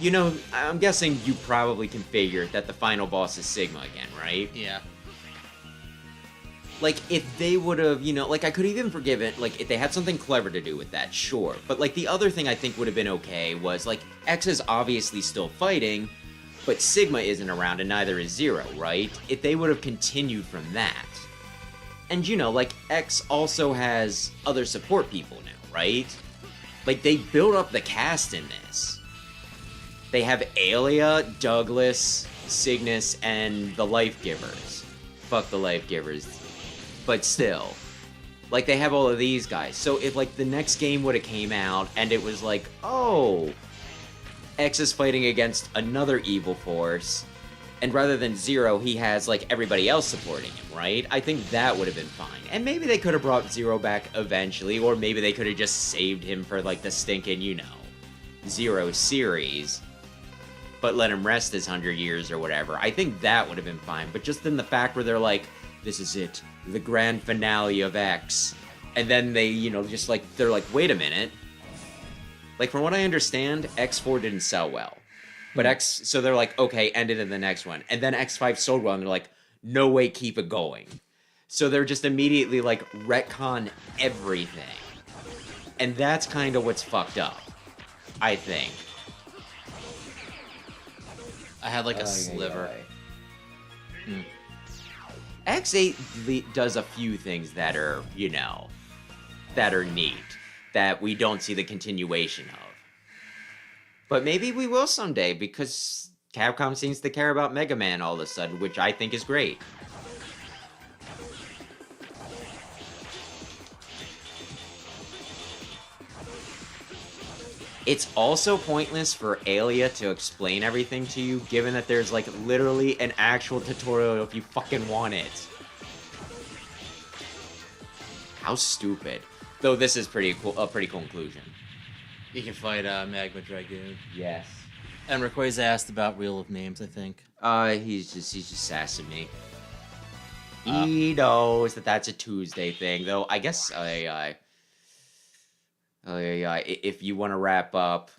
Speaker 1: you know, I'm guessing you probably configured that the final boss is Sigma again, right?
Speaker 3: Yeah.
Speaker 1: Like, if they would have, you know, like, I could even forgive it, like, if they had something clever to do with that, sure. But, like, the other thing I think would have been okay was, like, X is obviously still fighting, but Sigma isn't around and neither is 0, right? If they would have continued from that. And, you know, like, X also has other support people now, right? Like, they built up the cast in this. They have Alia, Douglas, Cygnus, and the Life Givers. Fuck the Life Givers. But still. Like, they have all of these guys. So if, like, the next game would have came out and it was like, oh, X is fighting against another evil force, and rather than 0, he has, like, everybody else supporting him, right? I think that would have been fine. And maybe they could have brought 0 back eventually, or maybe they could have just saved him for, like, the stinking, you know, 0 series, but let him rest his 100 years or whatever. I think that would have been fine. But just in the fact where they're like, this is it, the grand finale of X, and then they, you know, just like, they're like, wait a minute. Like, from what I understand, X4 didn't sell well. But so they're like, okay, end it in the next one. And then X5 sold well, and they're like, no way, keep it going. So they're just immediately like, retcon everything. And that's kind of what's fucked up, I think.
Speaker 3: I had like a sliver.
Speaker 1: X8 does a few things that are, you know, that are neat, that we don't see the continuation of. But maybe we will someday, because Capcom seems to care about Mega Man all of a sudden, which I think is great. It's also pointless for Alia to explain everything to you, given that there's, like, literally an actual tutorial if you fucking want it. How stupid. Though this is pretty cool, a pretty cool conclusion.
Speaker 3: You can fight Magma Dragoon.
Speaker 1: Yes.
Speaker 3: And Rayquaza asked about Reel of Names, I think.
Speaker 1: He's just sassing me. He knows that that's a Tuesday thing, though. I guess if you want to wrap up,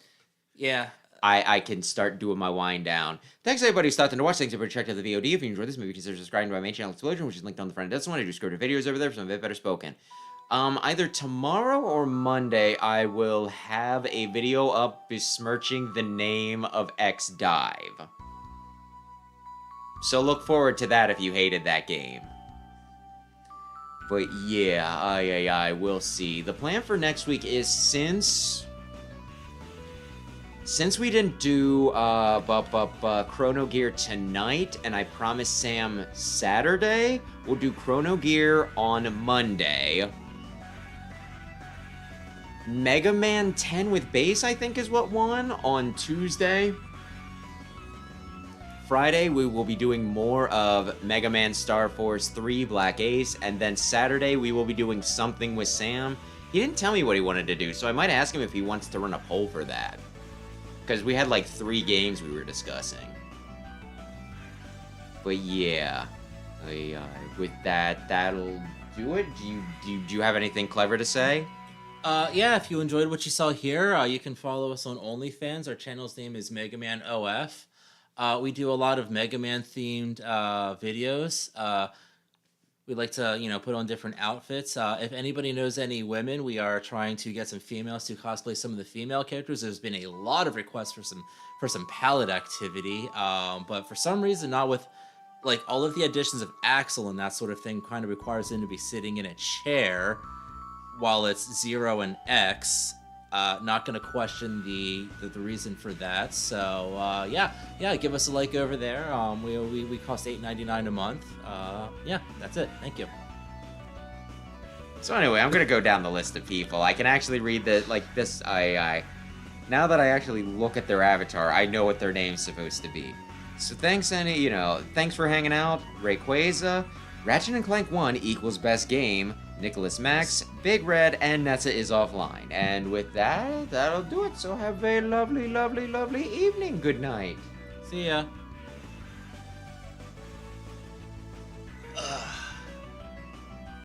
Speaker 3: Yeah.
Speaker 1: I can start doing my wind down. Thanks everybody who stopped in to watch. Thanks everybody who checked out the VOD. If you enjoyed this movie, consider subscribing to my main channel Explosion, which is linked on the front of this one. I do scripted videos over there, so I'm a bit better spoken. Either tomorrow or Monday, I will have a video up besmirching the name of X Dive. So look forward to that if you hated that game. But yeah, I will see. The plan for next week is since we didn't do Chrono Gear tonight, and I promised Sam Saturday, we'll do Chrono Gear on Monday. Mega Man 10 with bass, I think, is what won on Tuesday. Friday, we will be doing more of Mega Man Star Force 3 Black Ace, and then Saturday, we will be doing something with Sam. He didn't tell me what he wanted to do, so I might ask him if he wants to run a poll for that. Because we had like 3 games we were discussing. But yeah, with that, that'll do it. Do you have anything clever to say?
Speaker 3: Yeah, if you enjoyed what you saw here, you can follow us on OnlyFans. Our channel's name is Mega Man OF. We do a lot of Mega Man themed videos. We like to, put on different outfits. If anybody knows any women, we are trying to get some females to cosplay some of the female characters. There's been a lot of requests for some palette activity, but for some reason, not with like all of the additions of Axel and that sort of thing. Kind of requires them to be sitting in a chair while it's 0 and X. Not gonna question the reason for that. So yeah, give us a like over there. We cost $8.99 a month. Yeah, that's it. Thank you.
Speaker 1: So anyway, I'm gonna go down the list of people. I can actually read this. Now that I actually look at their avatar, I know what their name's supposed to be. So thanks for hanging out. Rayquaza, Ratchet & Clank 1 equals best game. Nicholas Max, Big Red, and Nessa is offline. And with that, that'll do it. So have a lovely, lovely, lovely evening. Good night.
Speaker 3: See ya.